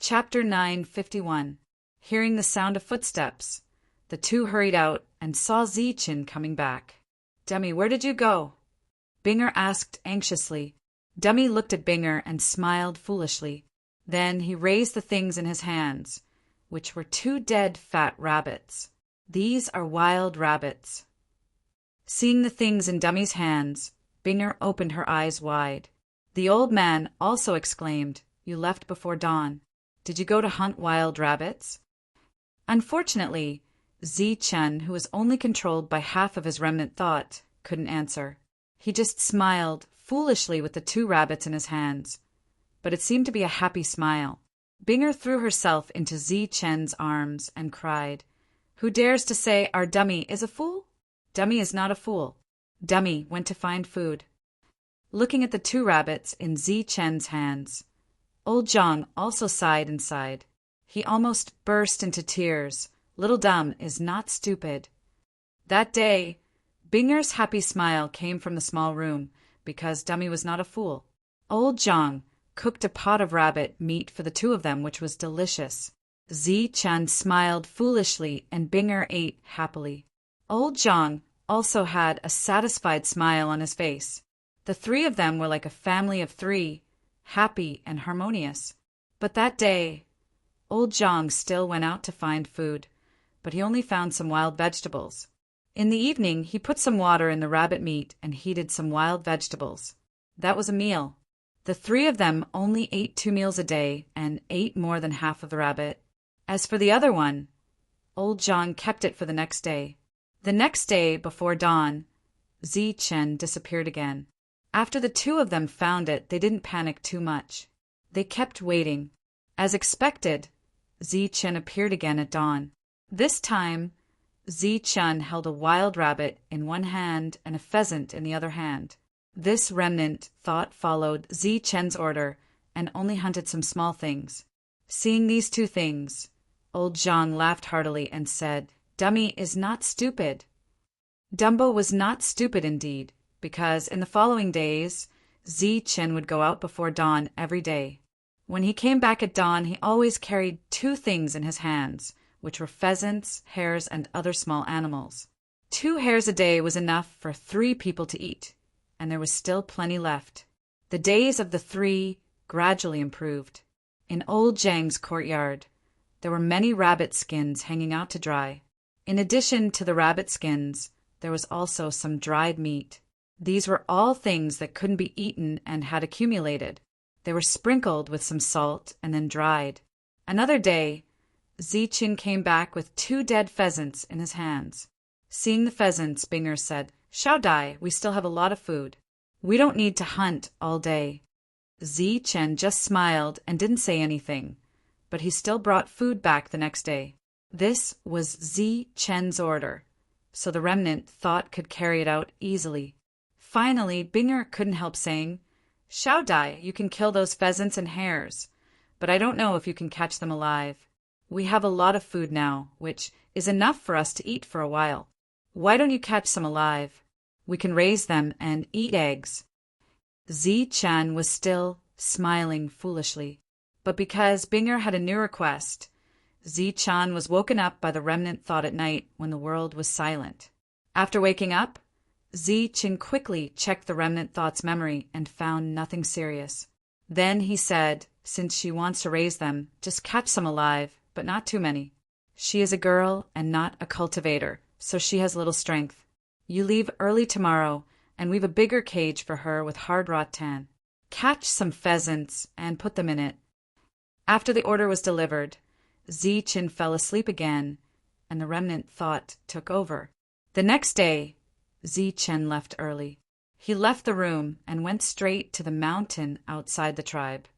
Chapter 951. Hearing the sound of footsteps, the two hurried out and saw Zichen coming back. "Dummy, where did you go?" Binger asked anxiously. Dummy looked at Binger and smiled foolishly. Then he raised the things in his hands, which were two dead fat rabbits. "These are wild rabbits." Seeing the things in Dummy's hands, Binger opened her eyes wide. The old man also exclaimed, "You left before dawn. Did you go to hunt wild rabbits?" Unfortunately, Zichen, who was only controlled by half of his remnant thought, couldn't answer. He just smiled foolishly with the two rabbits in his hands, but it seemed to be a happy smile. Binger threw herself into Zichen's arms and cried, "Who dares to say our Dummy is a fool? Dummy is not a fool. Dummy went to find food." Looking at the two rabbits in Zichen's hands, old Zhang also sighed and sighed. He almost burst into tears. Little Dum is not stupid. That day, Binger's happy smile came from the small room, because Dummy was not a fool. Old Zhang cooked a pot of rabbit meat for the two of them, which was delicious. Zichen smiled foolishly, and Binger ate happily. Old Zhang also had a satisfied smile on his face. The three of them were like a family of three, happy and harmonious. But that day, old Zhang still went out to find food, but he only found some wild vegetables. In the evening, he put some water in the rabbit meat and heated some wild vegetables. That was a meal. The three of them only ate 2 meals a day and ate more than half of the rabbit. As for the other one, old Zhang kept it for the next day. The next day, before dawn, Zichen disappeared again. After the two of them found it, they didn't panic too much. They kept waiting. As expected, Zichen appeared again at dawn. This time, Zichen held a wild rabbit in one hand and a pheasant in the other hand. This remnant thought followed Zichen's order and only hunted some small things. Seeing these two things, old Zhang laughed heartily and said, "Dummy is not stupid." Dumbo was not stupid indeed, because in the following days, Zichen would go out before dawn every day. When he came back at dawn, he always carried 2 things in his hands, which were pheasants, hares, and other small animals. 2 hares a day was enough for 3 people to eat, and there was still plenty left. The days of the 3 gradually improved. In old Zhang's courtyard, there were many rabbit skins hanging out to dry. In addition to the rabbit skins, there was also some dried meat. These were all things that couldn't be eaten and had accumulated. They were sprinkled with some salt and then dried. Another day, Zichen came back with 2 dead pheasants in his hands. Seeing the pheasants, Binger said, "Shao Dai, we still have a lot of food. We don't need to hunt all day." Zichen just smiled and didn't say anything, but he still brought food back the next day. This was Zichen's order, so the remnant thought could carry it out easily. Finally, Binger couldn't help saying, "Shao Dai, you can kill those pheasants and hares, but I don't know if you can catch them alive. We have a lot of food now, which is enough for us to eat for a while. Why don't you catch some alive? We can raise them and eat eggs." Zichen was still smiling foolishly, but because Binger had a new request, Zichen was woken up by the remnant thought at night when the world was silent. After waking up, Zichen quickly checked the remnant thought's memory and found nothing serious. Then he said, since she wants to raise them, just catch some alive, but not too many. She is a girl and not a cultivator, so she has little strength. You leave early tomorrow, and we've a bigger cage for her with hard rattan. Catch some pheasants and put them in it. After the order was delivered, Zichen fell asleep again, and the remnant thought took over. The next day, Zichen left early. He left the room and went straight to the mountain outside the tribe.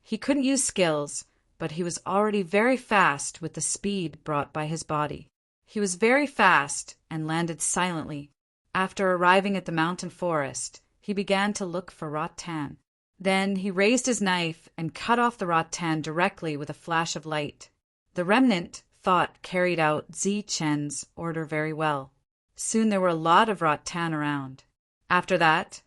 He couldn't use skills, but he was already very fast with the speed brought by his body. He was very fast and landed silently. After arriving at the mountain forest, he began to look for rattan. Then he raised his knife and cut off the rattan directly with a flash of light. The remnant thought carried out Zichen's order very well. Soon there were a lot of rattan around. After that,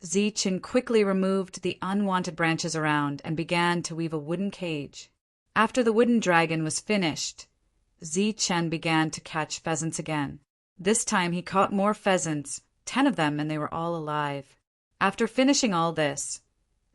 Zichen quickly removed the unwanted branches around and began to weave a wooden cage. After the wooden dragon was finished, Zichen began to catch pheasants again. This time he caught more pheasants, 10 of them, and they were all alive. After finishing all this,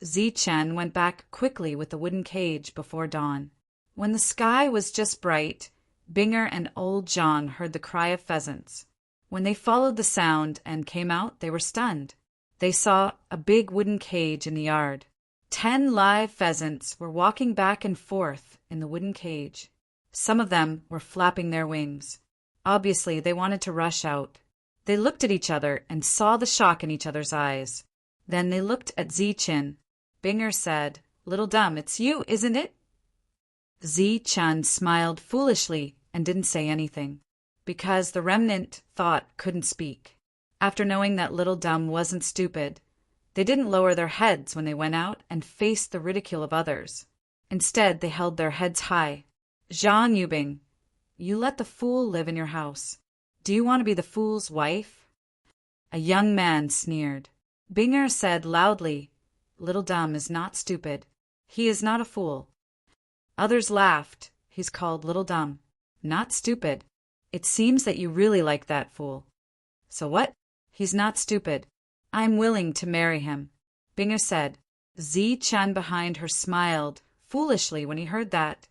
Zichen went back quickly with the wooden cage before dawn. When the sky was just bright, Binger and old Zhang heard the cry of pheasants. When they followed the sound and came out, they were stunned. They saw a big wooden cage in the yard. 10 live pheasants were walking back and forth in the wooden cage. Some of them were flapping their wings. Obviously, they wanted to rush out. They looked at each other and saw the shock in each other's eyes. Then they looked at Zichen. Binger said, "Little Dumb, it's you, isn't it?" Zichen smiled foolishly and didn't say anything, because the remnant thought couldn't speak. After knowing that Little Dumb wasn't stupid, they didn't lower their heads when they went out and faced the ridicule of others. Instead, they held their heads high. "Zhang Yubing, you let the fool live in your house. Do you want to be the fool's wife?" A young man sneered. Binger said loudly, "Little Dumb is not stupid. He is not a fool." Others laughed. "He's called Little Dumb, not stupid. It seems that you really like that fool." "So what? He's not stupid. I'm willing to marry him," Binger said. Zichen behind her smiled foolishly when he heard that.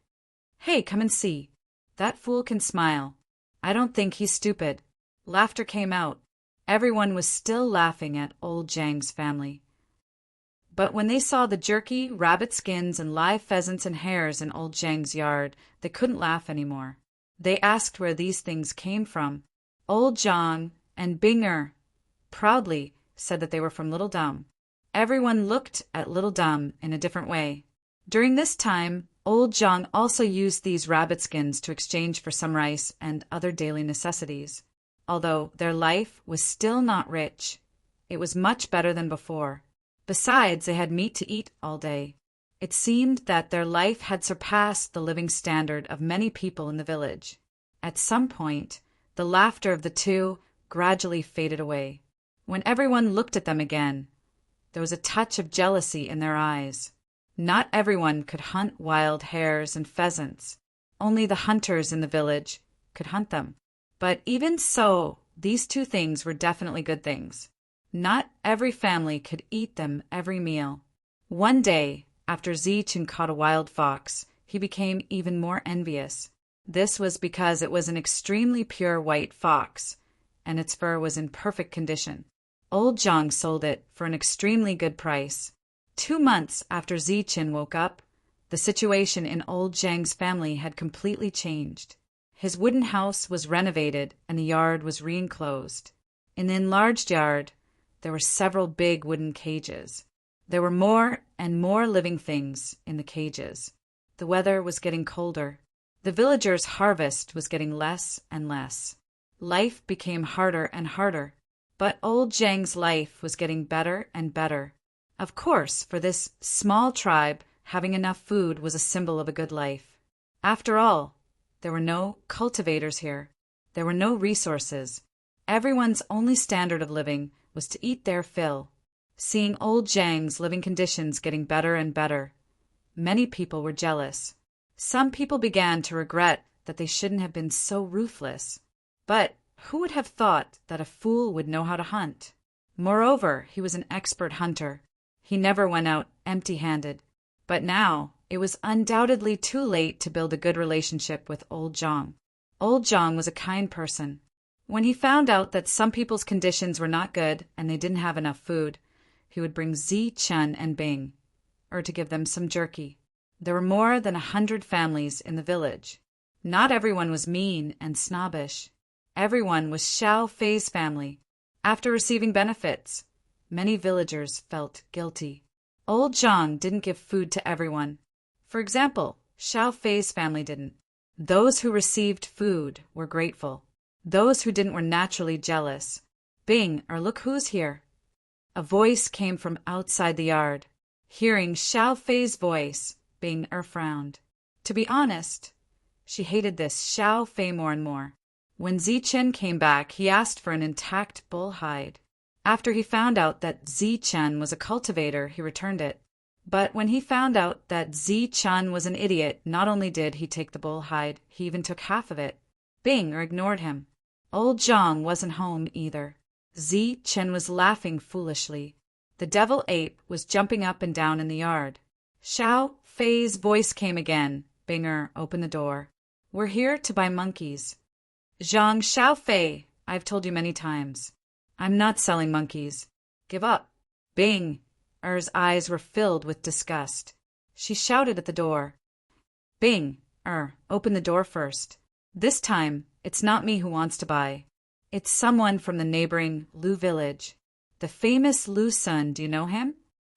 "Hey, come and see. That fool can smile. I don't think he's stupid." Laughter came out. Everyone was still laughing at old Zhang's family. But when they saw the jerky, rabbit skins, and live pheasants and hares in old Zhang's yard, they couldn't laugh anymore. They asked where these things came from. Old Zhang and Binger proudly said that they were from Little Dumb. Everyone looked at Little Dumb in a different way. During this time, old Zhang also used these rabbit skins to exchange for some rice and other daily necessities. Although their life was still not rich, it was much better than before. Besides, they had meat to eat all day. It seemed that their life had surpassed the living standard of many people in the village. At some point, the laughter of the two gradually faded away. When everyone looked at them again, there was a touch of jealousy in their eyes. Not everyone could hunt wild hares and pheasants. Only the hunters in the village could hunt them. But even so, these two things were definitely good things. Not every family could eat them every meal. One day, after Zichen caught a wild fox, he became even more envious. This was because it was an extremely pure white fox, and its fur was in perfect condition. Old Zhang sold it for an extremely good price. 2 months after Zichen woke up, the situation in old Zhang's family had completely changed. His wooden house was renovated and the yard was re-enclosed. In the enlarged yard, there were several big wooden cages. There were more and more living things in the cages. The weather was getting colder. The villagers' harvest was getting less and less. Life became harder and harder. But old Zhang's life was getting better and better. Of course, for this small tribe, having enough food was a symbol of a good life. After all, there were no cultivators here. There were no resources. Everyone's only standard of living was to eat their fill. Seeing old Zhang's living conditions getting better and better, many people were jealous. Some people began to regret that they shouldn't have been so ruthless. But who would have thought that a fool would know how to hunt? Moreover, he was an expert hunter. He never went out empty-handed. But now, it was undoubtedly too late to build a good relationship with old Zhang. Old Zhang was a kind person. When he found out that some people's conditions were not good and they didn't have enough food, he would bring Zichen and Bing, or to give them some jerky. There were more than 100 families in the village. Not everyone was mean and snobbish. Everyone was Xiao Fei's family. After receiving benefits, many villagers felt guilty. Old Zhang didn't give food to everyone. For example, Xiao Fei's family didn't. Those who received food were grateful. Those who didn't were naturally jealous. Bing, or look who's here. A voice came from outside the yard. Hearing Xiao Fei's voice, Bing frowned. To be honest, she hated this Xiao Fei more and more. When Zichen came back, he asked for an intact bull hide. After he found out that Zi-Chen was a cultivator, he returned it. But when he found out that Zi-Chen was an idiot, not only did he take the bull hide, he even took half of it. Bing ignored him. Old Zhang wasn't home either. Zi-Chen was laughing foolishly. The devil ape was jumping up and down in the yard. Xiao Fei's voice came again. Binger, open the door. We're here to buy monkeys. Zhang Xiao Fei, I've told you many times. I'm not selling monkeys. Give up. Bing. Er's eyes were filled with disgust. She shouted at the door. Bing, open the door first. This time, it's not me who wants to buy. It's someone from the neighboring Lu village. The famous Lu Sun, do you know him?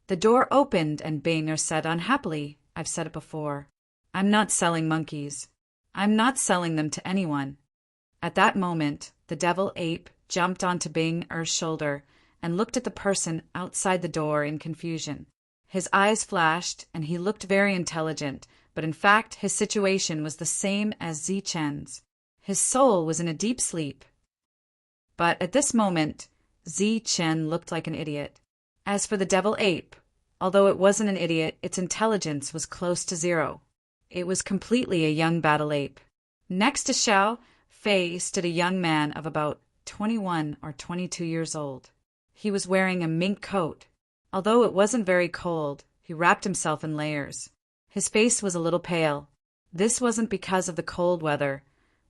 The door opened and Bing said unhappily, I've said it before. I'm not selling monkeys. I'm not selling them to anyone. At that moment, the devil ape jumped onto Bing's shoulder and looked at the person outside the door in confusion. His eyes flashed, and he looked very intelligent, but in fact his situation was the same as Zi-Chen's. His soul was in a deep sleep. But at this moment, Zi-Chen looked like an idiot. As for the devil ape, although it wasn't an idiot, its intelligence was close to zero. It was completely a young battle ape. Next to Xiao Fei stood a young man of about 21 or 22 years old. He was wearing a mink coat. Although it wasn't very cold, he wrapped himself in layers. His face was a little pale. This wasn't because of the cold weather,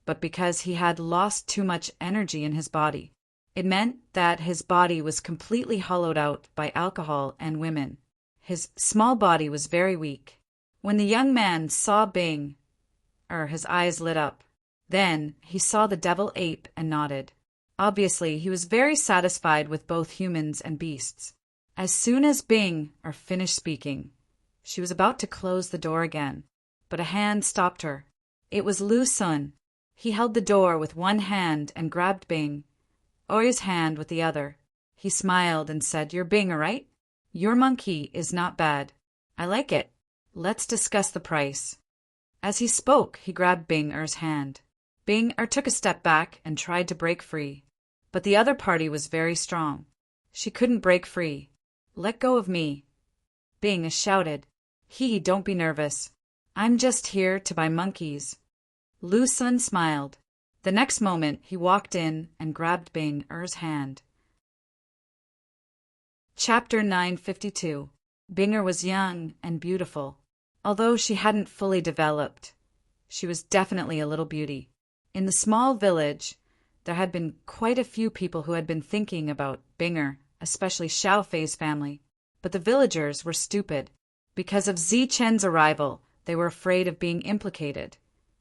but because he had lost too much energy in his body. It meant that his body was completely hollowed out by alcohol and women. His small body was very weak. When the young man saw Bing, his eyes lit up. Then he saw the devil ape and nodded. Obviously, he was very satisfied with both humans and beasts. As soon as Bing finished speaking, she was about to close the door again, but a hand stopped her. It was Lu Sun. He held the door with one hand and grabbed Bing's hand with the other. He smiled and said, You're Bing, right? Your monkey is not bad. I like it. Let's discuss the price. As he spoke, he grabbed Bing's hand. Bing took a step back and tried to break free. But the other party was very strong. She couldn't break free. Let go of me. Bing shouted. Don't be nervous. I'm just here to buy monkeys. Lu Sun smiled. The next moment, he walked in and grabbed Bing's hand. Chapter 952. Binger was young and beautiful. Although she hadn't fully developed, she was definitely a little beauty. In the small village, there had been quite a few people who had been thinking about Binger, especially Xiao Fei's family. But the villagers were stupid. Because of Zi-Chen's arrival, they were afraid of being implicated.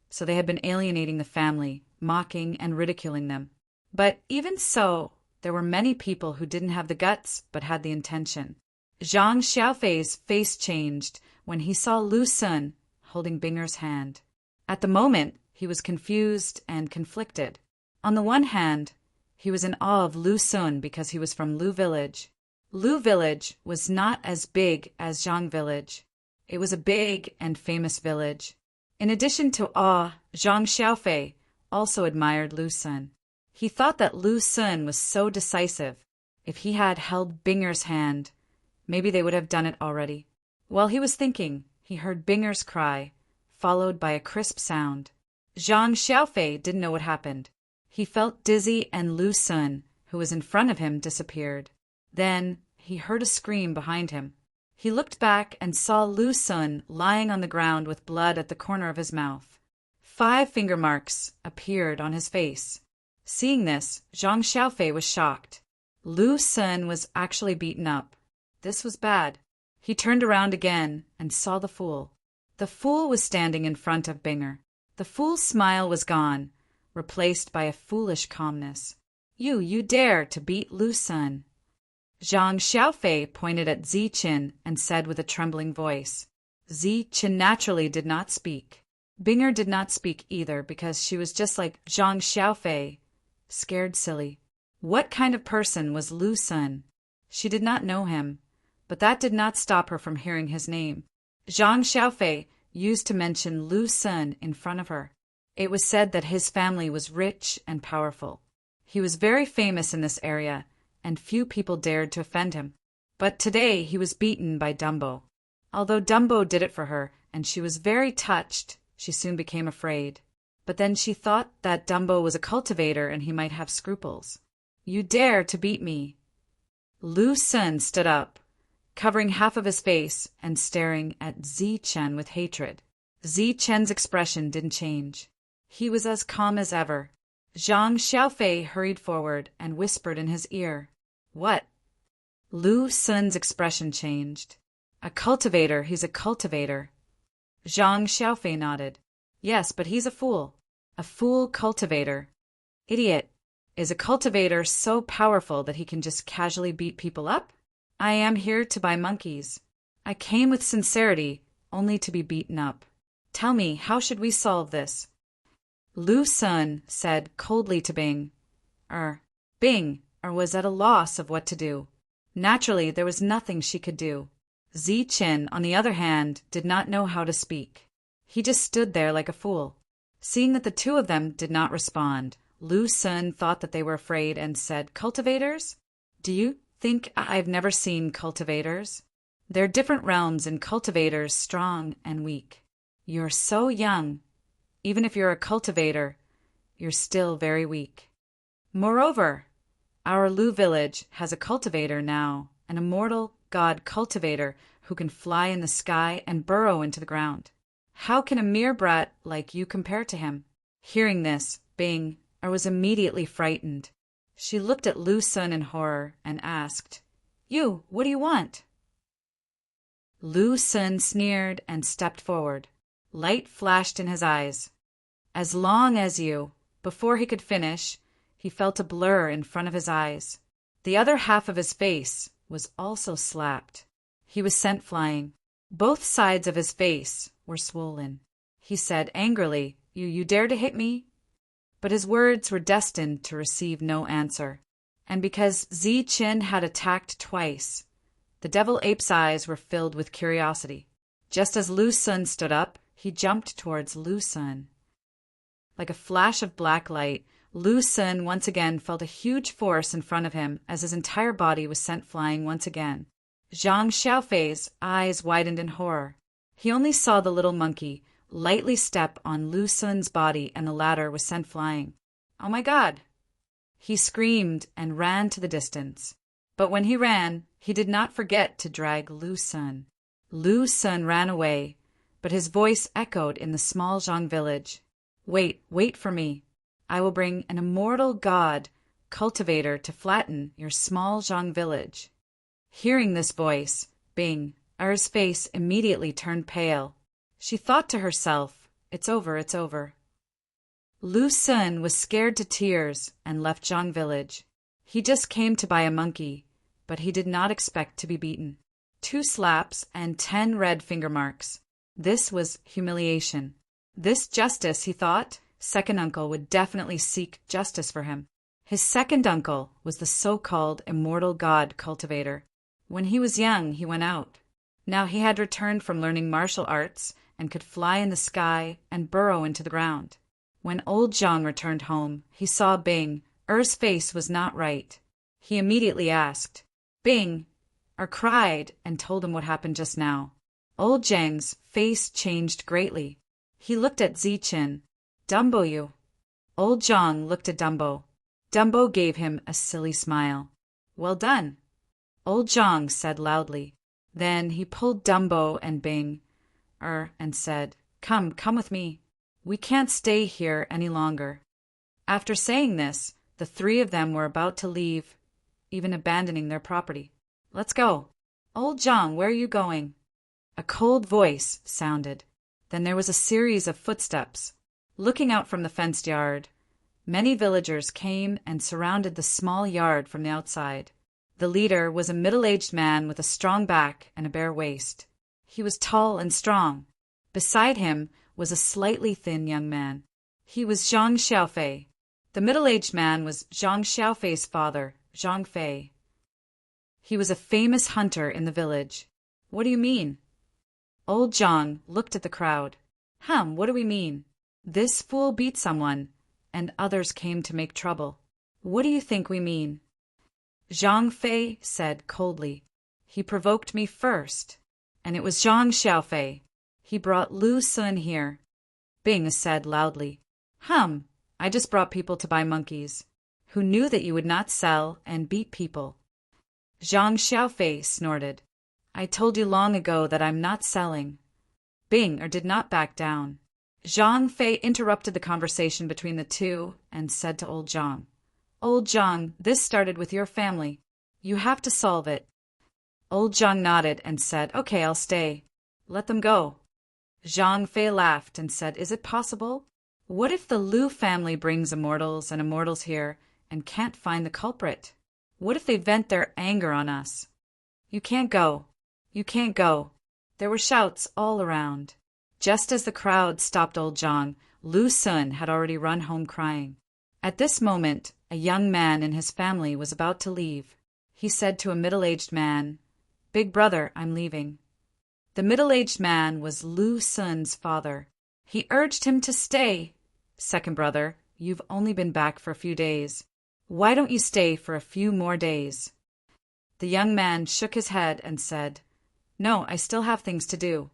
So they had been alienating the family, mocking and ridiculing them. But even so, there were many people who didn't have the guts but had the intention. Zhang Xiaofei's face changed when he saw Lu Sun holding Binger's hand. At the moment, he was confused and conflicted. On the one hand, he was in awe of Lu Sun because he was from Lu village. Lu village was not as big as Zhang village. It was a big and famous village. In addition to awe, Zhang Xiaofei also admired Lu Sun. He thought that Lu Sun was so decisive. If he had held Binger's hand, maybe they would have done it already. While he was thinking, he heard Binger's cry, followed by a crisp sound. Zhang Xiaofei didn't know what happened. He felt dizzy and Lu Sun, who was in front of him, disappeared. Then he heard a scream behind him. He looked back and saw Lu Sun lying on the ground with blood at the corner of his mouth. 5 finger marks appeared on his face. Seeing this, Zhang Xiaofei was shocked. Lu Sun was actually beaten up. This was bad. He turned around again and saw the fool. The fool was standing in front of Binger. The fool's smile was gone, replaced by a foolish calmness. You dare to beat Lu Sun. Zhang Xiaofei pointed at Zi-Chen and said with a trembling voice. Zi-Chen naturally did not speak. Binger did not speak either because she was just like Zhang Xiaofei, scared silly. What kind of person was Lu Sun? She did not know him, but that did not stop her from hearing his name. Zhang Xiaofei used to mention Lu Sun in front of her. It was said that his family was rich and powerful. He was very famous in this area, and few people dared to offend him. But today he was beaten by Dumbo. Although Dumbo did it for her, and she was very touched, she soon became afraid. But then she thought that Dumbo was a cultivator and he might have scruples. "You dare to beat me!" Lu Sun stood up, covering half of his face and staring at Zichen with hatred. Zichen's expression didn't change. He was as calm as ever. Zhang Xiaofei hurried forward and whispered in his ear. "What?" Lu Sun's expression changed. "A cultivator, he's a cultivator." Zhang Xiaofei nodded. "Yes, but he's a fool. A fool cultivator." "Idiot. Is a cultivator so powerful that he can just casually beat people up?" "I am here to buy monkeys. I came with sincerity, only to be beaten up. Tell me, how should we solve this?" Lu Sun said coldly to Bing. Bing was at a loss of what to do. Naturally, there was nothing she could do. Zichen, on the other hand, did not know how to speak. He just stood there like a fool. Seeing that the two of them did not respond, Lu Sun thought that they were afraid and said, "Cultivators? Do you think I've never seen cultivators? There are different realms in cultivators, strong and weak. You're so young. Even if you're a cultivator, you're still very weak. Moreover, our Lu village has a cultivator now, an immortal god cultivator who can fly in the sky and burrow into the ground. How can a mere brat like you compare to him?" Hearing this, Bing was immediately frightened. She looked at Lu Sun in horror and asked, "You, what do you want?" Lu Sun sneered and stepped forward. Light flashed in his eyes. "As long as you..." Before he could finish, he felt a blur in front of his eyes. The other half of his face was also slapped. He was sent flying. Both sides of his face were swollen. He said angrily, You dare to hit me?" But his words were destined to receive no answer. And because Zichen had attacked twice, the devil ape's eyes were filled with curiosity. Just as Lu Sun stood up, he jumped towards Lu Sun. Like a flash of black light, Lu Sun once again felt a huge force in front of him as his entire body was sent flying once again. Zhang Xiaofei's eyes widened in horror. He only saw the little monkey lightly step on Lu Sun's body and the latter was sent flying. "Oh my God!" He screamed and ran to the distance. But when he ran, he did not forget to drag Lu Sun. Lu Sun ran away, but his voice echoed in the small Zhang village. Wait for me. I will bring an immortal god, cultivator, to flatten your small Zhang village." Hearing this voice, Bing's face immediately turned pale. She thought to herself, it's over. Lu Sun was scared to tears and left Zhang village. He just came to buy a monkey, but he did not expect to be beaten. 2 slaps and 10 red finger marks. This was humiliation. This justice, he thought, second uncle would definitely seek justice for him. His second uncle was the so-called immortal god cultivator. When he was young, he went out. Now he had returned from learning martial arts and could fly in the sky and burrow into the ground. When old Zhang returned home, he saw Bing's face was not right. He immediately asked, cried and told him what happened just now. Old Zhang's face changed greatly. He looked at Zichen. "Dumbo you." Old Zhang looked at Dumbo. Dumbo gave him a silly smile. "Well done," Old Zhang said loudly. Then he pulled Dumbo and Bing and said, Come with me. We can't stay here any longer." After saying this, the 3 of them were about to leave, even abandoning their property. "Let's go." "Old Zhang, where are you going?" A cold voice sounded. Then there was a series of footsteps. Looking out from the fenced yard, many villagers came and surrounded the small yard from the outside. The leader was a middle-aged man with a strong back and a bare waist. He was tall and strong. Beside him was a slightly thin young man. He was Zhang Xiaofei. The middle-aged man was Zhang Xiaofei's father, Zhang Fei. He was a famous hunter in the village. "What do you mean?" Old Zhang looked at the crowd. What do we mean? This fool beat someone, and others came to make trouble. What do you think we mean?" Zhang Fei said coldly. He provoked me first. And it was Zhang Xiaofei. He brought Lu Sun here. Bing said loudly. I just brought people to buy monkeys. Who knew that you would not sell and beat people? Zhang Xiaofei snorted. I told you long ago that I'm not selling. Bing did not back down. Zhang Fei interrupted the conversation between the two and said to old Zhang. Old Zhang, this started with your family. You have to solve it. Old Zhang nodded and said, Okay, I'll stay. Let them go. Zhang Fei laughed and said, Is it possible? What if the Lu family brings immortals and immortals here and can't find the culprit? What if they vent their anger on us? You can't go. You can't go. There were shouts all around. Just as the crowd stopped old Zhang, Lu Sun had already run home crying. At this moment, a young man and his family was about to leave. He said to a middle-aged man, Big brother, I'm leaving. The middle-aged man was Lu Sun's father. He urged him to stay. Second brother, you've only been back for a few days. Why don't you stay for a few more days? The young man shook his head and said, No, I still have things to do.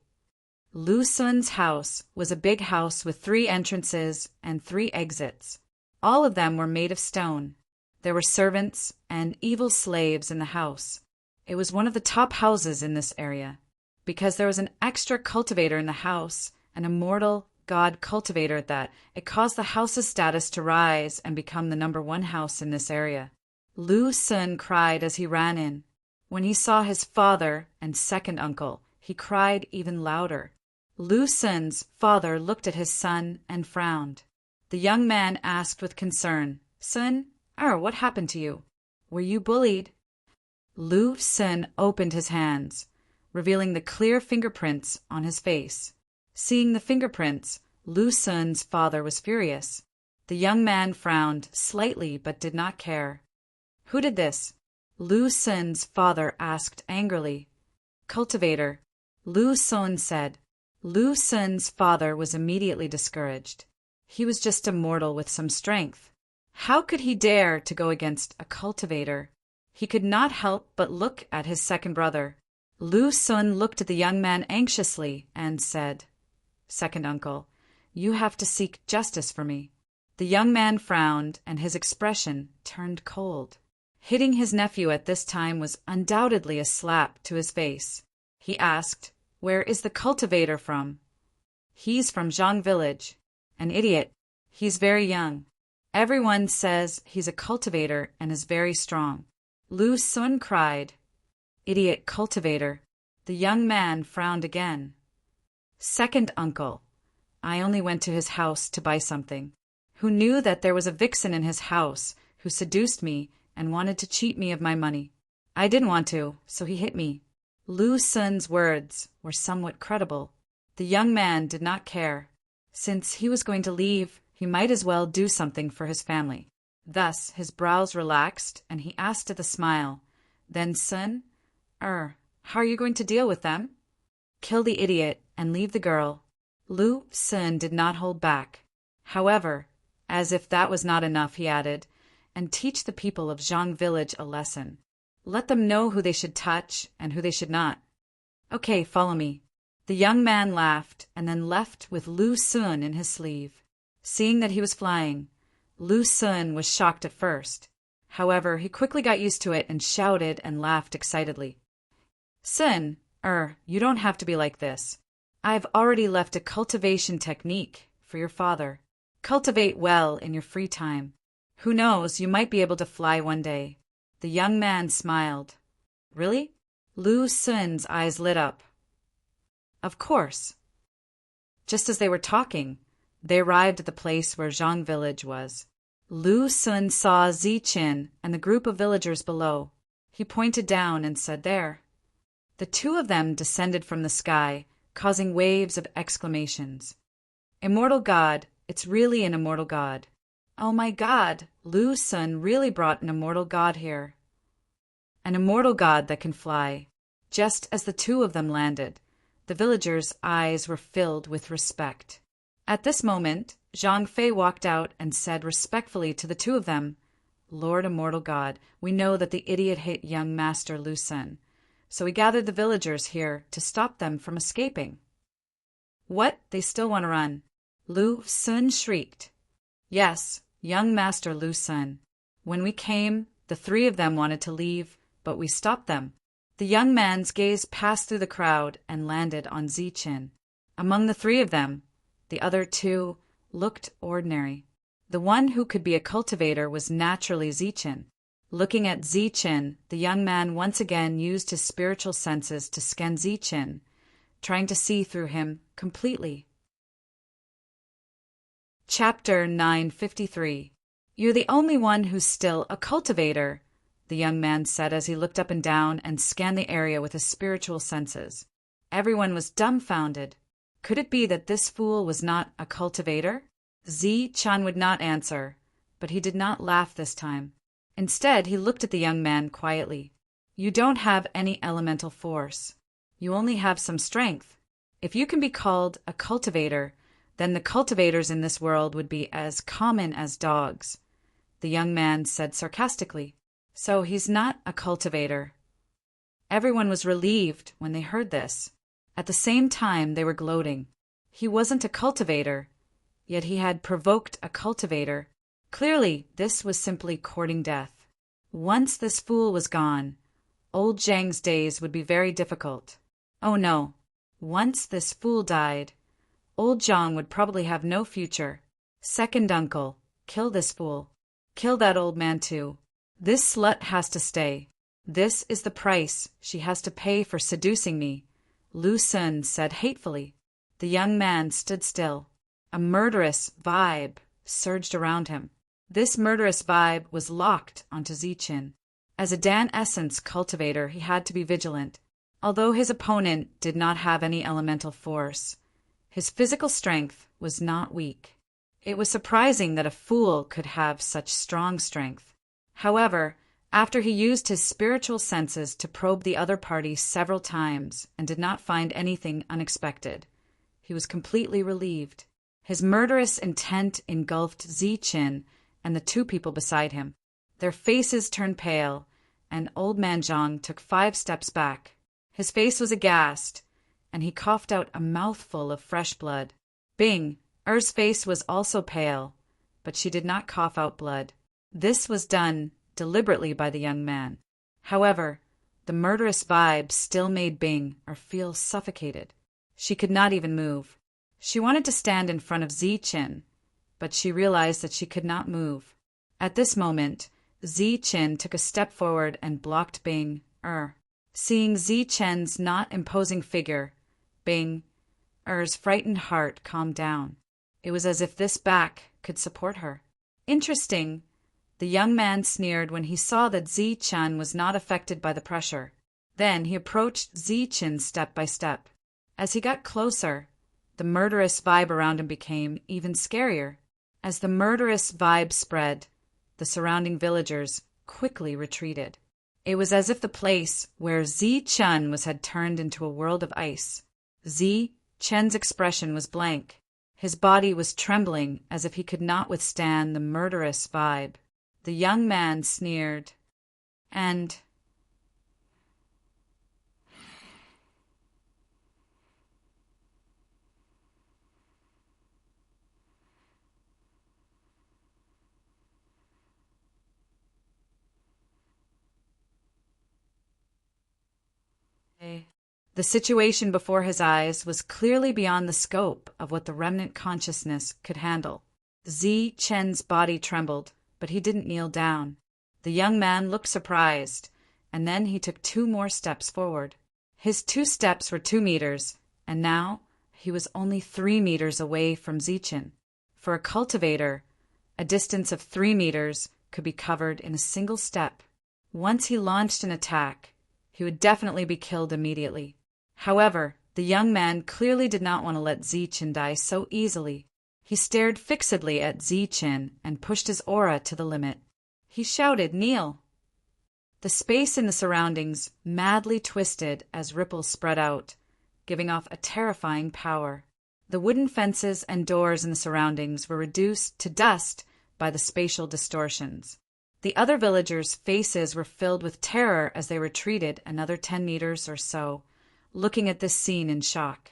Lu Sun's house was a big house with 3 entrances and 3 exits. All of them were made of stone. There were servants and evil slaves in the house. It was one of the top houses in this area. Because there was an extra cultivator in the house, an immortal god cultivator at that, it caused the house's status to rise and become the #1 house in this area. Lu Sun cried as he ran in. When he saw his father and second uncle, he cried even louder. Lu Sun's father looked at his son and frowned. The young man asked with concern, Sun, what happened to you? Were you bullied? Lu Sun opened his hands, revealing the clear fingerprints on his face. Seeing the fingerprints, Lu Sun's father was furious. The young man frowned slightly but did not care. Who did this? Lu Sun's father asked angrily. Cultivator, Lu Sun said. Lu Sun's father was immediately discouraged. He was just a mortal with some strength. How could he dare to go against a cultivator? He could not help but look at his second brother. Lu Sun looked at the young man anxiously and said, Second uncle, you have to seek justice for me. The young man frowned and his expression turned cold. Hitting his nephew at this time was undoubtedly a slap to his face. He asked, Where is the cultivator from? He's from Zhang village. An idiot. He's very young. Everyone says he's a cultivator and is very strong. Lu Sun cried. Idiot cultivator. The young man frowned again. Second uncle. I only went to his house to buy something. Who knew that there was a vixen in his house who seduced me and wanted to cheat me of my money. I didn't want to, so he hit me. Lu Sun's words were somewhat credible. The young man did not care. Since he was going to leave, he might as well do something for his family. Thus his brows relaxed and he asked with a smile, Then Sun, how are you going to deal with them? Kill the idiot and leave the girl. Lu Sun did not hold back. However, as if that was not enough, he added, and teach the people of Zhang village a lesson. Let them know who they should touch and who they should not. Okay, follow me. The young man laughed and then left with Lu Sun in his sleeve. Seeing that he was flying, Lu Sun was shocked at first. However, he quickly got used to it and shouted and laughed excitedly. Sun, you don't have to be like this. I've already left a cultivation technique for your father. Cultivate well in your free time. Who knows, you might be able to fly one day. The young man smiled. Really? Lu Sun's eyes lit up. Of course. Just as they were talking, they arrived at the place where Zhang village was. Lu Sun saw Ziqin and the group of villagers below. He pointed down and said, There. The two of them descended from the sky, causing waves of exclamations. Immortal God, it's really an immortal God. Oh my God, Lu Sun really brought an immortal God here. An immortal God that can fly. Just as the two of them landed, the villagers' eyes were filled with respect. At this moment, Zhang Fei walked out and said respectfully to the two of them, Lord immortal God, we know that the idiot hit young Master Lu Sun, so we gathered the villagers here to stop them from escaping. What? They still want to run? Lu Sun shrieked. Yes, young Master Lu Sun. When we came, the three of them wanted to leave, but we stopped them. The young man's gaze passed through the crowd and landed on Ziqin. Among the three of them, the other two looked ordinary. The one who could be a cultivator was naturally Ziqin. Looking at Ziqin, the young man once again used his spiritual senses to scan Ziqin, trying to see through him completely. Chapter 953. You're the only one who's still a cultivator, the young man said as he looked up and down and scanned the area with his spiritual senses. Everyone was dumbfounded. Could it be that this fool was not a cultivator? Ziqin would not answer, but he did not laugh this time. Instead, he looked at the young man quietly. You don't have any elemental force. You only have some strength. If you can be called a cultivator, then the cultivators in this world would be as common as dogs, the young man said sarcastically. So he's not a cultivator. Everyone was relieved when they heard this. At the same time, they were gloating. He wasn't a cultivator, yet he had provoked a cultivator. Clearly, this was simply courting death. Once this fool was gone, old Zhang's days would be very difficult. Oh no, once this fool died, old Zhang would probably have no future. Second uncle, kill this fool. Kill that old man too. This slut has to stay. This is the price she has to pay for seducing me, Lu Sun said hatefully. The young man stood still. A murderous vibe surged around him. This murderous vibe was locked onto Ziqin. As a Dan Essence cultivator, he had to be vigilant. Although his opponent did not have any elemental force, his physical strength was not weak. It was surprising that a fool could have such strong strength. However, after he used his spiritual senses to probe the other party several times and did not find anything unexpected, he was completely relieved. His murderous intent engulfed Ziqin and the two people beside him. Their faces turned pale, and old man Zhang took 5 steps back. His face was aghast, and he coughed out a mouthful of fresh blood. Bing, Er's face was also pale, but she did not cough out blood. This was done deliberately by the young man. However, the murderous vibe still made Bing feel suffocated. She could not even move. She wanted to stand in front of Ziqin, but she realized that she could not move. At this moment, Ziqin took a step forward and blocked Bing. Seeing Ziqin's not imposing figure, Bing Er's frightened heart calmed down. It was as if this back could support her. Interesting, the young man sneered when he saw that Ziqin was not affected by the pressure. Then he approached Ziqin step by step. As he got closer, the murderous vibe around him became even scarier. As the murderous vibe spread, the surrounding villagers quickly retreated. It was as if the place where Ziqin was had turned into a world of ice. Ziqin's expression was blank. His body was trembling as if he could not withstand the murderous vibe. The young man sneered, and the situation before his eyes was clearly beyond the scope of what the remnant consciousness could handle. Ziqin's body trembled, but he didn't kneel down. The young man looked surprised, and then he took 2 more steps forward. His 2 steps were 2 meters, and now he was only 3 meters away from Ziqin. For a cultivator, a distance of 3 meters could be covered in a single step. Once he launched an attack, he would definitely be killed immediately. However, the young man clearly did not want to let Ziqin die so easily. He stared fixedly at Ziqin and pushed his aura to the limit. He shouted, "Kneel!" The space in the surroundings madly twisted as ripples spread out, giving off a terrifying power. The wooden fences and doors in the surroundings were reduced to dust by the spatial distortions. The other villagers' faces were filled with terror as they retreated another 10 meters or so, looking at this scene in shock.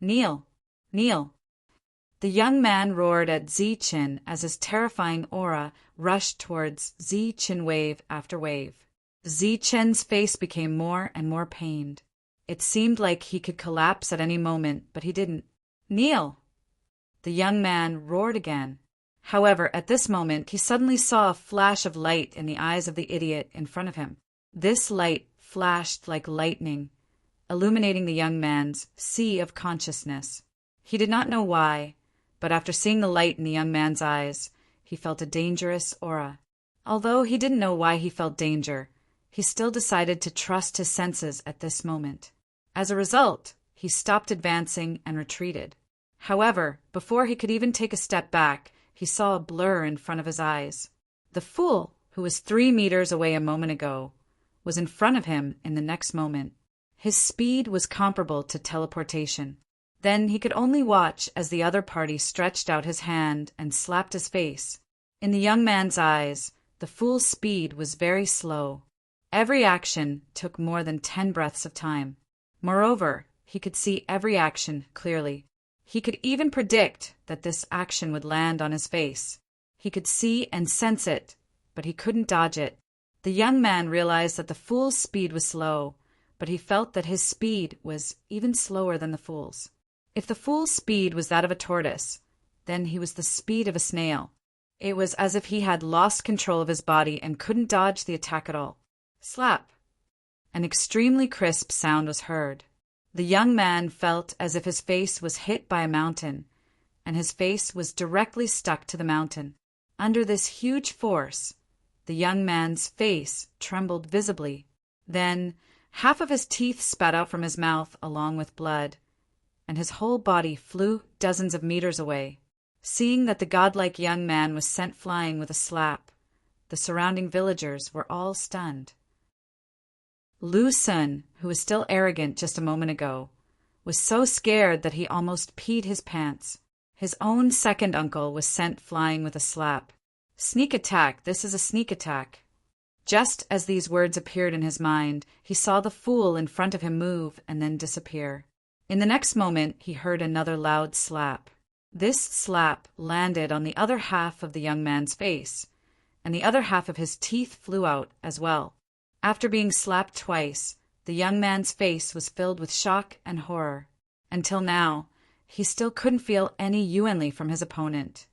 "Kneel! Kneel!" The young man roared at Zichen as his terrifying aura rushed towards Zichen wave after wave. Zichen's face became more and more pained. It seemed like he could collapse at any moment, but he didn't. "Kneel!" The young man roared again. However, at this moment, he suddenly saw a flash of light in the eyes of the idiot in front of him. This light flashed like lightning, illuminating the young man's sea of consciousness. He did not know why, but after seeing the light in the young man's eyes, he felt a dangerous aura. Although he didn't know why he felt danger, he still decided to trust his senses at this moment. As a result, he stopped advancing and retreated. However, before he could even take a step back, he saw a blur in front of his eyes. The fool, who was 3 meters away a moment ago, was in front of him in the next moment. His speed was comparable to teleportation. Then he could only watch as the other party stretched out his hand and slapped his face. In the young man's eyes, the fool's speed was very slow. Every action took more than 10 breaths of time. Moreover, he could see every action clearly. He could even predict that this action would land on his face. He could see and sense it, but he couldn't dodge it. The young man realized that the fool's speed was slow, but he felt that his speed was even slower than the fool's. If the fool's speed was that of a tortoise, then he was the speed of a snail. It was as if he had lost control of his body and couldn't dodge the attack at all. Slap! An extremely crisp sound was heard. The young man felt as if his face was hit by a mountain, and his face was directly stuck to the mountain. Under this huge force, the young man's face trembled visibly. Then, half of his teeth spat out from his mouth along with blood, and his whole body flew dozens of meters away. Seeing that the godlike young man was sent flying with a slap, the surrounding villagers were all stunned. Lu Sun, who was still arrogant just a moment ago, was so scared that he almost peed his pants. His own second uncle was sent flying with a slap. Sneak attack, this is a sneak attack. Just as these words appeared in his mind, he saw the fool in front of him move and then disappear. In the next moment, he heard another loud slap. This slap landed on the other half of the young man's face, and the other half of his teeth flew out as well. After being slapped twice, the young man's face was filled with shock and horror. Until now, he still couldn't feel any yuanli from his opponent.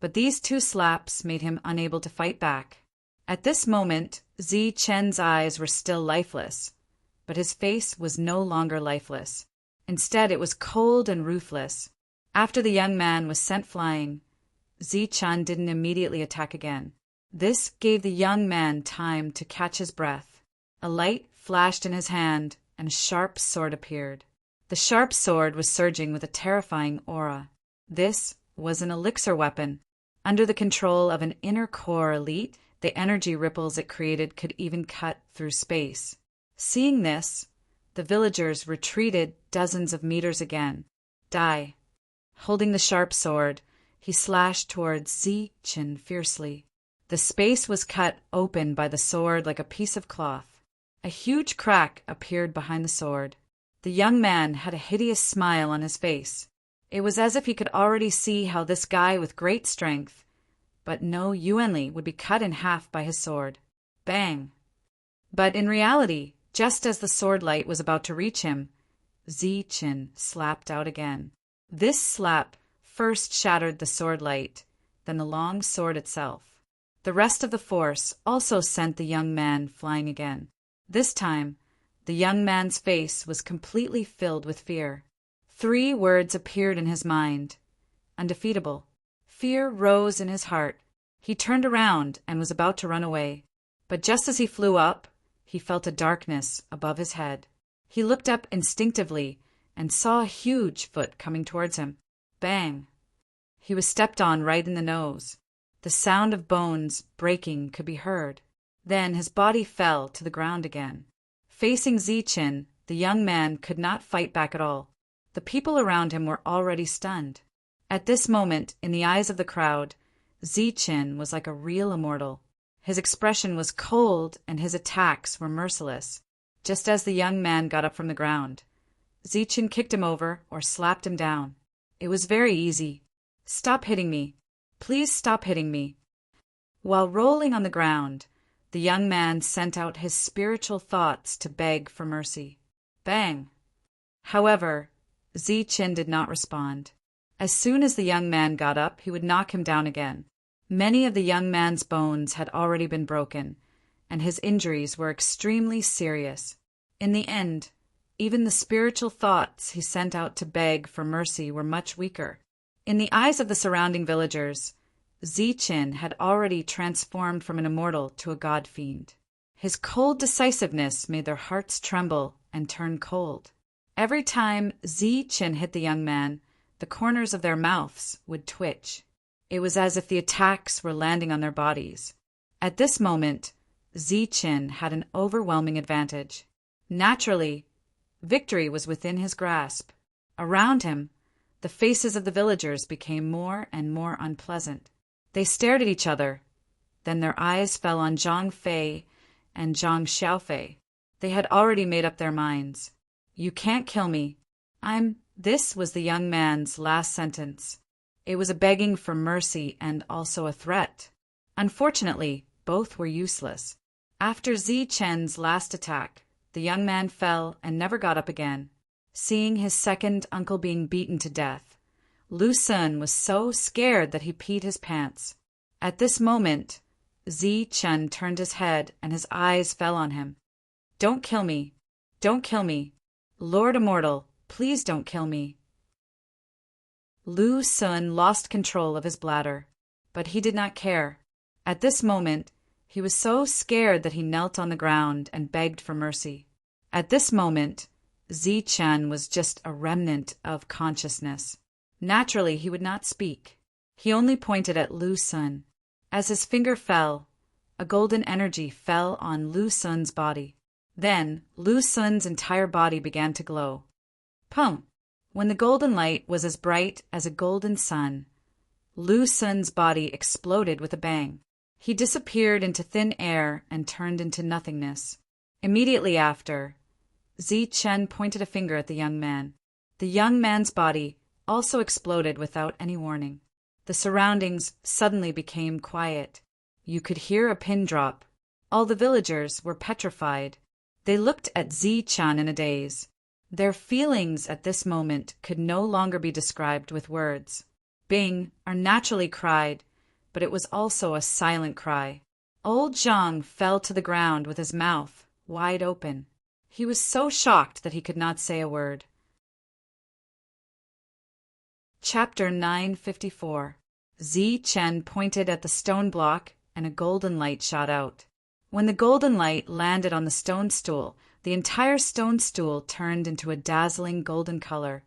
But these 2 slaps made him unable to fight back. At this moment, Zi Chen's eyes were still lifeless, but his face was no longer lifeless. Instead, it was cold and ruthless. After the young man was sent flying, Zi Chen didn't immediately attack again. This gave the young man time to catch his breath. A light flashed in his hand, and a sharp sword appeared. The sharp sword was surging with a terrifying aura. This was an elixir weapon. Under the control of an inner core elite, the energy ripples it created could even cut through space. Seeing this, the villagers retreated dozens of meters again. Die. Holding the sharp sword, he slashed towards Zichen fiercely. The space was cut open by the sword like a piece of cloth. A huge crack appeared behind the sword. The young man had a hideous smile on his face. It was as if he could already see how this guy with great strength, but no yuanli, would be cut in half by his sword. Bang! But in reality, just as the sword light was about to reach him, Zichen slapped out again. This slap first shattered the sword light, then the long sword itself. The rest of the force also sent the young man flying again. This time, the young man's face was completely filled with fear. 3 words appeared in his mind. Undefeatable. Fear rose in his heart. He turned around and was about to run away. But just as he flew up, he felt a darkness above his head. He looked up instinctively and saw a huge foot coming towards him. Bang! He was stepped on right in the nose. The sound of bones breaking could be heard. Then his body fell to the ground again. Facing Zichen, the young man could not fight back at all. The people around him were already stunned. At this moment, in the eyes of the crowd, Zichen was like a real immortal. His expression was cold and his attacks were merciless. Just as the young man got up from the ground, Zichen kicked him over or slapped him down. It was very easy. "Stop hitting me. Please stop hitting me." While rolling on the ground, the young man sent out his spiritual thoughts to beg for mercy. Bang! However, Zichen did not respond. As soon as the young man got up, he would knock him down again. Many of the young man's bones had already been broken, and his injuries were extremely serious. In the end, even the spiritual thoughts he sent out to beg for mercy were much weaker. In the eyes of the surrounding villagers, Zichen had already transformed from an immortal to a god-fiend. His cold decisiveness made their hearts tremble and turn cold. Every time Zichen hit the young man, the corners of their mouths would twitch. It was as if the attacks were landing on their bodies. At this moment, Zichen had an overwhelming advantage. Naturally, victory was within his grasp. Around him, the faces of the villagers became more and more unpleasant. They stared at each other. Then their eyes fell on Zhang Fei and Zhang Xiaofei. They had already made up their minds. "You can't kill me. This was the young man's last sentence. It was a begging for mercy and also a threat. Unfortunately, both were useless. After Zichen's last attack, the young man fell and never got up again. Seeing his second uncle being beaten to death, Lu Sun was so scared that he peed his pants. At this moment, Zichen turned his head and his eyes fell on him. "Don't kill me. Don't kill me. Lord Immortal, please don't kill me." Lu Sun lost control of his bladder, but he did not care. At this moment, he was so scared that he knelt on the ground and begged for mercy. At this moment, Zichen was just a remnant of consciousness. Naturally, he would not speak. He only pointed at Lu Sun. As his finger fell, a golden energy fell on Lu Sun's body. Then, Lu Sun's entire body began to glow. Pum! When the golden light was as bright as a golden sun, Lu Sun's body exploded with a bang. He disappeared into thin air and turned into nothingness. Immediately after, Zichen pointed a finger at the young man. The young man's body also exploded without any warning. The surroundings suddenly became quiet. You could hear a pin drop. All the villagers were petrified. They looked at Zichen in a daze. Their feelings at this moment could no longer be described with words. Bing naturally cried, but it was also a silent cry. Old Zhang fell to the ground with his mouth wide open. He was so shocked that he could not say a word. Chapter 954. Zichen pointed at the stone block and a golden light shot out. When the golden light landed on the stone stool, the entire stone stool turned into a dazzling golden color,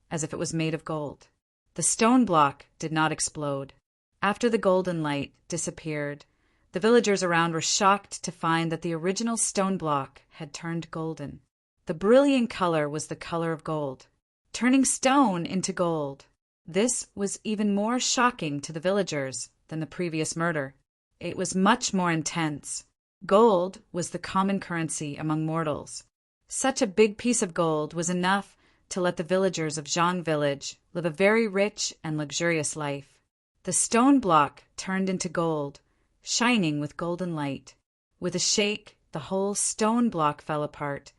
as if it was made of gold. The stone block did not explode. After the golden light disappeared, the villagers around were shocked to find that the original stone block had turned golden. The brilliant color was the color of gold, turning stone into gold. This was even more shocking to the villagers than the previous murder. It was much more intense. Gold was the common currency among mortals. Such a big piece of gold was enough to let the villagers of Zhang Village live a very rich and luxurious life. The stone block turned into gold, shining with golden light. With a shake, the whole stone block fell apart,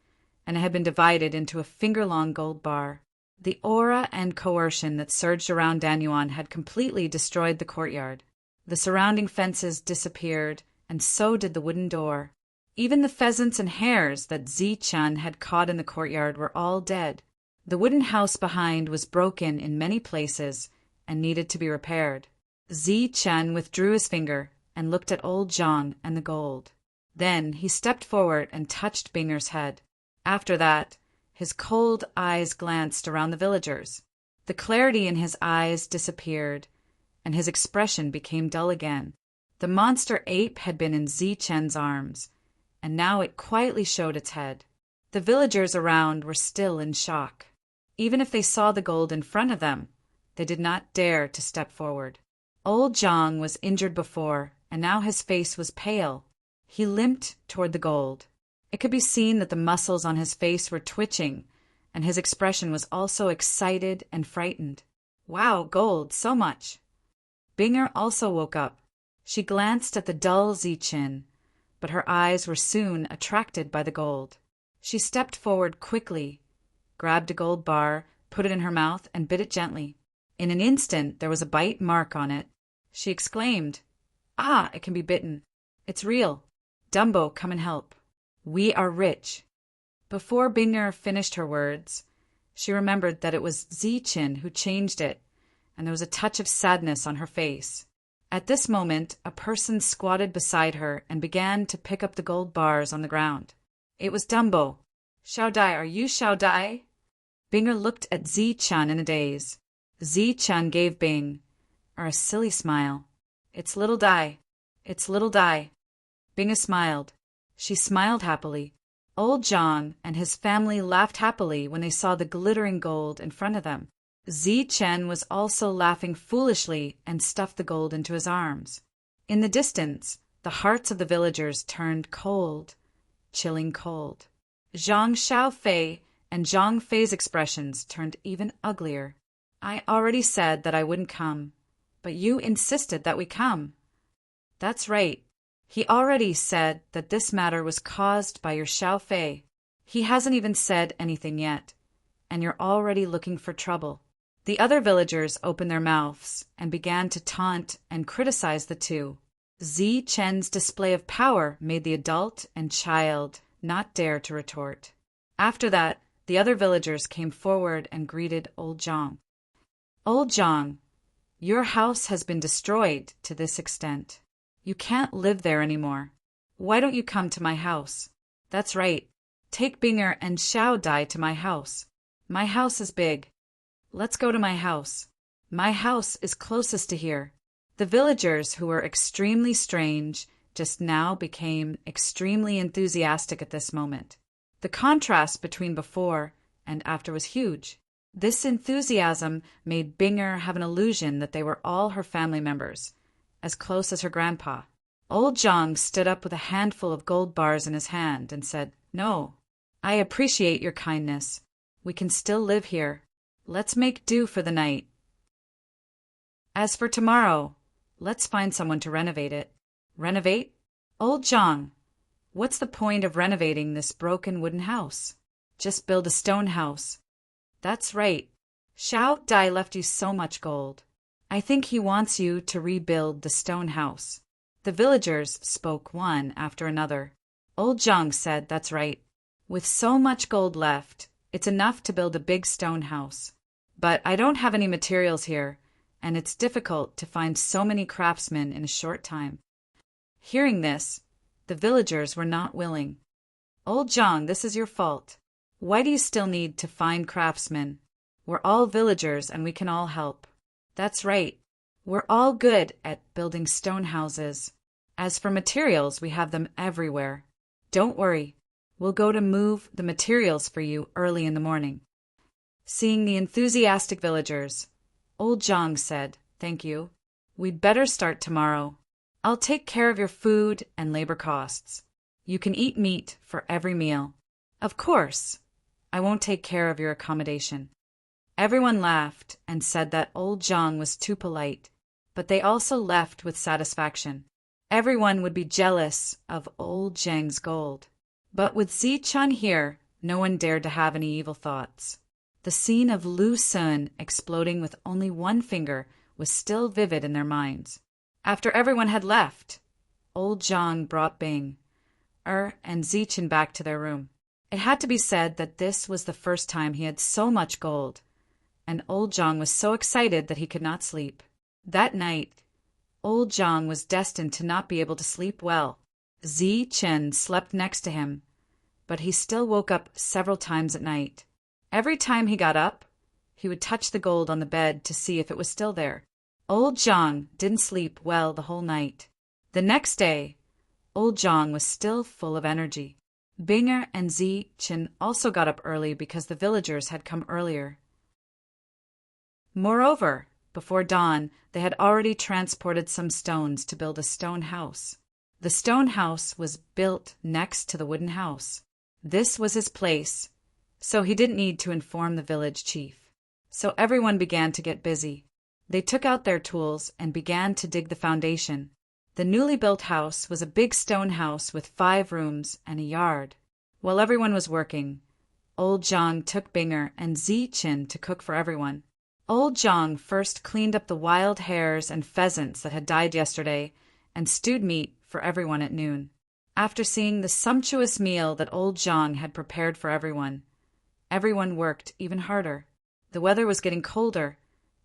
and it had been divided into a finger-long gold bar. The aura and coercion that surged around Danyuan had completely destroyed the courtyard. The surrounding fences disappeared, and so did the wooden door. Even the pheasants and hares that Zichen had caught in the courtyard were all dead. The wooden house behind was broken in many places and needed to be repaired. Zichen withdrew his finger and looked at old Zhang and the gold. Then he stepped forward and touched Binger's head. After that, his cold eyes glanced around the villagers. The clarity in his eyes disappeared, and his expression became dull again. The monster ape had been in Zichen's arms, and now it quietly showed its head. The villagers around were still in shock. Even if they saw the gold in front of them, they did not dare to step forward. Old Zhang was injured before, and now his face was pale. He limped toward the gold. It could be seen that the muscles on his face were twitching, and his expression was also excited and frightened. Wow, gold, so much! Binger also woke up. She glanced at the dull Ziqin, but her eyes were soon attracted by the gold. She stepped forward quickly, grabbed a gold bar, put it in her mouth, and bit it gently. In an instant there was a bite mark on it. She exclaimed, "Ah, it can be bitten. It's real. Dumbo, come and help. We are rich." Before Binger finished her words, she remembered that it was Ziqin who changed it, and there was a touch of sadness on her face. At this moment, a person squatted beside her and began to pick up the gold bars on the ground. It was Dumbo. "Xiao Dai, are you Xiao Dai?" Binger looked at Ziqin in a daze. Ziqin gave Bing a silly smile. "It's little Dai. It's little Dai." Binger smiled. She smiled happily. Old Zhang and his family laughed happily when they saw the glittering gold in front of them. Ziqin was also laughing foolishly and stuffed the gold into his arms. In the distance, the hearts of the villagers turned cold, chilling cold. Zhang Xiaofei and Zhang Fei's expressions turned even uglier. "I already said that I wouldn't come, but you insisted that we come." "That's right. He already said that this matter was caused by your Xiaofei. He hasn't even said anything yet, and you're already looking for trouble." The other villagers opened their mouths and began to taunt and criticize the two. Ziqin's display of power made the adult and child not dare to retort. After that, the other villagers came forward and greeted Old Zhang. "Old Zhang, your house has been destroyed to this extent. You can't live there anymore. Why don't you come to my house? That's right. Take Binger and Xiao Dai to my house. My house is big. Let's go to my house. My house is closest to here." The villagers, who were extremely strange, just now became extremely enthusiastic at this moment. The contrast between before and after was huge. This enthusiasm made Binger have an illusion that they were all her family members, as close as her grandpa. Old Zhang stood up with a handful of gold bars in his hand and said, "No, I appreciate your kindness. We can still live here. Let's make do for the night. As for tomorrow, let's find someone to renovate it." "Renovate? Old Zhang, what's the point of renovating this broken wooden house? Just build a stone house." "That's right. Xiao Dai left you so much gold. I think he wants you to rebuild the stone house." The villagers spoke one after another. Old Zhang said, "That's right. With so much gold left, it's enough to build a big stone house. But I don't have any materials here, and it's difficult to find so many craftsmen in a short time." Hearing this, the villagers were not willing. "Old Zhang, this is your fault. Why do you still need to find craftsmen? We're all villagers and we can all help." "That's right. We're all good at building stone houses. As for materials, we have them everywhere. Don't worry. We'll go to move the materials for you early in the morning." Seeing the enthusiastic villagers, Old Zhang said, "Thank you. We'd better start tomorrow. I'll take care of your food and labor costs. You can eat meat for every meal. Of course, I won't take care of your accommodation." Everyone laughed and said that Old Zhang was too polite, but they also left with satisfaction. Everyone would be jealous of Old Zhang's gold. But with Ziqin here, no one dared to have any evil thoughts. The scene of Lu Sun exploding with only one finger was still vivid in their minds. After everyone had left, Old Zhang brought Bing and Ziqin back to their room. It had to be said that this was the first time he had so much gold, and Old Zhang was so excited that he could not sleep. That night, Old Zhang was destined to not be able to sleep well. Ziqin slept next to him, but he still woke up several times at night. Every time he got up, he would touch the gold on the bed to see if it was still there. Old Zhang didn't sleep well the whole night. The next day, Old Zhang was still full of energy. Binger and Ziqin also got up early because the villagers had come earlier. Moreover, Before dawn, they had already transported some stones to build a stone house. The stone house was built next to the wooden house. This was his place, so he didn't need to inform the village chief. So everyone began to get busy. They took out their tools and began to dig the foundation. The newly built house was a big stone house with 5 rooms and a yard. While everyone was working, Old Zhang took Binger and Ziqin to cook for everyone. Old Zhang first cleaned up the wild hares and pheasants that had died yesterday and stewed meat for everyone at noon. After seeing the sumptuous meal that Old Zhang had prepared for everyone worked even harder. The weather was getting colder,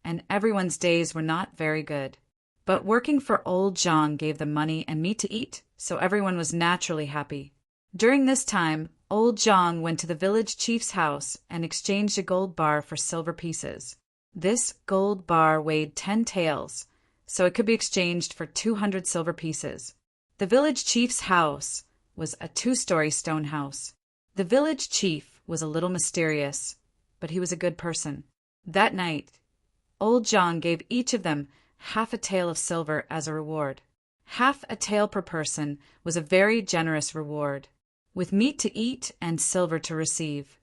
and everyone's days were not very good. But working for Old Zhang gave them money and meat to eat, so everyone was naturally happy. During this time, Old Zhang went to the village chief's house and exchanged a gold bar for silver pieces. This gold bar weighed 10 taels, so it could be exchanged for 200 silver pieces. The village chief's house was a 2-story stone house. The village chief was a little mysterious, but he was a good person. That night, Old Zhang gave each of them half a tael of silver as a reward. Half a tael per person was a very generous reward. With meat to eat and silver to receive,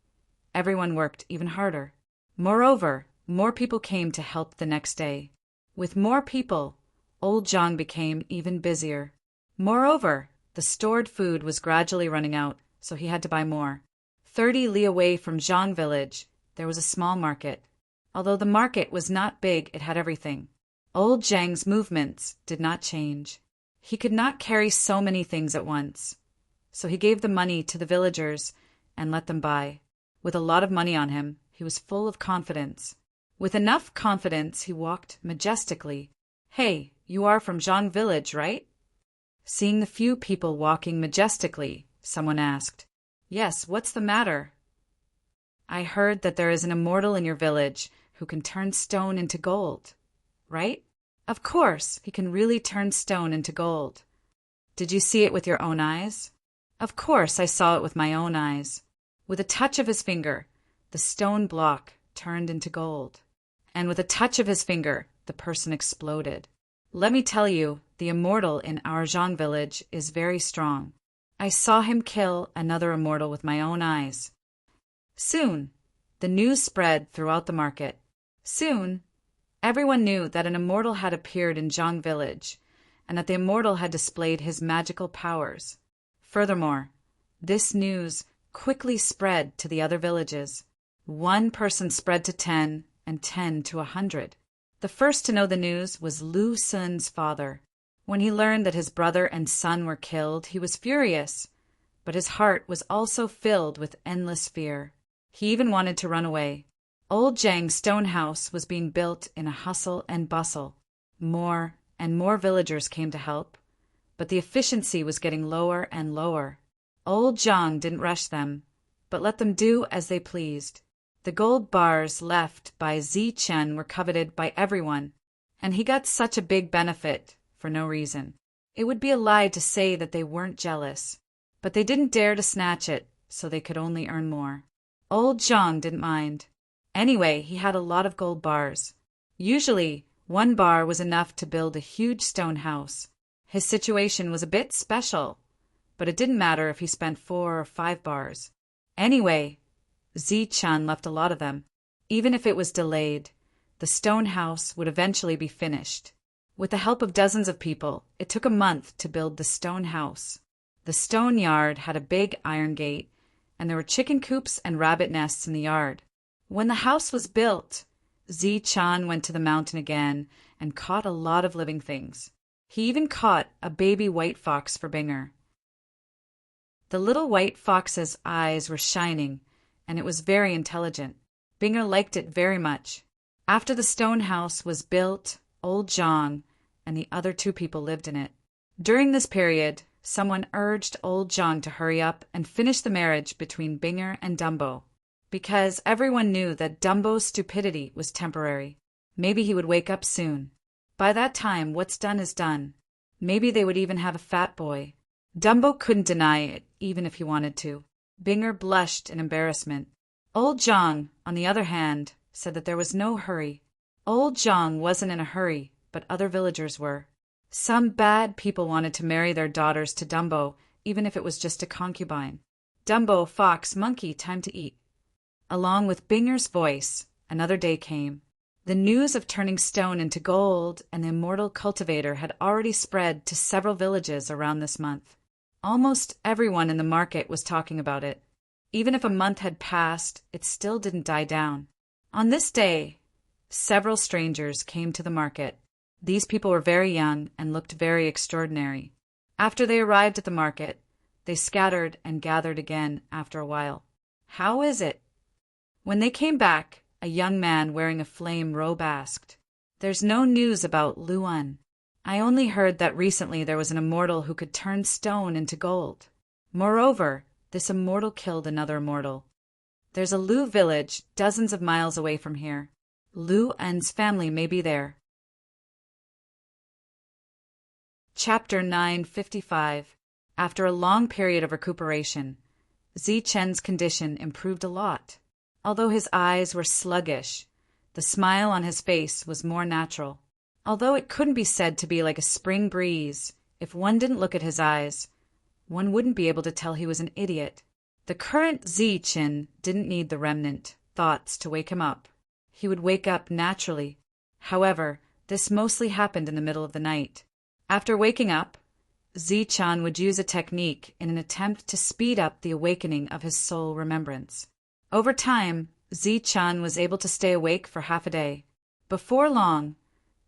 everyone worked even harder. Moreover, more people came to help the next day. With more people, Old Zhang became even busier. Moreover, the stored food was gradually running out, so he had to buy more. 30 li away from Zhang village, there was a small market. Although the market was not big, it had everything. Old Zhang's movements did not change. He could not carry so many things at once, so he gave the money to the villagers and let them buy. With a lot of money on him, he was full of confidence. With enough confidence, he walked majestically. "Hey, you are from Zhang village, right?" Seeing the few people walking majestically, someone asked. "Yes, what's the matter?" "I heard that there is an immortal in your village who can turn stone into gold, right?" "Of course, he can really turn stone into gold." "Did you see it with your own eyes?" "Of course, I saw it with my own eyes." With a touch of his finger, the stone block turned into gold. And with a touch of his finger, the person exploded. "Let me tell you, the immortal in our Zhang village is very strong. I saw him kill another immortal with my own eyes." Soon, the news spread throughout the market. Soon, everyone knew that an immortal had appeared in Zhang village, and that the immortal had displayed his magical powers. Furthermore, this news quickly spread to the other villages. One person spread to 10, and 10 to 100. The first to know the news was Lu Sun's father. When he learned that his brother and son were killed, he was furious, but his heart was also filled with endless fear. He even wanted to run away. Old Zhang's stone house was being built in a hustle and bustle. More and more villagers came to help, but the efficiency was getting lower and lower. Old Zhang didn't rush them, but let them do as they pleased. The gold bars left by Ziqin were coveted by everyone, and he got such a big benefit for no reason. It would be a lie to say that they weren't jealous, but they didn't dare to snatch it, so they could only earn more. Old Zhang didn't mind. Anyway, he had a lot of gold bars. Usually, 1 bar was enough to build a huge stone house. His situation was a bit special, but it didn't matter if he spent 4 or 5 bars. Anyway, Ziqin left a lot of them. Even if it was delayed, the stone house would eventually be finished. With the help of dozens of people, it took a month to build the stone house. The stone yard had a big iron gate, and there were chicken coops and rabbit nests in the yard. When the house was built, Ziqin went to the mountain again and caught a lot of living things. He even caught a baby white fox for Binger. The little white fox's eyes were shining, and it was very intelligent. Binger liked it very much. After the stone house was built, Old Zhang and the other 2 people lived in it. During this period, someone urged Old Zhang to hurry up and finish the marriage between Binger and Dumbo, because everyone knew that Dumbo's stupidity was temporary. Maybe he would wake up soon. By that time, what's done is done. Maybe they would even have a fat boy. Dumbo couldn't deny it, even if he wanted to. Binger blushed in embarrassment. Old Zhang, on the other hand, said that there was no hurry. Old Zhang wasn't in a hurry, but other villagers were. Some bad people wanted to marry their daughters to Dumbo, even if it was just a concubine. Dumbo, fox, monkey, time to eat. Along with Binger's voice, another day came. The news of turning stone into gold and the immortal cultivator had already spread to several villages around this month. Almost everyone in the market was talking about it. Even if a month had passed, it still didn't die down. On this day, several strangers came to the market. These people were very young and looked very extraordinary. After they arrived at the market, they scattered and gathered again after a while. "How is it?" When they came back, a young man wearing a flame robe asked, "There's no news about Luan. I only heard that recently there was an immortal who could turn stone into gold. Moreover, this immortal killed another immortal. There's a Lu village dozens of miles away from here. Lu En's family may be there." Chapter 955. After a long period of recuperation, Zichen's condition improved a lot. Although his eyes were sluggish, the smile on his face was more natural. Although it couldn't be said to be like a spring breeze, if one didn't look at his eyes, one wouldn't be able to tell he was an idiot. The current Zichen didn't need the remnant thoughts to wake him up. He would wake up naturally. However, this mostly happened in the middle of the night. After waking up, Zichan would use a technique in an attempt to speed up the awakening of his soul remembrance. Over time, Zichan was able to stay awake for half a day. Before long,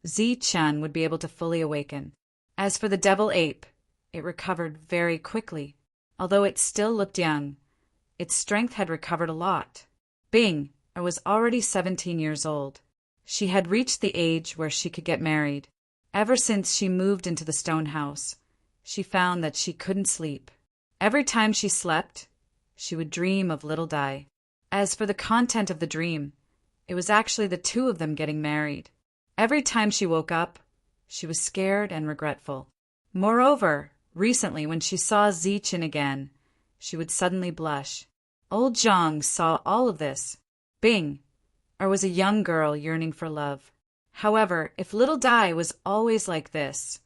Zichan would be able to fully awaken. As for the devil ape, it recovered very quickly. Although it still looked young, its strength had recovered a lot. Bing was already 17 years old. She had reached the age where she could get married. Ever since she moved into the stone house, she found that she couldn't sleep. Every time she slept, she would dream of little Dai. As for the content of the dream, it was actually the two of them getting married. Every time she woke up, she was scared and regretful. Moreover, recently when she saw Zichin again, she would suddenly blush. Old Zhang saw all of this. Bing was a young girl yearning for love. However, if little Dai was always like this,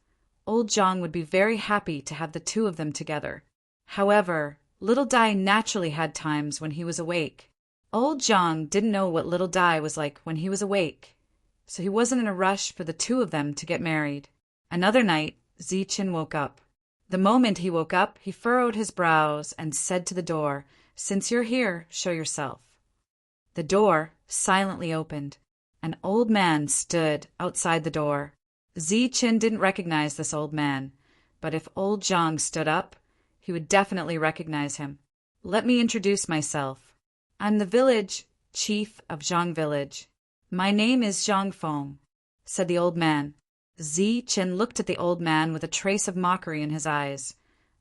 old Zhang would be very happy to have the two of them together. However, little Dai naturally had times when he was awake. Old Zhang didn't know what little Dai was like when he was awake, so he wasn't in a rush for the two of them to get married. Another night, Zichin woke up. The moment he woke up, he furrowed his brows and said to the door, "Since you're here, show yourself." The door silently opened. An old man stood outside the door. Zichin didn't recognize this old man, but if old Zhang stood up, he would definitely recognize him. "Let me introduce myself. I'm the village chief of Zhang village. My name is Zhang Feng," said the old man. Zichin looked at the old man with a trace of mockery in his eyes.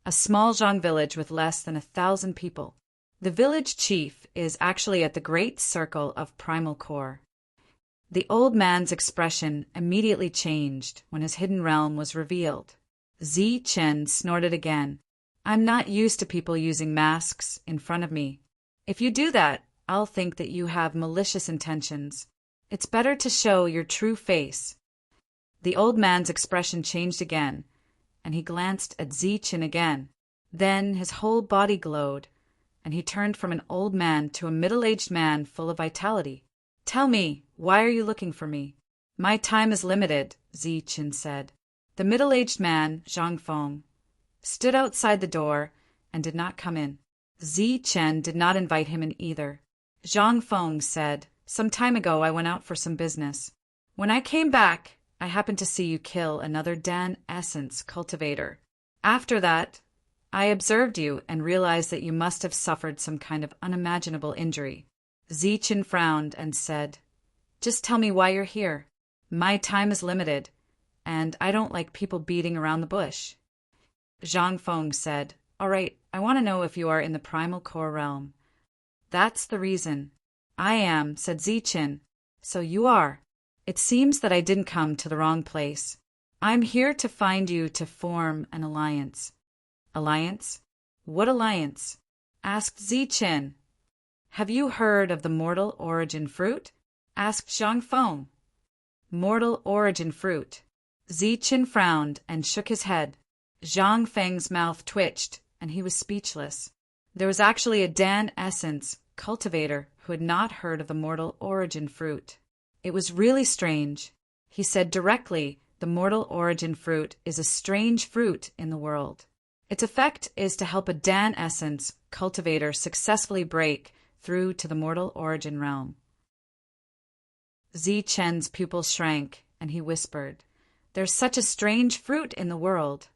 A small Zhang village with less than 1,000 people. The village chief is actually at the great circle of primal core. The old man's expression immediately changed when his hidden realm was revealed. Zichin snorted again. "I'm not used to people using masks in front of me. If you do that, I'll think that you have malicious intentions. It's better to show your true face." The old man's expression changed again, and he glanced at Zichin again. Then his whole body glowed, and he turned from an old man to a middle-aged man full of vitality. "Tell me, why are you looking for me?" "My time is limited," Zichin said. The middle-aged man, Zhang Feng, stood outside the door and did not come in. Zichin did not invite him in either. Zhang Feng said, "Some time ago I went out for some business. When I came back, I happened to see you kill another Dan Essence cultivator. After that, I observed you and realized that you must have suffered some kind of unimaginable injury." Zichin frowned and said, "Just tell me why you're here. My time is limited, and I don't like people beating around the bush." Zhang Feng said, "All right, I want to know if you are in the primal core realm." "That's the reason." "I am," said Zichin. "So you are. It seems that I didn't come to the wrong place. I'm here to find you to form an alliance." "Alliance? What alliance?" asked Zichin. "Have you heard of the mortal origin fruit?" asked Zhang Feng. Mortal origin fruit. Zichen frowned and shook his head. Zhang Feng's mouth twitched, and he was speechless. There was actually a Dan Essence cultivator who had not heard of the mortal origin fruit. It was really strange. He said directly, the mortal origin fruit is a strange fruit in the world. Its effect is to help a Dan Essence cultivator successfully break through to the mortal origin realm. Zichen's pupils shrank, and he whispered, "There's such a strange fruit in the world."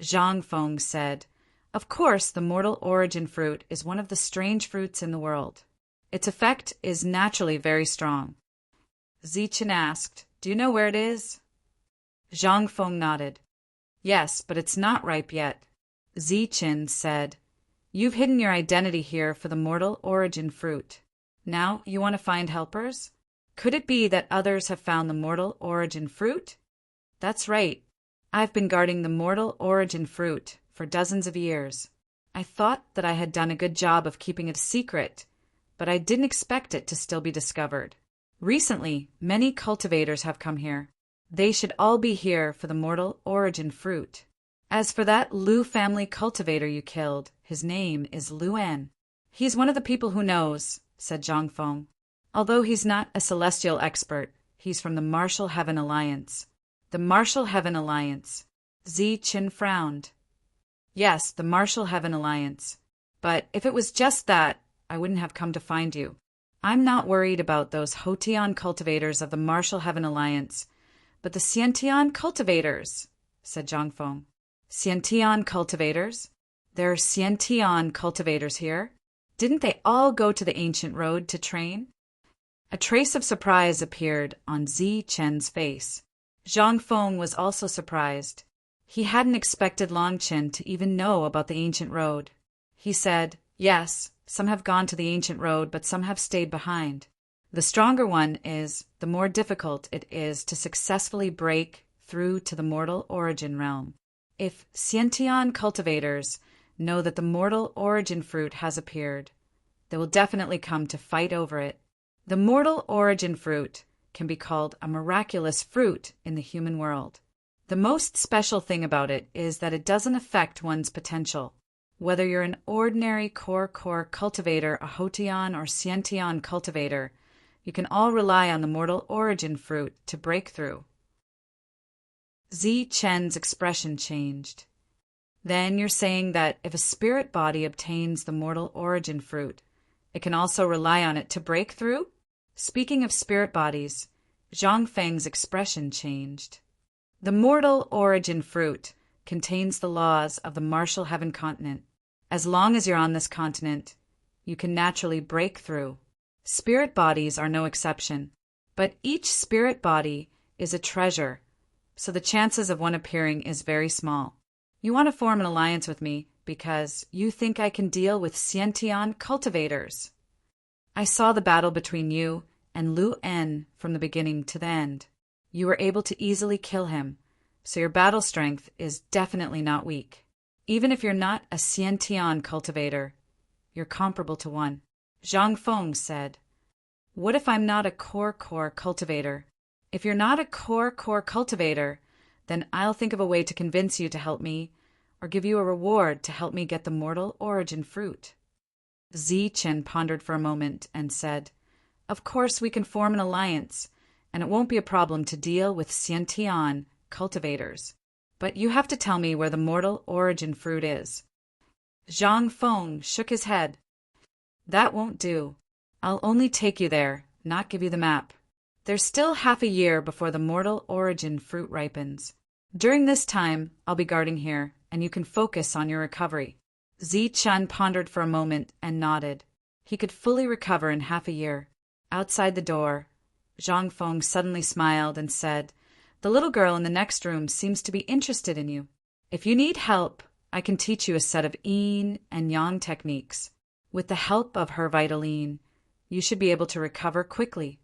Zhang Feng said, "Of course, the mortal origin fruit is one of the strange fruits in the world. Its effect is naturally very strong." Zichen asked, "Do you know where it is?" Zhang Feng nodded. "Yes, but it's not ripe yet." Zichen said, "You've hidden your identity here for the mortal origin fruit. Now you want to find helpers? Could it be that others have found the mortal origin fruit?" "That's right. I've been guarding the mortal origin fruit for dozens of years. I thought that I had done a good job of keeping it a secret, but I didn't expect it to still be discovered. Recently, many cultivators have come here. They should all be here for the mortal origin fruit. As for that Lu family cultivator you killed, his name is Luan. He's one of the people who knows," said Zhang Feng. "Although he's not a celestial expert, he's from the Martial Heaven Alliance." "The Martial Heaven Alliance." Zichen frowned. "Yes, the Martial Heaven Alliance. But if it was just that, I wouldn't have come to find you. I'm not worried about those Hotian cultivators of the Martial Heaven Alliance, but the Xiantian cultivators," said Zhang Feng. "Xiantian cultivators? There are Xiantian cultivators here? Didn't they all go to the ancient road to train?" A trace of surprise appeared on Zichen's face. Zhang Feng was also surprised. He hadn't expected Longchen to even know about the ancient road. He said, "Yes, some have gone to the ancient road, but some have stayed behind. The stronger one is, the more difficult it is to successfully break through to the mortal origin realm. If Xiantian cultivators know that the mortal origin fruit has appeared, they will definitely come to fight over it. The mortal origin fruit can be called a miraculous fruit in the human world. The most special thing about it is that it doesn't affect one's potential. Whether you're an ordinary core cultivator, a Hotian or Xiantian cultivator, you can all rely on the mortal origin fruit to break through." Zichen's expression changed. "Then you're saying that if a spirit body obtains the mortal origin fruit, it can also rely on it to break through?" Speaking of spirit bodies, Zhang Feng's expression changed. "The mortal origin fruit contains the laws of the Martial Heaven continent. As long as you're on this continent, you can naturally break through. Spirit bodies are no exception, but each spirit body is a treasure, so the chances of one appearing is very small. You want to form an alliance with me because you think I can deal with Xiantian cultivators. I saw the battle between you and Lu En from the beginning to the end. You were able to easily kill him, so your battle strength is definitely not weak. Even if you're not a Xiantian cultivator, you're comparable to one." Zhang Feng said, "What if I'm not a core cultivator? If you're not a core cultivator, then I'll think of a way to convince you to help me, or give you a reward to help me get the mortal origin fruit." Zichen pondered for a moment and said, "Of course we can form an alliance, and it won't be a problem to deal with Xiantian cultivators. But you have to tell me where the mortal origin fruit is." Zhang Feng shook his head. "That won't do. I'll only take you there, not give you the map. There's still half a year before the mortal origin fruit ripens. During this time, I'll be guarding here, and you can focus on your recovery." Zichen pondered for a moment and nodded. He could fully recover in half a year. Outside the door, Zhang Feng suddenly smiled and said, "The little girl in the next room seems to be interested in you. If you need help, I can teach you a set of yin and yang techniques. With the help of her vital yin, you should be able to recover quickly."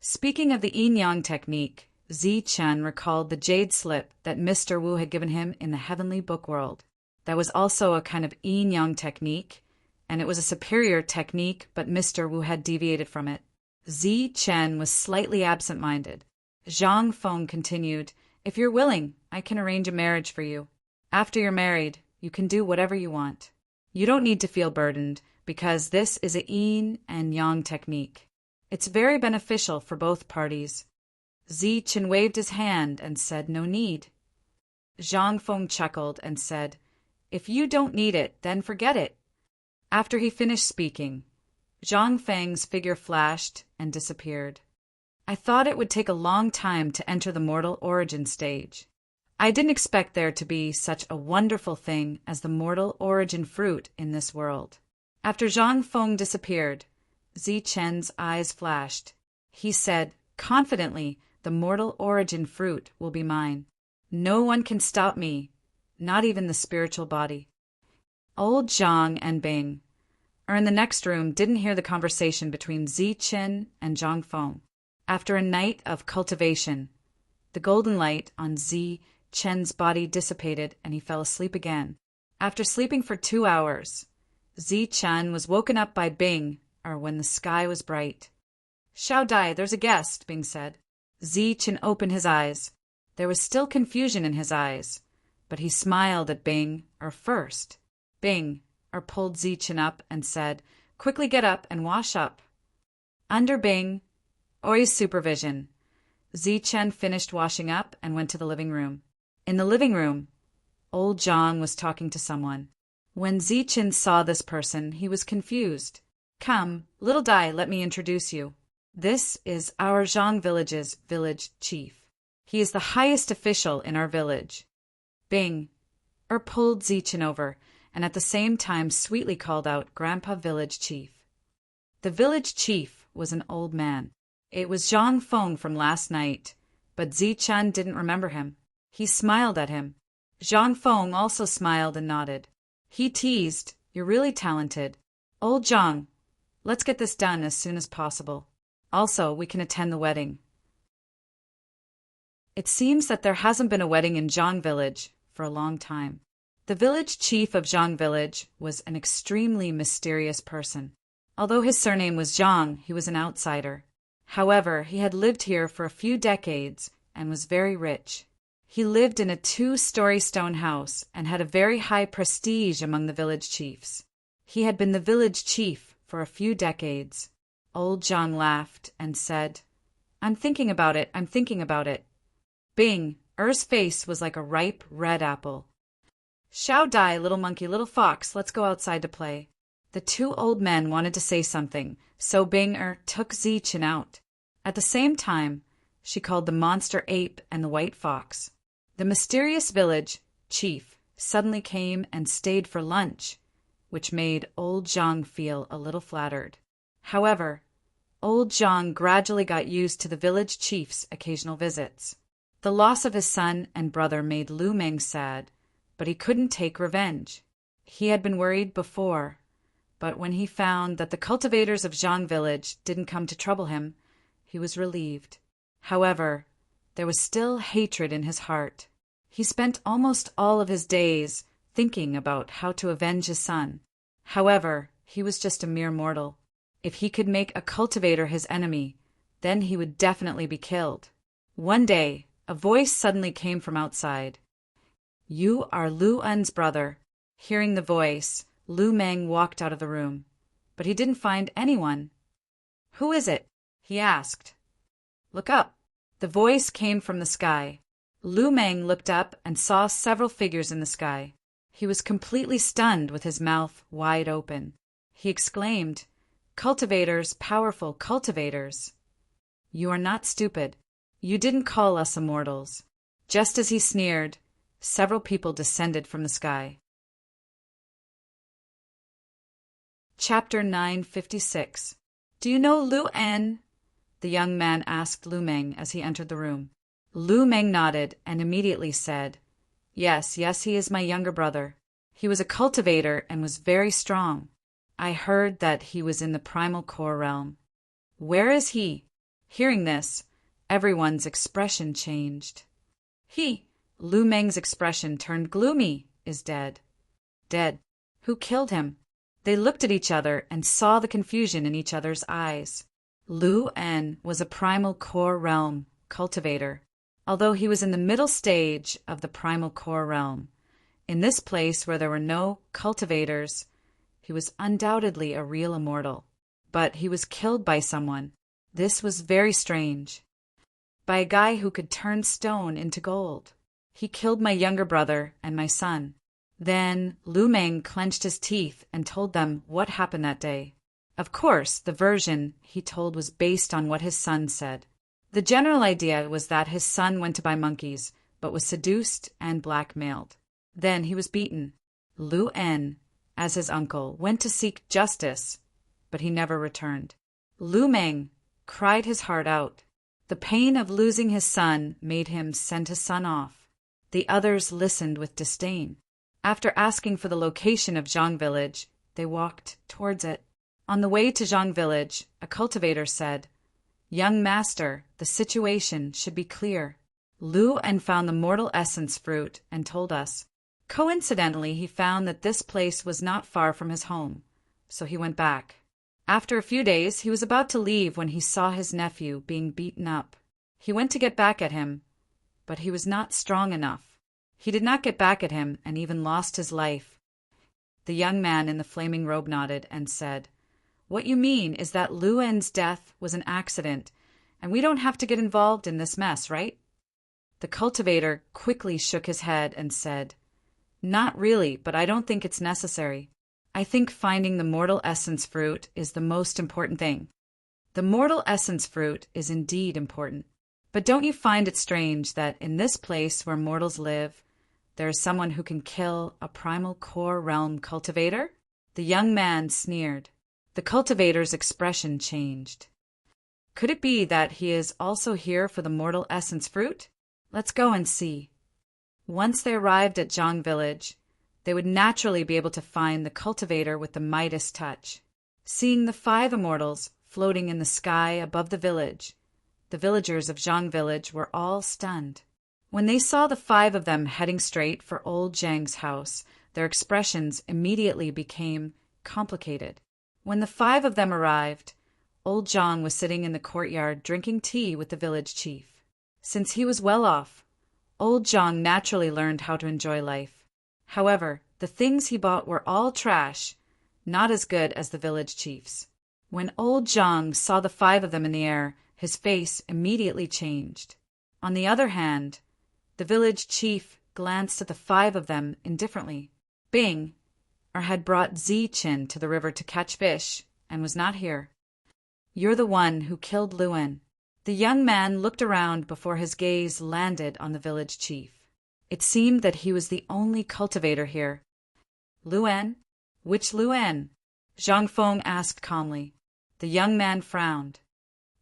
Speaking of the yin-yang technique, Zichen recalled the jade slip that Mr. Wu had given him in the heavenly book world. That was also a kind of yin-yang technique, and it was a superior technique, but Mr. Wu had deviated from it. Zichen was slightly absent-minded. Zhang Feng continued, "If you're willing, I can arrange a marriage for you. After you're married, you can do whatever you want. You don't need to feel burdened, because this is a yin and yang technique. It's very beneficial for both parties." Zichen waved his hand and said no need. Zhang Feng chuckled and said, "If you don't need it, then forget it." After he finished speaking, Zhang Feng's figure flashed and disappeared. I thought it would take a long time to enter the mortal origin stage. I didn't expect there to be such a wonderful thing as the mortal origin fruit in this world. After Zhang Feng disappeared, Zichen's eyes flashed. He said, confidently, "The mortal origin fruit will be mine. No one can stop me, not even the spiritual body." Old Zhang and Bing in the next room didn't hear the conversation between Zichen and Zhang Feng. After a night of cultivation, the golden light on Zichen's body dissipated and he fell asleep again. After sleeping for 2 hours, Zichen was woken up by Bing, when the sky was bright. "Xiao Dai, there's a guest," Bing said. Zichen opened his eyes. There was still confusion in his eyes, but he smiled at Bing first. Bing pulled Zichen up and said, "Quickly get up and wash up." Under Bing Oi's supervision, Zichen finished washing up and went to the living room. In the living room, old Zhang was talking to someone. When Zichen saw this person, he was confused. "Come, little Dai, let me introduce you. This is our Zhang village's village chief. He is the highest official in our village." Bing pulled Zichen over, and at the same time sweetly called out, "Grandpa Village Chief." The village chief was an old man. It was Zhang Feng from last night, but Zichen didn't remember him. He smiled at him. Zhang Feng also smiled and nodded. He teased, "You're really talented. Old Zhang, let's get this done as soon as possible. Also, we can attend the wedding." It seems that there hasn't been a wedding in Zhang village for a long time. The village chief of Zhang village was an extremely mysterious person. Although his surname was Zhang, he was an outsider. However, he had lived here for a few decades and was very rich. He lived in a 2-story stone house and had a very high prestige among the village chiefs. He had been the village chief for a few decades. Old Zhang laughed and said, I'm thinking about it. Bing, face was like a ripe red apple. "Xiao Dai, little monkey, little fox, let's go outside to play." The 2 old men wanted to say something, so Bing took Zichen out. At the same time, she called the monster ape and the white fox. The mysterious village chief suddenly came and stayed for lunch, which made old Zhang feel a little flattered. However, old Zhang gradually got used to the village chief's occasional visits. The loss of his son and brother made Lu Meng sad, but he couldn't take revenge. He had been worried before, but when he found that the cultivators of Zhang village didn't come to trouble him, he was relieved. However, there was still hatred in his heart. He spent almost all of his days thinking about how to avenge his son. However, he was just a mere mortal. If he could make a cultivator his enemy, then he would definitely be killed. One day, a voice suddenly came from outside. "You are Lu En's brother." Hearing the voice, Lu Meng walked out of the room, but he didn't find anyone. "Who is it?" he asked. "Look up." The voice came from the sky. Lu Meng looked up and saw several figures in the sky. He was completely stunned with his mouth wide open. He exclaimed, "Cultivators, powerful cultivators. You are not stupid. You didn't call us immortals." Just as he sneered, several people descended from the sky. Chapter 956. "Do you know Lu En?" the young man asked Lu Meng as he entered the room. Lu Meng nodded and immediately said, Yes, he is my younger brother. He was a cultivator and was very strong. I heard that he was in the primal core realm." "Where is he?" Hearing this, everyone's expression changed. Lu Meng's expression turned gloomy, "is dead." "Dead? Who killed him?" They looked at each other and saw the confusion in each other's eyes. Lu En was a primal core realm cultivator, although he was in the middle stage of the primal core realm. In this place where there were no cultivators, he was undoubtedly a real immortal. But he was killed by someone. This was very strange. By a guy who could turn stone into gold. He killed my younger brother and my son. Then Lu Meng clenched his teeth and told them what happened that day. Of course, the version he told was based on what his son said. The general idea was that his son went to buy monkeys, but was seduced and blackmailed. Then he was beaten. Lu En, as his uncle, went to seek justice, but he never returned. Lu Meng cried his heart out. The pain of losing his son made him send his son off. The others listened with disdain. After asking for the location of Zhang Village, they walked towards it. On the way to Zhang Village, a cultivator said, "Young master, the situation should be clear." Lu En found the mortal essence fruit and told us. Coincidentally, he found that this place was not far from his home, so he went back. After a few days, he was about to leave when he saw his nephew being beaten up. He went to get back at him, but he was not strong enough. He did not get back at him and even lost his life. The young man in the flaming robe nodded and said, "What you mean is that Lu En's death was an accident, and we don't have to get involved in this mess, right?" The cultivator quickly shook his head and said, "Not really, but I don't think it's necessary. I think finding the mortal essence fruit is the most important thing." The mortal essence fruit is indeed important. But don't you find it strange that in this place where mortals live, there is someone who can kill a primal core realm cultivator? The young man sneered. The cultivator's expression changed. Could it be that he is also here for the mortal essence fruit? Let's go and see. Once they arrived at Zhang Village, they would naturally be able to find the cultivator with the Midas touch. Seeing the 5 immortals floating in the sky above the village, the villagers of Zhang Village were all stunned. When they saw the 5 of them heading straight for old Zhang's house, their expressions immediately became complicated. When the 5 of them arrived, old Zhang was sitting in the courtyard drinking tea with the village chief. Since he was well off, old Zhang naturally learned how to enjoy life. However, the things he bought were all trash, not as good as the village chief's. When old Zhang saw the 5 of them in the air, his face immediately changed. On the other hand, the village chief glanced at the 5 of them indifferently. Bing had brought Ziqin to the river to catch fish and was not here. "You're the one who killed Lu En." The young man looked around before his gaze landed on the village chief. It seemed that he was the only cultivator here. "Lu En? Which Lu En?" Zhang Feng asked calmly. The young man frowned.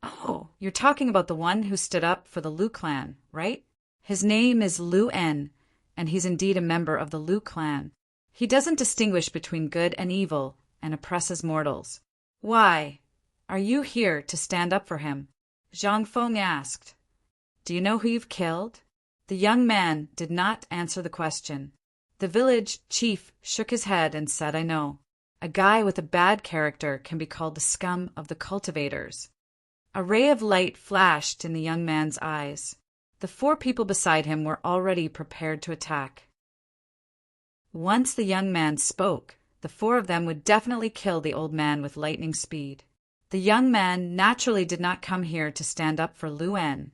"Oh, you're talking about the one who stood up for the Lu clan, right? His name is Lu En, and he's indeed a member of the Lu clan. He doesn't distinguish between good and evil and oppresses mortals. Why? Are you here to stand up for him?" Zhang Feng asked. "Do you know who you've killed?" The young man did not answer the question. The village chief shook his head and said, "I know. A guy with a bad character can be called the scum of the cultivators." A ray of light flashed in the young man's eyes. The 4 people beside him were already prepared to attack. Once the young man spoke, the 4 of them would definitely kill the old man with lightning speed. The young man naturally did not come here to stand up for Lu En,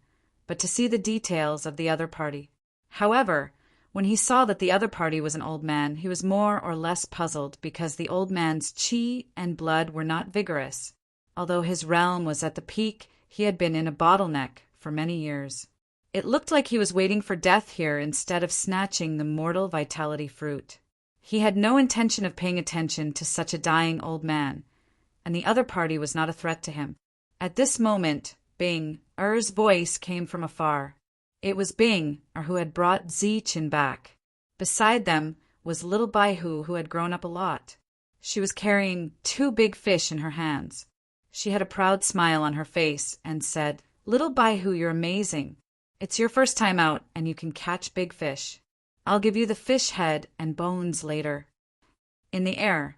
but to see the details of the other party. However, when he saw that the other party was an old man, he was more or less puzzled because the old man's qi and blood were not vigorous. Although his realm was at the peak, he had been in a bottleneck for many years. It looked like he was waiting for death here instead of snatching the mortal vitality fruit. He had no intention of paying attention to such a dying old man, and the other party was not a threat to him. At this moment, Bing's voice came from afar. It was Bing who had brought Ziqin back. Beside them was little Baihu, who had grown up a lot. She was carrying 2 big fish in her hands. She had a proud smile on her face and said, "Little Baihu, you're amazing. It's your first time out, and you can catch big fish. I'll give you the fish head and bones later." In the air,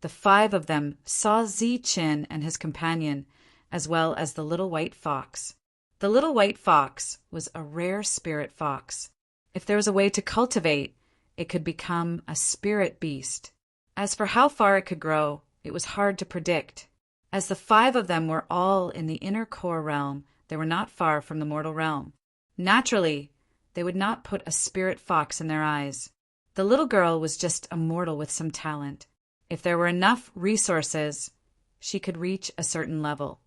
the 5 of them saw Ziqin and his companion, as well as the little white fox. The little white fox was a rare spirit fox. If there was a way to cultivate, it could become a spirit beast. As for how far it could grow, it was hard to predict. As the 5 of them were all in the inner core realm, they were not far from the mortal realm. Naturally, they would not put a spirit fox in their eyes. The little girl was just a mortal with some talent. If there were enough resources, she could reach a certain level.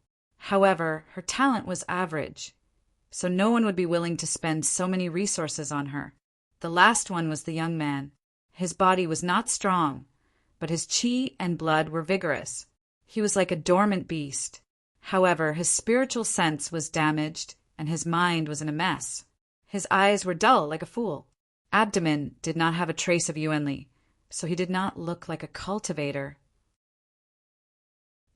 However, her talent was average, so no one would be willing to spend so many resources on her. The last one was the young man. His body was not strong, but his chi and blood were vigorous. He was like a dormant beast. However, his spiritual sense was damaged, and his mind was in a mess. His eyes were dull like a fool. Abdomen did not have a trace of Yuanli, so he did not look like a cultivator.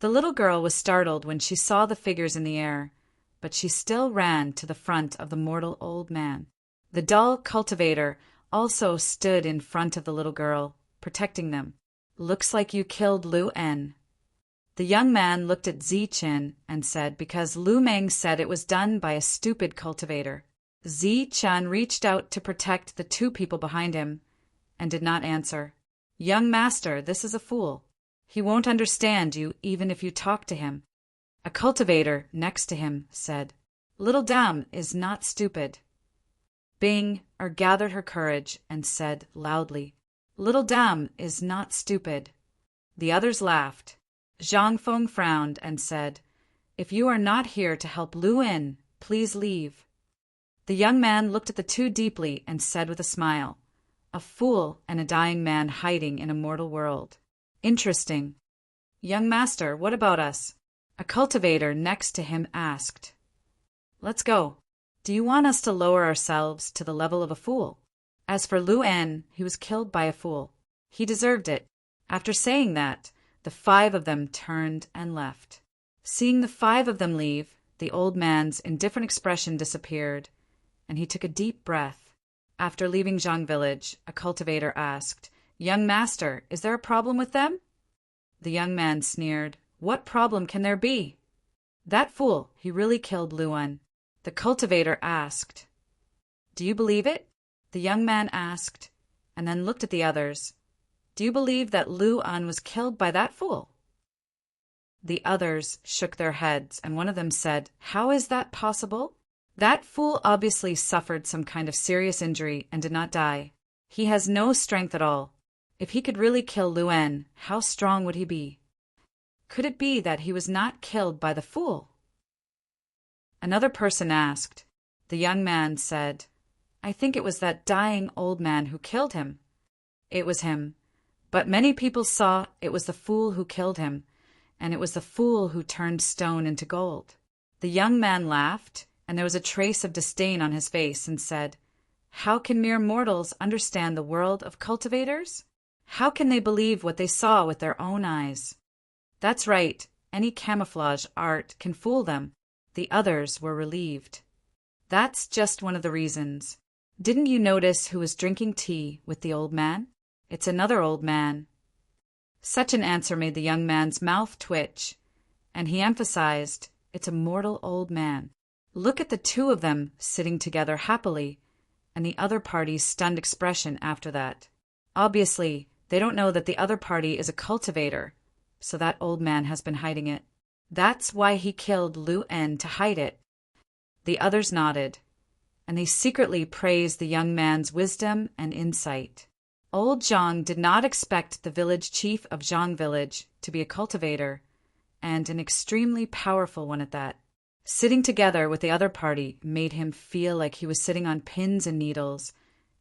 The little girl was startled when she saw the figures in the air, but she still ran to the front of the mortal old man. The dull cultivator also stood in front of the little girl, protecting them. "Looks like you killed Lu En." The young man looked at Zichen and said, "Because Lu Meng said it was done by a stupid cultivator." Zichen reached out to protect the 2 people behind him and did not answer. "Young master, this is a fool. He won't understand you even if you talk to him." A cultivator next to him said, "Little dame is not stupid." Bing gathered her courage and said loudly, "Little dame is not stupid." The others laughed. Zhang Feng frowned and said, "If you are not here to help Lu En, please leave." The young man looked at the 2 deeply and said with a smile, "A fool and a dying man hiding in a mortal world. Interesting. Young master, what about us?" A cultivator next to him asked. "Let's go. Do you want us to lower ourselves to the level of a fool?" As for Lu En, he was killed by a fool. He deserved it. After saying that, the 5 of them turned and left. Seeing the 5 of them leave, the old man's indifferent expression disappeared, and he took a deep breath. After leaving Zhang village, a cultivator asked, "Young master, is there a problem with them?" The young man sneered, "What problem can there be? That fool, he really killed Luan." The cultivator asked, "Do you believe it?" The young man asked, and then looked at the others, "Do you believe that Luan was killed by that fool?" The others shook their heads, and one of them said, "How is that possible? That fool obviously suffered some kind of serious injury and did not die. He has no strength at all. If he could really kill Luan, how strong would he be? Could it be that he was not killed by the fool?" Another person asked. The young man said, "I think it was that dying old man who killed him." It was him, but many people saw it was the fool who killed him, and it was the fool who turned stone into gold. The young man laughed, and there was a trace of disdain on his face, and said, "How can mere mortals understand the world of cultivators? How can they believe what they saw with their own eyes?" "That's right, any camouflage art can fool them." The others were relieved. "That's just one of the reasons. Didn't you notice who was drinking tea with the old man? It's another old man." Such an answer made the young man's mouth twitch, and he emphasized, "It's a mortal old man. Look at the 2 of them sitting together happily," and the other party's stunned expression after that. Obviously, they don't know that the other party is a cultivator, so that old man has been hiding it. That's why he killed Lu En, to hide it. The others nodded, and they secretly praised the young man's wisdom and insight. Old Zhang did not expect the village chief of Zhang village to be a cultivator, and an extremely powerful one at that. Sitting together with the other party made him feel like he was sitting on pins and needles,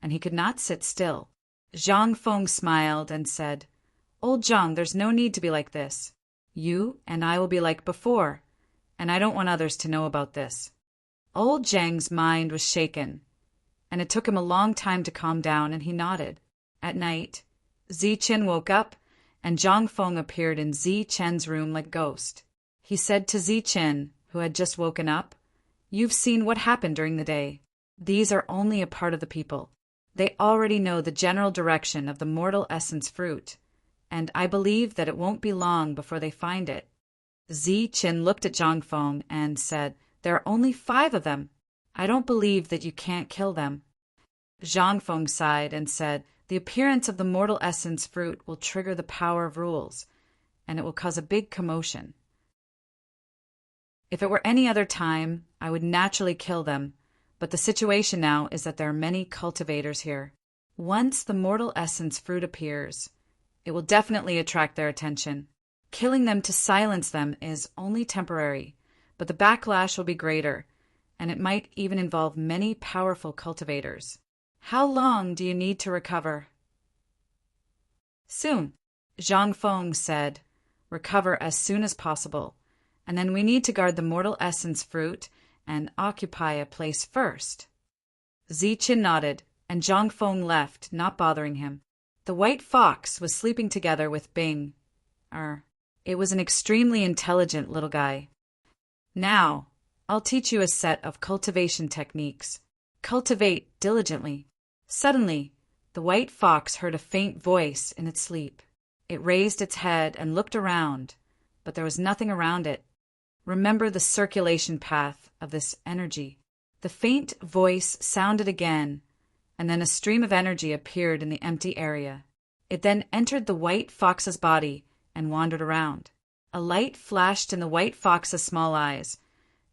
and he could not sit still. Zhang Feng smiled and said, "Old Zhang, there's no need to be like this. You and I will be like before, and I don't want others to know about this." Old Zhang's mind was shaken, and it took him a long time to calm down, and he nodded. At night, Zichen woke up, and Zhang Feng appeared in Zichen's room like a ghost. He said to Zichen, who had just woken up, "You've seen what happened during the day. These are only a part of the people. They already know the general direction of the mortal essence fruit, and I believe that it won't be long before they find it." Zichen looked at Zhang Feng and said, There are only 5 of them. I don't believe that you can't kill them." Zhang Feng sighed and said, "The appearance of the mortal essence fruit will trigger the power of rules, and it will cause a big commotion. If it were any other time, I would naturally kill them, but the situation now is that there are many cultivators here. Once the mortal essence fruit appears, it will definitely attract their attention. Killing them to silence them is only temporary, but the backlash will be greater, and it might even involve many powerful cultivators. How long do you need to recover?" "Soon," Zhang Feng said. "Recover as soon as possible, and then we need to guard the mortal essence fruit and occupy a place first." Ziqin nodded, and Zhang Feng left, not bothering him. The white fox was sleeping together with Bing. It was an extremely intelligent little guy. "Now, I'll teach you a set of cultivation techniques. Cultivate diligently." Suddenly, the white fox heard a faint voice in its sleep. It raised its head and looked around, but there was nothing around it. "Remember the circulation path of this energy." The faint voice sounded again, and then a stream of energy appeared in the empty area. It then entered the white fox's body and wandered around. A light flashed in the white fox's small eyes,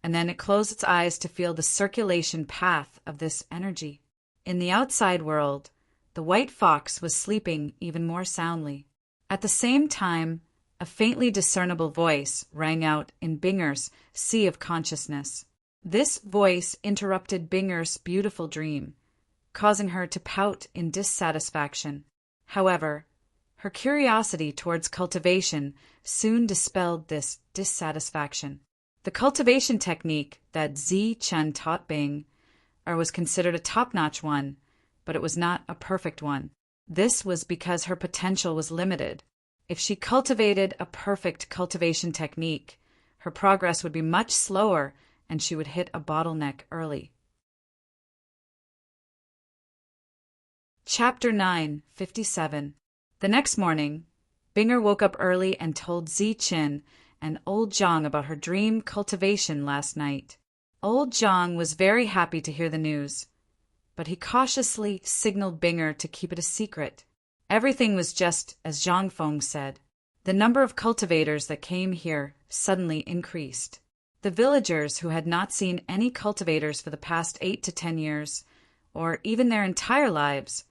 and then it closed its eyes to feel the circulation path of this energy. In the outside world, the white fox was sleeping even more soundly. At the same time, a faintly discernible voice rang out in Binger's sea of consciousness. This voice interrupted Binger's beautiful dream, causing her to pout in dissatisfaction. However, her curiosity towards cultivation soon dispelled this dissatisfaction. The cultivation technique that Ziqin taught Bing was considered a top-notch one, but it was not a perfect one. This was because her potential was limited. If she cultivated a perfect cultivation technique, her progress would be much slower and she would hit a bottleneck early. Chapter 9, 57. The next morning, Binger woke up early and told Ziqin and Old Zhang about her dream cultivation last night. Old Zhang was very happy to hear the news, but he cautiously signaled Binger to keep it a secret. Everything was just as Zhang Feng said. The number of cultivators that came here suddenly increased. The villagers who had not seen any cultivators for the past 8 to 10 years, or even their entire lives,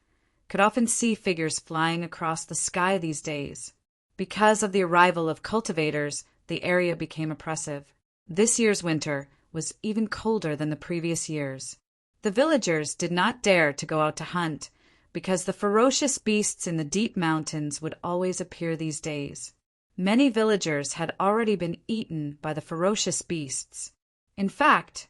could often see figures flying across the sky these days. Because of the arrival of cultivators, the area became oppressive. This year's winter was even colder than the previous years. The villagers did not dare to go out to hunt because the ferocious beasts in the deep mountains would always appear these days. Many villagers had already been eaten by the ferocious beasts. In fact,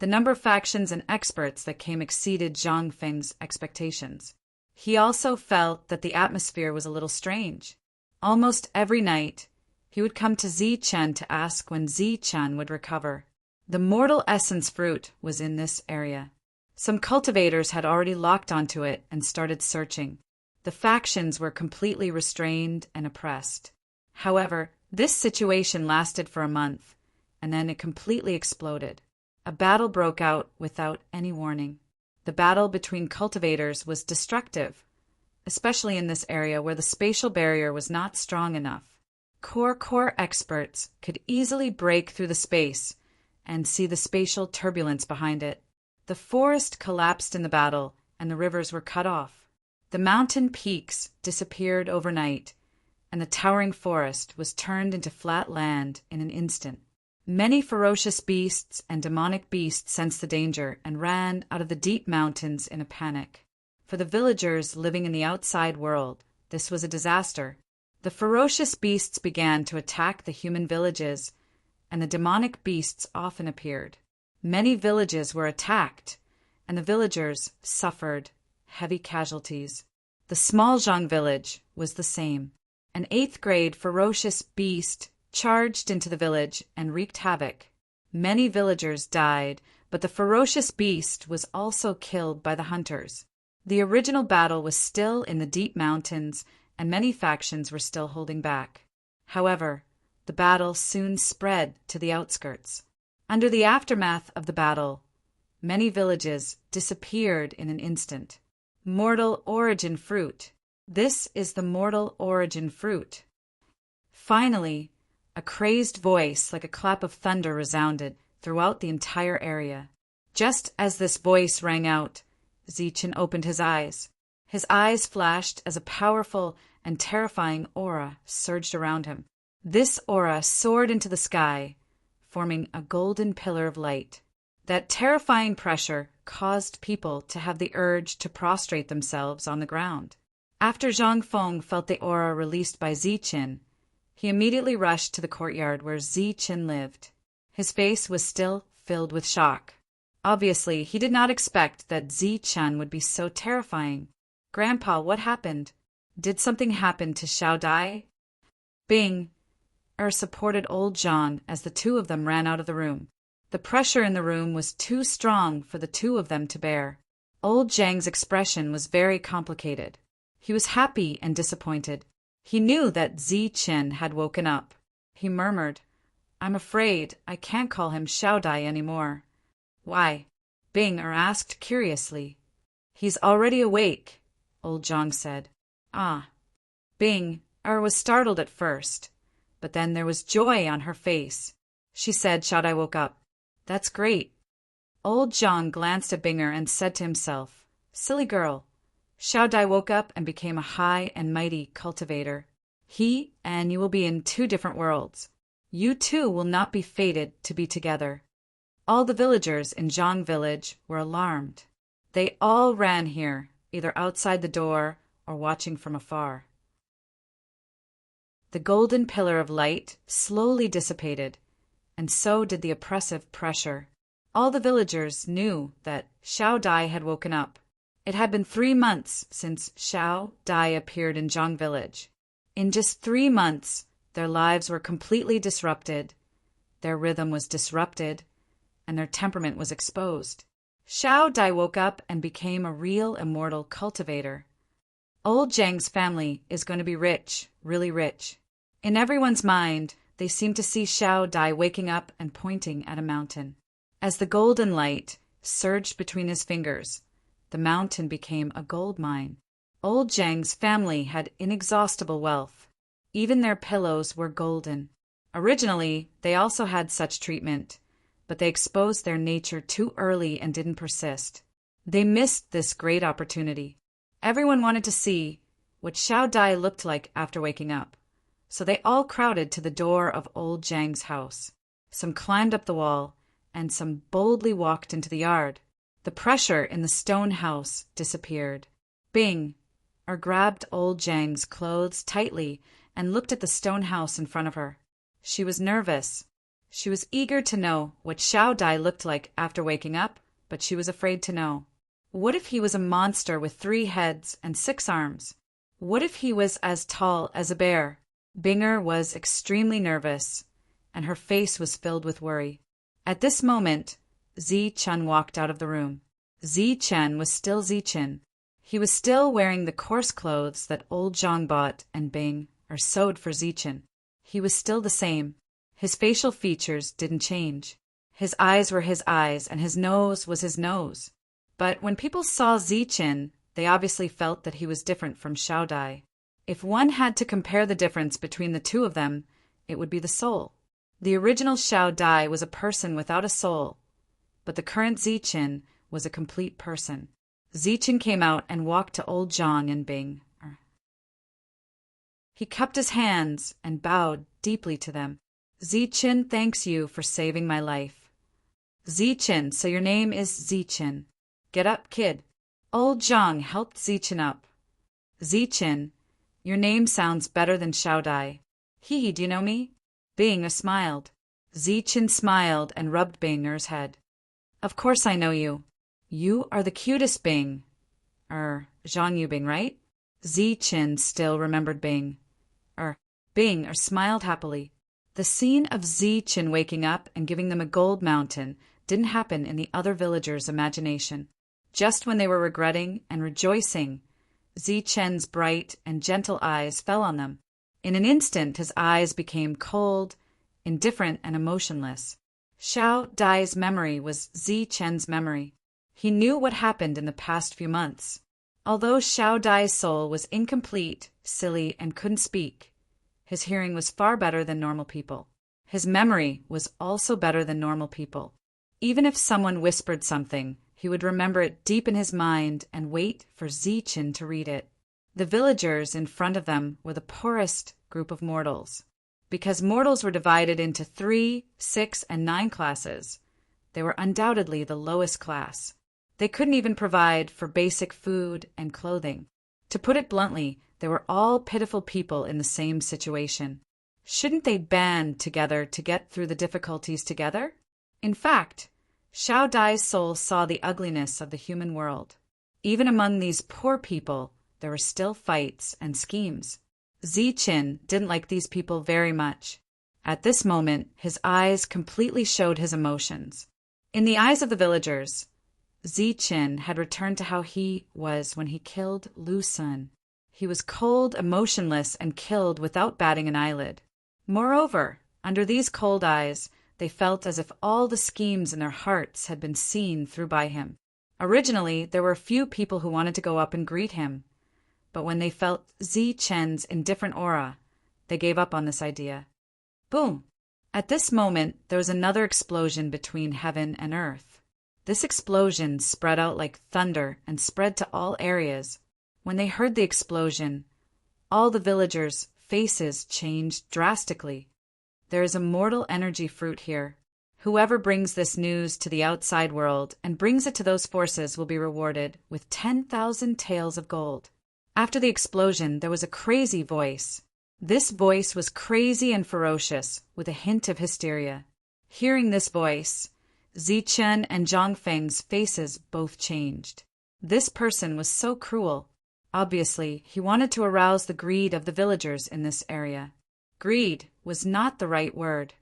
the number of factions and experts that came exceeded Zhang Feng's expectations. He also felt that the atmosphere was a little strange. Almost every night, he would come to Ziqin to ask when Ziqin would recover. The mortal essence fruit was in this area. Some cultivators had already locked onto it and started searching. The factions were completely restrained and oppressed. However, this situation lasted for a month, and then it completely exploded. A battle broke out without any warning. The battle between cultivators was destructive, especially in this area where the spatial barrier was not strong enough. Core experts could easily break through the space and see the spatial turbulence behind it. The forest collapsed in the battle, and the rivers were cut off. The mountain peaks disappeared overnight, and the towering forest was turned into flat land in an instant. Many ferocious beasts and demonic beasts sensed the danger and ran out of the deep mountains in a panic. For the villagers living in the outside world, this was a disaster. The ferocious beasts began to attack the human villages, and the demonic beasts often appeared. Many villages were attacked, and the villagers suffered heavy casualties. The small Zhang village was the same. An 8th grade ferocious beast charged into the village and wreaked havoc. Many villagers died, but the ferocious beast was also killed by the hunters. The original battle was still in the deep mountains, and many factions were still holding back. However, the battle soon spread to the outskirts. Under the aftermath of the battle, many villages disappeared in an instant. Mortal origin fruit. This is the mortal origin fruit. Finally, a crazed voice like a clap of thunder resounded throughout the entire area. Just as this voice rang out, Zichen opened his eyes. His eyes flashed as a powerful and terrifying aura surged around him. This aura soared into the sky, forming a golden pillar of light. That terrifying pressure caused people to have the urge to prostrate themselves on the ground. After Zhang Feng felt the aura released by Zichen, he immediately rushed to the courtyard where Zichen lived. His face was still filled with shock. Obviously, he did not expect that Zichen would be so terrifying. "Grandpa, what happened? Did something happen to Xiao Dai?" Bing supported old Zhang as the two of them ran out of the room. The pressure in the room was too strong for the two of them to bear. Old Zhang's expression was very complicated. He was happy and disappointed. He knew that Zichen had woken up. He murmured, "I'm afraid I can't call him Xiao Dai anymore." "Why?" Bing asked curiously. "He's already awake," old Zhang said. "Ah." Bing was startled at first, but then there was joy on her face. She said Xiao Dai woke up. "That's great." Old Zhang glanced at Binger and said to himself, "Silly girl. Xiao Dai woke up and became a high and mighty cultivator. He and you will be in two different worlds. You two will not be fated to be together." All the villagers in Zhang village were alarmed. They all ran here, either outside the door or watching from afar. The golden pillar of light slowly dissipated, and so did the oppressive pressure. All the villagers knew that Xiao Dai had woken up. It had been 3 months since Xiao Dai appeared in Zhang village. In just 3 months, their lives were completely disrupted, their rhythm was disrupted, and their temperament was exposed. Xiao Dai woke up and became a real immortal cultivator. Old Zhang's family is going to be rich, really rich. In everyone's mind, they seem to see Xiao Dai waking up and pointing at a mountain. As the golden light surged between his fingers, the mountain became a gold mine. Old Zhang's family had inexhaustible wealth. Even their pillows were golden. Originally, they also had such treatment, but they exposed their nature too early and didn't persist. They missed this great opportunity. Everyone wanted to see what Xiao Dai looked like after waking up, so they all crowded to the door of old Zhang's house. Some climbed up the wall, and some boldly walked into the yard. The pressure in the stone house disappeared. Bing grabbed old Zhang's clothes tightly and looked at the stone house in front of her. She was nervous. She was eager to know what Xiao Dai looked like after waking up, but she was afraid to know. What if he was a monster with 3 heads and 6 arms? What if he was as tall as a bear? Binger was extremely nervous, and her face was filled with worry. At this moment, Zichen walked out of the room. Zichen was still Zichen. He was still wearing the coarse clothes that old Zhang bought and Bing sewed for Zichen. He was still the same. His facial features didn't change. His eyes were his eyes, and his nose was his nose. But when people saw Zichen, they obviously felt that he was different from Xiao Dai. If one had to compare the difference between the two of them, it would be the soul. The original Xiao Dai was a person without a soul, but the current Zichen was a complete person. Zichen came out and walked to old Zhang and Bing. He cupped his hands and bowed deeply to them. "Zichen thanks you for saving my life." "Zichen, so your name is Zichen. Get up, kid." Old Zhang helped Zichen up. "Zichen, your name sounds better than Xiao Dai. Do you know me?" Bing smiled. Zichen smiled and rubbed Binger's head. "Of course I know you. You are the cutest Bing. Zhang Yubing, right?" Zichen still remembered Bing. Bing smiled happily. The scene of Zichen waking up and giving them a gold mountain didn't happen in the other villagers' imagination. Just when they were regretting and rejoicing, Zichen's bright and gentle eyes fell on them. In an instant his eyes became cold, indifferent, and emotionless. Xiao Dai's memory was Zi Chen's memory. He knew what happened in the past few months. Although Xiao Dai's soul was incomplete, silly, and couldn't speak, his hearing was far better than normal people. His memory was also better than normal people. Even if someone whispered something, he would remember it deep in his mind and wait for Zichen to read it. The villagers in front of them were the poorest group of mortals. Because mortals were divided into 3, 6, and 9 classes, they were undoubtedly the lowest class. They couldn't even provide for basic food and clothing. To put it bluntly, they were all pitiful people in the same situation. Shouldn't they band together to get through the difficulties together? In fact, Xiao Dai's soul saw the ugliness of the human world. Even among these poor people, there were still fights and schemes. Zichen didn't like these people very much. At this moment, his eyes completely showed his emotions. In the eyes of the villagers, Zichen had returned to how he was when he killed Lu Sun. He was cold, emotionless, and killed without batting an eyelid. Moreover, under these cold eyes, they felt as if all the schemes in their hearts had been seen through by him. Originally, there were a few people who wanted to go up and greet him, but when they felt Zi Chen's indifferent aura, they gave up on this idea. Boom! At this moment, there was another explosion between heaven and earth. This explosion spread out like thunder and spread to all areas. When they heard the explosion, all the villagers' faces changed drastically. There is a mortal energy fruit here. Whoever brings this news to the outside world and brings it to those forces will be rewarded with 10,000 taels of gold. After the explosion, there was a crazy voice. This voice was crazy and ferocious, with a hint of hysteria. Hearing this voice, Zichen and Zhang Feng's faces both changed. This person was so cruel. Obviously, he wanted to arouse the greed of the villagers in this area. Greed was not the right word.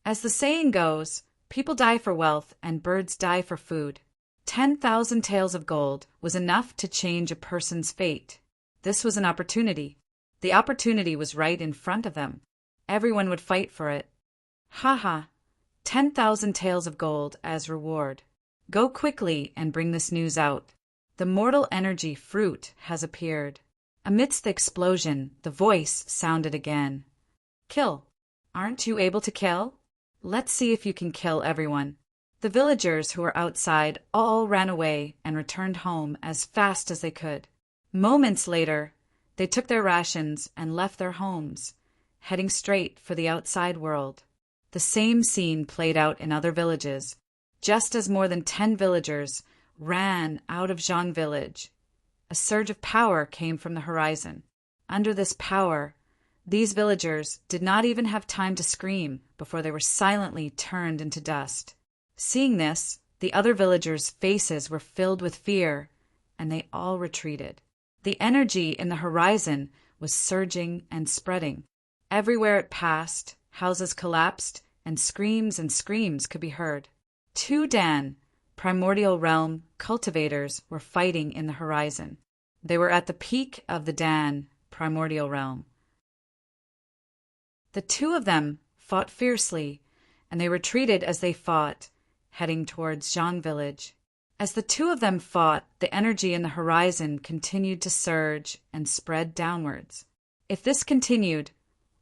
As the saying goes, people die for wealth and birds die for food. 10,000 taels of gold was enough to change a person's fate. This was an opportunity. The opportunity was right in front of them. Everyone would fight for it. Ha! 10,000 taels of gold as reward. Go quickly and bring this news out. The mortal energy fruit has appeared. Amidst the explosion, the voice sounded again. Kill. Aren't you able to kill? Let's see if you can kill everyone. The villagers who were outside all ran away and returned home as fast as they could. Moments later, they took their rations and left their homes, heading straight for the outside world. The same scene played out in other villages, just as more than 10 villagers ran out of Zhang village. A surge of power came from the horizon. Under this power, these villagers did not even have time to scream before they were silently turned into dust. Seeing this, the other villagers' faces were filled with fear, and they all retreated. The energy in the horizon was surging and spreading. Everywhere it passed, houses collapsed, and screams could be heard. 2 Dan, primordial realm cultivators, were fighting in the horizon. They were at the peak of the Dan, primordial realm. The 2 of them fought fiercely, and they retreated as they fought, heading towards Zhang village. As the 2 of them fought, the energy in the horizon continued to surge and spread downwards. If this continued,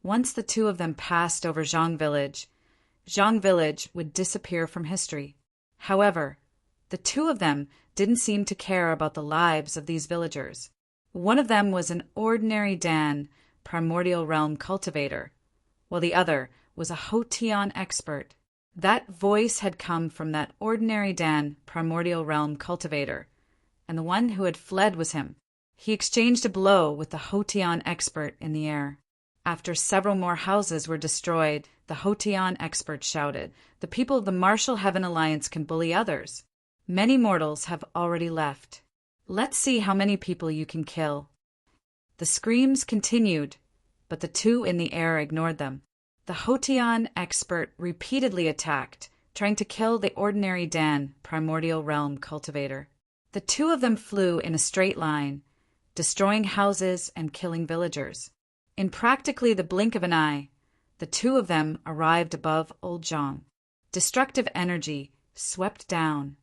once the 2 of them passed over Zhang village would disappear from history. However, the 2 of them didn't seem to care about the lives of these villagers. One of them was an ordinary Dan, primordial realm cultivator, while the other was a Hotian expert. That voice had come from that ordinary Dan, primordial realm cultivator, and the one who had fled was him. He exchanged a blow with the Hotian expert in the air. After several more houses were destroyed, the Hotian expert shouted, "The people of the Martial Heaven Alliance can bully others. Many mortals have already left. Let's see how many people you can kill." The screams continued, but the 2 in the air ignored them. The Hotian expert repeatedly attacked, trying to kill the ordinary Dan, primordial realm cultivator. The 2 of them flew in a straight line, destroying houses and killing villagers. In practically the blink of an eye, the 2 of them arrived above Old Zhang. Destructive energy swept down.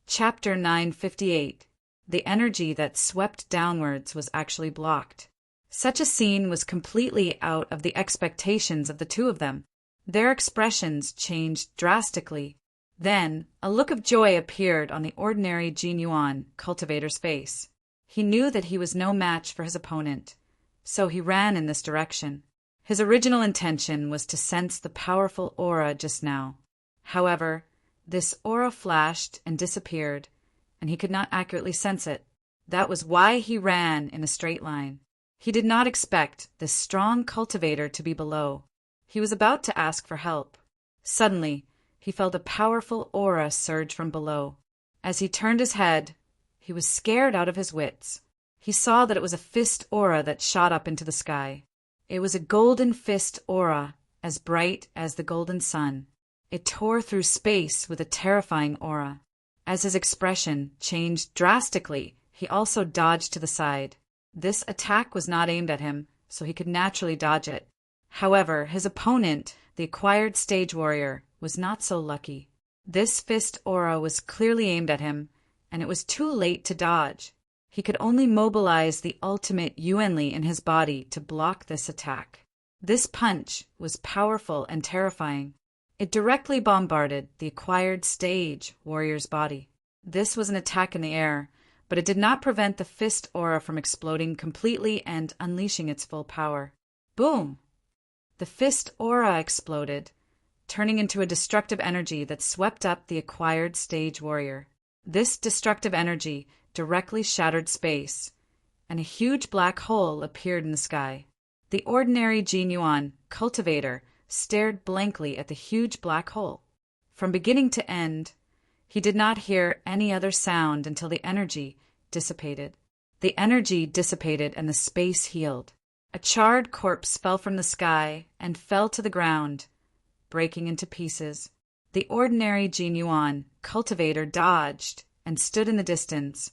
Chapter 958. The energy that swept downwards was actually blocked. Such a scene was completely out of the expectations of the two of them. Their expressions changed drastically. Then, a look of joy appeared on the ordinary Jinyuan cultivator's face. He knew that he was no match for his opponent, so he ran in this direction. His original intention was to sense the powerful aura just now. However, this aura flashed and disappeared, and he could not accurately sense it. That was why he ran in a straight line. He did not expect this strong cultivator to be below. He was about to ask for help. Suddenly, he felt a powerful aura surge from below. As he turned his head, he was scared out of his wits. He saw that it was a fist aura that shot up into the sky. It was a golden fist aura, as bright as the golden sun. It tore through space with a terrifying aura. As his expression changed drastically, he also dodged to the side. This attack was not aimed at him, so he could naturally dodge it. However, his opponent, the acquired stage warrior, was not so lucky. This fist aura was clearly aimed at him, and it was too late to dodge. He could only mobilize the ultimate Yuanli in his body to block this attack. This punch was powerful and terrifying. It directly bombarded the acquired stage warrior's body. This was an attack in the air, but it did not prevent the fist aura from exploding completely and unleashing its full power. Boom! The fist aura exploded, turning into a destructive energy that swept up the acquired stage warrior. This destructive energy directly shattered space, and a huge black hole appeared in the sky. The ordinary Jinyuan cultivator stared blankly at the huge black hole. From beginning to end, he did not hear any other sound until the energy dissipated. The energy dissipated and the space healed. A charred corpse fell from the sky and fell to the ground, breaking into pieces. The ordinary Jinyuan cultivator dodged and stood in the distance,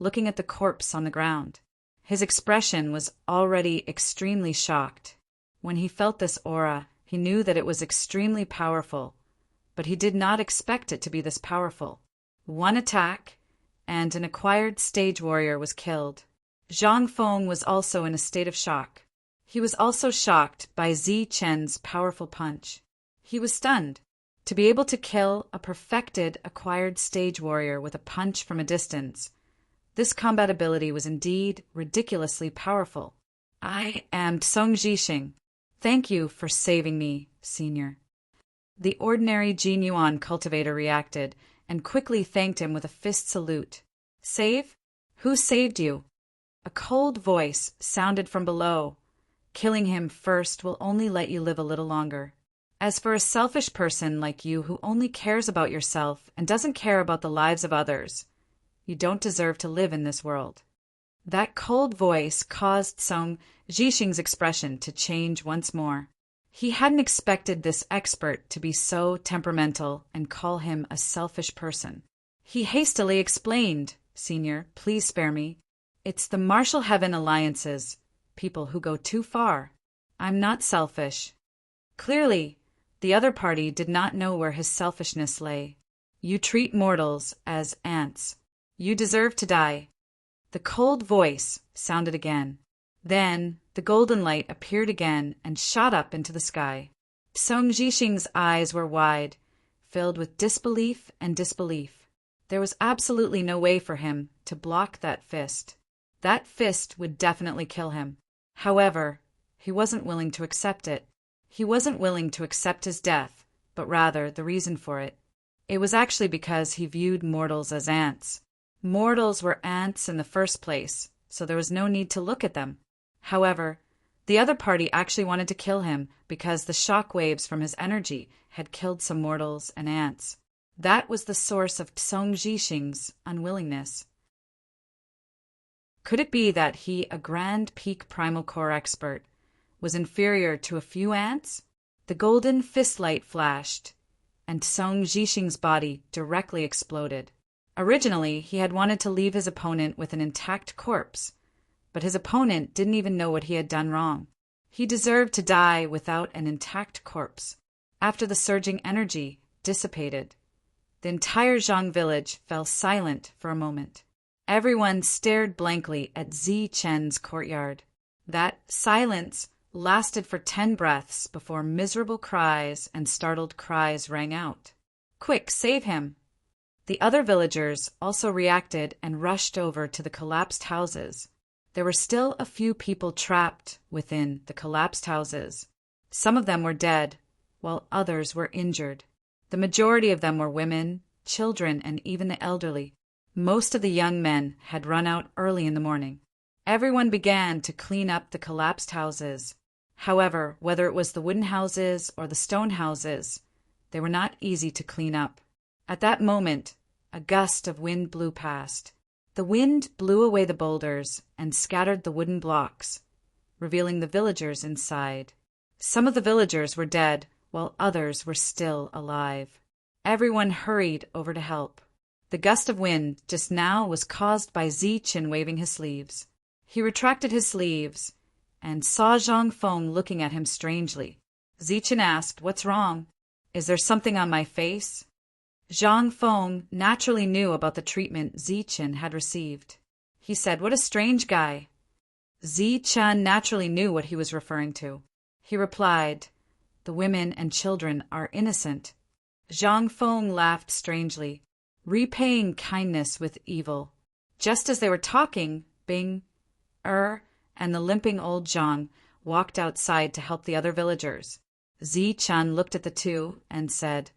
looking at the corpse on the ground. His expression was already extremely shocked. When he felt this aura, he knew that it was extremely powerful, but he did not expect it to be this powerful. One attack, and an acquired stage warrior was killed. Zhang Feng was also in a state of shock. He was also shocked by Zi Chen's powerful punch. He was stunned. To be able to kill a perfected acquired stage warrior with a punch from a distance, this combat ability was indeed ridiculously powerful. I am Song Zhixing. Thank you for saving me, Senior. The ordinary Jinyuan cultivator reacted and quickly thanked him with a fist salute. Save? Who saved you? A cold voice sounded from below. Killing him first will only let you live a little longer. As for a selfish person like you who only cares about yourself and doesn't care about the lives of others, you don't deserve to live in this world. That cold voice caused Song Zhixing's expression to change once more. He hadn't expected this expert to be so temperamental and call him a selfish person. He hastily explained, Senior, please spare me. It's the Martial Heaven Alliances, people who go too far. I'm not selfish. Clearly, the other party did not know where his selfishness lay. You treat mortals as ants. You deserve to die. The cold voice sounded again. Then the golden light appeared again and shot up into the sky. Song Zhixing's eyes were wide, filled with disbelief and disbelief. There was absolutely no way for him to block that fist. That fist would definitely kill him. However, he wasn't willing to accept it. He wasn't willing to accept his death, but rather the reason for it. It was actually because he viewed mortals as ants. Mortals were ants in the first place, so there was no need to look at them. However, the other party actually wanted to kill him because the shock waves from his energy had killed some mortals and ants. That was the source of Song Zhixing's unwillingness. Could it be that he, a grand peak primal core expert, was inferior to a few ants? The golden fist light flashed, and Song Zhixing's body directly exploded. Originally, he had wanted to leave his opponent with an intact corpse, but his opponent didn't even know what he had done wrong. He deserved to die without an intact corpse. After the surging energy dissipated, the entire Zhang village fell silent for a moment. Everyone stared blankly at Zi Chen's courtyard. That silence lasted for 10 breaths before miserable cries and startled cries rang out. "Quick, save him!" The other villagers also reacted and rushed over to the collapsed houses. There were still a few people trapped within the collapsed houses. Some of them were dead, while others were injured. The majority of them were women, children, and even the elderly. Most of the young men had run out early in the morning. Everyone began to clean up the collapsed houses. However, whether it was the wooden houses or the stone houses, they were not easy to clean up. At that moment, a gust of wind blew past. The wind blew away the boulders and scattered the wooden blocks, revealing the villagers inside. Some of the villagers were dead, while others were still alive. Everyone hurried over to help. The gust of wind just now was caused by Zichen waving his sleeves. He retracted his sleeves and saw Zhang Feng looking at him strangely. Zichen asked, "What's wrong? Is there something on my face?" Zhang Feng naturally knew about the treatment Zichen had received. He said, "What a strange guy." Zichen naturally knew what he was referring to. He replied, "The women and children are innocent." Zhang Feng laughed strangely, repaying kindness with evil. Just as they were talking, Bing, and the limping old Zhang walked outside to help the other villagers. Zichen looked at the two and said,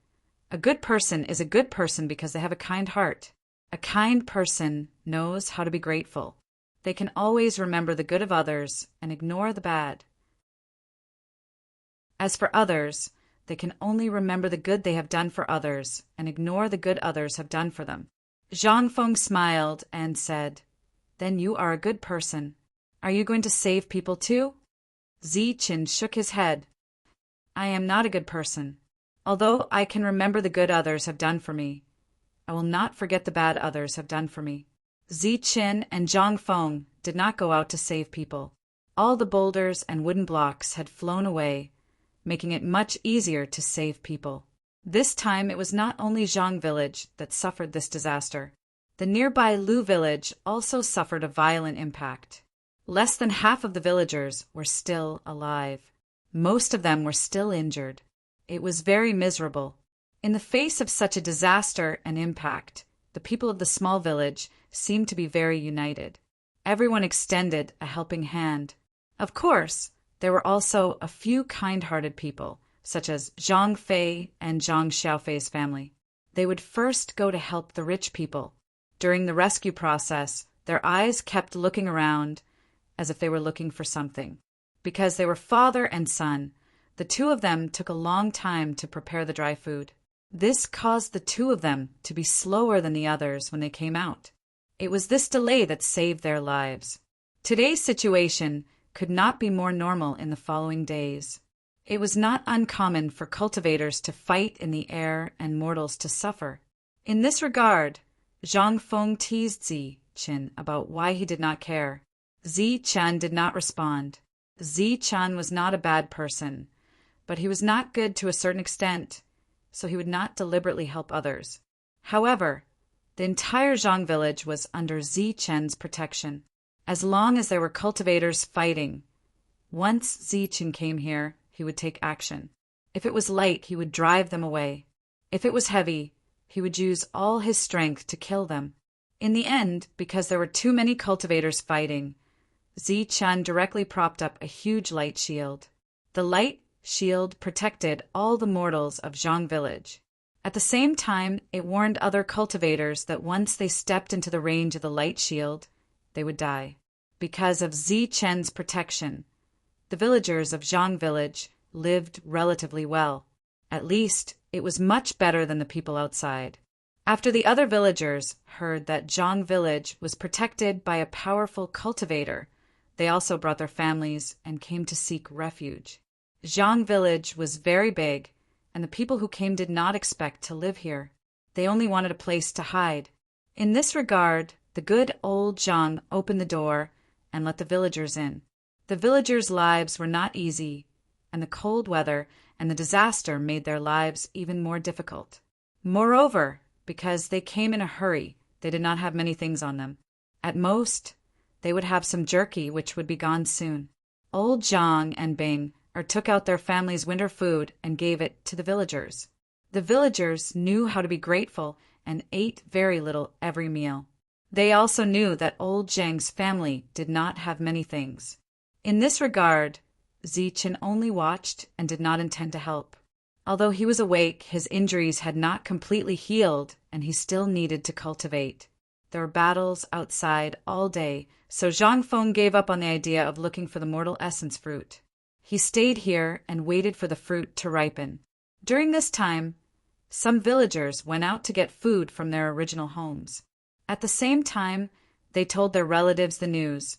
"A good person is a good person because they have a kind heart. A kind person knows how to be grateful. They can always remember the good of others and ignore the bad. As for others, they can only remember the good they have done for others and ignore the good others have done for them." Zhang Feng smiled and said, "Then you are a good person. Are you going to save people too?" Zichen shook his head. "I am not a good person. Although I can remember the good others have done for me, I will not forget the bad others have done for me." Zichen and Zhang Feng did not go out to save people. All the boulders and wooden blocks had flown away, making it much easier to save people. This time it was not only Zhang village that suffered this disaster. The nearby Lu village also suffered a violent impact. Less than half of the villagers were still alive. Most of them were still injured. It was very miserable. In the face of such a disaster and impact, the people of the small village seemed to be very united. Everyone extended a helping hand. Of course, there were also a few kind-hearted people, such as Zhang Fei and Zhang Xiaofei's family. They would first go to help the rich people. During the rescue process, their eyes kept looking around as if they were looking for something. Because they were father and son, the two of them took a long time to prepare the dry food. This caused the two of them to be slower than the others when they came out. It was this delay that saved their lives. Today's situation could not be more normal in the following days. It was not uncommon for cultivators to fight in the air and mortals to suffer. In this regard, Zhang Feng teased Zichen about why he did not care. Zichen did not respond. Zichen was not a bad person, but he was not good to a certain extent, so he would not deliberately help others. However, the entire Zhang village was under Zichen's protection. As long as there were cultivators fighting, once Zichen came here, he would take action. If it was light, he would drive them away. If it was heavy, he would use all his strength to kill them. In the end, because there were too many cultivators fighting, Zichen directly propped up a huge light shield. The light shield protected all the mortals of Zhang village. At the same time, it warned other cultivators that once they stepped into the range of the light shield, they would die. Because of Zichen's protection, the villagers of Zhang village lived relatively well. At least, it was much better than the people outside. After the other villagers heard that Zhang village was protected by a powerful cultivator, they also brought their families and came to seek refuge. Zhang village was very big, and the people who came did not expect to live here. They only wanted a place to hide. In this regard, the good old Zhang opened the door and let the villagers in. The villagers' lives were not easy, and the cold weather and the disaster made their lives even more difficult. Moreover, because they came in a hurry, they did not have many things on them. At most, they would have some jerky, which would be gone soon. Old Zhang and Bing took out their family's winter food and gave it to the villagers. The villagers knew how to be grateful and ate very little every meal. They also knew that old Zhang's family did not have many things. In this regard, Zichen only watched and did not intend to help. Although he was awake, his injuries had not completely healed, and he still needed to cultivate. There were battles outside all day, so Zhang Feng gave up on the idea of looking for the mortal essence fruit. He stayed here and waited for the fruit to ripen. During this time, some villagers went out to get food from their original homes. At the same time, they told their relatives the news,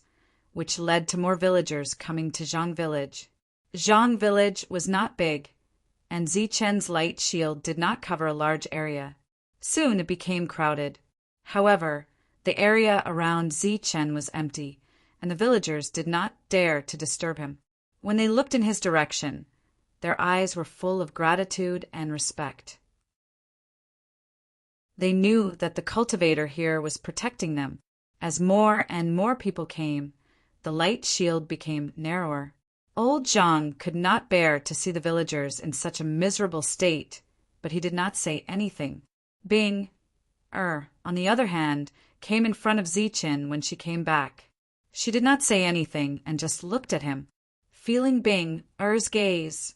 which led to more villagers coming to Zhang Village. Zhang Village was not big, and Zichen's light shield did not cover a large area. Soon it became crowded. However, the area around Zichen was empty, and the villagers did not dare to disturb him. When they looked in his direction, their eyes were full of gratitude and respect. They knew that the cultivator here was protecting them. As more and more people came, the light shield became narrower. Old Zhang could not bear to see the villagers in such a miserable state, but he did not say anything. Bing, on the other hand, came in front of Zichen when she came back. She did not say anything and just looked at him. Feeling Bing-er's gaze,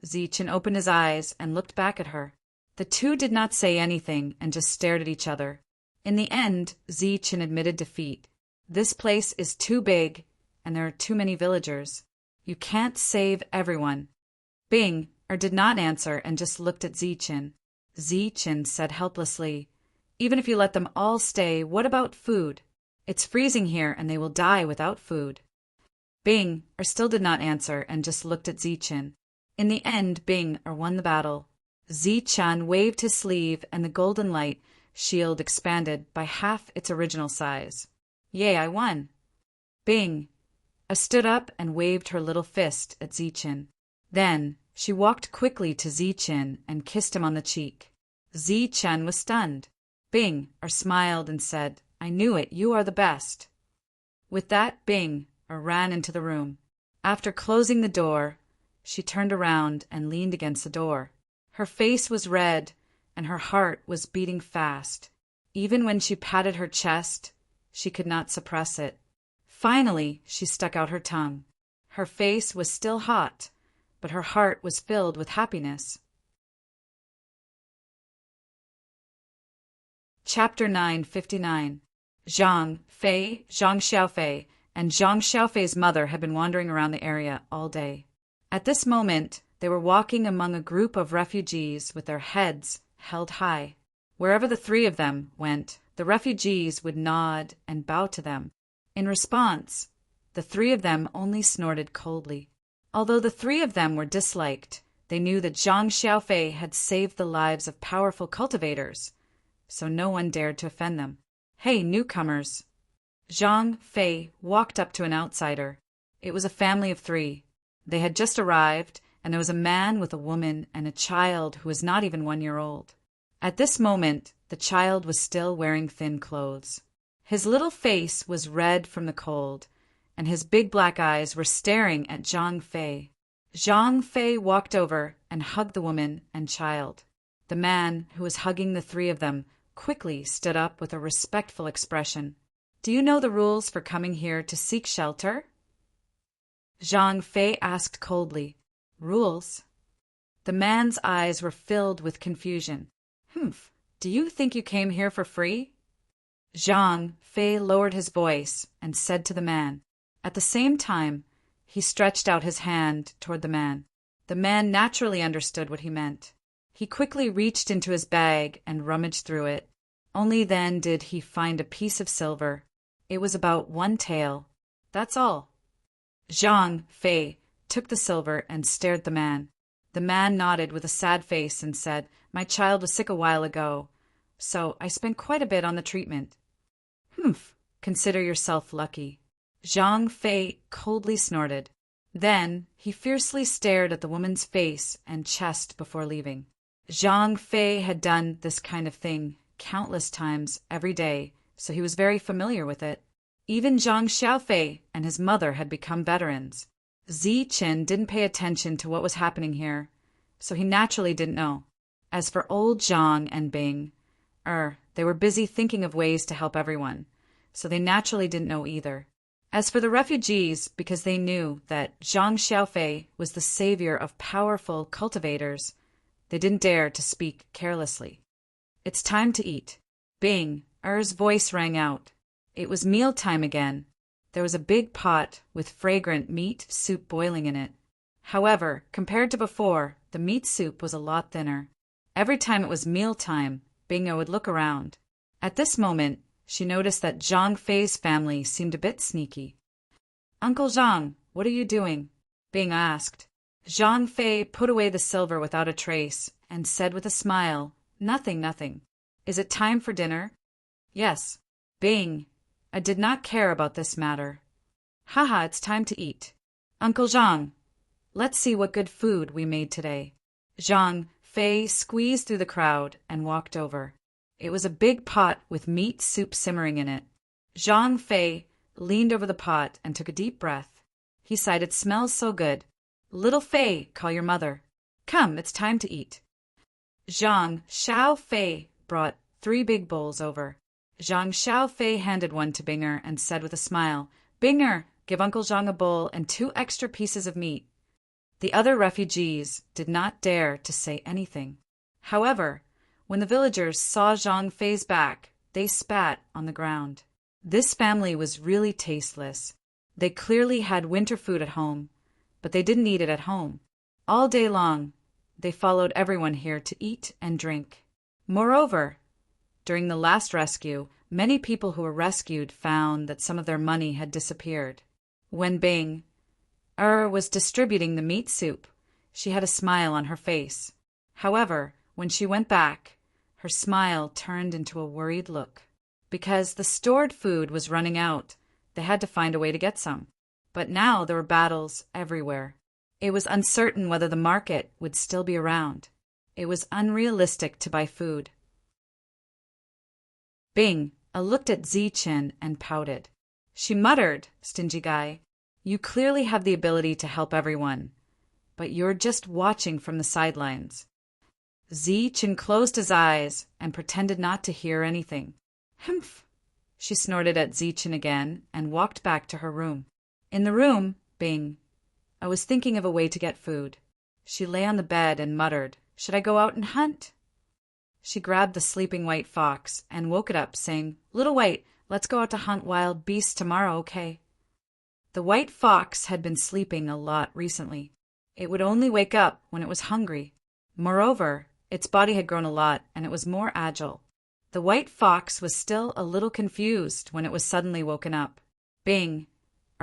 Zichen opened his eyes and looked back at her. The two did not say anything and just stared at each other. In the end, Zichen admitted defeat. This place is too big, and there are too many villagers. You can't save everyone. Bing did not answer and just looked at Zichen. Zichen said helplessly, "Even if you let them all stay, what about food? It's freezing here and they will die without food." Bing still did not answer and just looked at Zichen. In the end, Bing won the battle. Zichen waved his sleeve and the golden light shield expanded by half its original size. "Yay, I won!" Bing stood up and waved her little fist at Zichen. Then she walked quickly to Zichen and kissed him on the cheek. Zichen was stunned. Bing smiled and said, "I knew it, you are the best." With that, Bing ran into the room. After closing the door, she turned around and leaned against the door. Her face was red and her heart was beating fast. Even when she patted her chest, she could not suppress it. Finally, she stuck out her tongue. Her face was still hot, but her heart was filled with happiness. Chapter 959. Zhang Xiaofei, and Zhang Xiaofei's mother had been wandering around the area all day. At this moment, they were walking among a group of refugees with their heads held high. Wherever the three of them went, the refugees would nod and bow to them. In response, the three of them only snorted coldly. Although the three of them were disliked, they knew that Zhang Xiaofei had saved the lives of powerful cultivators, so no one dared to offend them. "Hey, newcomers!" Zhang Fei walked up to an outsider. It was a family of three. They had just arrived, and there was a man with a woman and a child who was not even 1 year old. At this moment, the child was still wearing thin clothes. His little face was red from the cold, and his big black eyes were staring at Zhang Fei. Zhang Fei walked over and hugged the woman and child. The man, who was hugging the three of them, quickly stood up with a respectful expression. "Do you know the rules for coming here to seek shelter?" Zhang Fei asked coldly. "Rules?" The man's eyes were filled with confusion. Do you think you came here for free?" Zhang Fei lowered his voice and said to the man. At the same time, he stretched out his hand toward the man. The man naturally understood what he meant. He quickly reached into his bag and rummaged through it. Only then did he find a piece of silver. It was about 1 tael. That's all. Zhang Fei took the silver and stared at the man. The man nodded with a sad face and said, "My child was sick a while ago, so I spent quite a bit on the treatment." Consider yourself lucky." Zhang Fei coldly snorted. Then he fiercely stared at the woman's face and chest before leaving. Zhang Fei had done this kind of thing countless times every day, so he was very familiar with it. Even Zhang Xiaofei and his mother had become veterans. Zi Qin didn't pay attention to what was happening here, so he naturally didn't know. As for old Zhang and Bing, they were busy thinking of ways to help everyone, so they naturally didn't know either. As for the refugees, because they knew that Zhang Xiaofei was the savior of powerful cultivators, they didn't dare to speak carelessly. It's time to eat. Bing, voice rang out. It was mealtime again. There was a big pot with fragrant meat soup boiling in it. However, compared to before, the meat soup was a lot thinner. Every time it was mealtime, Bing would look around. At this moment, she noticed that Zhang Fei's family seemed a bit sneaky. "Uncle Zhang, what are you doing?" Bing asked. Zhang Fei put away the silver without a trace and said with a smile, "Nothing, nothing. Is it time for dinner?" "Yes." Bing, I did not care about this matter. "Haha, it's time to eat. Uncle Zhang, let's see what good food we made today." Zhang Fei squeezed through the crowd and walked over. It was a big pot with meat soup simmering in it. Zhang Fei leaned over the pot and took a deep breath. He sighed, "It smells so good. Little Fei, call your mother. Come, it's time to eat." Zhang Xiaofei brought 3 big bowls over. Zhang Xiaofei handed one to Binger and said with a smile, "Binger, give Uncle Zhang a bowl and 2 extra pieces of meat." The other refugees did not dare to say anything. However, when the villagers saw Zhang Fei's back, they spat on the ground. This family was really tasteless. They clearly had winter food at home, but they didn't eat it at home. All day long, they followed everyone here to eat and drink. Moreover, during the last rescue, many people who were rescued found that some of their money had disappeared. When Bing was distributing the meat soup, she had a smile on her face. However, when she went back, her smile turned into a worried look. Because the stored food was running out, they had to find a way to get some. But now there were battles everywhere. It was uncertain whether the market would still be around. It was unrealistic to buy food. Bing looked at Zi Qin and pouted. She muttered, "Stingy guy, you clearly have the ability to help everyone, but you're just watching from the sidelines." Zi Qin closed his eyes and pretended not to hear anything. "Humph!" She snorted at Zi Qin again and walked back to her room. In the room, Bing, I was thinking of a way to get food. She lay on the bed and muttered, "Should I go out and hunt?" She grabbed the sleeping white fox and woke it up, saying, "Little White, let's go out to hunt wild beasts tomorrow, okay?" The white fox had been sleeping a lot recently. It would only wake up when it was hungry. Moreover, its body had grown a lot and it was more agile. The white fox was still a little confused when it was suddenly woken up. Bing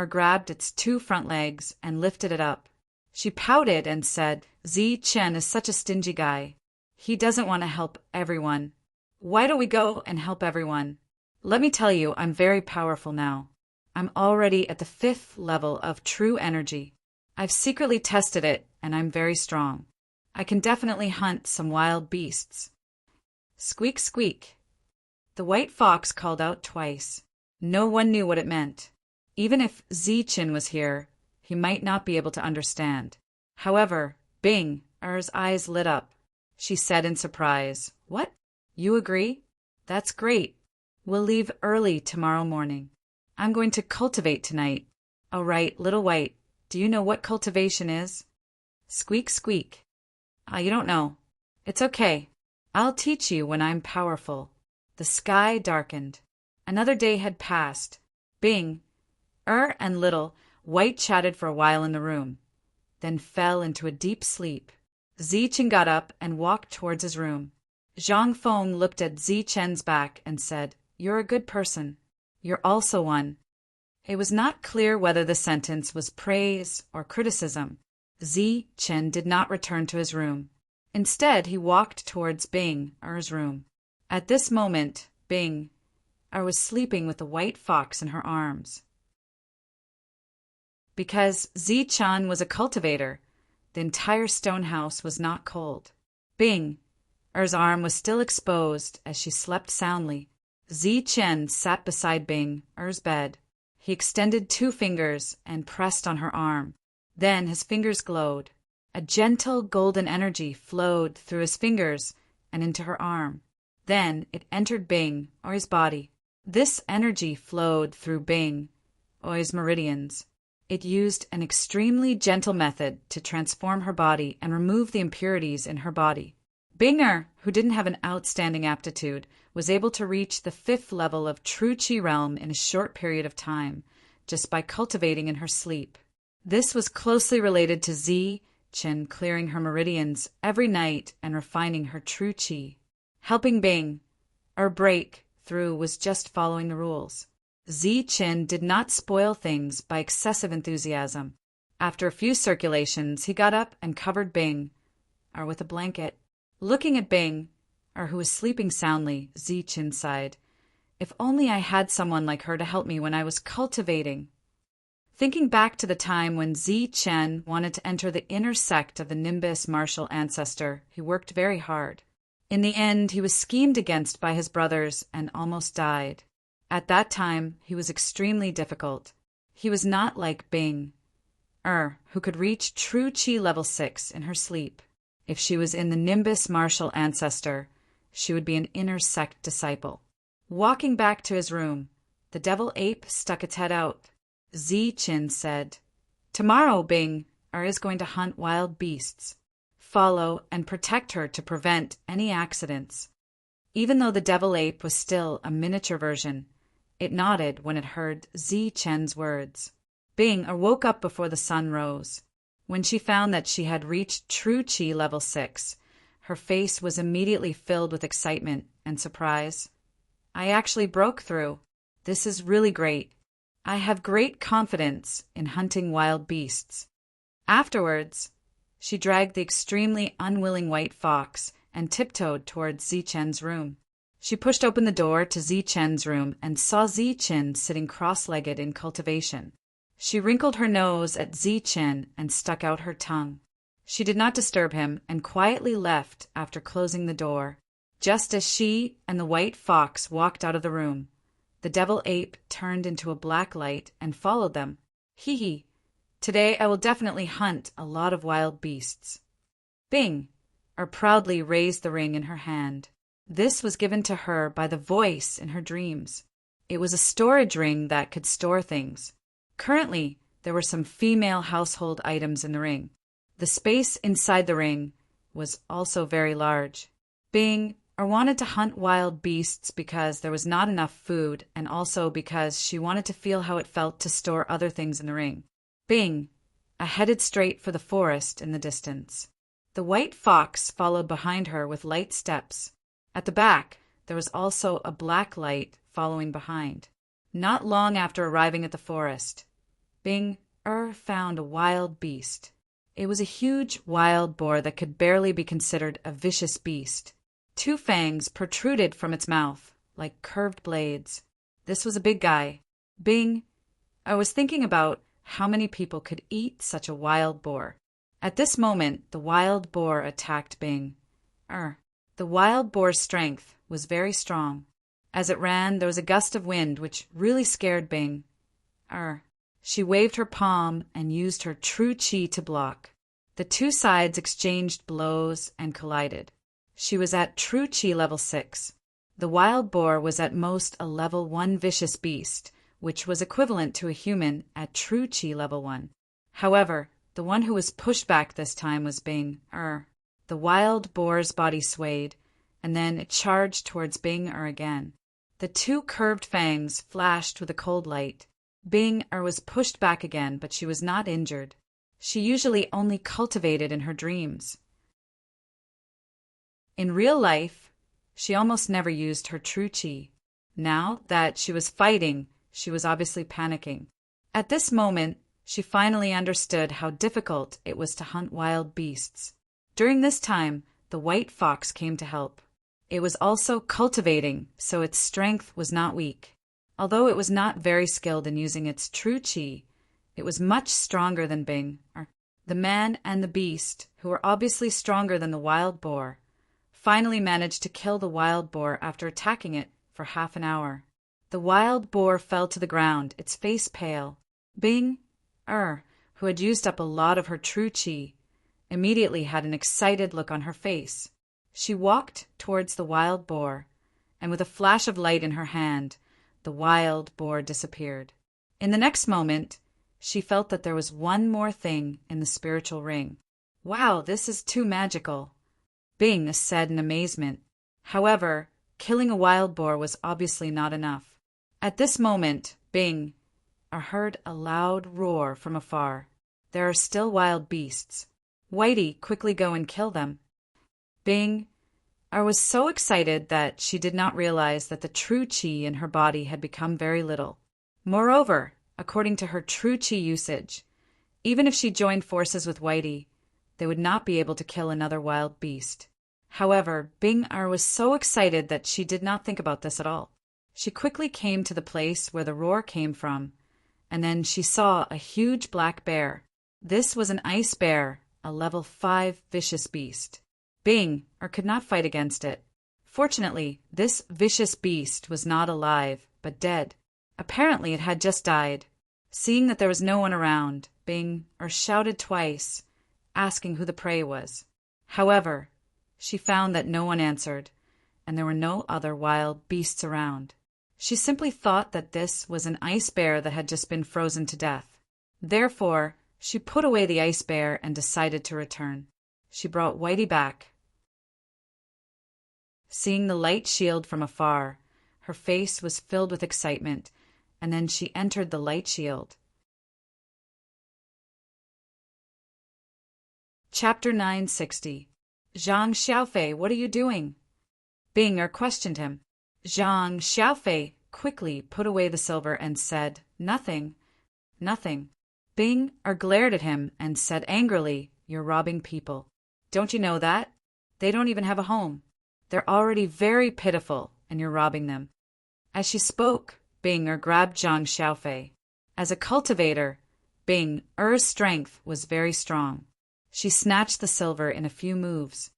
grabbed its 2 front legs and lifted it up. She pouted and said, "Zi Qin is such a stingy guy. He doesn't want to help everyone. Why don't we go and help everyone? Let me tell you, I'm very powerful now. I'm already at the 5th level of true energy. I've secretly tested it, and I'm very strong. I can definitely hunt some wild beasts." Squeak, squeak. The white fox called out twice. No one knew what it meant. Even if Zi Qin was here, he might not be able to understand. However, Bing's eyes lit up. She said in surprise, "What? You agree? That's great. We'll leave early tomorrow morning. I'm going to cultivate tonight." "All right, Little White, do you know what cultivation is?" Squeak, squeak. You don't know. It's okay. I'll teach you when I'm powerful." The sky darkened. Another day had passed. Bing, and Little White chatted for a while in the room, then fell into a deep sleep. Zi Qin got up and walked towards his room. Zhang Feng looked at Zi Qin's back and said, "You're a good person. You're also one." It was not clear whether the sentence was praise or criticism. Zi Qin did not return to his room. Instead, he walked towards Bing's room. At this moment, Bing was sleeping with the white fox in her arms. Because Zi-chan was a cultivator, the entire stone house was not cold. Bing! Er's arm was still exposed as she slept soundly. Zi-chen sat beside Bing, Er's bed. He extended 2 fingers and pressed on her arm. Then his fingers glowed. A gentle golden energy flowed through his fingers and into her arm. Then it entered Bing, Oi's body. This energy flowed through Bing, Oi's meridians. It used an extremely gentle method to transform her body and remove the impurities in her body. Binger, who didn't have an outstanding aptitude, was able to reach the 5th level of true Qi realm in a short period of time, just by cultivating in her sleep. This was closely related to Zi-chen clearing her meridians every night and refining her true Qi. Helping Bing, break through was just following the rules. Zi-chen did not spoil things by excessive enthusiasm. After a few circulations, he got up and covered Bing, with a blanket. Looking at Bing, who was sleeping soundly, Zi-chen sighed. If only I had someone like her to help me when I was cultivating. Thinking back to the time when Zi-chen wanted to enter the inner sect of the Nimbus martial ancestor, he worked very hard. In the end, he was schemed against by his brothers and almost died. At that time, he was extremely difficult. He was not like Bing, who could reach true Qi level 6 in her sleep. If she was in the Nimbus martial ancestor, she would be an inner sect disciple. Walking back to his room, the devil ape stuck its head out. Zi-chen said, "Tomorrow Bing is going to hunt wild beasts. Follow and protect her to prevent any accidents." Even though the devil ape was still a miniature version, it nodded when it heard Zi-chen's words. Bing woke up before the sun rose. When she found that she had reached true Qi level 6, her face was immediately filled with excitement and surprise. "I actually broke through. This is really great. I have great confidence in hunting wild beasts." Afterwards, she dragged the extremely unwilling white fox and tiptoed towards Zi-chen's room. She pushed open the door to Zi-chen's room and saw Zi-chen sitting cross-legged in cultivation. She wrinkled her nose at Zi-chen and stuck out her tongue. She did not disturb him and quietly left after closing the door. Just as she and the white fox walked out of the room, the devil ape turned into a black light and followed them. "Hee. Today I will definitely hunt a lot of wild beasts." Bing, proudly raised the ring in her hand. This was given to her by the voice in her dreams. It was a storage ring that could store things. Currently, there were some female household items in the ring. The space inside the ring was also very large. Bing wanted to hunt wild beasts because there was not enough food and also because she wanted to feel how it felt to store other things in the ring. Bing headed straight for the forest in the distance. The white fox followed behind her with light steps. At the back, there was also a black light following behind. Not long after arriving at the forest, Bing found a wild beast. It was a huge wild boar that could barely be considered a vicious beast. 2 fangs protruded from its mouth, like curved blades. This was a big guy. Bing was thinking about how many people could eat such a wild boar. At this moment, the wild boar attacked Bing. The wild boar's strength was very strong. As it ran, there was a gust of wind which really scared Bing. She waved her palm and used her true Qi to block. The 2 sides exchanged blows and collided. She was at true Qi level 6. The wild boar was at most a level 1 vicious beast, which was equivalent to a human at true Qi level 1. However, the one who was pushed back this time was Bing. The wild boar's body swayed, and then it charged towards Bing again. The 2 curved fangs flashed with a cold light. Bing was pushed back again, but she was not injured. She usually only cultivated in her dreams. In real life, she almost never used her true Qi. Now that she was fighting, she was obviously panicking. At this moment, she finally understood how difficult it was to hunt wild beasts. During this time, the white fox came to help. It was also cultivating, so its strength was not weak. Although it was not very skilled in using its true Qi, It was much stronger than Bing. The man and the beast, who were obviously stronger than the wild boar, finally managed to kill the wild boar after attacking it for half an hour. The wild boar fell to the ground, its face pale. Bing, who had used up a lot of her true chi, immediately had an excited look on her face. She walked towards the wild boar, and with a flash of light in her hand, the wild boar disappeared. In the next moment, she felt that there was one more thing in the spiritual ring. Wow, this is too magical, Bing said in amazement. However, killing a wild boar was obviously not enough. At this moment, Bing heard a loud roar from afar. There are still wild beasts. Whitey, quickly go and kill them. Bing was so excited that she did not realize that the true chi in her body had become very little. Moreover, according to her true chi usage, even if she joined forces with Whitey, they would not be able to kill another wild beast. However, Bing was so excited that she did not think about this at all. She quickly came to the place where the roar came from, and then she saw a huge black bear. This was an ice bear, a level 5 vicious beast. Bing could not fight against it. Fortunately, this vicious beast was not alive, but dead. Apparently it had just died. Seeing that there was no one around, Bing shouted twice, asking who the prey was. However, she found that no one answered, and there were no other wild beasts around. She simply thought that this was an ice bear that had just been frozen to death. Therefore, she put away the ice bear and decided to return. She brought Whitey back. Seeing the light shield from afar, her face was filled with excitement, and then she entered the light shield. Chapter 960. Zhang Xiaofei, what are you doing? Bing questioned him. Zhang Xiaofei quickly put away the silver and said, Nothing. Nothing. Bing glared at him and said angrily, You're robbing people. Don't you know that? They don't even have a home. They're already very pitiful, and you're robbing them. As she spoke, Bing grabbed Zhang Xiaofei. As a cultivator, Bing's strength was very strong. She snatched the silver in a few moves.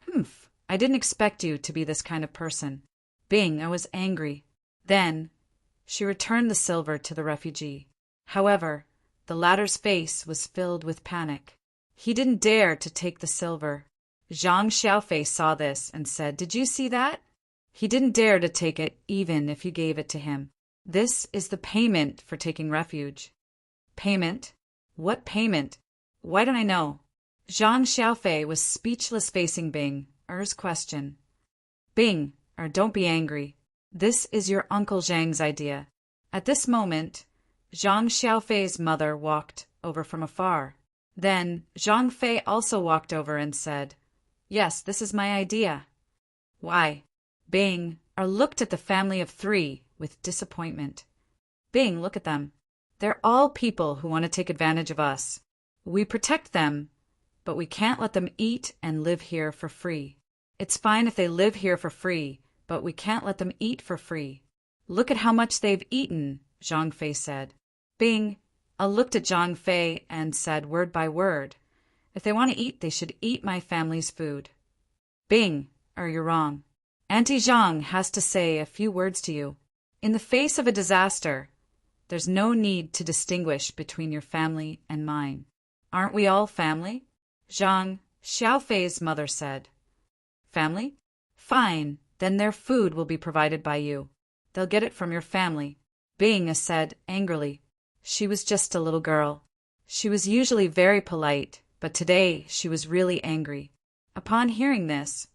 Humph, I didn't expect you to be this kind of person. Bing was angry. Then, she returned the silver to the refugee. However, the latter's face was filled with panic. He didn't dare to take the silver. Zhang Xiaofei saw this and said, Did you see that? He didn't dare to take it even if you gave it to him. This is the payment for taking refuge. Payment? What payment? Why don't I know? Zhang Xiaofei was speechless facing Bing's question. Bing, don't be angry. This is your Uncle Zhang's idea. At this moment, Zhang Xiaofei's mother walked over from afar. Then Zhang Fei also walked over and said, Yes, this is my idea. Why? Bing looked at the family of 3 with disappointment. Bing, look at them. They're all people who want to take advantage of us. We protect them, but we can't let them eat and live here for free. It's fine if they live here for free, but we can't let them eat for free. Look at how much they've eaten, Zhang Fei said. Bing looked at Zhang Fei and said word by word, If they want to eat, they should eat my family's food. Bing, you're wrong. Auntie Zhang has to say a few words to you. In the face of a disaster, there's no need to distinguish between your family and mine. Aren't we all family? Zhang Xiaofei's mother said. Family? Fine, then their food will be provided by you. They'll get it from your family. Bing said angrily. She was just a little girl. She was usually very polite, but today she was really angry. Upon hearing this,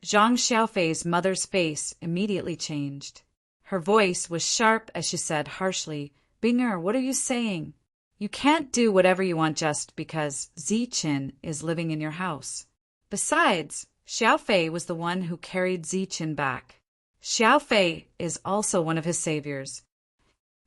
Zhang Xiaofei's mother's face immediately changed. Her voice was sharp as she said harshly, Binger, what are you saying? You can't do whatever you want just because Ziqin is living in your house. Besides, Xiaofei was the one who carried Ziqin back. Xiaofei is also one of his saviors.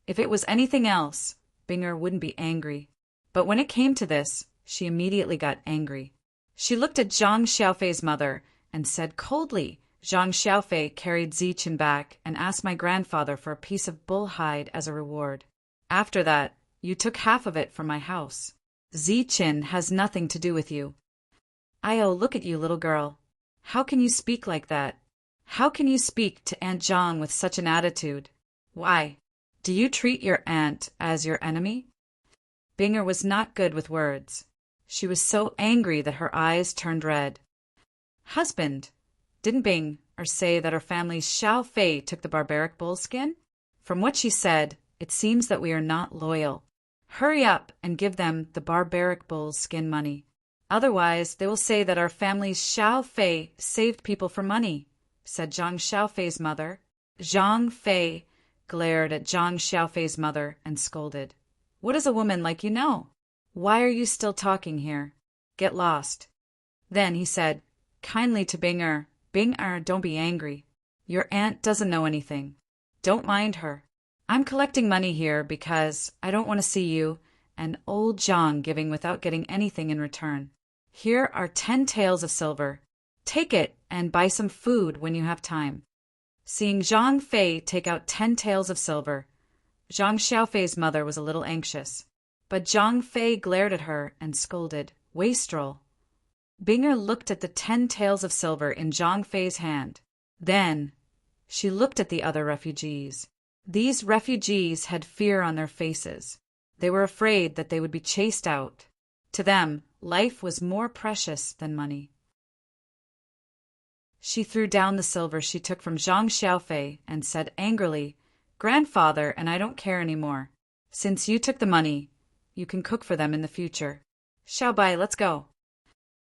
If it was anything else, Binger wouldn't be angry. But when it came to this, she immediately got angry. She looked at Zhang Xiaofei's mother and said coldly, Zhang Xiaofei carried Ziqin back and asked my grandfather for a piece of bull hide as a reward. After that, You took half of it from my house. Ziqin has nothing to do with you. Io, look at you, little girl. How can you speak like that? How can you speak to Aunt Zhang with such an attitude? Why? Do you treat your aunt as your enemy? Binger was not good with words. She was so angry that her eyes turned red. Husband, didn't Bing say that our family's Xiao Fei took the barbaric bull skin? From what she said, it seems that we are not loyal. Hurry up and give them the barbaric bull's skin money. Otherwise, they will say that our family's Xiao Fei saved people for money, said Zhang Xiaofei's mother. Zhang Fei glared at Zhang Xiaofei's mother and scolded. What does a woman like you know? Why are you still talking here? Get lost. Then he said kindly to Binger, Binger, don't be angry. Your aunt doesn't know anything. Don't mind her. I'm collecting money here because I don't want to see you and old Zhang giving without getting anything in return. Here are 10 taels of silver. Take it and buy some food when you have time. Seeing Zhang Fei take out 10 taels of silver, Zhang Xiaofei's mother was a little anxious. But Zhang Fei glared at her and scolded, Wastrel. Binger looked at the 10 taels of silver in Zhang Fei's hand. Then she looked at the other refugees. These refugees had fear on their faces. They were afraid that they would be chased out. To them, life was more precious than money. She threw down the silver she took from Zhang Xiaofei and said angrily, Grandfather and I don't care anymore. Since you took the money, you can cook for them in the future. Xiaobai, let's go.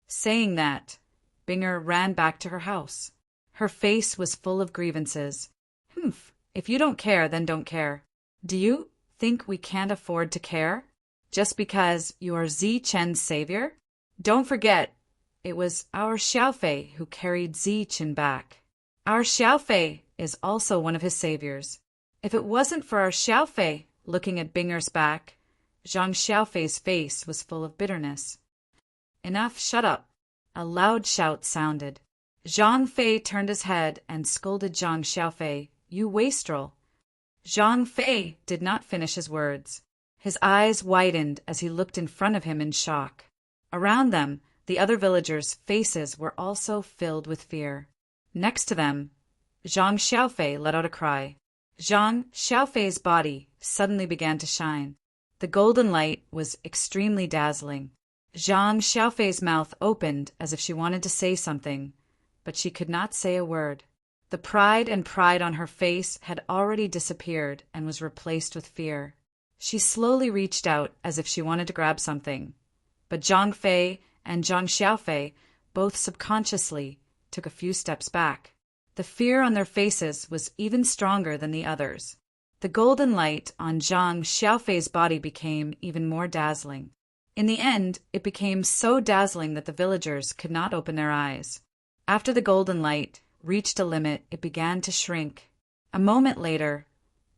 Saying that, Binger ran back to her house. Her face was full of grievances. Humph, if you don't care, then don't care. Do you think we can't afford to care? Just because you are Ziqin's savior? Don't forget, it was our Xiaofei who carried Ziqin back. Our Xiaofei is also one of his saviors. If it wasn't for our Xiaofei looking at Binger's back, Zhang Xiaofei's face was full of bitterness. Enough, shut up. A loud shout sounded. Zhang Fei turned his head and scolded Zhang Xiaofei, You wastrel. Zhang Fei did not finish his words. His eyes widened as he looked in front of him in shock. Around them, the other villagers' faces were also filled with fear. Next to them, Zhang Xiaofei let out a cry. Zhang Xiaofei's body suddenly began to shine. The golden light was extremely dazzling. Zhang Xiaofei's mouth opened as if she wanted to say something, but she could not say a word. The pride on her face had already disappeared and was replaced with fear. She slowly reached out as if she wanted to grab something, but Zhang Fei and Zhang Xiaofei both subconsciously took a few steps back. The fear on their faces was even stronger than the others. The golden light on Zhang Xiaofei's body became even more dazzling. In the end, it became so dazzling that the villagers could not open their eyes. After the golden light reached a limit, it began to shrink. A moment later,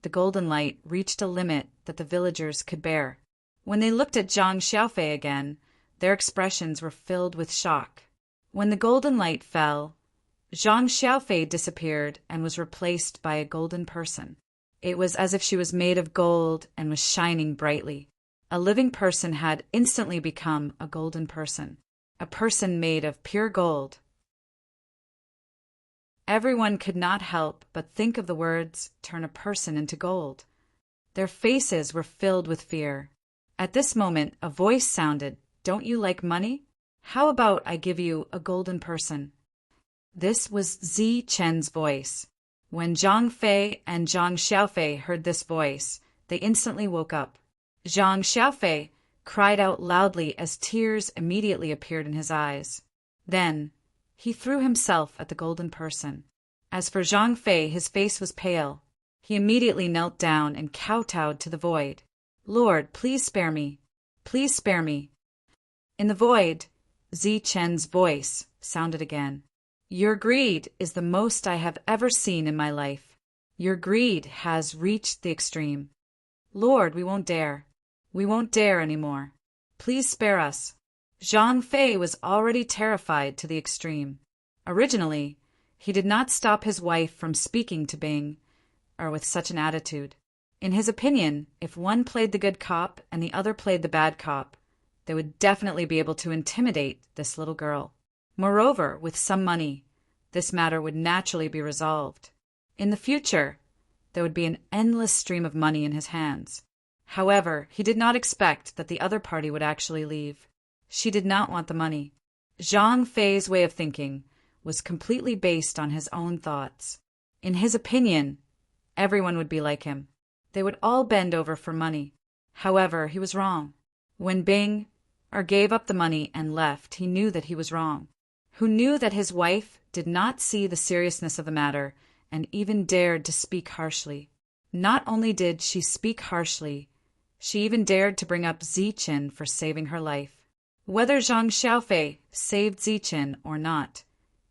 the golden light reached a limit that the villagers could bear. When they looked at Zhang Xiaofei again, their expressions were filled with shock. When the golden light fell, Zhang Xiaofei disappeared and was replaced by a golden person. It was as if she was made of gold and was shining brightly. A living person had instantly become a golden person, a person made of pure gold. Everyone could not help but think of the words, turn a person into gold. Their faces were filled with fear. At this moment, a voice sounded, Don't you like money? How about I give you a golden person? This was Ziqin's voice. When Zhang Fei and Zhang Xiaofei heard this voice, they instantly woke up. Zhang Xiaofei cried out loudly as tears immediately appeared in his eyes. Then, he threw himself at the golden person. As for Zhang Fei, his face was pale. He immediately knelt down and kowtowed to the void. Lord, please spare me. Please spare me. In the void, Ziqin's voice sounded again. Your greed is the most I have ever seen in my life. Your greed has reached the extreme. Lord, we won't dare. We won't dare anymore. Please spare us. Zhang Fei was already terrified to the extreme. Originally, he did not stop his wife from speaking to Bing, or with such an attitude. In his opinion, if one played the good cop and the other played the bad cop, they would definitely be able to intimidate this little girl. Moreover, with some money, this matter would naturally be resolved. In the future, there would be an endless stream of money in his hands. However, he did not expect that the other party would actually leave. She did not want the money. Zhang Fei's way of thinking was completely based on his own thoughts. In his opinion, everyone would be like him. They would all bend over for money. However, he was wrong. When Bing gave up the money and left, he knew that he was wrong. Who knew that his wife did not see the seriousness of the matter and even dared to speak harshly. Not only did she speak harshly, she even dared to bring up Ziqin for saving her life. Whether Zhang Xiaofei saved Ziqin or not,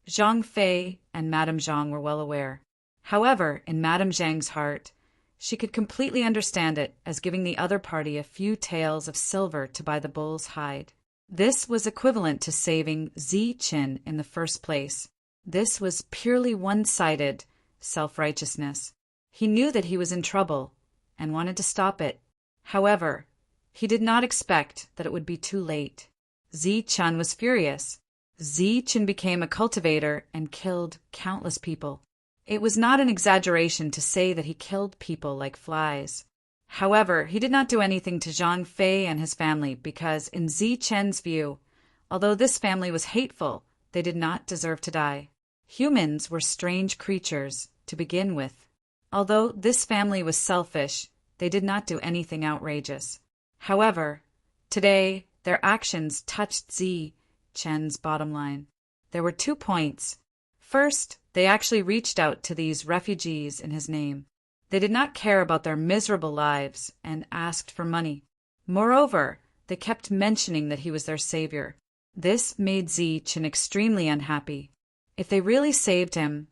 Zhang Fei and Madame Zhang were well aware. However, in Madame Zhang's heart, she could completely understand it as giving the other party a few taels of silver to buy the bull's hide. This was equivalent to saving Ziqin in the first place. This was purely one-sided self-righteousness. He knew that he was in trouble and wanted to stop it. However, he did not expect that it would be too late. Ziqin was furious. Ziqin became a cultivator and killed countless people. It was not an exaggeration to say that he killed people like flies. However, he did not do anything to Zhang Fei and his family because, in Ziqin's view, although this family was hateful, they did not deserve to die. Humans were strange creatures to begin with. Although this family was selfish, they did not do anything outrageous. However, today, their actions touched Ziqin's bottom line. There were 2 points. First, they actually reached out to these refugees in his name. They did not care about their miserable lives and asked for money. Moreover, they kept mentioning that he was their savior. This made Ziqin extremely unhappy. If they really saved him,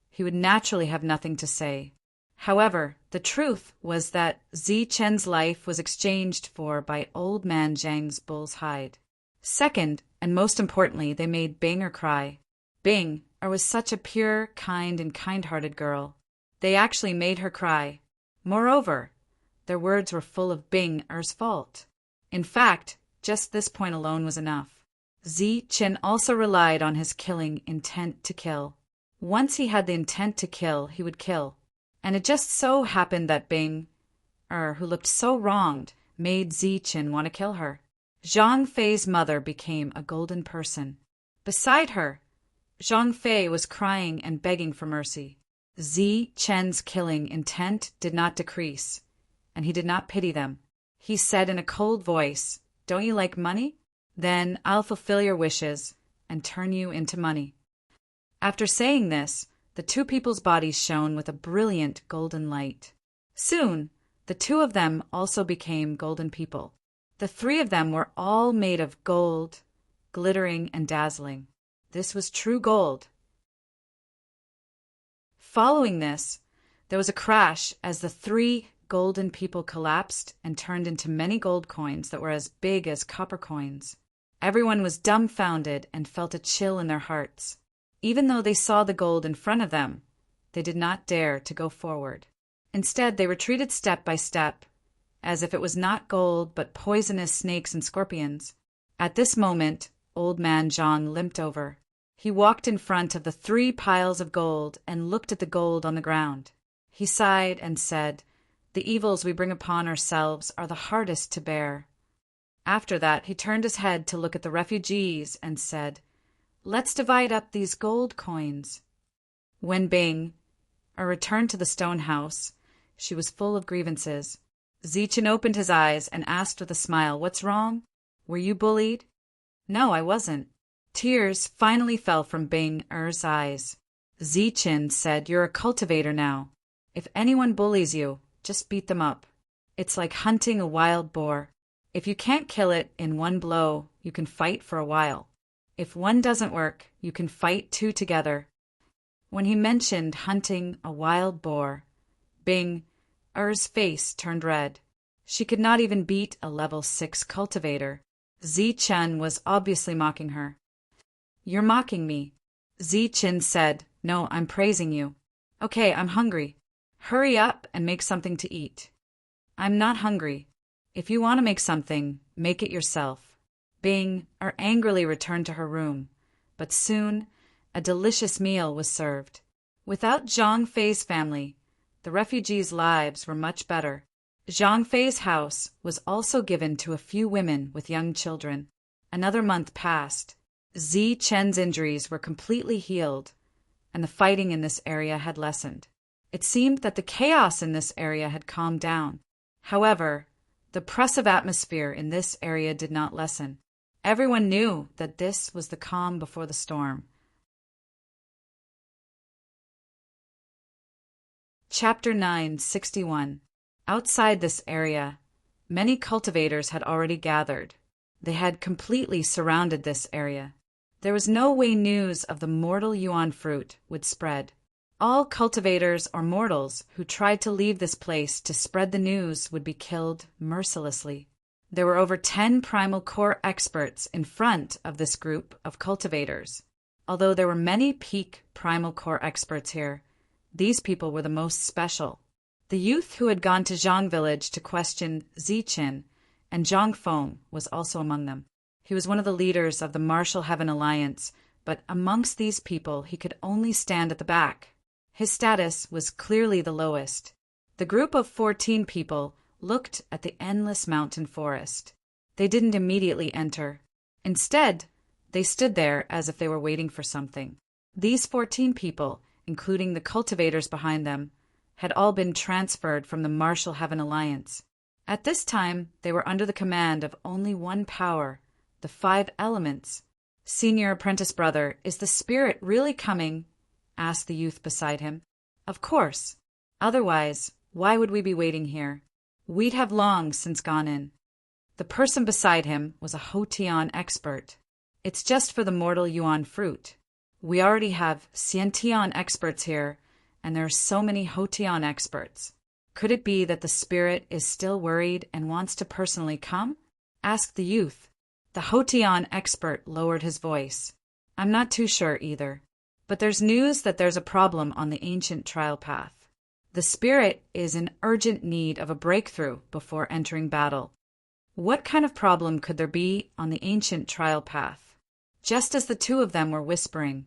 he would naturally have nothing to say. However, the truth was that Ziqin's life was exchanged for by old man Zhang's bull's hide. Second, and most importantly, they made Bing cry. Bing was such a pure, kind, and kind-hearted girl. They actually made her cry. Moreover, their words were full of Bing's fault. In fact, just this point alone was enough. Ziqin also relied on his killing intent to kill. Once he had the intent to kill, he would kill. And it just so happened that Bing, who looked so wronged, made Ziqin want to kill her. Zhang Fei's mother became a golden person. Beside her, Zhang Fei was crying and begging for mercy. Ziqin's killing intent did not decrease, and he did not pity them. He said in a cold voice, "Don't you like money? Then I'll fulfill your wishes and turn you into money." After saying this, the 2 people's bodies shone with a brilliant golden light. Soon, the 2 of them also became golden people. The 3 of them were all made of gold, glittering and dazzling. This was true gold. Following this, there was a crash as the 3 golden people collapsed and turned into many gold coins that were as big as copper coins. Everyone was dumbfounded and felt a chill in their hearts. Even though they saw the gold in front of them, they did not dare to go forward. Instead, they retreated step by step, as if it was not gold but poisonous snakes and scorpions. At this moment, old man Zhang limped over. He walked in front of the 3 piles of gold and looked at the gold on the ground. He sighed and said, "The evils we bring upon ourselves are the hardest to bear." After that, he turned his head to look at the refugees and said, "Let's divide up these gold coins." When Bing returned to the stone house, she was full of grievances. Ziqin opened his eyes and asked with a smile, "What's wrong? Were you bullied?" "No, I wasn't." Tears finally fell from Bing's eyes. Ziqin said, "You're a cultivator now. If anyone bullies you, just beat them up. It's like hunting a wild boar. If you can't kill it in one blow, you can fight for a while. If one doesn't work, you can fight 2 together." When he mentioned hunting a wild boar, Bing's face turned red. She could not even beat a level 6 cultivator. Ziqin was obviously mocking her. "You're mocking me." Ziqin said, "No, I'm praising you." "Okay, I'm hungry. Hurry up and make something to eat." I'm not hungry. If you want to make something, make it yourself. Bing angrily returned to her room, but soon a delicious meal was served. Without Zhang Fei's family, the refugees' lives were much better. Zhang Fei's house was also given to a few women with young children. Another month passed. Zi Chen's injuries were completely healed, and the fighting in this area had lessened. It seemed that the chaos in this area had calmed down. However, the oppressive atmosphere in this area did not lessen. Everyone knew that this was the calm before the storm. Chapter 961. Outside this area, many cultivators had already gathered. They had completely surrounded this area. There was no way news of the mortal yuan fruit would spread. All cultivators or mortals who tried to leave this place to spread the news would be killed mercilessly. There were over 10 primal core experts in front of this group of cultivators. Although there were many peak primal core experts here, these people were the most special. The youth who had gone to Zhang village to question Ziqin and Zhang Feng was also among them. He was one of the leaders of the Martial Heaven Alliance, but amongst these people he could only stand at the back. His status was clearly the lowest. The group of 14 people looked at the endless mountain forest. They didn't immediately enter. Instead, they stood there as if they were waiting for something. These 14 people, including the cultivators behind them, had all been transferred from the Martial Heaven Alliance. At this time, they were under the command of only one power, the 5 elements. Senior apprentice brother, is the spirit really coming? Asked the youth beside him. Of course. Otherwise, why would we be waiting here? We'd have long since gone in. The person beside him was a Hotian expert. It's just for the mortal yuan fruit. We already have Xiantian experts here, and there are so many Hotian experts. Could it be that the spirit is still worried and wants to personally come? Asked the youth. The Hotian expert lowered his voice. I'm not too sure either. But there's news that there's a problem on the ancient trial path. The spirit is in urgent need of a breakthrough before entering battle. What kind of problem could there be on the ancient trial path? Just as the two of them were whispering,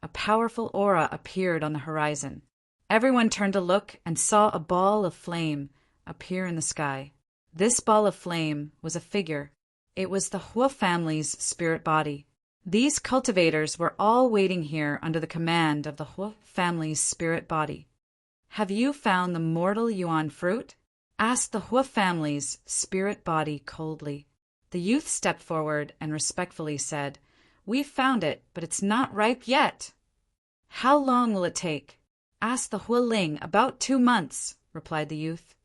a powerful aura appeared on the horizon. Everyone turned to look and saw a ball of flame appear in the sky. This ball of flame was a figure. It was the Hua family's spirit body. These cultivators were all waiting here under the command of the Hua family's spirit body. Have you found the mortal yuan fruit? Asked the Hua family's spirit body coldly. The youth stepped forward and respectfully said, We've found it, but it's not ripe yet. How long will it take? Asked the Hua Ling. About 2 months, replied the youth.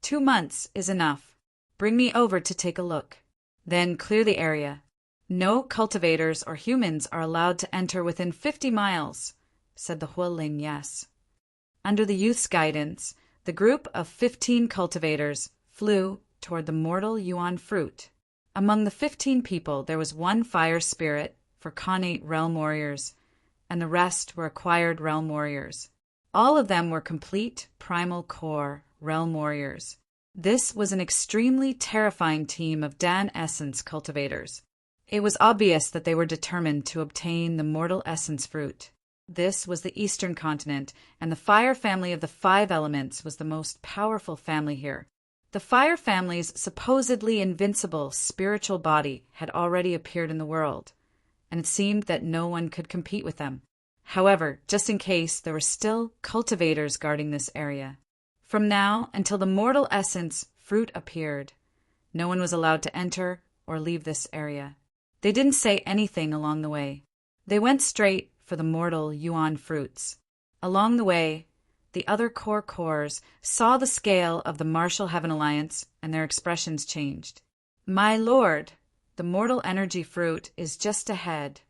2 months is enough. Bring me over to take a look. Then clear the area. No cultivators or humans are allowed to enter within 50 miles, said the Hua Ling. Yes. Under the youth's guidance, the group of 15 cultivators flew toward the mortal yuan fruit. Among the 15 people, there was one fire spirit for Khanate realm warriors, and the rest were acquired realm warriors. All of them were complete primal core realm warriors. This was an extremely terrifying team of Dan essence cultivators. It was obvious that they were determined to obtain the mortal essence fruit. This was the eastern continent, and the fire family of the 5 elements was the most powerful family here. The fire family's supposedly invincible spiritual body had already appeared in the world, and it seemed that no one could compete with them. However, just in case, there were still cultivators guarding this area. From now until the mortal essence fruit appeared, no one was allowed to enter or leave this area. They didn't say anything along the way. They went straight for the mortal yuan fruits. Along the way, the other cores saw the scale of the Martial Heaven Alliance, and their expressions changed. My lord, the mortal energy fruit is just ahead.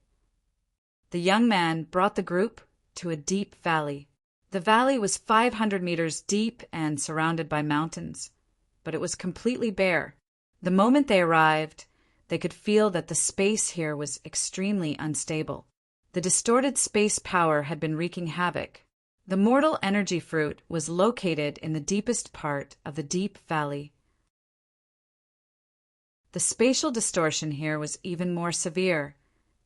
The young man brought the group to a deep valley. The valley was 500 meters deep and surrounded by mountains, but it was completely bare. The moment they arrived, they could feel that the space here was extremely unstable. The distorted space power had been wreaking havoc. The mortal energy fruit was located in the deepest part of the deep valley. The spatial distortion here was even more severe,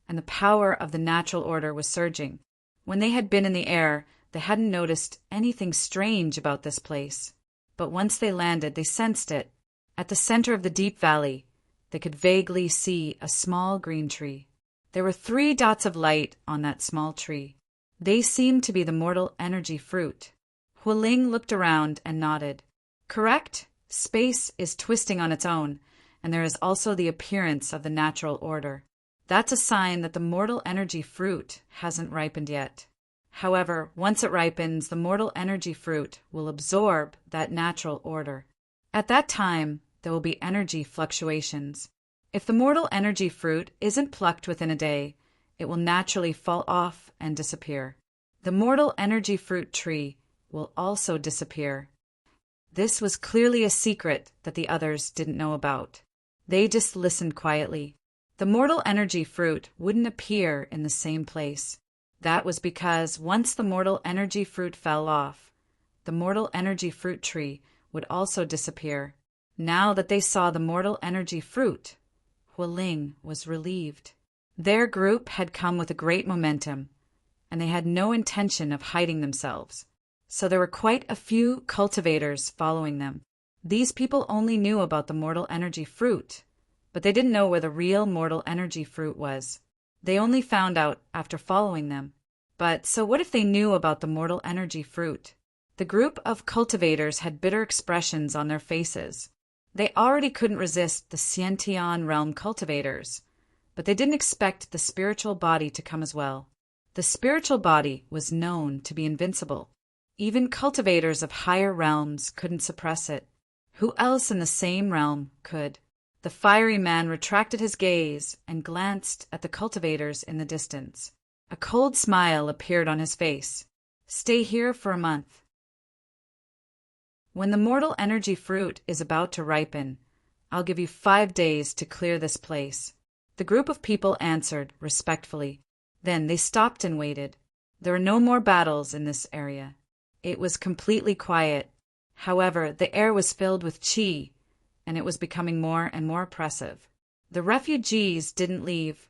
and the power of the natural order was surging. When they had been in the air, they hadn't noticed anything strange about this place. But once they landed, they sensed it. At the center of the deep valley, they could vaguely see a small green tree. There were 3 dots of light on that small tree. They seemed to be the mortal energy fruit. Huiling looked around and nodded. Correct? Space is twisting on its own, and there is also the appearance of the natural order. That's a sign that the mortal energy fruit hasn't ripened yet. However, once it ripens, the mortal energy fruit will absorb that natural order. At that time, there will be energy fluctuations. If the mortal energy fruit isn't plucked within a day, it will naturally fall off and disappear. The mortal energy fruit tree will also disappear. This was clearly a secret that the others didn't know about. They just listened quietly. The mortal energy fruit wouldn't appear in the same place. That was because once the mortal energy fruit fell off, the mortal energy fruit tree would also disappear. Now that they saw the mortal energy fruit, Huiling was relieved. Their group had come with a great momentum, and they had no intention of hiding themselves. So there were quite a few cultivators following them. These people only knew about the mortal energy fruit, but they didn't know where the real mortal energy fruit was. They only found out after following them. But so what if they knew about the mortal energy fruit? The group of cultivators had bitter expressions on their faces. They already couldn't resist the Xiantian realm cultivators, but they didn't expect the spiritual body to come as well. The spiritual body was known to be invincible. Even cultivators of higher realms couldn't suppress it. Who else in the same realm could? The fiery man retracted his gaze and glanced at the cultivators in the distance. A cold smile appeared on his face. Stay here for a month. When the mortal energy fruit is about to ripen, I'll give you 5 days to clear this place. The group of people answered respectfully. Then they stopped and waited. There were no more battles in this area. It was completely quiet. However, the air was filled with qi, and it was becoming more and more oppressive. The refugees didn't leave,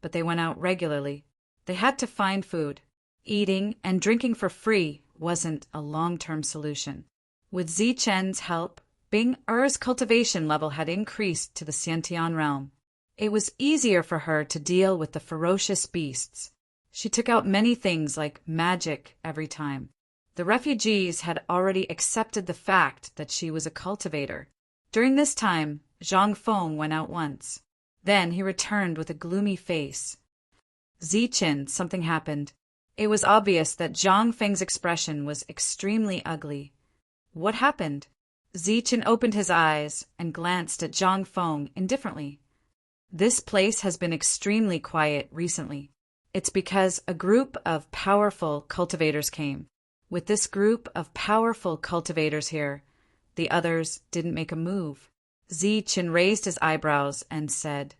but they went out regularly. They had to find food. Eating and drinking for free wasn't a long-term solution. With Zichen's help, Bing Er's cultivation level had increased to the Xiantian realm. It was easier for her to deal with the ferocious beasts. She took out many things like magic every time. The refugees had already accepted the fact that she was a cultivator. During this time, Zhang Feng went out once. Then he returned with a gloomy face. Zichen, something happened. It was obvious that Zhang Feng's expression was extremely ugly. What happened? Zichen opened his eyes and glanced at Zhang Feng indifferently. This place has been extremely quiet recently. It's because a group of powerful cultivators came. With this group of powerful cultivators here, the others didn't make a move. Zichen raised his eyebrows and said,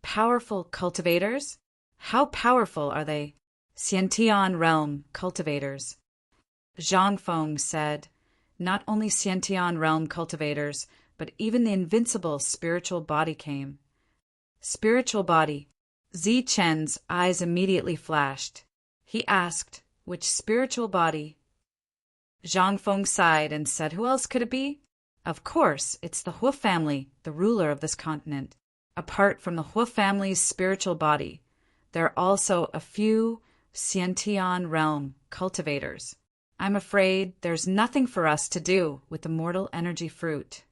"Powerful cultivators? How powerful are they?" "Xiantian realm cultivators." Zhang Feng said, "Not only Xiantian realm cultivators, but even the invincible spiritual body came." Spiritual body. Zichen's eyes immediately flashed. He asked, "Which spiritual body?" Zhang Feng sighed and said, "Who else could it be? Of course, it's the Hua family, the ruler of this continent. Apart from the Hua family's spiritual body, there are also a few Xiantian realm cultivators. I'm afraid there's nothing for us to do with the mortal energy fruit."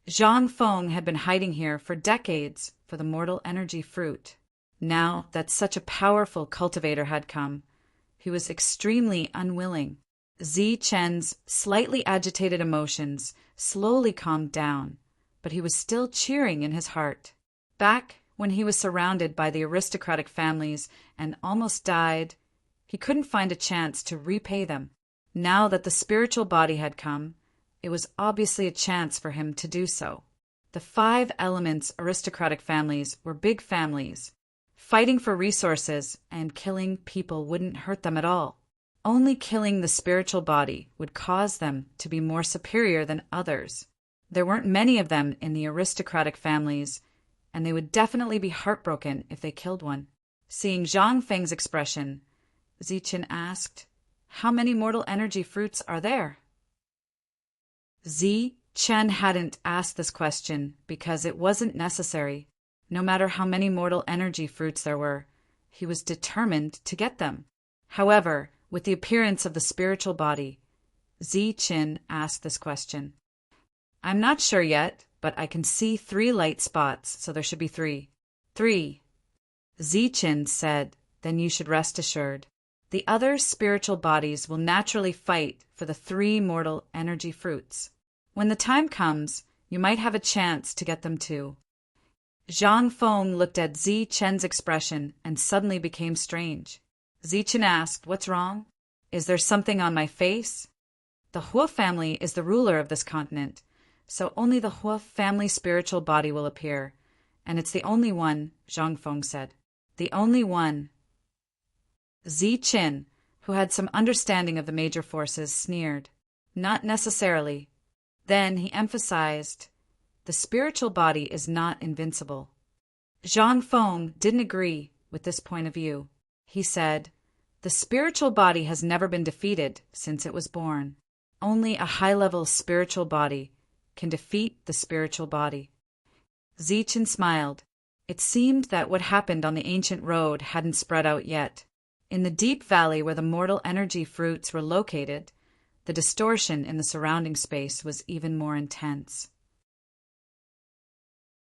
Zhang Feng had been hiding here for decades for the mortal energy fruit. Now that such a powerful cultivator had come, he was extremely unwilling. Zichen's slightly agitated emotions slowly calmed down, but he was still cheering in his heart. Back when he was surrounded by the aristocratic families and almost died, he couldn't find a chance to repay them. Now that the spiritual body had come, it was obviously a chance for him to do so. The 5 elements aristocratic families were big families. Fighting for resources and killing people wouldn't hurt them at all. Only killing the spiritual body would cause them to be more superior than others. There weren't many of them in the aristocratic families, and they would definitely be heartbroken if they killed one. Seeing Zhang Feng's expression, Ziqin asked, "How many mortal energy fruits are there?" Chen hadn't asked this question because it wasn't necessary. No matter how many mortal energy fruits there were, he was determined to get them. However, with the appearance of the spiritual body, Chen asked this question. "I'm not sure yet, but I can see 3 light spots, so there should be 3. 3. Chen said, "Then you should rest assured. The other spiritual bodies will naturally fight for the 3 mortal energy fruits. When the time comes, you might have a chance to get them too." Zhang Feng looked at Chen's expression and suddenly became strange. Chen asked, "What's wrong? Is there something on my face?" The Hua family is the ruler of this continent, so only the Hua family spiritual body will appear, and it's the only one, Zhang Feng said. The only one. Chen, who had some understanding of the major forces, sneered. Not necessarily. Then he emphasized, the spiritual body is not invincible. Zhang Feng didn't agree with this point of view. He said, the spiritual body has never been defeated since it was born. Only a high-level spiritual body can defeat the spiritual body. Chen smiled. It seemed that what happened on the ancient road hadn't spread out yet. In the deep valley where the mortal energy fruits were located, the distortion in the surrounding space was even more intense.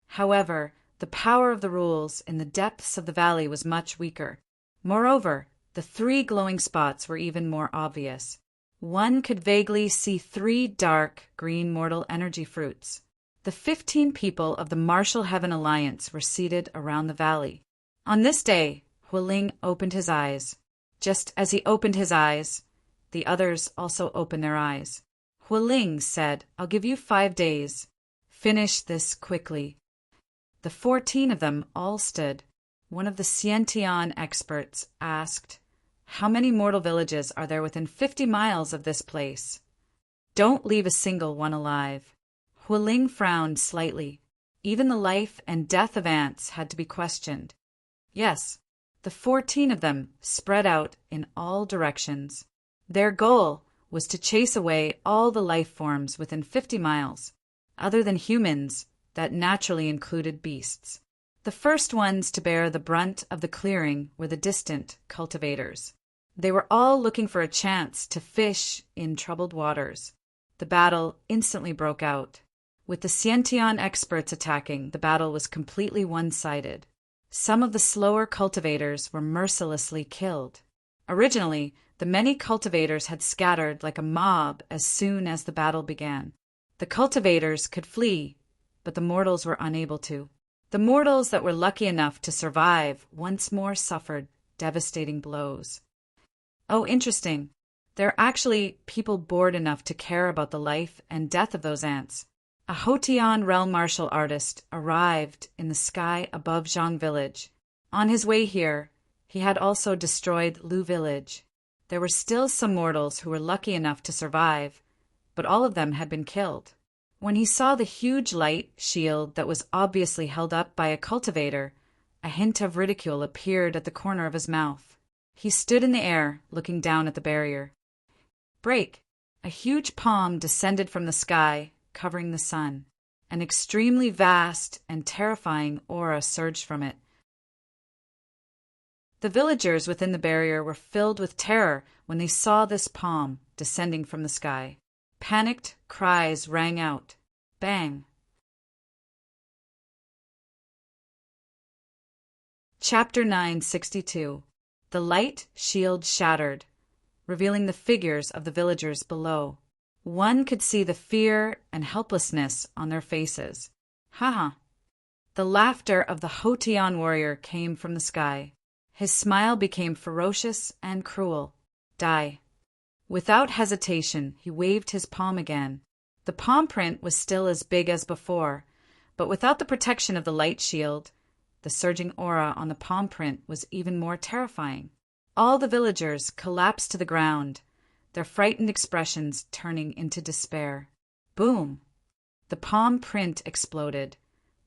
However, the power of the rules in the depths of the valley was much weaker. Moreover, the 3 glowing spots were even more obvious. One could vaguely see 3 dark green mortal energy fruits. The 15 people of the Martial Heaven Alliance were seated around the valley. On this day, Huiling opened his eyes. Just as he opened his eyes, the others also opened their eyes. Huiling said, "I'll give you 5 days. Finish this quickly." The 14 of them all stood. One of the Xiantian experts asked, "How many mortal villages are there within 50 miles of this place?" "Don't leave a single one alive." Huiling frowned slightly. Even the life and death of ants had to be questioned. Yes, the 14 of them spread out in all directions. Their goal was to chase away all the life forms within 50 miles, other than humans, that naturally included beasts. The first ones to bear the brunt of the clearing were the distant cultivators. They were all looking for a chance to fish in troubled waters. The battle instantly broke out. With the Xiantian experts attacking, the battle was completely one-sided. Some of the slower cultivators were mercilessly killed. Originally, the many cultivators had scattered like a mob as soon as the battle began. The cultivators could flee, but the mortals were unable to. The mortals that were lucky enough to survive once more suffered devastating blows. Oh, interesting. There are actually people bored enough to care about the life and death of those ants. A Hotian realm martial artist arrived in the sky above Zhang village. On his way here, he had also destroyed Lu village. There were still some mortals who were lucky enough to survive, but all of them had been killed. When he saw the huge light shield that was obviously held up by a cultivator, a hint of ridicule appeared at the corner of his mouth. He stood in the air, looking down at the barrier. Break! A huge palm descended from the sky, covering the sun. An extremely vast and terrifying aura surged from it. The villagers within the barrier were filled with terror when they saw this palm descending from the sky. Panicked cries rang out. Bang! Chapter 962. The light shield shattered, revealing the figures of the villagers below. One could see the fear and helplessness on their faces. Ha! The laughter of the Hotian warrior came from the sky. His smile became ferocious and cruel. Die. Without hesitation, he waved his palm again. The palm print was still as big as before, but without the protection of the light shield, the surging aura on the palm print was even more terrifying. All the villagers collapsed to the ground, their frightened expressions turning into despair. Boom! The palm print exploded,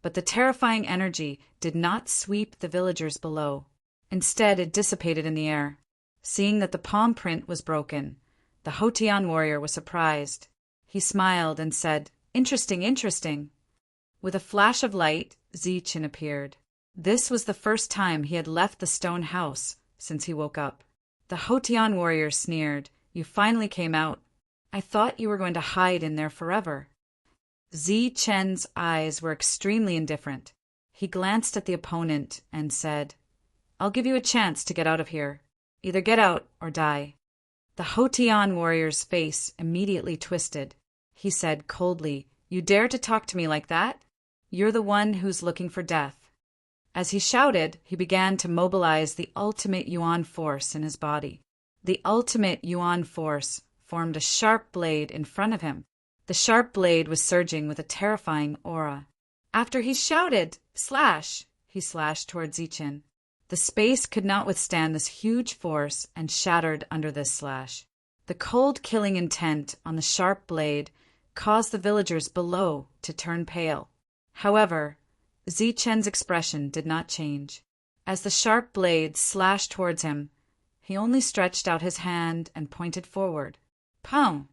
but the terrifying energy did not sweep the villagers below. Instead, it dissipated in the air. Seeing that the palm print was broken, the Hotian warrior was surprised. He smiled and said, "Interesting, interesting." With a flash of light, Zichen appeared. This was the first time he had left the stone house since he woke up. The Hotian warrior sneered, "You finally came out. I thought you were going to hide in there forever." Zichen's eyes were extremely indifferent. He glanced at the opponent and said, "I'll give you a chance to get out of here. Either get out or die." The Hotian warrior's face immediately twisted. He said coldly, "You dare to talk to me like that? You're the one who's looking for death." As he shouted, he began to mobilize the ultimate Yuan force in his body. The ultimate Yuan force formed a sharp blade in front of him. The sharp blade was surging with a terrifying aura. After he shouted, "Slash!" he slashed toward Zichen. The space could not withstand this huge force and shattered under this slash. The cold killing intent on the sharp blade caused the villagers below to turn pale. However, Zichen's expression did not change. As the sharp blade slashed towards him, he only stretched out his hand and pointed forward. Pow!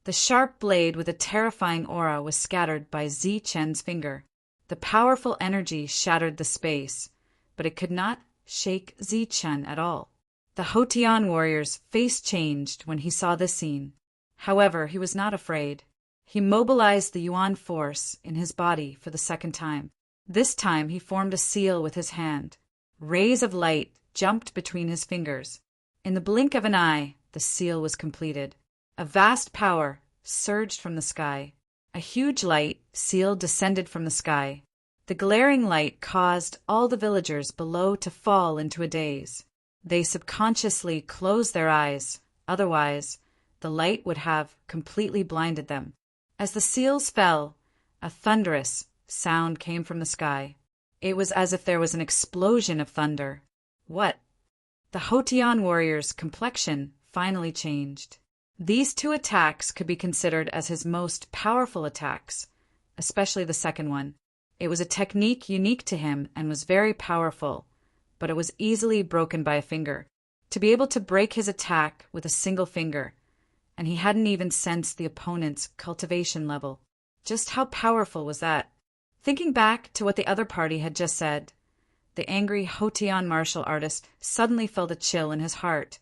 The sharp blade with a terrifying aura was scattered by Zichen's finger. The powerful energy shattered the space, but it could not shake Zichen at all. The Hotian warrior's face changed when he saw this scene. However, he was not afraid. He mobilized the Yuan force in his body for the second time. This time he formed a seal with his hand. Rays of light jumped between his fingers. In the blink of an eye, the seal was completed. A vast power surged from the sky. A huge light seal descended from the sky. The glaring light caused all the villagers below to fall into a daze. They subconsciously closed their eyes, otherwise the light would have completely blinded them. As the seals fell, a thunderous sound came from the sky. It was as if there was an explosion of thunder. What? The Hotian warrior's complexion finally changed. These two attacks could be considered as his most powerful attacks, especially the second one. It was a technique unique to him and was very powerful, but it was easily broken by a finger. To be able to break his attack with a single finger, and he hadn't even sensed the opponent's cultivation level. Just how powerful was that? Thinking back to what the other party had just said, the angry Hotian martial artist suddenly felt a chill in his heart,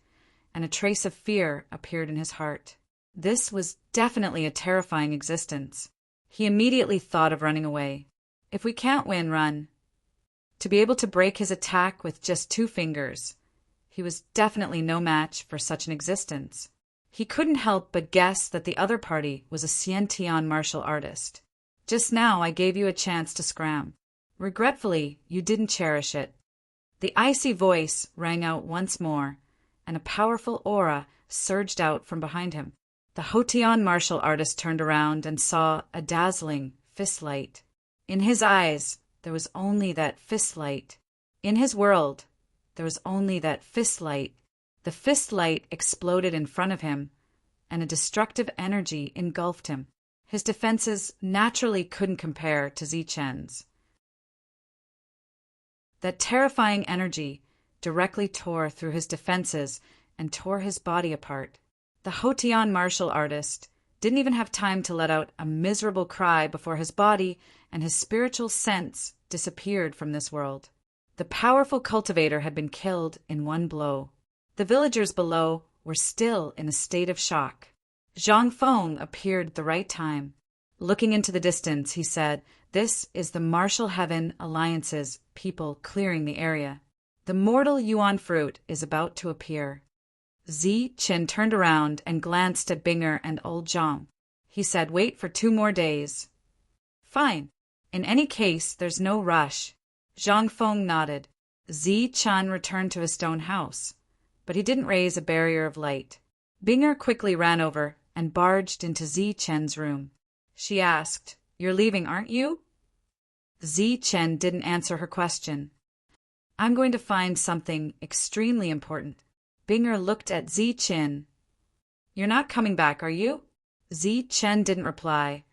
and a trace of fear appeared in his heart. This was definitely a terrifying existence. He immediately thought of running away. If we can't win, run. To be able to break his attack with just 2 fingers, he was definitely no match for such an existence. He couldn't help but guess that the other party was a Xiantian martial artist. Just now I gave you a chance to scram. Regretfully, you didn't cherish it. The icy voice rang out once more, and a powerful aura surged out from behind him. The Hotian martial artist turned around and saw a dazzling fist light. In his eyes, there was only that fist light. In his world, there was only that fist light. The fist light exploded in front of him, and a destructive energy engulfed him. His defenses naturally couldn't compare to Zichen's. That terrifying energy directly tore through his defenses and tore his body apart. The Hotian martial artist didn't even have time to let out a miserable cry before his body and his spiritual sense disappeared from this world. The powerful cultivator had been killed in one blow. The villagers below were still in a state of shock. Zhang Feng appeared at the right time. Looking into the distance, he said, "This is the Martial Heaven Alliance's people clearing the area. The mortal Yuan fruit is about to appear." Zichen turned around and glanced at Binger and old Zhang. He said, "Wait for 2 more days." "Fine. In any case, there's no rush." Zhang Feng nodded. Zichen returned to his stone house, but he didn't raise a barrier of light. Binger quickly ran over and barged into Zichen's room. She asked, "You're leaving, aren't you?" Zichen didn't answer her question. "I'm going to find something extremely important." Binger looked at Zichen. You're not coming back, are you? Zichen didn't reply,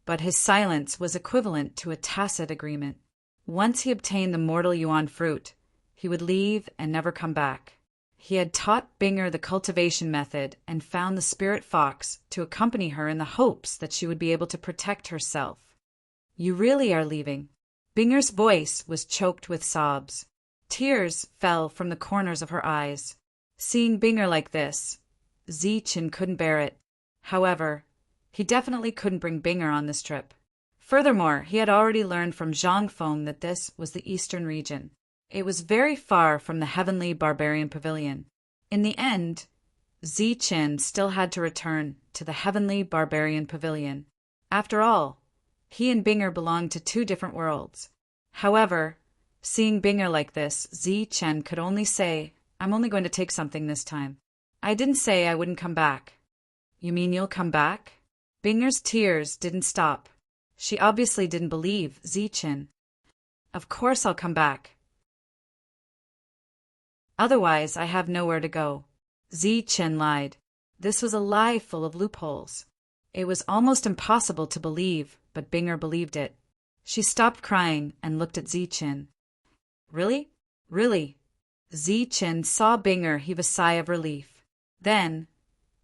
but his silence was equivalent to a tacit agreement. Once he obtained the mortal yuan fruit, he would leave and never come back. He had taught Binger the cultivation method and found the spirit fox to accompany her in the hopes that she would be able to protect herself. You really are leaving? Binger's voice was choked with sobs. Tears fell from the corners of her eyes. Seeing Binger like this, Zichen couldn't bear it. However, he definitely couldn't bring Binger on this trip. Furthermore, he had already learned from Zhang Feng that this was the eastern region. It was very far from the heavenly barbarian pavilion. In the end, Zichen still had to return to the heavenly barbarian pavilion. After all, he and Binger belonged to two different worlds. However, seeing Binger like this, Zichen could only say, I'm only going to take something this time. I didn't say I wouldn't come back. You mean you'll come back? Binger's tears didn't stop. She obviously didn't believe Zichen. Of course I'll come back. Otherwise, I have nowhere to go. Zichen lied. This was a lie full of loopholes. It was almost impossible to believe, but Binger believed it. She stopped crying and looked at Zichen. Really? Really? Zichen saw Binger heave a sigh of relief. Then,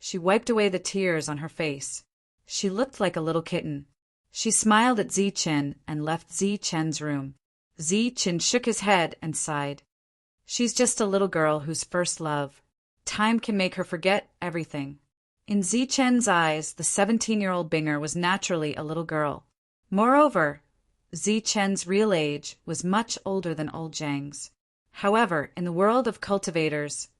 she wiped away the tears on her face. She looked like a little kitten. She smiled at Zichen and left Zichen's room. Zichen shook his head and sighed. She's just a little girl whose first love. Time can make her forget everything. In Zichen's eyes, the 17-year-old Binger was naturally a little girl. Moreover, Zichen's real age was much older than old Zhang's. However, in the world of cultivators,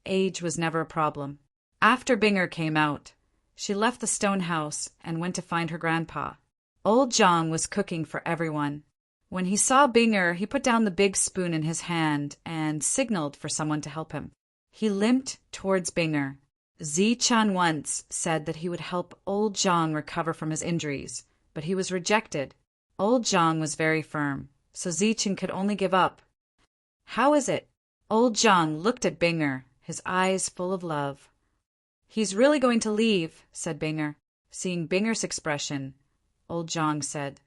age was never a problem. After Binger came out, she left the stone house and went to find her grandpa. Old Zhang was cooking for everyone. When he saw Binger, he put down the big spoon in his hand and signaled for someone to help him. He limped towards Binger. Zichen once said that he would help old Zhang recover from his injuries, but he was rejected. Old Zhang was very firm, so Zichen could only give up. How is it? Old Zhang looked at Binger, his eyes full of love. He's really going to leave, said Binger. Seeing Binger's expression, old Zhang said,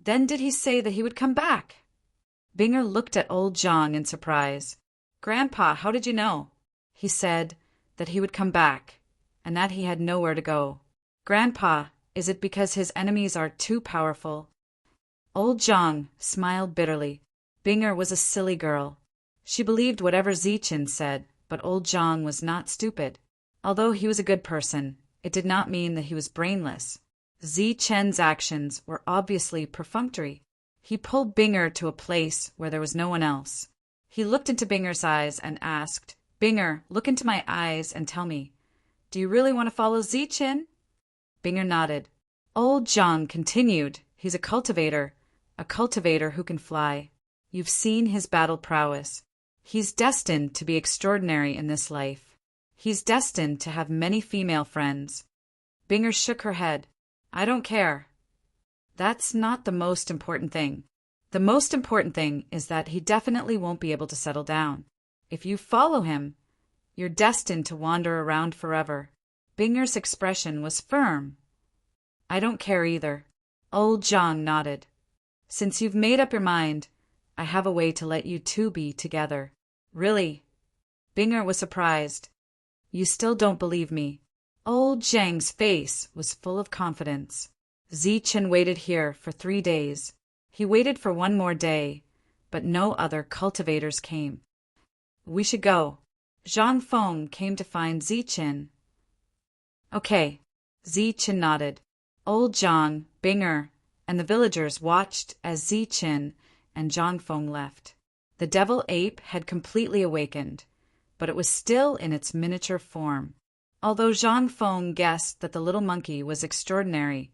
Then did he say that he would come back? Binger looked at old Zhang in surprise. Grandpa, how did you know? He said that he would come back, and that he had nowhere to go. Grandpa, is it because his enemies are too powerful? Old Zhang smiled bitterly. Binger was a silly girl. She believed whatever Zichen said, but old Zhang was not stupid. Although he was a good person, it did not mean that he was brainless. Zichen's actions were obviously perfunctory. He pulled Binger to a place where there was no one else. He looked into Binger's eyes and asked, Binger, look into my eyes and tell me, do you really want to follow Zichen? Binger nodded. Old Zhang continued, he's a cultivator who can fly. You've seen his battle prowess. He's destined to be extraordinary in this life. He's destined to have many female friends. Binger shook her head. I don't care. That's not the most important thing. The most important thing is that he definitely won't be able to settle down. If you follow him, you're destined to wander around forever. Binger's expression was firm. I don't care either. Old Zhang nodded. Since you've made up your mind, I have a way to let you two be together. Really? Binger was surprised. You still don't believe me. Old Zhang's face was full of confidence. Zichen waited here for 3 days. He waited for one more day, but no other cultivators came. We should go. Zhang Feng came to find Zichen. Okay. Zichen nodded. Old Zhang, Binger, and the villagers watched as Zichen and Zhang Feng left. The devil ape had completely awakened, but it was still in its miniature form. Although Zhang Feng guessed that the little monkey was extraordinary,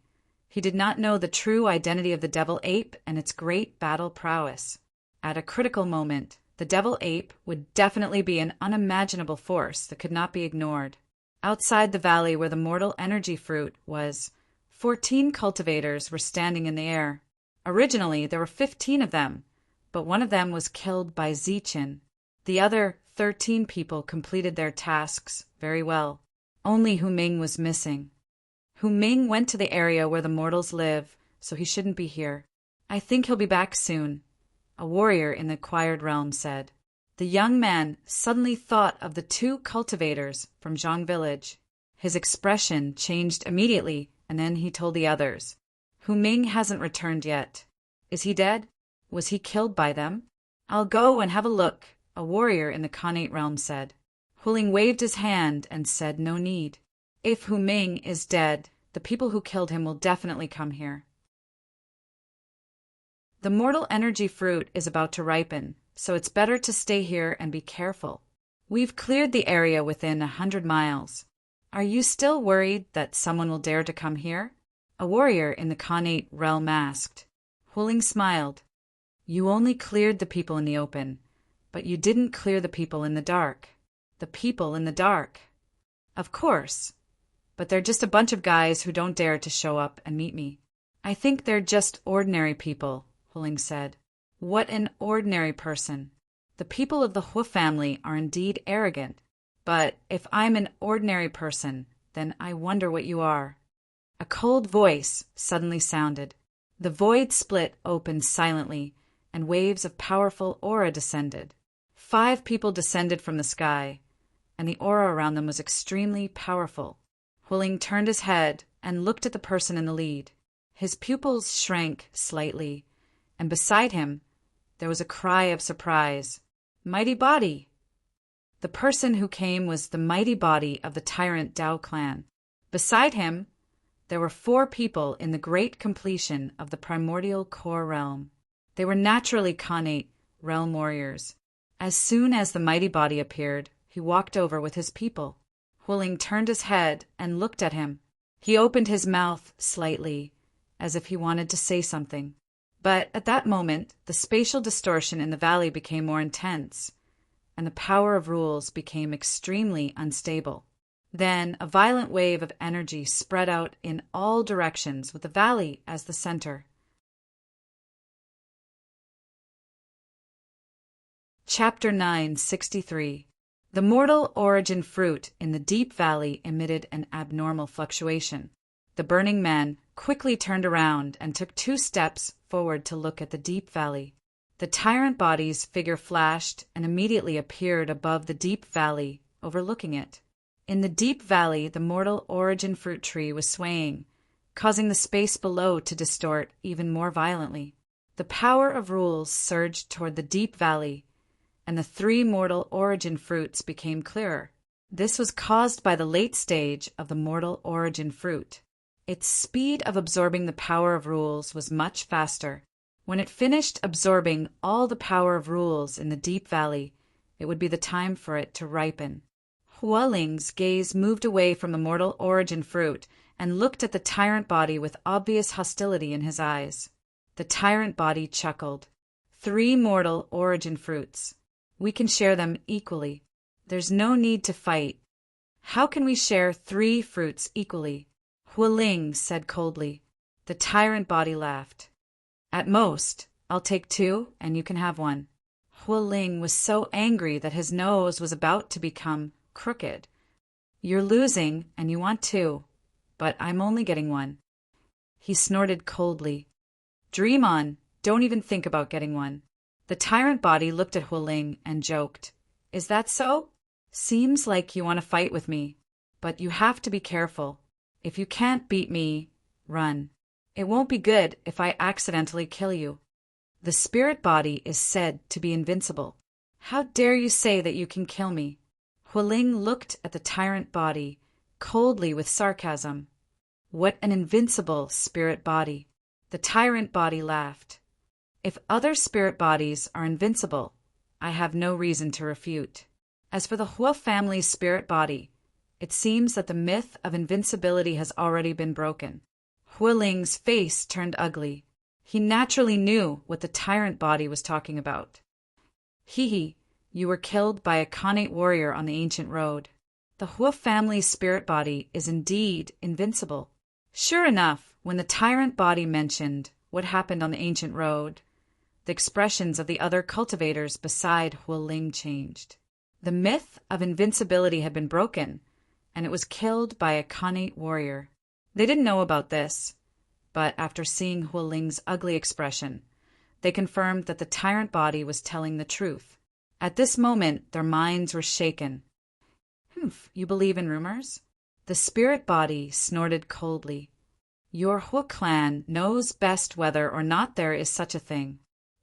he did not know the true identity of the devil ape and its great battle prowess. At a critical moment, the devil ape would definitely be an unimaginable force that could not be ignored. Outside the valley where the mortal energy fruit was, 14 cultivators were standing in the air. Originally, there were 15 of them, but one of them was killed by Zichen. The other 13 people completed their tasks very well. Only Hu Ming was missing. Hu Ming went to the area where the mortals live, so he shouldn't be here. I think he'll be back soon, a warrior in the acquired realm said. The young man suddenly thought of the 2 cultivators from Zhang village. His expression changed immediately, and then he told the others. Hu Ming hasn't returned yet. Is he dead? Was he killed by them? I'll go and have a look, a warrior in the Khanate realm said. Hu Ling waved his hand and said no need. If Hu Ming is dead, the people who killed him will definitely come here. The mortal energy fruit is about to ripen, so it's better to stay here and be careful. We've cleared the area within 100 miles. Are you still worried that someone will dare to come here? A warrior in the Khanate realm asked. Hu Ling smiled. You only cleared the people in the open, but you didn't clear the people in the dark. The people in the dark. Of course. But they're just a bunch of guys who don't dare to show up and meet me. I think they're just ordinary people, Hu Ling said. What an ordinary person. The people of the Hu family are indeed arrogant. But if I'm an ordinary person, then I wonder what you are. A cold voice suddenly sounded. The void split open silently, and waves of powerful aura descended. 5 people descended from the sky, and the aura around them was extremely powerful. Hu Ling turned his head and looked at the person in the lead. His pupils shrank slightly, and beside him there was a cry of surprise. Mighty body! The person who came was the mighty body of the tyrant Dao clan. Beside him, there were 4 people in the great completion of the primordial core realm. They were naturally Khanate realm warriors. As soon as the mighty body appeared, he walked over with his people. Hu Ling turned his head and looked at him. He opened his mouth slightly, as if he wanted to say something. But at that moment, the spatial distortion in the valley became more intense, and the power of rules became extremely unstable. Then a violent wave of energy spread out in all directions with the valley as the center. Chapter 963. The mortal origin fruit in the deep valley emitted an abnormal fluctuation. The burning man quickly turned around and took 2 steps forward to look at the deep valley. The tyrant body's figure flashed and immediately appeared above the deep valley, overlooking it. In the deep valley, the mortal origin fruit tree was swaying, causing the space below to distort even more violently. The power of rules surged toward the deep valley, and the 3 mortal origin fruits became clearer. This was caused by the late stage of the mortal origin fruit. Its speed of absorbing the power of rules was much faster. When it finished absorbing all the power of rules in the deep valley, it would be the time for it to ripen. Hu Ling's gaze moved away from the mortal origin fruit and looked at the tyrant body with obvious hostility in his eyes. The tyrant body chuckled. 3 mortal origin fruits. We can share them equally. There's no need to fight. How can we share 3 fruits equally? Hu Ling said coldly. The tyrant body laughed. At most, I'll take 2 and you can have 1. Hu Ling was so angry that his nose was about to become crooked. You're losing and you want 2, but I'm only getting 1. He snorted coldly. Dream on, don't even think about getting 1. The tyrant body looked at Hu Ling and joked. Is that so? Seems like you want to fight with me, but you have to be careful. If you can't beat me, run. It won't be good if I accidentally kill you. The spirit body is said to be invincible. How dare you say that you can kill me? Hu Ling looked at the tyrant body, coldly with sarcasm. What an invincible spirit body. The tyrant body laughed. If other spirit bodies are invincible, I have no reason to refute. As for the Hu family's spirit body, it seems that the myth of invincibility has already been broken. Hu Ling's face turned ugly. He naturally knew what the tyrant body was talking about. Hee, you were killed by a Khanate warrior on the ancient road. The Hu family's spirit body is indeed invincible. Sure enough, when the tyrant body mentioned what happened on the ancient road, the expressions of the other cultivators beside Hu Ling changed. The myth of invincibility had been broken, and it was killed by a Khanate warrior. They didn't know about this, but after seeing Hualing's ugly expression, they confirmed that the tyrant body was telling the truth. At this moment, their minds were shaken. "Humph, you believe in rumors?" The spirit body snorted coldly. "Your Hu clan knows best whether or not there is such a thing."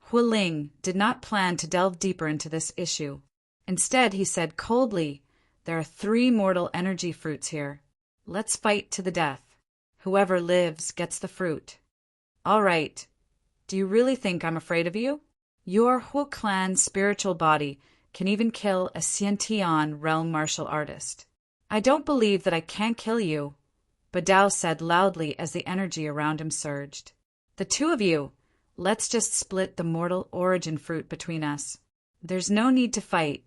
Hualing did not plan to delve deeper into this issue. Instead, he said coldly, "There are 3 mortal energy fruits here. Let's fight to the death. Whoever lives gets the fruit." "All right. Do you really think I'm afraid of you? Your Hu clan's spiritual body can even kill a Xiantian realm martial artist." "I don't believe that I can't kill you," Badao said loudly as the energy around him surged. "The 2 of you, let's just split the mortal origin fruit between us. There's no need to fight."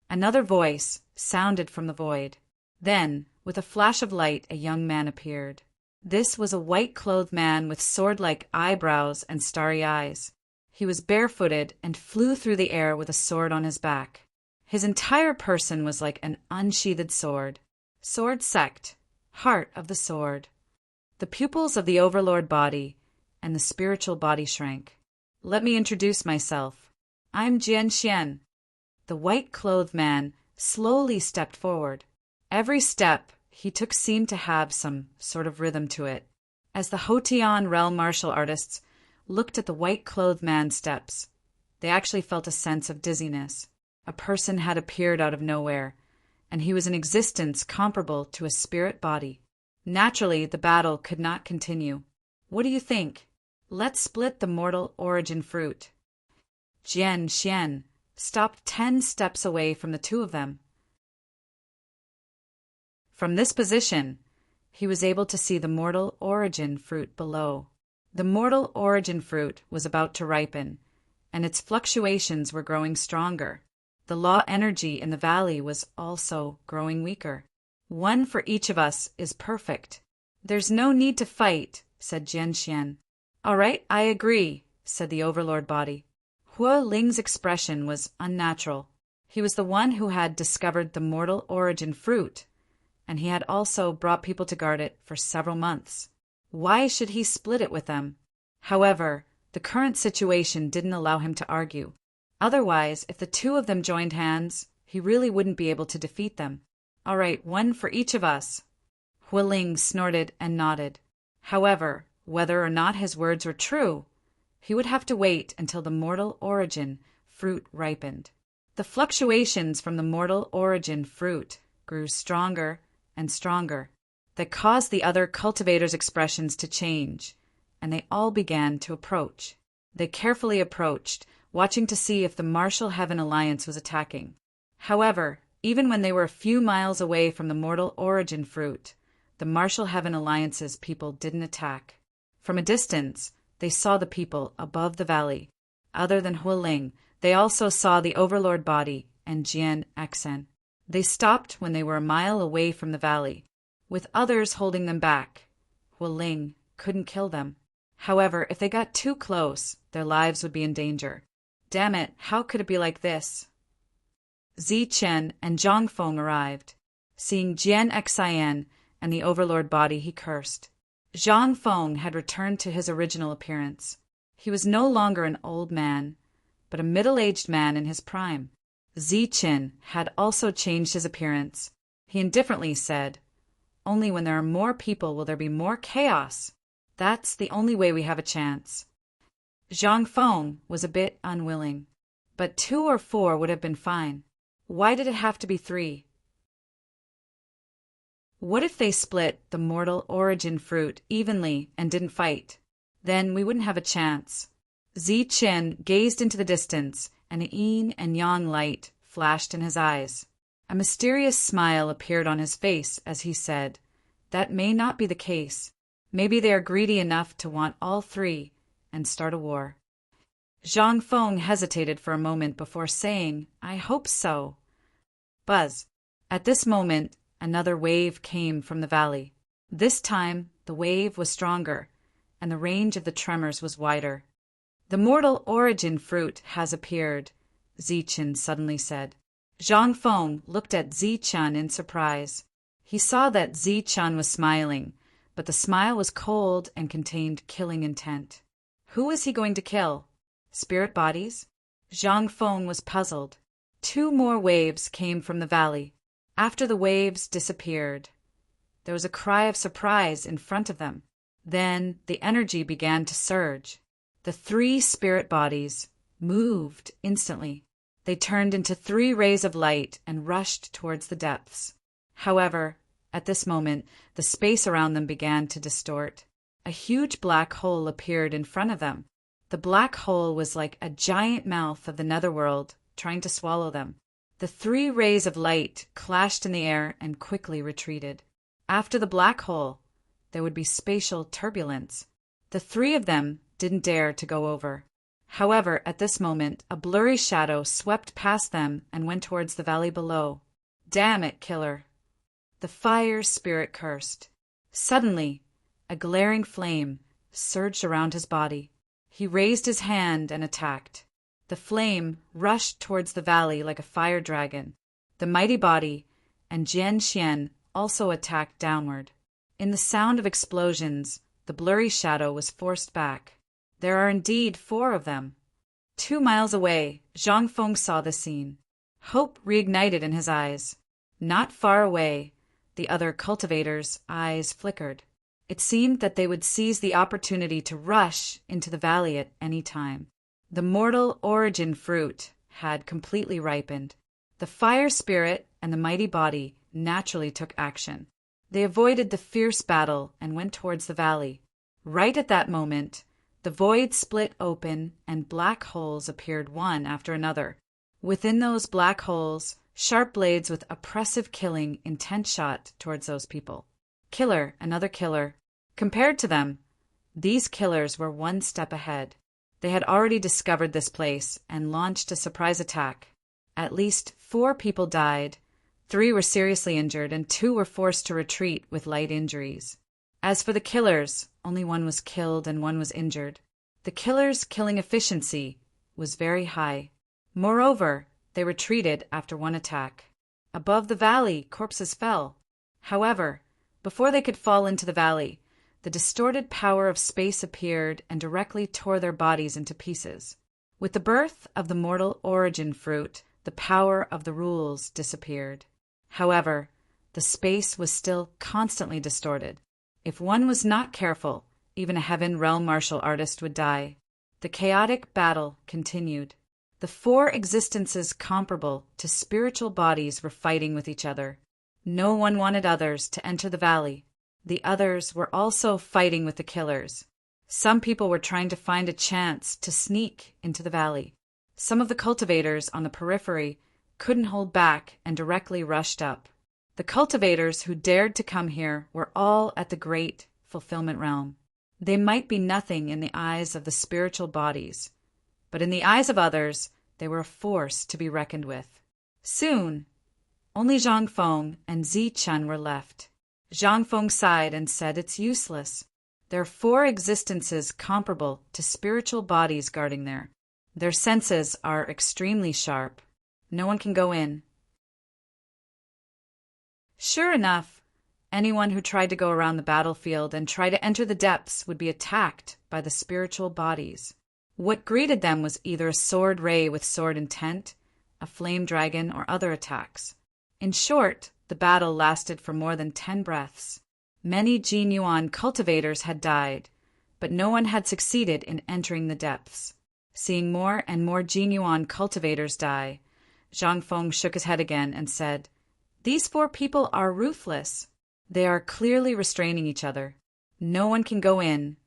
Another voice sounded from the void. Then, with a flash of light, a young man appeared. This was a white-clothed man with sword-like eyebrows and starry eyes. He was barefooted and flew through the air with a sword on his back. His entire person was like an unsheathed sword. Sword sect, heart of the sword. The pupils of the overlord body and the spiritual body shrank. "Let me introduce myself. I'm Jian Xian." The white-clothed man slowly stepped forward. Every step he took seemed to have some sort of rhythm to it. As the Hotian realm martial artists looked at the white-clothed man's steps, they actually felt a sense of dizziness. A person had appeared out of nowhere, and he was in existence comparable to a spirit body. Naturally, the battle could not continue. "What do you think? Let's split the mortal origin fruit." Jian Xian stopped 10 steps away from the 2 of them. From this position, he was able to see the mortal origin fruit below. The mortal origin fruit was about to ripen, and its fluctuations were growing stronger. The law energy in the valley was also growing weaker. "1 for each of us is perfect." "There's no need to fight," said Jian Xian. "All right, I agree," said the overlord body. Hua Ling's expression was unnatural. He was the one who had discovered the mortal origin fruit, and he had also brought people to guard it for several months. Why should he split it with them? However, the current situation didn't allow him to argue. Otherwise, if the 2 of them joined hands, he really wouldn't be able to defeat them. "All right, 1 for each of us." Hualing snorted and nodded. However, whether or not his words were true, he would have to wait until the mortal origin fruit ripened. The fluctuations from the mortal origin fruit grew stronger and stronger. That caused the other cultivators' expressions to change, and they all began to approach. They carefully approached, watching to see if the Martial Heaven Alliance was attacking. However, even when they were a few miles away from the mortal origin fruit, the Martial Heaven Alliance's people didn't attack. From a distance, they saw the people above the valley. Other than Hualing, they also saw the overlord body and Jian Xen. They stopped when they were a mile away from the valley, with others holding them back. Hualing couldn't kill them. However, if they got too close, their lives would be in danger. Damn it, how could it be like this? Zichen and Zhongfeng arrived. Seeing Jian Xian and the overlord body, he cursed. Zhongfeng had returned to his original appearance. He was no longer an old man, but a middle-aged man in his prime. Zichen had also changed his appearance. He indifferently said, "Only when there are more people will there be more chaos. That's the only way we have a chance." Zhongfeng was a bit unwilling, but 2 or 4 would have been fine. Why did it have to be 3? What if they split the mortal origin fruit evenly and didn't fight? Then we wouldn't have a chance. Zichen gazed into the distance, and a yin and yang light flashed in his eyes. A mysterious smile appeared on his face as he said, "That may not be the case. Maybe they are greedy enough to want all 3 and start a war." Zhongfeng hesitated for a moment before saying, "I hope so." Buzz. At this moment, another wave came from the valley. This time, the wave was stronger, and the range of the tremors was wider. "The mortal origin fruit has appeared," Zichen suddenly said. Zhang Feng looked at Zi-Chun in surprise. He saw that Zi-Chun was smiling, but the smile was cold and contained killing intent. Who was he going to kill? Spirit bodies? Zhang Feng was puzzled. 2 more waves came from the valley. After the waves disappeared, there was a cry of surprise in front of them. Then the energy began to surge. The 3 spirit bodies moved instantly. They turned into 3 rays of light and rushed towards the depths. However, at this moment, the space around them began to distort. A huge black hole appeared in front of them. The black hole was like a giant mouth of the netherworld, trying to swallow them. The 3 rays of light clashed in the air and quickly retreated. After the black hole, there would be spatial turbulence. The 3 of them didn't dare to go over. However, at this moment, a blurry shadow swept past them and went towards the valley below. Damn it, killer! The fire spirit cursed. Suddenly, a glaring flame surged around his body. He raised his hand and attacked. The flame rushed towards the valley like a fire dragon. The mighty body and Jian Xian also attacked downward. In the sound of explosions, the blurry shadow was forced back. There are indeed 4 of them. 2 miles away, Zhang Feng saw the scene. Hope reignited in his eyes. Not far away, the other cultivators' eyes flickered. It seemed that they would seize the opportunity to rush into the valley at any time. The mortal origin fruit had completely ripened. The fire spirit and the mighty body naturally took action. They avoided the fierce battle and went towards the valley. Right at that moment, the void split open and black holes appeared one after another. Within those black holes, sharp blades with oppressive killing intent shot towards those people. Killer, another killer. Compared to them, these killers were 1 step ahead. They had already discovered this place and launched a surprise attack. At least 4 people died, 3 were seriously injured, and 2 were forced to retreat with light injuries. As for the killers, only 1 was killed and 1 was injured. The killers' killing efficiency was very high. Moreover, they retreated after 1 attack. Above the valley, corpses fell. However, before they could fall into the valley, the distorted power of space appeared and directly tore their bodies into pieces. With the birth of the mortal origin fruit, the power of the rules disappeared. However, the space was still constantly distorted. If one was not careful, even a heaven realm martial artist would die. The chaotic battle continued. The 4 existences comparable to spiritual bodies were fighting with each other. No one wanted others to enter the valley. The others were also fighting with the killers. Some people were trying to find a chance to sneak into the valley. Some of the cultivators on the periphery couldn't hold back and directly rushed up. The cultivators who dared to come here were all at the great fulfillment realm. They might be nothing in the eyes of the spiritual bodies, but in the eyes of others, they were a force to be reckoned with. Soon, only Zhang Feng and Zi-Chun were left. Zhang Feng sighed and said, "It's useless. There are 4 existences comparable to spiritual bodies guarding there. Their senses are extremely sharp. No one can go in." Sure enough, anyone who tried to go around the battlefield and try to enter the depths would be attacked by the spiritual bodies. What greeted them was either a sword ray with sword intent, a flame dragon, or other attacks. In short, the battle lasted for more than 10 breaths. Many Jin Yuan cultivators had died, but no one had succeeded in entering the depths. Seeing more and more Jin Yuan cultivators die, Zhang Feng shook his head again and said, "These 4 people are ruthless. They are clearly restraining each other. No one can go in,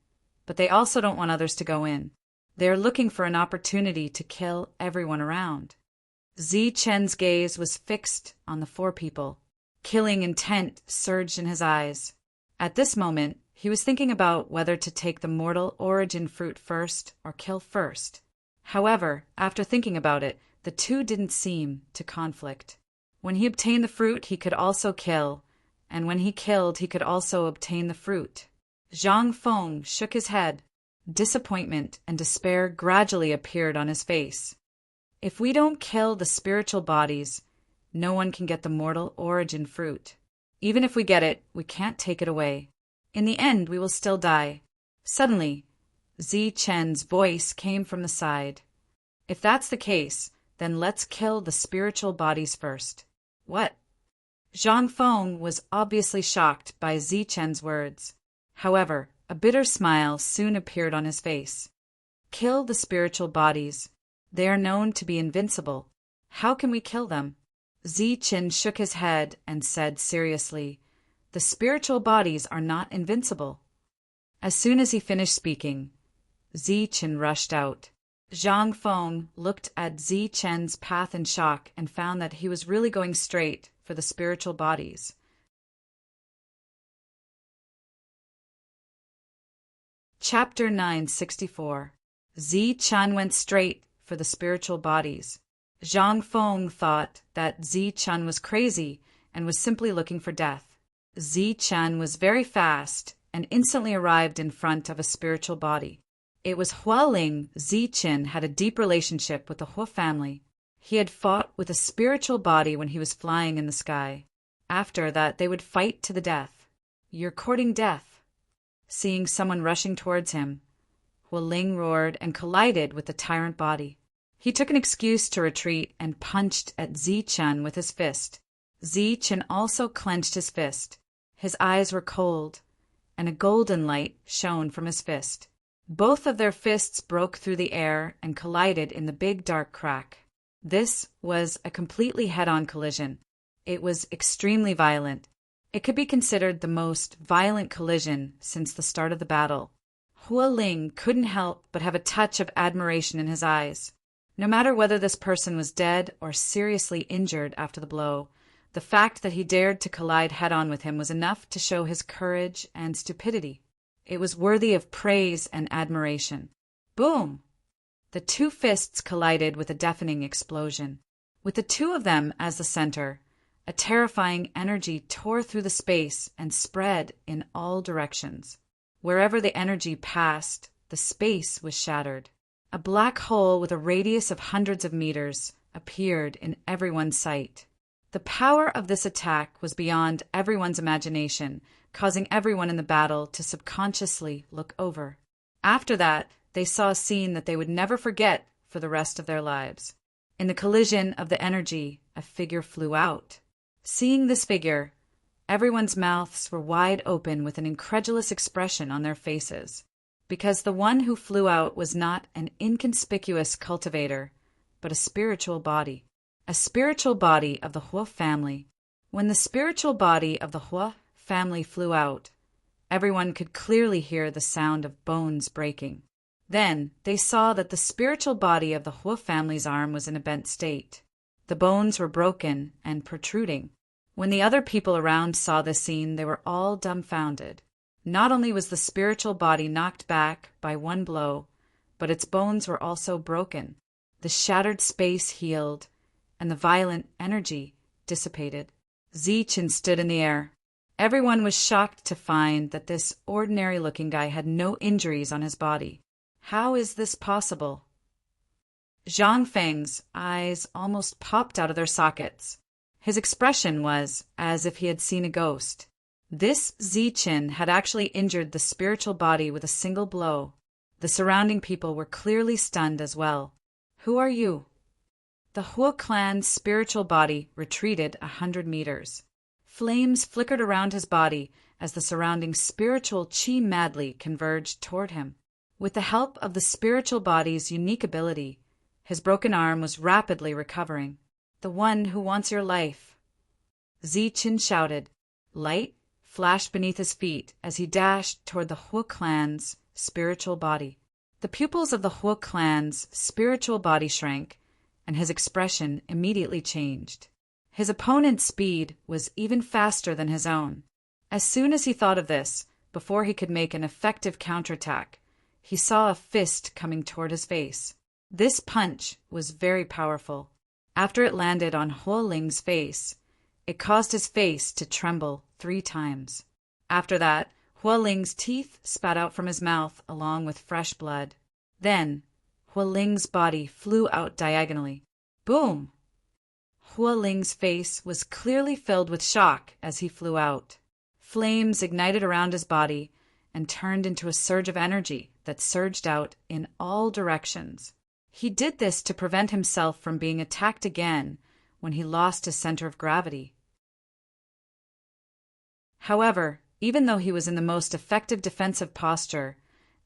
but they also don't want others to go in. They are looking for an opportunity to kill everyone around." Zi-Chen's gaze was fixed on the 4 people. Killing intent surged in his eyes. At this moment, he was thinking about whether to take the mortal origin fruit first or kill first. However, after thinking about it, the 2 didn't seem to conflict. When he obtained the fruit, he could also kill, and when he killed, he could also obtain the fruit. Zhang Feng shook his head. Disappointment and despair gradually appeared on his face. If we don't kill the spiritual bodies, No one can get the mortal origin fruit. Even if we get it, we can't take it away. In the end, we will still die. Suddenly, Zi Chen's voice came from the side. If that's the case, then let's kill the spiritual bodies first. What? Zhang Feng was obviously shocked by Zi Chen's words. However, a bitter smile soon appeared on his face. Kill the spiritual bodies. They are known to be invincible. How can we kill them? Zi Chen shook his head and said seriously, "The spiritual bodies are not invincible." As soon as he finished speaking, Zi Chen rushed out. Zhang Feng looked at Zi Chen's path in shock and found that he was really going straight for the spiritual bodies. Chapter 964. Zi Chen went straight for the spiritual bodies. Zhang Feng thought that Zi Chen was crazy and was simply looking for death. Zi Chen was very fast and instantly arrived in front of a spiritual body. It was Hualing. Zi Chen had a deep relationship with the Hua family. He had fought with a spiritual body when he was flying in the sky. After that, they would fight to the death. "You're courting death." Seeing someone rushing towards him, Hualing roared and collided with the tyrant body. He took an excuse to retreat and punched at Zi Chen with his fist. Zi Chen also clenched his fist. His eyes were cold, and a golden light shone from his fist. Both of their fists broke through the air and collided in the big dark crack. This was a completely head-on collision. It was extremely violent. It could be considered the most violent collision since the start of the battle. Hualing couldn't help but have a touch of admiration in his eyes. No matter whether this person was dead or seriously injured after the blow, the fact that he dared to collide head-on with him was enough to show his courage and stupidity. It was worthy of praise and admiration. Boom! The two fists collided with a deafening explosion. With the two of them as the center, a terrifying energy tore through the space and spread in all directions. Wherever the energy passed, the space was shattered. A black hole with a radius of hundreds of meters appeared in everyone's sight. The power of this attack was beyond everyone's imagination, causing everyone in the battle to subconsciously look over. After that, they saw a scene that they would never forget for the rest of their lives. In the collision of the energy, a figure flew out. Seeing this figure, everyone's mouths were wide open with an incredulous expression on their faces, because the one who flew out was not an inconspicuous cultivator, but a spiritual body of the Hua family. When the spiritual body of the Hua family flew out, everyone could clearly hear the sound of bones breaking. Then they saw that the spiritual body of the Hua family's arm was in a bent state. The bones were broken and protruding. When the other people around saw this scene, they were all dumbfounded. Not only was the spiritual body knocked back by one blow, but its bones were also broken. The shattered space healed, and the violent energy dissipated. Zi Chen stood in the air. Everyone was shocked to find that this ordinary-looking guy had no injuries on his body. How is this possible? Zhang Feng's eyes almost popped out of their sockets. His expression was as if he had seen a ghost. This Zi Chen had actually injured the spiritual body with a single blow. The surrounding people were clearly stunned as well. "Who are you?" The Hua clan's spiritual body retreated 100 meters. Flames flickered around his body as the surrounding spiritual qi madly converged toward him. With the help of the spiritual body's unique ability, his broken arm was rapidly recovering. "The one who wants your life." Zi Chen shouted. Light flashed beneath his feet as he dashed toward the Hua clan's spiritual body. The pupils of the Hua clan's spiritual body shrank, and his expression immediately changed. His opponent's speed was even faster than his own. As soon as he thought of this, before he could make an effective counterattack, he saw a fist coming toward his face. This punch was very powerful. After it landed on Hualing's face, it caused his face to tremble 3 times. After that, Hualing's teeth spat out from his mouth along with fresh blood. Then, Hualing's body flew out diagonally. Boom! Hua Ling's face was clearly filled with shock as he flew out. Flames ignited around his body and turned into a surge of energy that surged out in all directions. He did this to prevent himself from being attacked again when he lost his center of gravity. However, even though he was in the most effective defensive posture,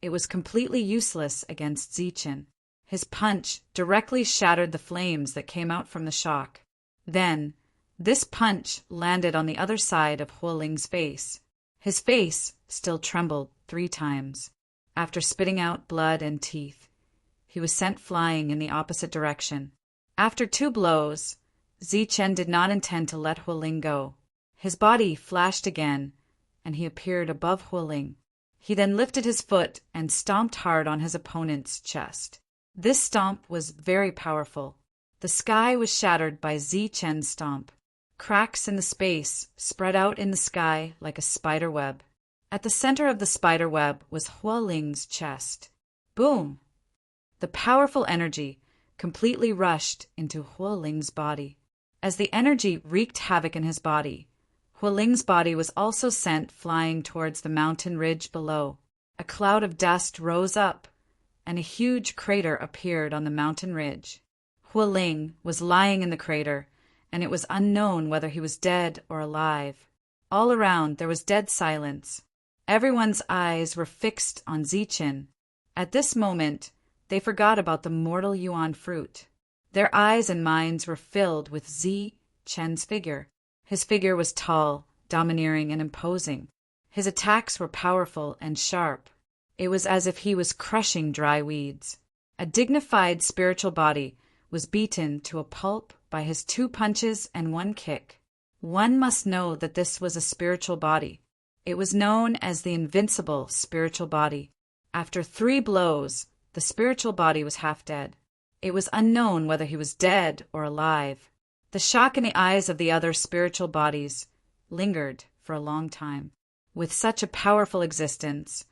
it was completely useless against Zichen. His punch directly shattered the flames that came out from the shock. Then, this punch landed on the other side of Hua Ling's face. His face still trembled 3 times. After spitting out blood and teeth, he was sent flying in the opposite direction. After 2 blows, Zichen did not intend to let Hua Ling go. His body flashed again, and he appeared above Hua Ling. He then lifted his foot and stomped hard on his opponent's chest. This stomp was very powerful. The sky was shattered by Zichen's stomp. Cracks in the space spread out in the sky like a spider web. At the center of the spider web was Hua Ling's chest. Boom! The powerful energy completely rushed into Hua Ling's body. As the energy wreaked havoc in his body, Hua Ling's body was also sent flying towards the mountain ridge below. A cloud of dust rose up, and a huge crater appeared on the mountain ridge. Hua Ling was lying in the crater, and it was unknown whether he was dead or alive. All around there was dead silence. Everyone's eyes were fixed on Zichen. At this moment, they forgot about the mortal yuan fruit. Their eyes and minds were filled with Zichen's figure. His figure was tall, domineering, and imposing. His attacks were powerful and sharp. It was as if he was crushing dry weeds. A dignified spiritual body was beaten to a pulp by his 2 punches and 1 kick. One must know that this was a spiritual body. It was known as the invincible spiritual body. After 3 blows, the spiritual body was half dead. It was unknown whether he was dead or alive. The shock in the eyes of the other spiritual bodies lingered for a long time. With such a powerful existence,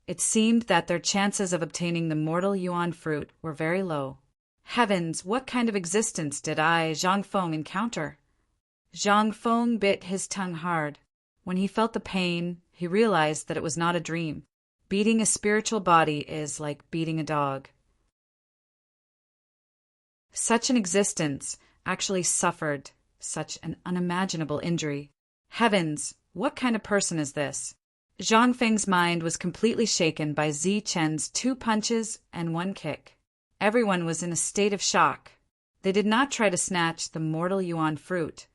it seemed that their chances of obtaining the mortal yuan fruit were very low. Heavens, what kind of existence did Zhang Feng encounter? Zhang Feng bit his tongue hard. When he felt the pain, he realized that it was not a dream. Beating a spiritual body is like beating a dog. Such an existence actually suffered such an unimaginable injury. Heavens, what kind of person is this? Zhang Feng's mind was completely shaken by Zichen's 2 punches and 1 kick. Everyone was in a state of shock. They did not try to snatch the mortal yuan fruit,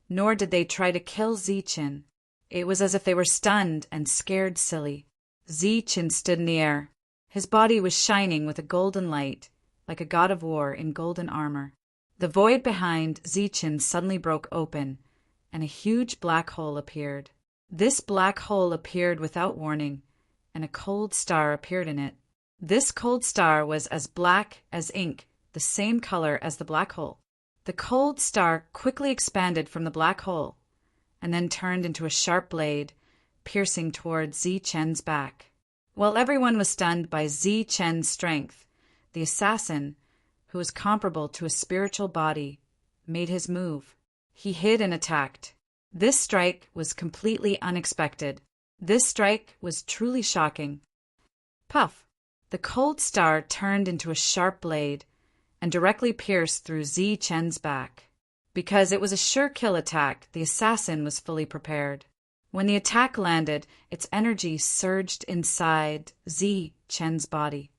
nor did they try to kill Zichen. It was as if they were stunned and scared silly. Zichen stood in the air. His body was shining with a golden light, like a god of war in golden armor. The void behind Zichen suddenly broke open, and a huge black hole appeared. This black hole appeared without warning, and a cold star appeared in it. This cold star was as black as ink, the same color as the black hole. The cold star quickly expanded from the black hole, and then turned into a sharp blade, piercing toward Zichen's back. While everyone was stunned by Zichen's strength, the assassin, who was comparable to a spiritual body, made his move. He hid and attacked. This strike was completely unexpected. This strike was truly shocking. Puff! The cold star turned into a sharp blade and directly pierced through Zichen's back. Because it was a sure kill attack, the assassin was fully prepared. When the attack landed, its energy surged inside Zichen's body.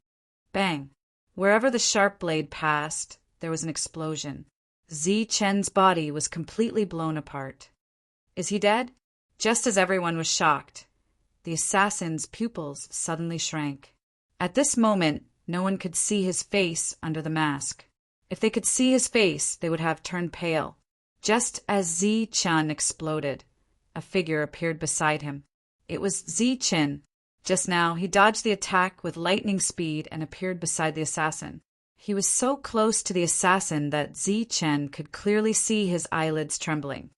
Bang! Wherever the sharp blade passed, there was an explosion. Zichen's body was completely blown apart. Is he dead? Just as everyone was shocked, the assassin's pupils suddenly shrank. At this moment, no one could see his face under the mask. If they could see his face, they would have turned pale. Just as Zichen exploded, a figure appeared beside him. It was Zichen. Just now, he dodged the attack with lightning speed and appeared beside the assassin. He was so close to the assassin that Zichen could clearly see his eyelids trembling.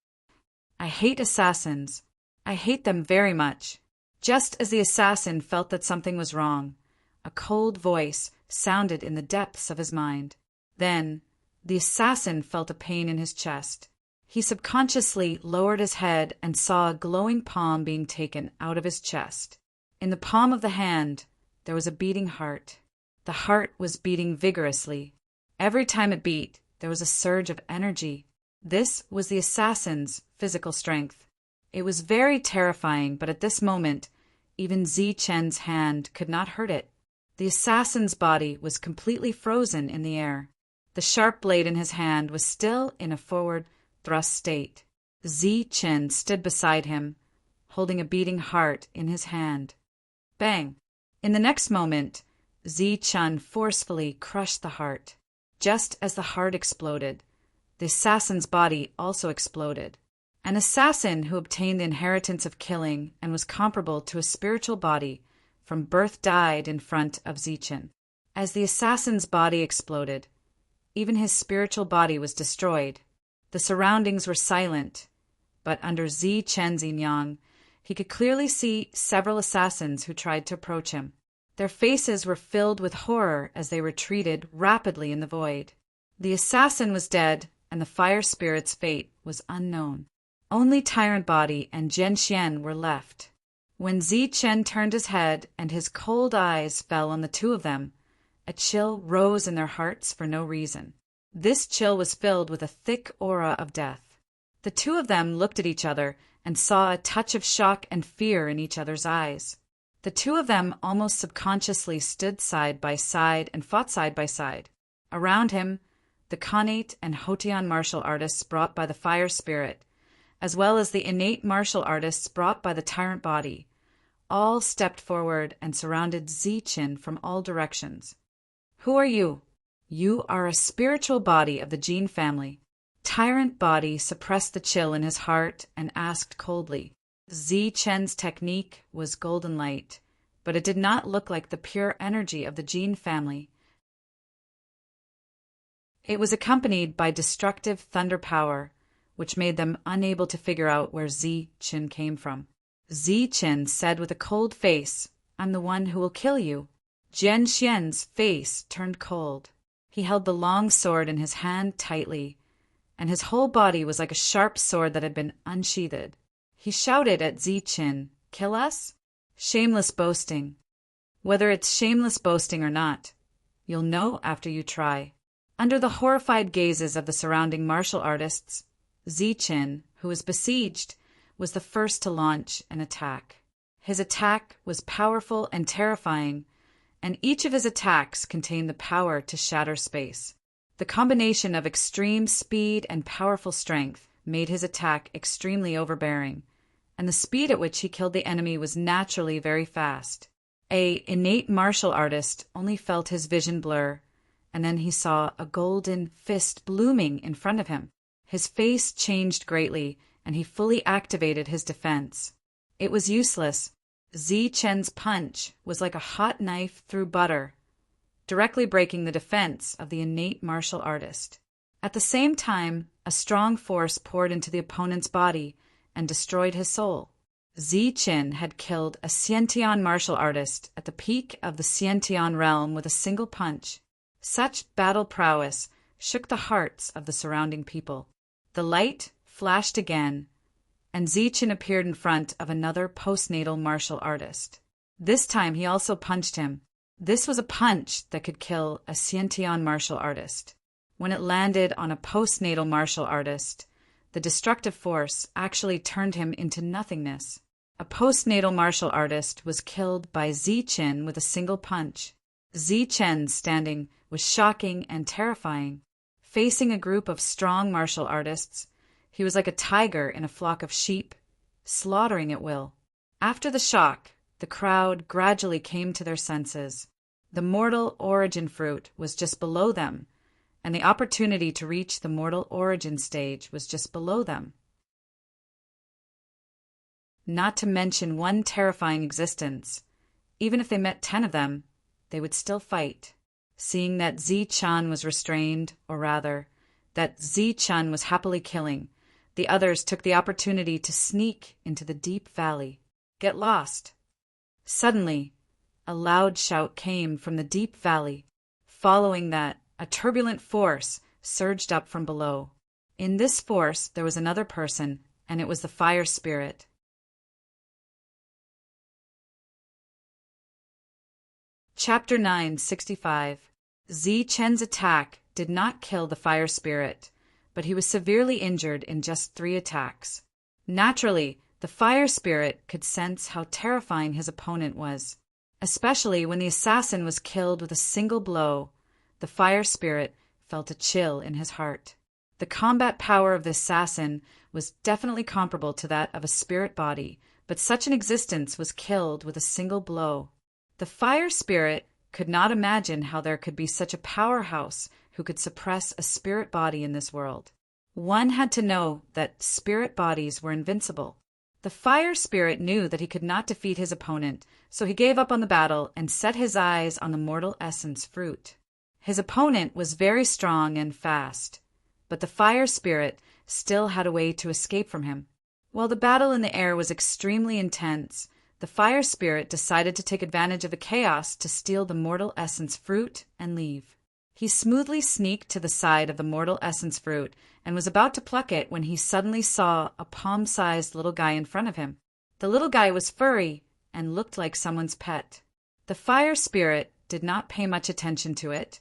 I hate assassins. I hate them very much. Just as the assassin felt that something was wrong, a cold voice sounded in the depths of his mind. Then, The assassin felt a pain in his chest. He subconsciously lowered his head and saw a glowing palm being taken out of his chest. In the palm of the hand, there was a beating heart. The heart was beating vigorously. Every time it beat, there was a surge of energy. This was the assassin's physical strength. It was very terrifying, but at this moment, even Zichen's hand could not hurt it. The assassin's body was completely frozen in the air. The sharp blade in his hand was still in a forward thrust state. Zichen stood beside him, holding a beating heart in his hand. Bang! In the next moment, Zichen forcefully crushed the heart. Just as the heart exploded, the assassin's body also exploded. An assassin who obtained the inheritance of killing and was comparable to a spiritual body from birth died in front of Zichen. As the assassin's body exploded, even his spiritual body was destroyed. The surroundings were silent, but under Zichen's yin yang, he could clearly see several assassins who tried to approach him. Their faces were filled with horror as they retreated rapidly in the void. The assassin was dead, and the fire spirit's fate was unknown. Only Tyrant Body and Zhenxian were left. When Zichen turned his head and his cold eyes fell on the two of them, a chill rose in their hearts for no reason. This chill was filled with a thick aura of death. The two of them looked at each other and saw a touch of shock and fear in each other's eyes. The two of them almost subconsciously stood side by side and fought side by side. Around him, the Khanate and Hotian martial artists brought by the fire spirit, as well as the innate martial artists brought by the Tyrant Body, all stepped forward and surrounded Zichen from all directions. Who are you? You are a spiritual body of the Jin family. Tyrant Body suppressed the chill in his heart and asked coldly. Zichen's technique was golden light, but it did not look like the pure energy of the Jin family. It was accompanied by destructive thunder power, which made them unable to figure out where Zichen came from. Zichen said with a cold face, "I'm the one who will kill you." Zhenxian's face turned cold. He held the long sword in his hand tightly, and his whole body was like a sharp sword that had been unsheathed. He shouted at Zichen, "Kill us?" Shameless boasting. Whether it's shameless boasting or not, you'll know after you try. Under the horrified gazes of the surrounding martial artists, Zichen, who was besieged, was the first to launch an attack. His attack was powerful and terrifying, and each of his attacks contained the power to shatter space. The combination of extreme speed and powerful strength made his attack extremely overbearing, and the speed at which he killed the enemy was naturally very fast. An innate martial artist only felt his vision blur, and then he saw a golden fist blooming in front of him. His face changed greatly, and he fully activated his defense. It was useless. Zichen's punch was like a hot knife through butter, directly breaking the defense of the innate martial artist. At the same time, a strong force poured into the opponent's body and destroyed his soul. Zichen had killed a Xiantian martial artist at the peak of the Xiantian realm with a single punch. Such battle prowess shook the hearts of the surrounding people. The light flashed again, and Zichen appeared in front of another postnatal martial artist. This time he also punched him. This was a punch that could kill a Xiantian martial artist. When it landed on a postnatal martial artist, the destructive force actually turned him into nothingness. A postnatal martial artist was killed by Zichen with a single punch. Zichen's standing was shocking and terrifying. Facing a group of strong martial artists, he was like a tiger in a flock of sheep, slaughtering at will. After the shock, the crowd gradually came to their senses. The mortal origin fruit was just below them, and the opportunity to reach the mortal origin stage was just below them. Not to mention one terrifying existence. Even if they met 10 of them, they would still fight. Seeing that Zichen was restrained, or rather, that Zichen was happily killing, the others took the opportunity to sneak into the deep valley. Get lost. Suddenly, a loud shout came from the deep valley. Following that, a turbulent force surged up from below. In this force there was another person, and it was the fire spirit. Chapter 965. Zi-Chen's attack did not kill the fire spirit, but he was severely injured in just 3 attacks. Naturally, the fire spirit could sense how terrifying his opponent was. Especially when the assassin was killed with a single blow, the fire spirit felt a chill in his heart. The combat power of the assassin was definitely comparable to that of a spirit body, but such an existence was killed with a single blow. The fire spirit could not imagine how there could be such a powerhouse who could suppress a spirit body in this world. One had to know that spirit bodies were invincible. The fire spirit knew that he could not defeat his opponent, so he gave up on the battle and set his eyes on the mortal essence fruit. His opponent was very strong and fast, but the fire spirit still had a way to escape from him. While the battle in the air was extremely intense, the fire spirit decided to take advantage of the chaos to steal the mortal essence fruit and leave. He smoothly sneaked to the side of the mortal essence fruit and was about to pluck it when he suddenly saw a palm-sized little guy in front of him. The little guy was furry and looked like someone's pet. The fire spirit did not pay much attention to it,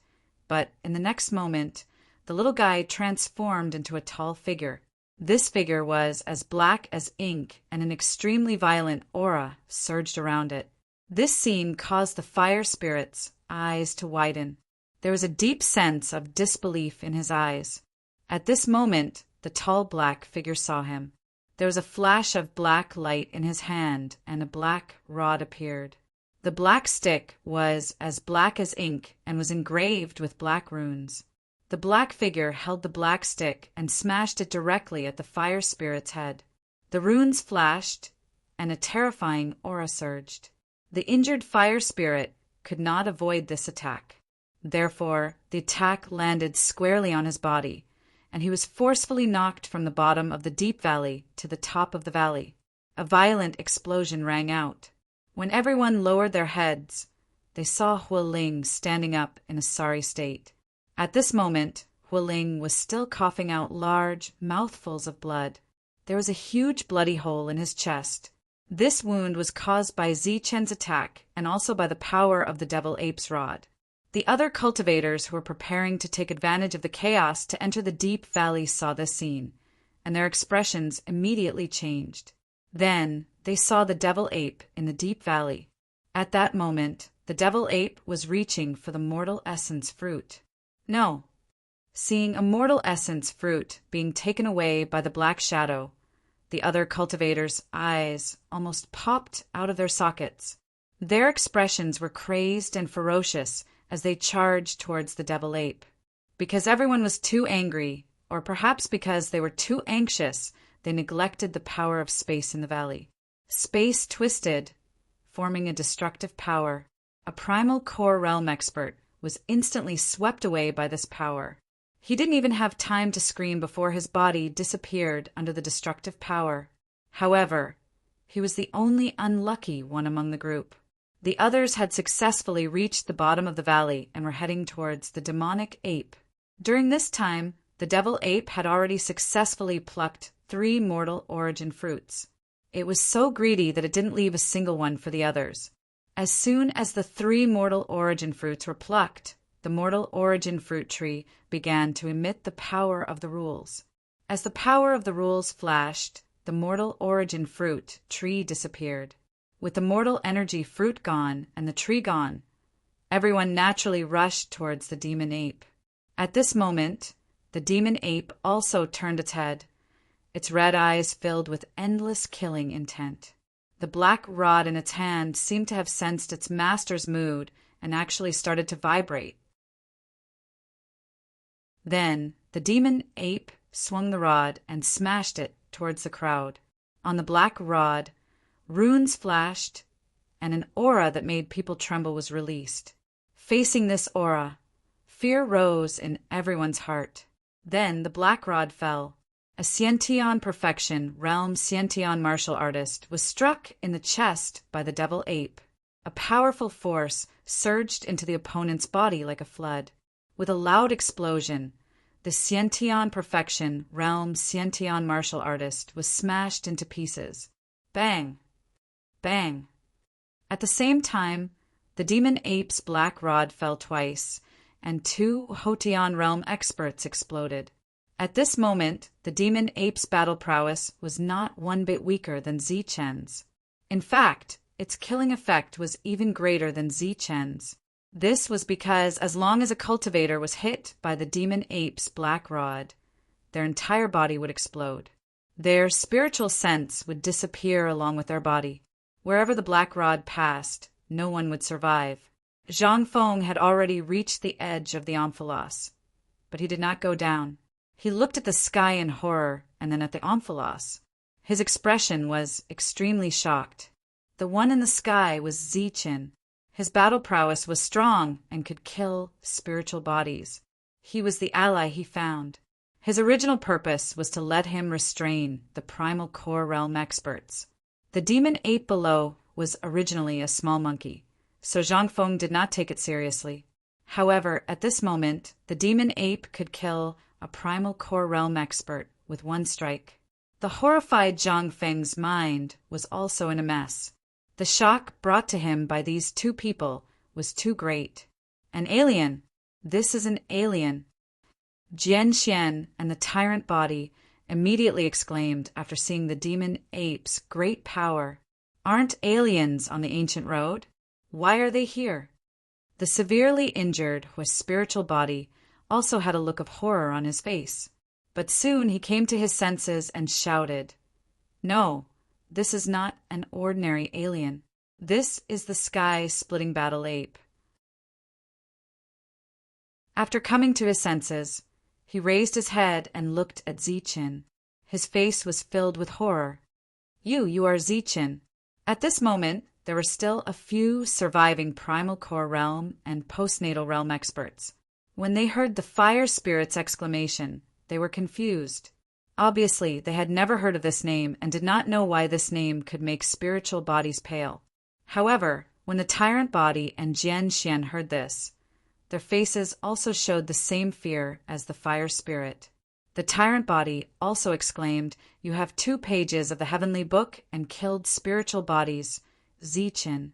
but in the next moment, the little guy transformed into a tall figure. This figure was as black as ink, and an extremely violent aura surged around it. This scene caused the fire spirit's eyes to widen. There was a deep sense of disbelief in his eyes. At this moment, the tall black figure saw him. There was a flash of black light in his hand, and a black rod appeared. The black stick was as black as ink and was engraved with black runes. The black figure held the black stick and smashed it directly at the fire spirit's head. The runes flashed, and a terrifying aura surged. The injured fire spirit could not avoid this attack. Therefore, the attack landed squarely on his body, and he was forcefully knocked from the bottom of the deep valley to the top of the valley. A violent explosion rang out. When everyone lowered their heads, they saw Huiling standing up in a sorry state. At this moment, Huiling was still coughing out large mouthfuls of blood. There was a huge bloody hole in his chest. This wound was caused by Zi-Chen's attack and also by the power of the devil ape's rod. The other cultivators who were preparing to take advantage of the chaos to enter the deep valley saw this scene, and their expressions immediately changed. Then they saw the devil ape in the deep valley. At that moment, the devil ape was reaching for the mortal essence fruit. No. Seeing a mortal essence fruit being taken away by the black shadow, the other cultivators' eyes almost popped out of their sockets. Their expressions were crazed and ferocious as they charged towards the devil ape. Because everyone was too angry, or perhaps because they were too anxious, they neglected the power of space in the valley. Space twisted, forming a destructive power. A primal core realm expert was instantly swept away by this power. He didn't even have time to scream before his body disappeared under the destructive power. However, he was the only unlucky one among the group. The others had successfully reached the bottom of the valley and were heading towards the demonic ape. During this time, the devil ape had already successfully plucked 3 mortal origin fruits. It was so greedy that it didn't leave a single one for the others. As soon as the 3 mortal origin fruits were plucked, the mortal origin fruit tree began to emit the power of the rules. As the power of the rules flashed, the mortal origin fruit tree disappeared. With the mortal energy fruit gone and the tree gone, everyone naturally rushed towards the demon ape. At this moment, the demon ape also turned its head, its red eyes filled with endless killing intent. The black rod in its hand seemed to have sensed its master's mood and actually started to vibrate. Then the demon ape swung the rod and smashed it towards the crowd. On the black rod, runes flashed, and an aura that made people tremble was released. Facing this aura, fear rose in everyone's heart. Then the black rod fell. A Xiantian perfection realm Xiantian martial artist was struck in the chest by the devil ape. A powerful force surged into the opponent's body like a flood. With a loud explosion, The Xiantian perfection realm Xiantian martial artist was smashed into pieces. Bang! Bang! At the same time, the demon ape's black rod fell twice, and 2 Hotian realm experts exploded. At this moment, the demon ape's battle prowess was not one bit weaker than Zichen's. In fact, its killing effect was even greater than Zichen's. This was because as long as a cultivator was hit by the demon ape's black rod, their entire body would explode. Their spiritual sense would disappear along with their body. Wherever the black rod passed, no one would survive. Zhang Feng had already reached the edge of the omphalos, but he did not go down. He looked at the sky in horror and then at the omphalos. His expression was extremely shocked. The one in the sky was Zichen. His battle prowess was strong and could kill spiritual bodies. He was the ally he found. His original purpose was to let him restrain the primal core realm experts. The demon ape below was originally a small monkey, so Zhang Feng did not take it seriously. However, at this moment, the demon ape could kill a primal core realm expert with one strike. The horrified Zhang Feng's mind was also in a mess. The shock brought to him by these 2 people was too great. An alien! This is an alien! Jian Xian and the tyrant body immediately exclaimed after seeing the demon ape's great power. Aren't aliens on the ancient road? Why are they here? The severely injured Hui's spiritual body also had a look of horror on his face. But soon he came to his senses and shouted, "No, this is not an ordinary alien. This is the sky-splitting battle ape." After coming to his senses, he raised his head and looked at Zichen. His face was filled with horror. You are Zichen." At this moment, there were still a few surviving primal core realm and postnatal realm experts. When they heard the fire spirit's exclamation, they were confused. Obviously, they had never heard of this name and did not know why this name could make spiritual bodies pale. However, when the tyrant body and Jian Xian heard this, their faces also showed the same fear as the fire spirit. The tyrant body also exclaimed, "You have 2 pages of the heavenly book and killed spiritual bodies, Zichen."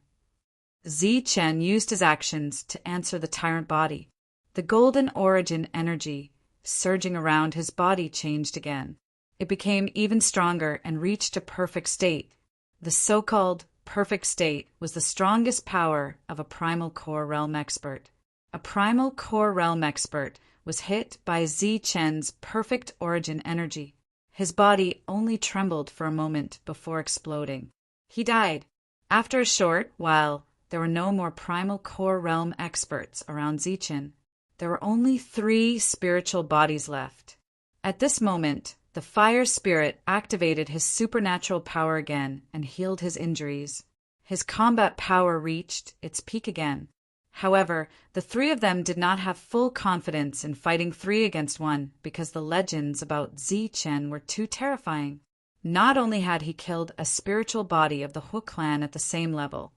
Zichen used his actions to answer the tyrant body. The golden origin energy surging around his body changed again. It became even stronger and reached a perfect state. The so-called perfect state was the strongest power of a primal core realm expert. A primal core realm expert was hit by Zichen's perfect origin energy. His body only trembled for a moment before exploding. He died. After a short while, there were no more primal core realm experts around Zichen. There were only 3 spiritual bodies left. At this moment, the fire spirit activated his supernatural power again and healed his injuries. His combat power reached its peak again. However, the 3 of them did not have full confidence in fighting 3 against 1 because the legends about Zichen were too terrifying. Not only had he killed a spiritual body of the Hu clan at the same level,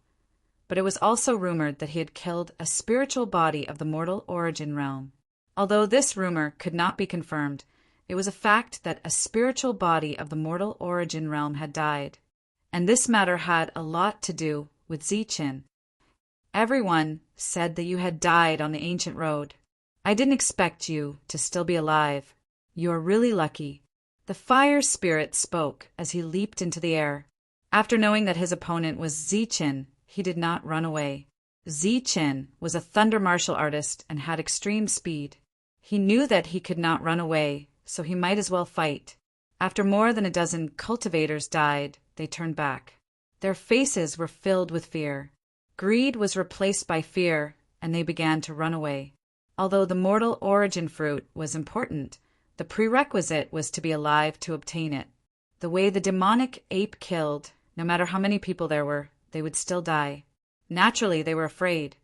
but it was also rumored that he had killed a spiritual body of the mortal origin realm. Although this rumor could not be confirmed, it was a fact that a spiritual body of the mortal origin realm had died, and this matter had a lot to do with Zichen. Everyone said that you had died on the ancient road. I didn't expect you to still be alive. You're really lucky. The fire spirit spoke as he leaped into the air. After knowing that his opponent was Zichen, he did not run away. Zichen was a thunder martial artist and had extreme speed. He knew that he could not run away, so he might as well fight. After more than a dozen cultivators died, they turned back. Their faces were filled with fear. Greed was replaced by fear, and they began to run away. Although the mortal origin fruit was important, the prerequisite was to be alive to obtain it. The way the demonic ape killed, no matter how many people there were, they would still die. Naturally, they were afraid.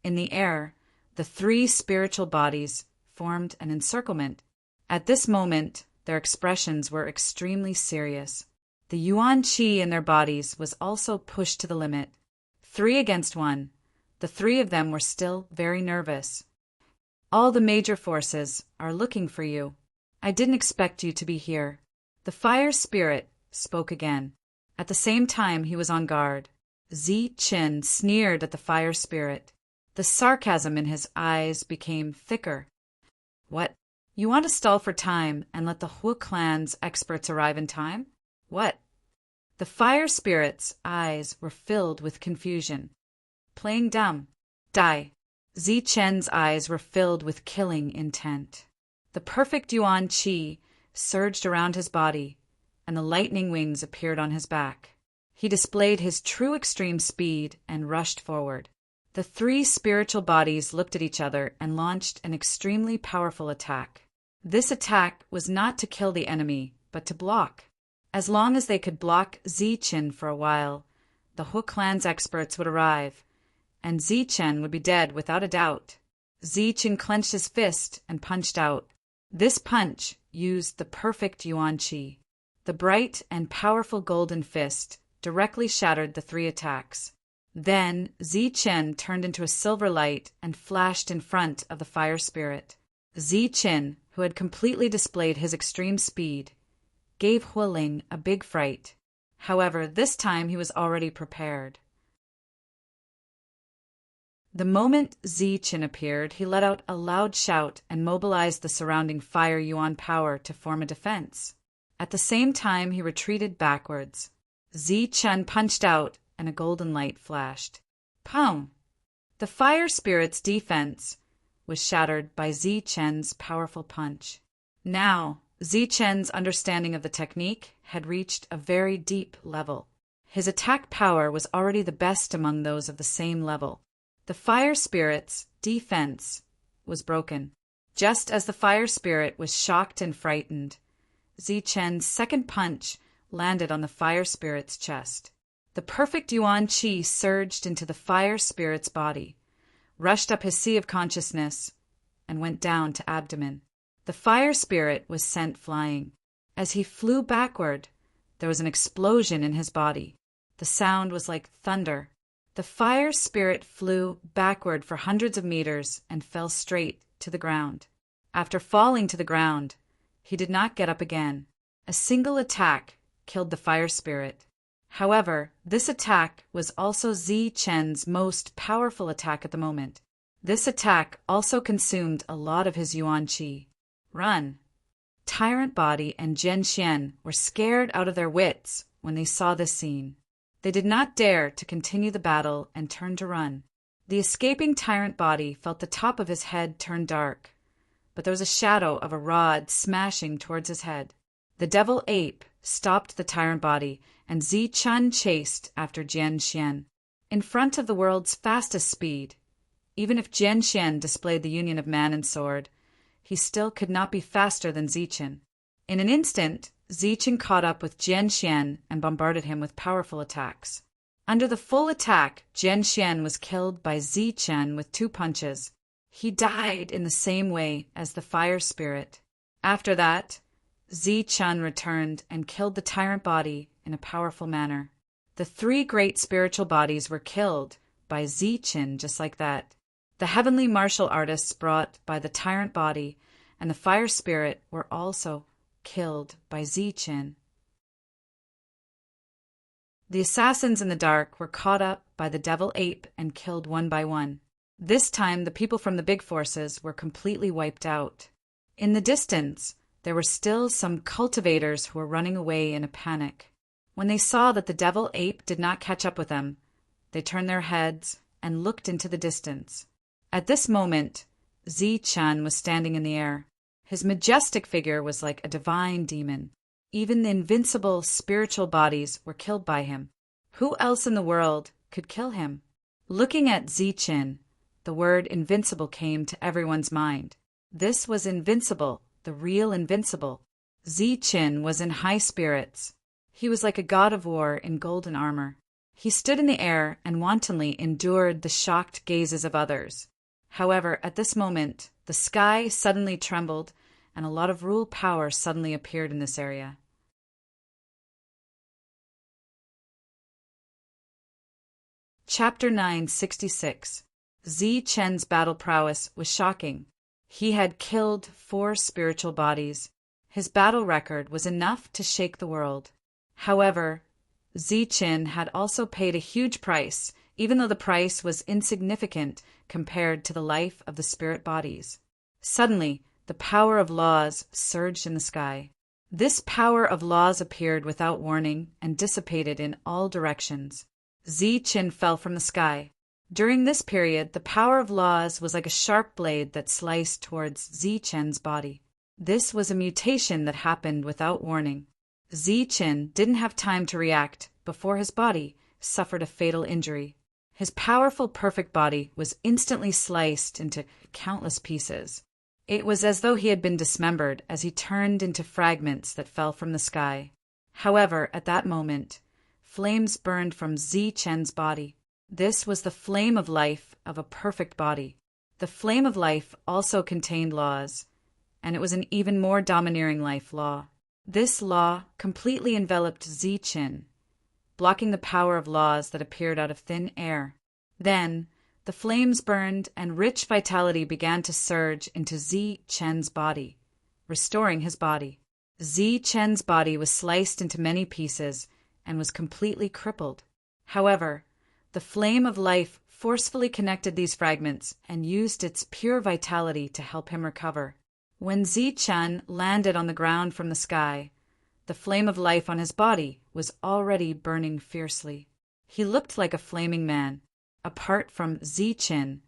In the air, the 3 spiritual bodies formed an encirclement. At this moment, their expressions were extremely serious. The yuan qi in their bodies was also pushed to the limit. 3 against 1. The 3 of them were still very nervous. All the major forces are looking for you. I didn't expect you to be here. The fire spirit spoke again. At the same time he was on guard. Zi Qin sneered at the fire spirit. The sarcasm in his eyes became thicker. What? You want to stall for time and let the Hu clan's experts arrive in time? What? The fire spirit's eyes were filled with confusion. Playing dumb. Die. Zi Chen's eyes were filled with killing intent. The perfect Yuan Qi surged around his body, and the lightning wings appeared on his back. He displayed his true extreme speed and rushed forward. The three spiritual bodies looked at each other and launched an extremely powerful attack. This attack was not to kill the enemy, but to block. As long as they could block Zi Qin for a while, the Hu clan's experts would arrive, and Zi Chen would be dead without a doubt. Zi Qin clenched his fist and punched out. This punch used the perfect Yuan Qi. The bright and powerful golden fist directly shattered the three attacks. Then Zi Chen turned into a silver light and flashed in front of the fire spirit. Zi Qin, who had completely displayed his extreme speed, gave Huling a big fright. However, this time he was already prepared. The moment Zi Qin appeared, he let out a loud shout and mobilized the surrounding fire yuan power to form a defense. At the same time, he retreated backwards. Zi Chen punched out, and a golden light flashed. Pum! The fire spirit's defense was shattered by Zi Chen's powerful punch. Now, Zi Chen's understanding of the technique had reached a very deep level. His attack power was already the best among those of the same level. The fire spirit's defense was broken. Just as the fire spirit was shocked and frightened, Zi Chen's second punch landed on the fire spirit's chest. The perfect Yuan Qi surged into the fire spirit's body, rushed up his sea of consciousness, and went down to abdomen. The fire spirit was sent flying. As he flew backward, there was an explosion in his body. The sound was like thunder. The fire spirit flew backward for hundreds of meters and fell straight to the ground. After falling to the ground, he did not get up again. A single attack killed the fire spirit. However, this attack was also Zi Chen's most powerful attack at the moment. This attack also consumed a lot of his Yuan Qi. Run! Tyrant Body and Jian Xian were scared out of their wits when they saw this scene. They did not dare to continue the battle and turned to run. The escaping Tyrant Body felt the top of his head turn dark, but there was a shadow of a rod smashing towards his head. The Devil Ape stopped the Tyrant Body, and Zi Chun chased after Jian Xian. In front of the world's fastest speed, even if Jian Xian displayed the union of man and sword, he still could not be faster than Zi Qin. In an instant, Zi Qin caught up with Jian Xian and bombarded him with powerful attacks. Under the full attack, Jian Xian was killed by Zi Chen with 2 punches. He died in the same way as the fire spirit. After that, Zi Chen returned and killed the Tyrant Body in a powerful manner. The 3 great spiritual bodies were killed by Zi Qin just like that. The heavenly martial artists brought by the Tyrant Body and the fire spirit were also killed by Zi Qin. The assassins in the dark were caught up by the Devil Ape and killed one by one. This time the people from the big forces were completely wiped out. In the distance, there were still some cultivators who were running away in a panic. When they saw that the Devil Ape did not catch up with them, they turned their heads and looked into the distance. At this moment, Zi Chen was standing in the air. His majestic figure was like a divine demon. Even the invincible spiritual bodies were killed by him. Who else in the world could kill him? Looking at Zi Qin, the word invincible came to everyone's mind. This was invincible, the real invincible. Zi Qin was in high spirits. He was like a god of war in golden armor. He stood in the air and wantonly endured the shocked gazes of others. However, at this moment, the sky suddenly trembled and a lot of rule power suddenly appeared in this area. Chapter 966. Zi Chen's battle prowess was shocking. He had killed 4 spiritual bodies. His battle record was enough to shake the world. However, Ziqin had also paid a huge price, even though the price was insignificant compared to the life of the spirit bodies. Suddenly, the power of laws surged in the sky. This power of laws appeared without warning and dissipated in all directions. Ziqin fell from the sky. During this period, the power of laws was like a sharp blade that sliced towards Ziqin's body. This was a mutation that happened without warning. Ziqin didn't have time to react before his body suffered a fatal injury. His powerful, perfect body was instantly sliced into countless pieces. It was as though he had been dismembered as he turned into fragments that fell from the sky. However, at that moment, flames burned from Ziqin's body. This was the flame of life of a perfect body. The flame of life also contained laws, and it was an even more domineering life law. This law completely enveloped Ziqin, blocking the power of laws that appeared out of thin air. Then, the flames burned and rich vitality began to surge into Ziqin's body, restoring his body. Ziqin's body was sliced into many pieces and was completely crippled. However, the flame of life forcefully connected these fragments and used its pure vitality to help him recover. When Ziqin landed on the ground from the sky, the flame of life on his body was already burning fiercely. He looked like a flaming man. Apart from Ziqin,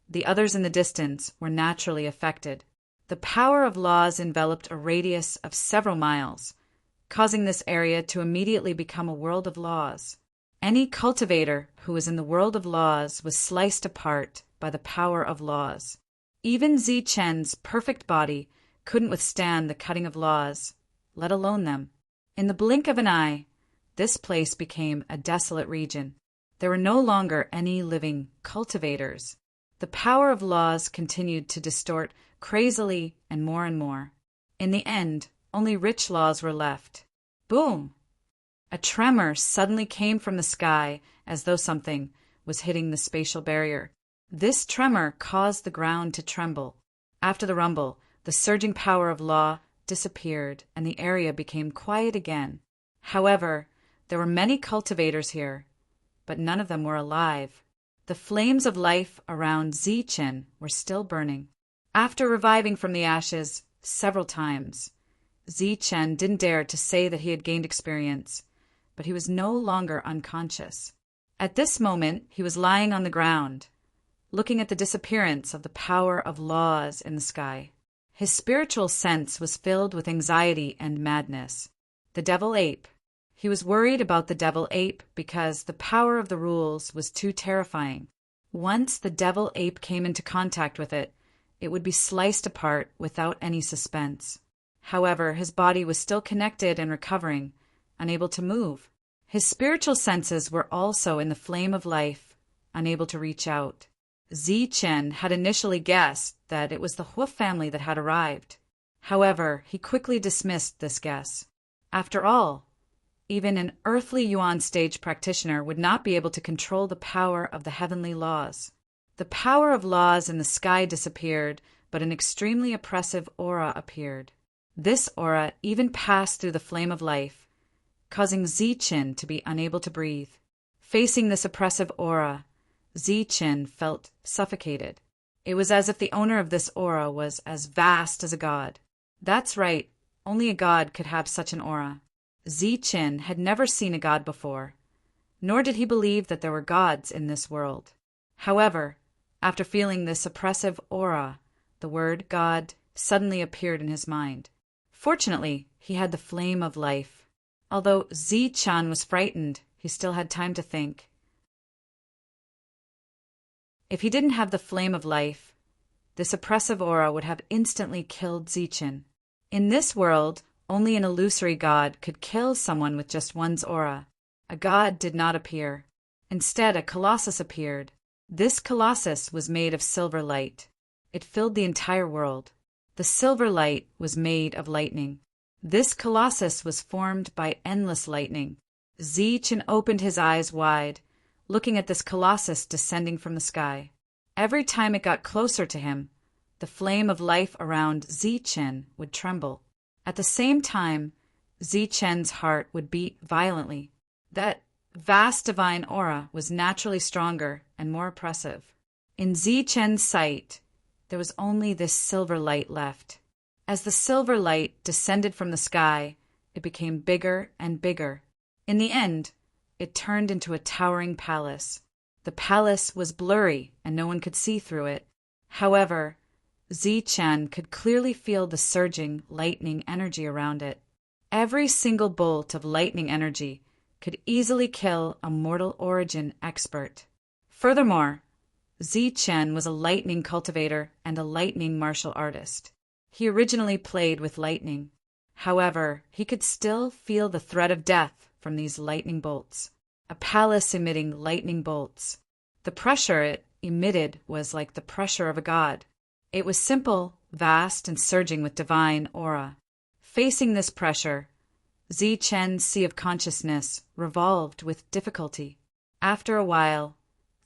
the others in the distance were naturally affected. The power of laws enveloped a radius of several miles, causing this area to immediately become a world of laws. Any cultivator who was in the world of laws was sliced apart by the power of laws. Even Ziqin's perfect body couldn't withstand the cutting of laws, let alone them. In the blink of an eye, this place became a desolate region. There were no longer any living cultivators. The power of laws continued to distort crazily and more and more. In the end, only rich laws were left. Boom! A tremor suddenly came from the sky as though something was hitting the spatial barrier. This tremor caused the ground to tremble. After the rumble, the surging power of law disappeared and the area became quiet again. However, there were many cultivators here, but none of them were alive. The flames of life around Ziqin were still burning. After reviving from the ashes several times, Ziqin didn't dare to say that he had gained experience, but he was no longer unconscious. At this moment, he was lying on the ground, looking at the disappearance of the power of laws in the sky. His spiritual sense was filled with anxiety and madness. The devil ape. He was worried about the devil ape because the power of the rules was too terrifying. Once the devil ape came into contact with it, it would be sliced apart without any suspense. However, his body was still connected and recovering, unable to move. His spiritual senses were also in the flame of life, unable to reach out. Ziqin had initially guessed that it was the Hoof family that had arrived. However, he quickly dismissed this guess. After all, even an earthly Yuan stage practitioner would not be able to control the power of the heavenly laws. The power of laws in the sky disappeared, but an extremely oppressive aura appeared. This aura even passed through the flame of life, causing Ziqin to be unable to breathe. Facing this oppressive aura, Ziqin felt suffocated. It was as if the owner of this aura was as vast as a god. That's right, only a god could have such an aura. Ziqin had never seen a god before, nor did he believe that there were gods in this world. However, after feeling this oppressive aura, the word God suddenly appeared in his mind. Fortunately, he had the flame of life. Although Ziqin was frightened, he still had time to think. If he didn't have the flame of life, this oppressive aura would have instantly killed Ziqin. In this world, only an illusory god could kill someone with just one's aura. A god did not appear. Instead, a colossus appeared. This colossus was made of silver light. It filled the entire world. The silver light was made of lightning. This colossus was formed by endless lightning. Ziqin opened his eyes wide, looking at this colossus descending from the sky. Every time it got closer to him, the flame of life around Zichen would tremble. At the same time, Zichen's heart would beat violently. That vast divine aura was naturally stronger and more oppressive. In Zichen's sight, there was only this silver light left. As the silver light descended from the sky, it became bigger and bigger. In the end, it turned into a towering palace. The palace was blurry and no one could see through it. However, Zichen could clearly feel the surging lightning energy around it. Every single bolt of lightning energy could easily kill a mortal origin expert. Furthermore, Zichen was a lightning cultivator and a lightning martial artist. He originally played with lightning. However, he could still feel the threat of death from these lightning bolts. A palace emitting lightning bolts. The pressure it emitted was like the pressure of a god. It was simple, vast, and surging with divine aura. Facing this pressure, Zichen's sea of consciousness revolved with difficulty. After a while,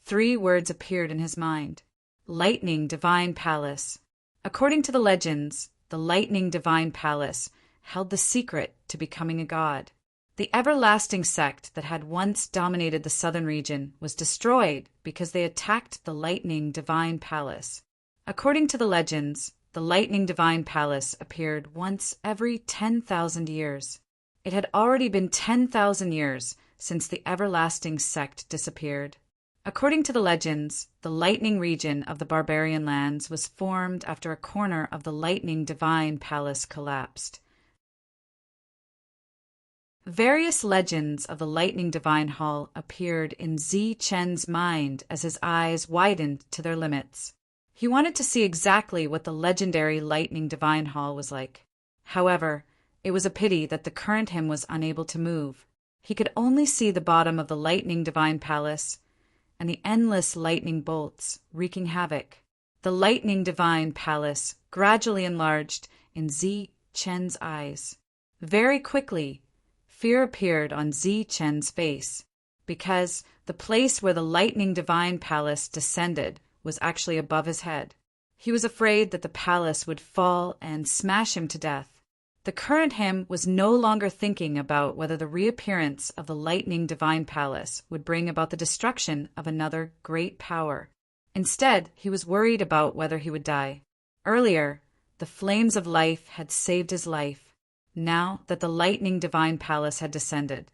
3 words appeared in his mind. Lightning Divine Palace. According to the legends, the Lightning Divine Palace held the secret to becoming a god. The everlasting sect that had once dominated the southern region was destroyed because they attacked the Lightning Divine Palace. According to the legends, the Lightning Divine Palace appeared once every 10,000 years. It had already been 10,000 years since the everlasting sect disappeared. According to the legends, the lightning region of the barbarian lands was formed after a corner of the Lightning Divine Palace collapsed. Various legends of the Lightning Divine Hall appeared in Zichen's mind as his eyes widened to their limits. He wanted to see exactly what the legendary Lightning Divine Hall was like. However, it was a pity that the current him was unable to move. He could only see the bottom of the Lightning Divine Palace and the endless lightning bolts wreaking havoc. The Lightning Divine Palace gradually enlarged in Zichen's eyes. Very quickly, fear appeared on Zichen's face, because the place where the Lightning Divine Palace descended was actually above his head. He was afraid that the palace would fall and smash him to death. The current him was no longer thinking about whether the reappearance of the Lightning Divine Palace would bring about the destruction of another great power. Instead, he was worried about whether he would die. Earlier, the flames of life had saved his life. Now that the Lightning Divine Palace had descended,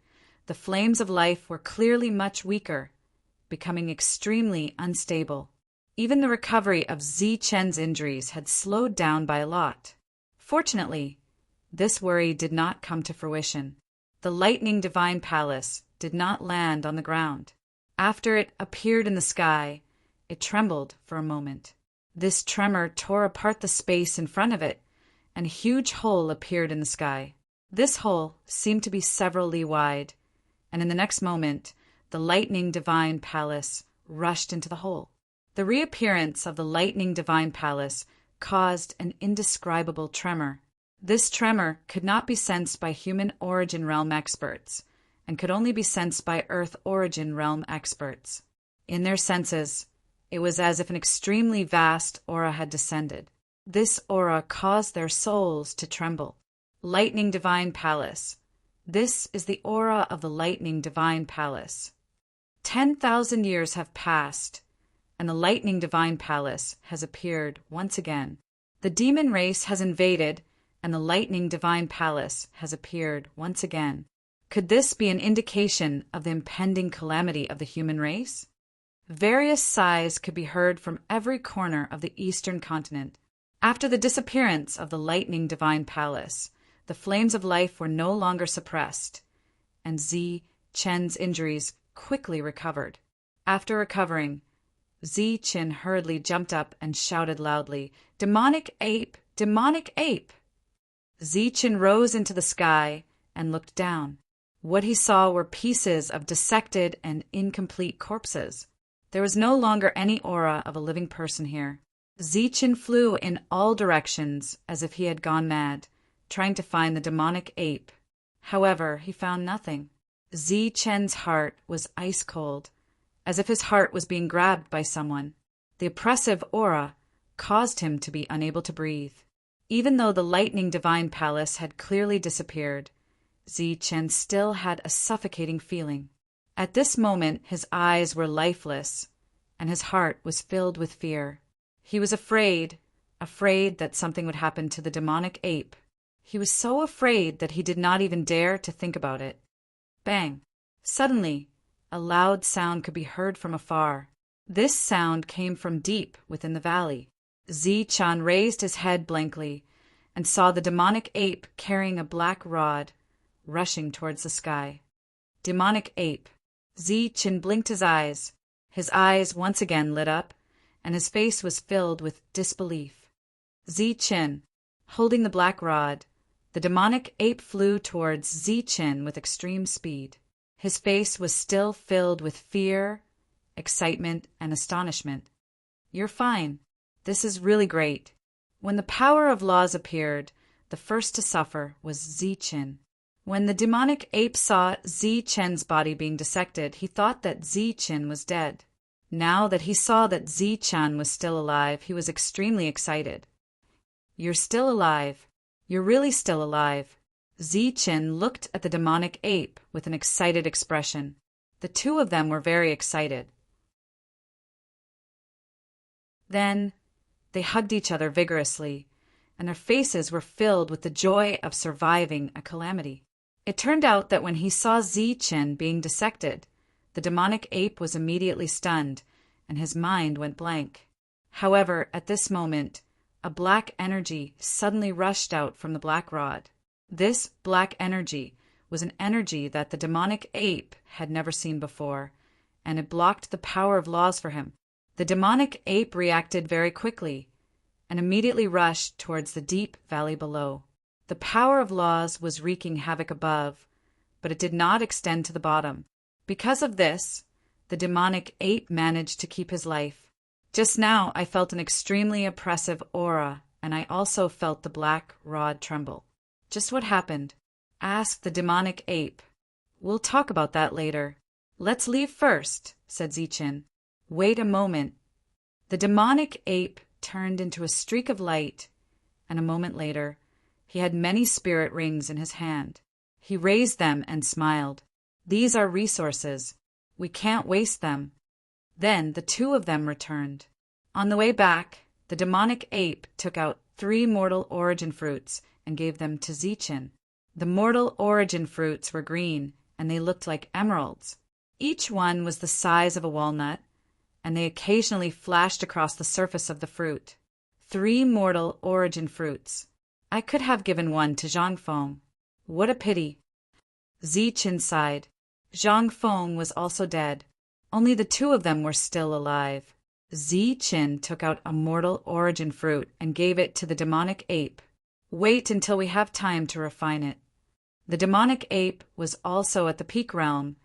the flames of life were clearly much weaker, becoming extremely unstable. Even the recovery of Zichen's injuries had slowed down by a lot. Fortunately, this worry did not come to fruition. The Lightning Divine Palace did not land on the ground. After it appeared in the sky, it trembled for a moment. This tremor tore apart the space in front of it, and a huge hole appeared in the sky. This hole seemed to be several li wide, and in the next moment, the Lightning Divine Palace rushed into the hole. The reappearance of the Lightning Divine Palace caused an indescribable tremor. This tremor could not be sensed by human origin realm experts, and could only be sensed by Earth origin realm experts. In their senses, it was as if an extremely vast aura had descended. This aura caused their souls to tremble. Lightning Divine Palace. This is the aura of the Lightning Divine Palace. 10,000 years have passed, and the Lightning Divine Palace has appeared once again. The demon race has invaded, and the Lightning Divine Palace has appeared once again. Could this be an indication of the impending calamity of the human race? Various sighs could be heard from every corner of the eastern continent. After the disappearance of the Lightning Divine Palace, the flames of life were no longer suppressed, and Zichen's injuries quickly recovered. After recovering, Zichen hurriedly jumped up and shouted loudly, "Demonic ape! Demonic ape!" Zichen rose into the sky and looked down. What he saw were pieces of dissected and incomplete corpses. There was no longer any aura of a living person here. Zichen flew in all directions as if he had gone mad, trying to find the demonic ape. However, he found nothing. Zichen's heart was ice cold, as if his heart was being grabbed by someone. The oppressive aura caused him to be unable to breathe. Even though the lightning divine palace had clearly disappeared, Zichen still had a suffocating feeling. At this moment his eyes were lifeless, and his heart was filled with fear. He was afraid that something would happen to the demonic ape. He was so afraid that he did not even dare to think about it. Bang! Suddenly, a loud sound could be heard from afar. This sound came from deep within the valley. Zichen raised his head blankly and saw the demonic ape carrying a black rod, rushing towards the sky. Demonic ape. Zichen blinked his eyes. His eyes once again lit up, and his face was filled with disbelief. Zichen, holding the black rod, the demonic ape flew towards Zichen with extreme speed. His face was still filled with fear, excitement, and astonishment. "You're fine. This is really great." When the power of laws appeared, the first to suffer was Zichen. When the demonic ape saw Zichen's body being dissected, he thought that Zichen was dead. Now that he saw that Zichen was still alive, he was extremely excited. "You're still alive. You're really still alive." Zichen looked at the demonic ape with an excited expression. The two of them were very excited. Then they hugged each other vigorously, and their faces were filled with the joy of surviving a calamity. It turned out that when he saw Zichen being dissected, the demonic ape was immediately stunned, and his mind went blank. However, at this moment, a black energy suddenly rushed out from the black rod. This black energy was an energy that the demonic ape had never seen before, and it blocked the power of laws for him. The demonic ape reacted very quickly and immediately rushed towards the deep valley below. The power of laws was wreaking havoc above, but it did not extend to the bottom. Because of this, the demonic ape managed to keep his life. Just now I felt an extremely oppressive aura, and I also felt the black rod tremble. Just what happened? Asked the demonic ape. "We'll talk about that later. Let's leave first," said Zichen. "Wait a moment." The demonic ape turned into a streak of light, and a moment later, he had many spirit rings in his hand. He raised them and smiled. "These are resources. We can't waste them." Then the two of them returned. On the way back, the demonic ape took out 3 mortal origin fruits and gave them to Zichen. The mortal origin fruits were green, and they looked like emeralds. Each one was the size of a walnut, and they occasionally flashed across the surface of the fruit. 3 mortal origin fruits. I could have given one to Zhang Feng. What a pity. Zichen sighed. Zhang Feng was also dead. Only the two of them were still alive. Zichen took out a mortal origin fruit and gave it to the demonic ape. "Wait until we have time to refine it." The demonic ape was also at the peak realm,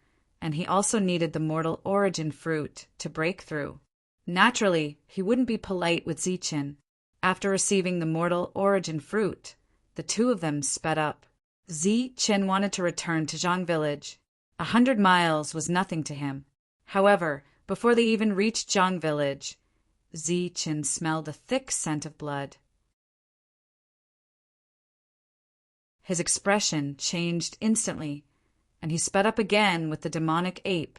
and he also needed the mortal origin fruit to break through. Naturally, he wouldn't be polite with Zichen. After receiving the mortal origin fruit, the two of them sped up. Zichen wanted to return to Zhang village. 100 miles was nothing to him. However, before they even reached Zhang village, Zichen smelled a thick scent of blood. His expression changed instantly, and he sped up again with the demonic ape.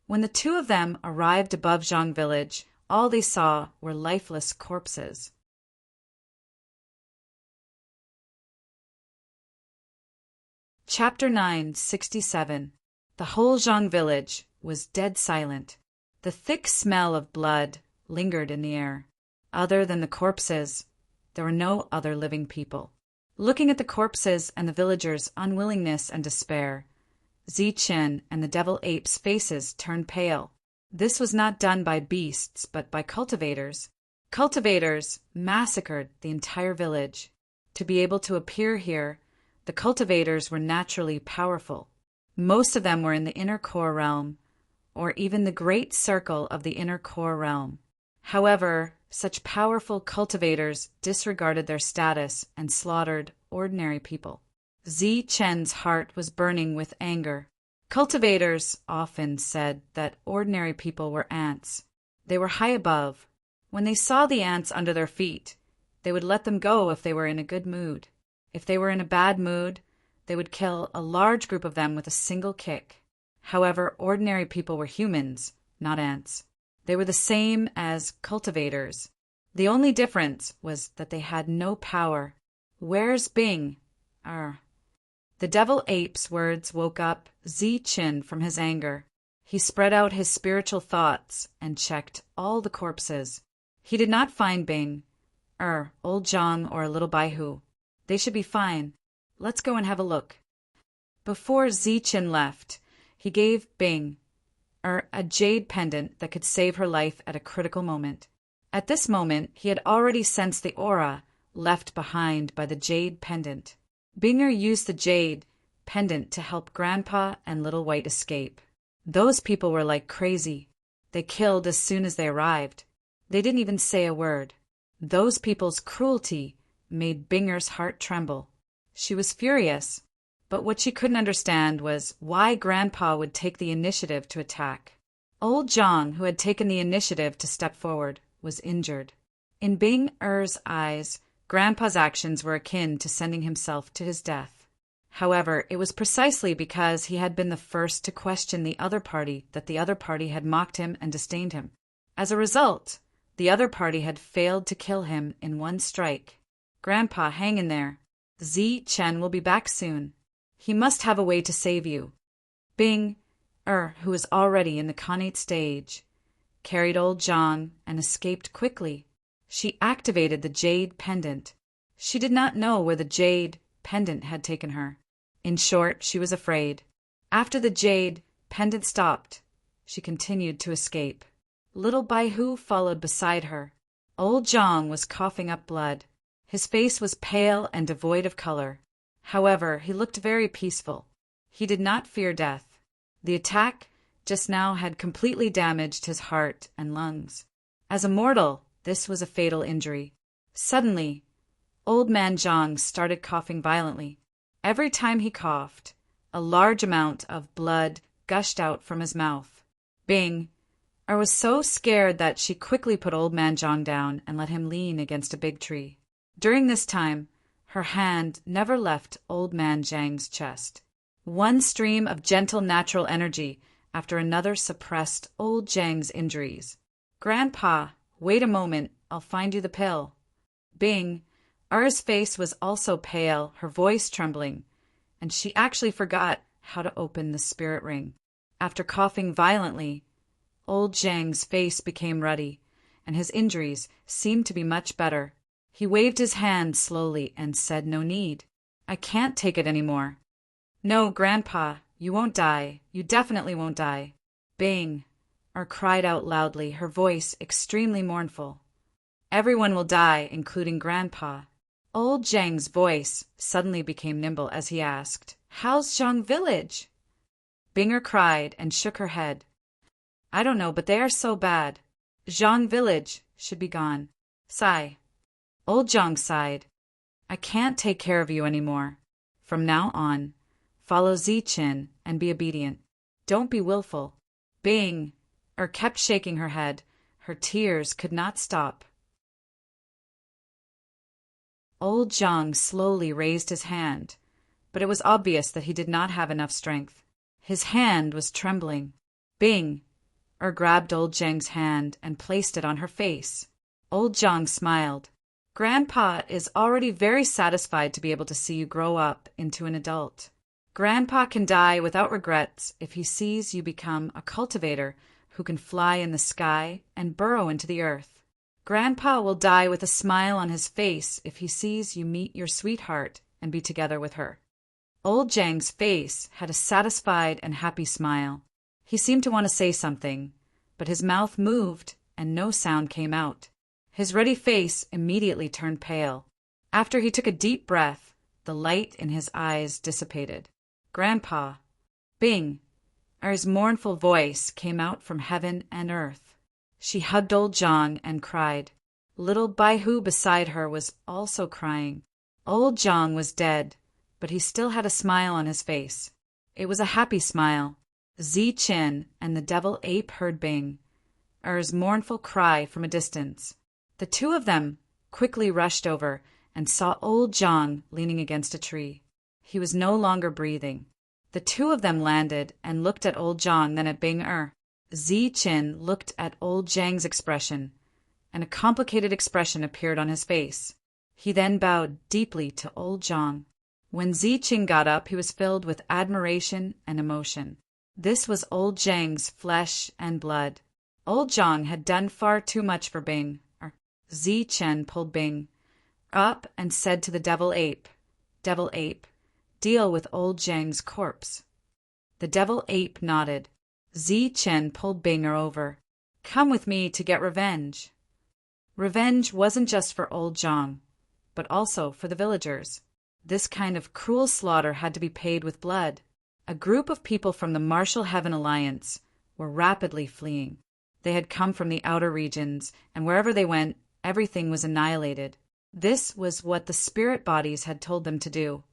When the two of them arrived above Zhang village, all they saw were lifeless corpses. Chapter 967. The whole Zhang village was dead silent. The thick smell of blood lingered in the air. Other than the corpses, there were no other living people. Looking at the corpses and the villagers' unwillingness and despair, Zichen and the devil ape's faces turned pale. This was not done by beasts, but by cultivators. Cultivators massacred the entire village. To be able to appear here, the cultivators were naturally powerful. Most of them were in the inner core realm, or even the great circle of the inner core realm. However, such powerful cultivators disregarded their status and slaughtered ordinary people. Zichen's heart was burning with anger. Cultivators often said that ordinary people were ants. They were high above, When they saw the ants under their feet, they would let them go if they were in a good mood. If they were in a bad mood, they would kill a large group of them with a single kick. However, ordinary people were humans, not ants. They were the same as cultivators. The only difference was that they had no power. Where's Bing? The devil ape's words woke up Zi-Chin from his anger. He spread out his spiritual thoughts and checked all the corpses. He did not find Bing, old Zhang or little Baihu. They should be fine. Let's go and have a look. Before Zi-Chin left, he gave Bing, a jade pendant that could save her life at a critical moment. At this moment, he had already sensed the aura left behind by the jade pendant. Binger used the jade pendant to help Grandpa and Little White escape. Those people were like crazy. They killed as soon as they arrived. They didn't even say a word. Those people's cruelty made Binger's heart tremble. She was furious, but what she couldn't understand was why Grandpa would take the initiative to attack. Old Zhang, who had taken the initiative to step forward, was injured. In Bing-er's eyes, Grandpa's actions were akin to sending himself to his death. However, it was precisely because he had been the first to question the other party that the other party had mocked him and disdained him. As a result, the other party had failed to kill him in one strike. Grandpa, hang in there. Zi-Chen will be back soon. He must have a way to save you. Bing, who was already in the connate stage, carried old Zhang and escaped quickly. She activated the jade pendant. She did not know where the jade pendant had taken her. In short, she was afraid. After the jade pendant stopped, she continued to escape. Little Baihu followed beside her. Old Zhang was coughing up blood. His face was pale and devoid of color. However, he looked very peaceful. He did not fear death. The attack just now had completely damaged his heart and lungs. As a mortal, this was a fatal injury. Suddenly, Old Man Zhang started coughing violently. Every time he coughed, a large amount of blood gushed out from his mouth. Bing was so scared that she quickly put Old Man Zhang down and let him lean against a big tree. During this time, her hand never left Old Man Zhang's chest. One stream of gentle natural energy after another suppressed old Zhang's injuries. Grandpa, wait a moment, I'll find you the pill. Bing, Er's face was also pale, her voice trembling, and she actually forgot how to open the spirit ring. After coughing violently, old Zhang's face became ruddy, and his injuries seemed to be much better. He waved his hand slowly and said, "No need. I can't take it anymore." "No, Grandpa, you won't die. You definitely won't die." Bing, cried out loudly, her voice extremely mournful. "Everyone will die, including Grandpa." Old Zhang's voice suddenly became nimble as he asked, "How's Zhang Village?" Binger cried and shook her head. "I don't know, but they are so bad. Zhang Village should be gone." Sigh. Old Zhang sighed. "I can't take care of you anymore. From now on, follow Zi-Chin and be obedient. Don't be willful." Bing, kept shaking her head. Her tears could not stop. Old Zhang slowly raised his hand, but it was obvious that he did not have enough strength. His hand was trembling. Bing, grabbed old Zhang's hand and placed it on her face. Old Zhang smiled. "Grandpa is already very satisfied to be able to see you grow up into an adult. Grandpa can die without regrets if he sees you become a cultivator who can fly in the sky and burrow into the earth. Grandpa will die with a smile on his face if he sees you meet your sweetheart and be together with her." Old Zhang's face had a satisfied and happy smile. He seemed to want to say something, but his mouth moved and no sound came out. His ruddy face immediately turned pale. After he took a deep breath, the light in his eyes dissipated. "Grandpa." Bing, his mournful voice came out from heaven and earth. She hugged old Zhang and cried. Little Baihu beside her was also crying. Old Zhang was dead, but he still had a smile on his face. It was a happy smile. Zi-Chin and the devil ape heard Bing, mournful cry from a distance. The two of them quickly rushed over and saw old Zhang leaning against a tree. He was no longer breathing. The two of them landed and looked at old Zhang, then at Bing Er. Ziqin looked at old Zhang's expression, and a complicated expression appeared on his face. He then bowed deeply to old Zhang. When Ziqin got up, he was filled with admiration and emotion. This was old Zhang's flesh and blood. Old Zhang had done far too much for Bing. Ziqin pulled Bing up and said to the devil ape, "Devil ape, deal with old Zhang's corpse." The devil ape nodded. Ziqin pulled Binger over. "Come with me to get revenge." Revenge wasn't just for old Zhang, but also for the villagers. This kind of cruel slaughter had to be paid with blood. A group of people from the Martial Heaven Alliance were rapidly fleeing. They had come from the outer regions, and wherever they went, everything was annihilated. This was what the spirit bodies had told them to do.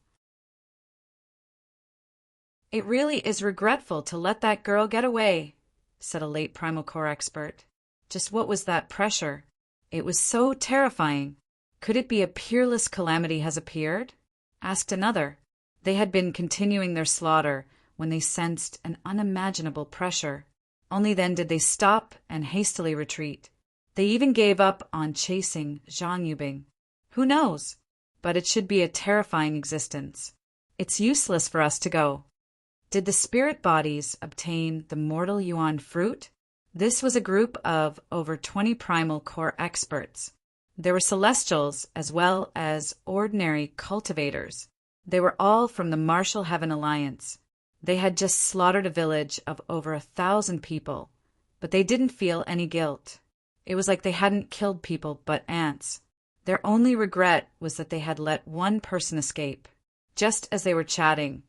"It really is regretful to let that girl get away," said a late Primal Core expert. Just what was that pressure? It was so terrifying. Could it be a peerless calamity has appeared? Asked another. They had been continuing their slaughter when they sensed an unimaginable pressure. Only then did they stop and hastily retreat. They even gave up on chasing Zhang Yubing. Who knows? But it should be a terrifying existence. It's useless for us to go. Did the spirit bodies obtain the mortal yuan fruit? This was a group of over 20 Primal Core experts. There were celestials as well as ordinary cultivators. They were all from the Martial Heaven Alliance. They had just slaughtered a village of over 1,000 people, but they didn't feel any guilt. It was like they hadn't killed people but ants. Their only regret was that they had let one person escape. Just as they were chatting,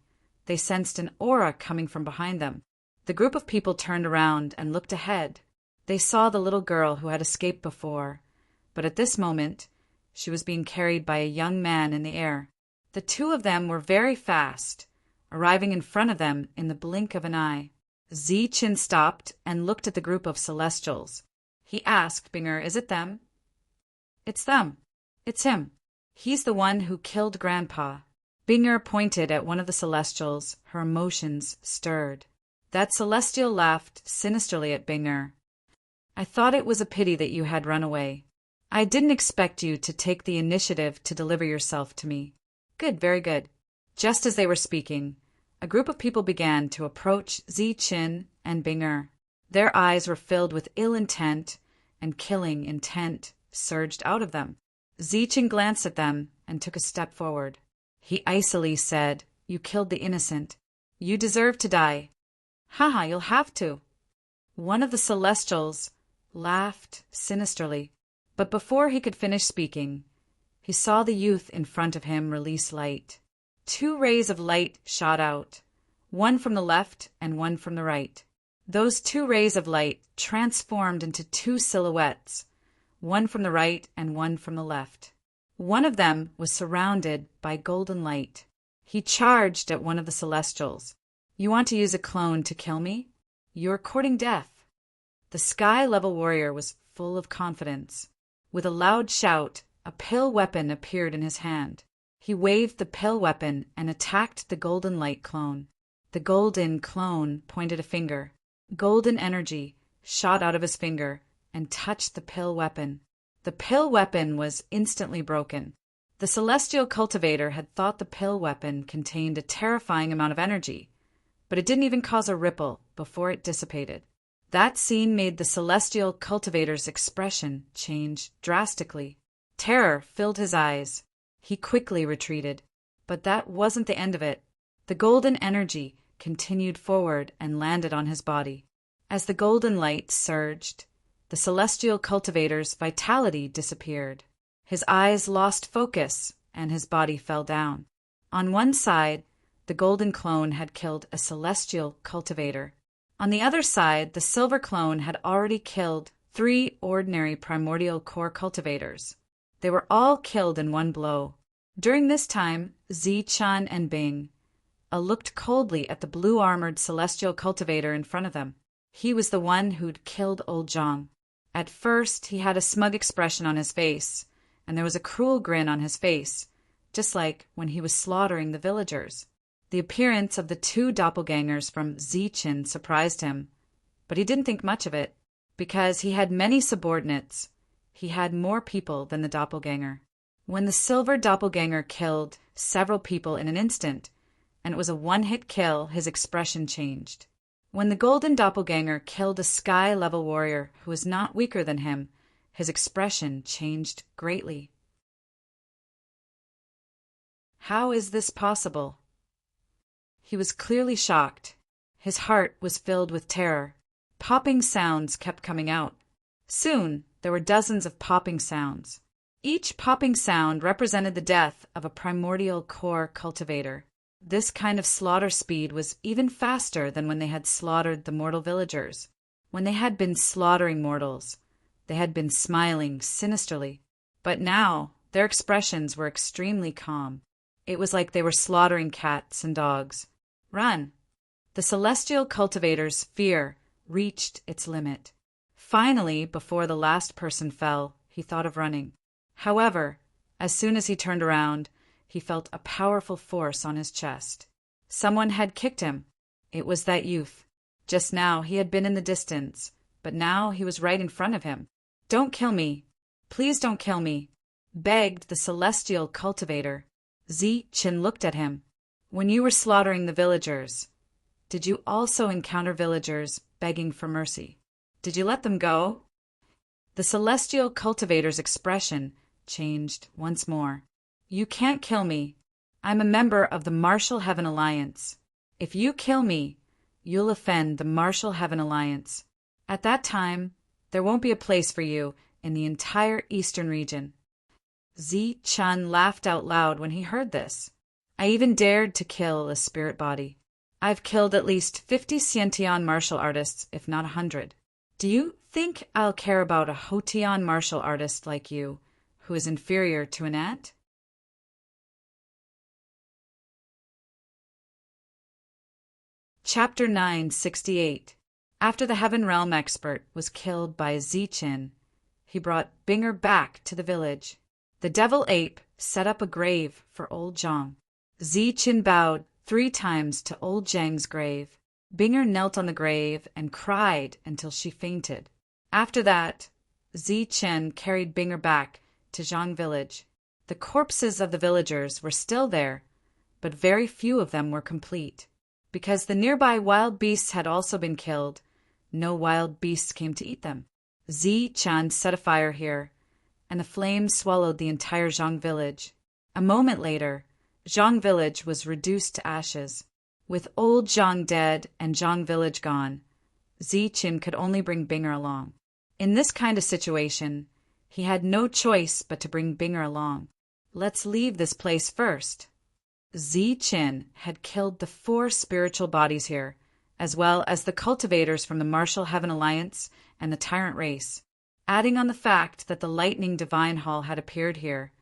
they sensed an aura coming from behind them. The group of people turned around and looked ahead. They saw the little girl who had escaped before, but at this moment, she was being carried by a young man in the air. The two of them were very fast, arriving in front of them in the blink of an eye. Ziqin stopped and looked at the group of celestials. He asked Binger, "Is it them?" "It's them. It's him. He's the one who killed Grandpa." Binger pointed at one of the celestials. Her emotions stirred. That celestial laughed sinisterly at Binger. "I thought it was a pity that you had run away. I didn't expect you to take the initiative to deliver yourself to me." "Good, very good." Just as they were speaking, a group of people began to approach Ziqin and Binger. Their eyes were filled with ill intent, and killing intent surged out of them. Ziqin glanced at them and took a step forward. He icily said, "You killed the innocent. You deserve to die." "Haha, you'll have to." One of the celestials laughed sinisterly, but before he could finish speaking, he saw the youth in front of him release light. 2 rays of light shot out, one from the left and one from the right. Those 2 rays of light transformed into 2 silhouettes, one from the right and one from the left. One of them was surrounded by golden light. He charged at one of the celestials. "You want to use a clone to kill me? You're courting death." The sky-level warrior was full of confidence. With a loud shout, a pale weapon appeared in his hand. He waved the pale weapon and attacked the golden light clone. The golden clone pointed a finger. Golden energy shot out of his finger and touched the pale weapon. The pale weapon was instantly broken. The celestial cultivator had thought the pale weapon contained a terrifying amount of energy, but it didn't even cause a ripple before it dissipated. That scene made the celestial cultivator's expression change drastically. Terror filled his eyes. He quickly retreated. But that wasn't the end of it. The golden energy continued forward and landed on his body. As the golden light surged, the celestial cultivator's vitality disappeared. His eyes lost focus, and his body fell down. On one side, the golden clone had killed a celestial cultivator. On the other side, the silver clone had already killed 3 ordinary primordial core cultivators. They were all killed in one blow. During this time, Ziqin and Bing looked coldly at the blue-armored celestial cultivator in front of them. He was the one who'd killed old Zhang. At first, he had a smug expression on his face, and there was a cruel grin on his face, just like when he was slaughtering the villagers. The appearance of the two doppelgangers from Zichin surprised him, but he didn't think much of it, because he had many subordinates. He had more people than the doppelganger. When the silver doppelganger killed several people in an instant, and it was a one-hit kill, his expression changed. When the golden doppelganger killed a sky-level warrior who was not weaker than him, his expression changed greatly. How is this possible? He was clearly shocked. His heart was filled with terror. Popping sounds kept coming out. Soon, there were dozens of popping sounds. Each popping sound represented the death of a primordial core cultivator. This kind of slaughter speed was even faster than when they had slaughtered the mortal villagers. When they had been slaughtering mortals, they had been smiling sinisterly. But now, their expressions were extremely calm. It was like they were slaughtering cats and dogs. Run! The celestial cultivator's fear reached its limit. Finally, before the last person fell, he thought of running. However, as soon as he turned around, he felt a powerful force on his chest. Someone had kicked him. It was that youth. Just now he had been in the distance, but now he was right in front of him. "Don't kill me. Please don't kill me," begged the celestial cultivator. Zichin looked at him. "When you were slaughtering the villagers, did you also encounter villagers begging for mercy? Did you let them go?" The celestial cultivator's expression changed once more. "You can't kill me. I'm a member of the Martial Heaven Alliance. If you kill me, you'll offend the Martial Heaven Alliance. At that time, there won't be a place for you in the entire eastern region." Zichin laughed out loud when he heard this. "I even dared to kill a spirit body. I've killed at least 50 Xiantian martial artists, if not 100. Do you think I'll care about a Hotian martial artist like you, who is inferior to an ant?" Chapter 968. After the Heaven Realm expert was killed by Zichin, he brought Binger back to the village. The devil ape set up a grave for old Zhang. Zichin bowed 3 times to old Zhang's grave. Binger knelt on the grave and cried until she fainted. After that, Zichin carried Binger back to Zhang village. The corpses of the villagers were still there, but very few of them were complete. Because the nearby wild beasts had also been killed, no wild beasts came to eat them. Zichin set a fire here, and the flames swallowed the entire Zhang village. A moment later, Zhang village was reduced to ashes. With old Zhang dead and Zhang village gone, Zichin could only bring Binger along. In this kind of situation, he had no choice but to bring Binger along. "Let's leave this place first." Zichin had killed the 4 spiritual bodies here, as well as the cultivators from the Martial Heaven Alliance and the Tyrant race. Adding on the fact that the Lightning Divine Hall had appeared here,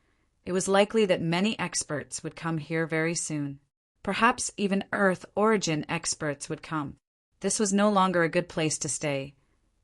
it was likely that many experts would come here very soon. Perhaps even Earth origin experts would come. This was no longer a good place to stay,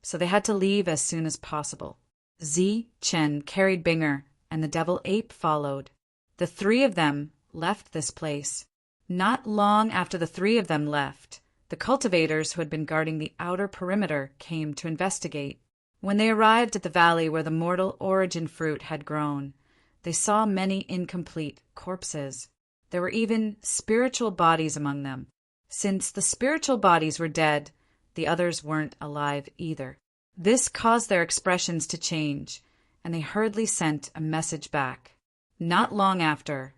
so they had to leave as soon as possible. Zichin carried Binger, and the devil ape followed. The 3 of them left this place. Not long after the 3 of them left, the cultivators who had been guarding the outer perimeter came to investigate. When they arrived at the valley where the mortal origin fruit had grown, they saw many incomplete corpses. There were even spiritual bodies among them. Since the spiritual bodies were dead, the others weren't alive either. This caused their expressions to change, and they hurriedly sent a message back. Not long after,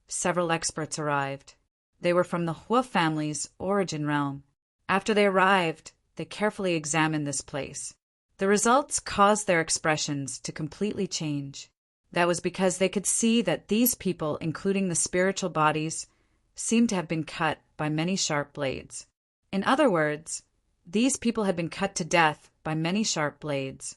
several experts arrived. They were from the Hua family's origin realm. After they arrived, they carefully examined this place. The results caused their expressions to completely change. That was because they could see that these people, including the spiritual bodies, seemed to have been cut by many sharp blades. In other words, these people had been cut to death by many sharp blades.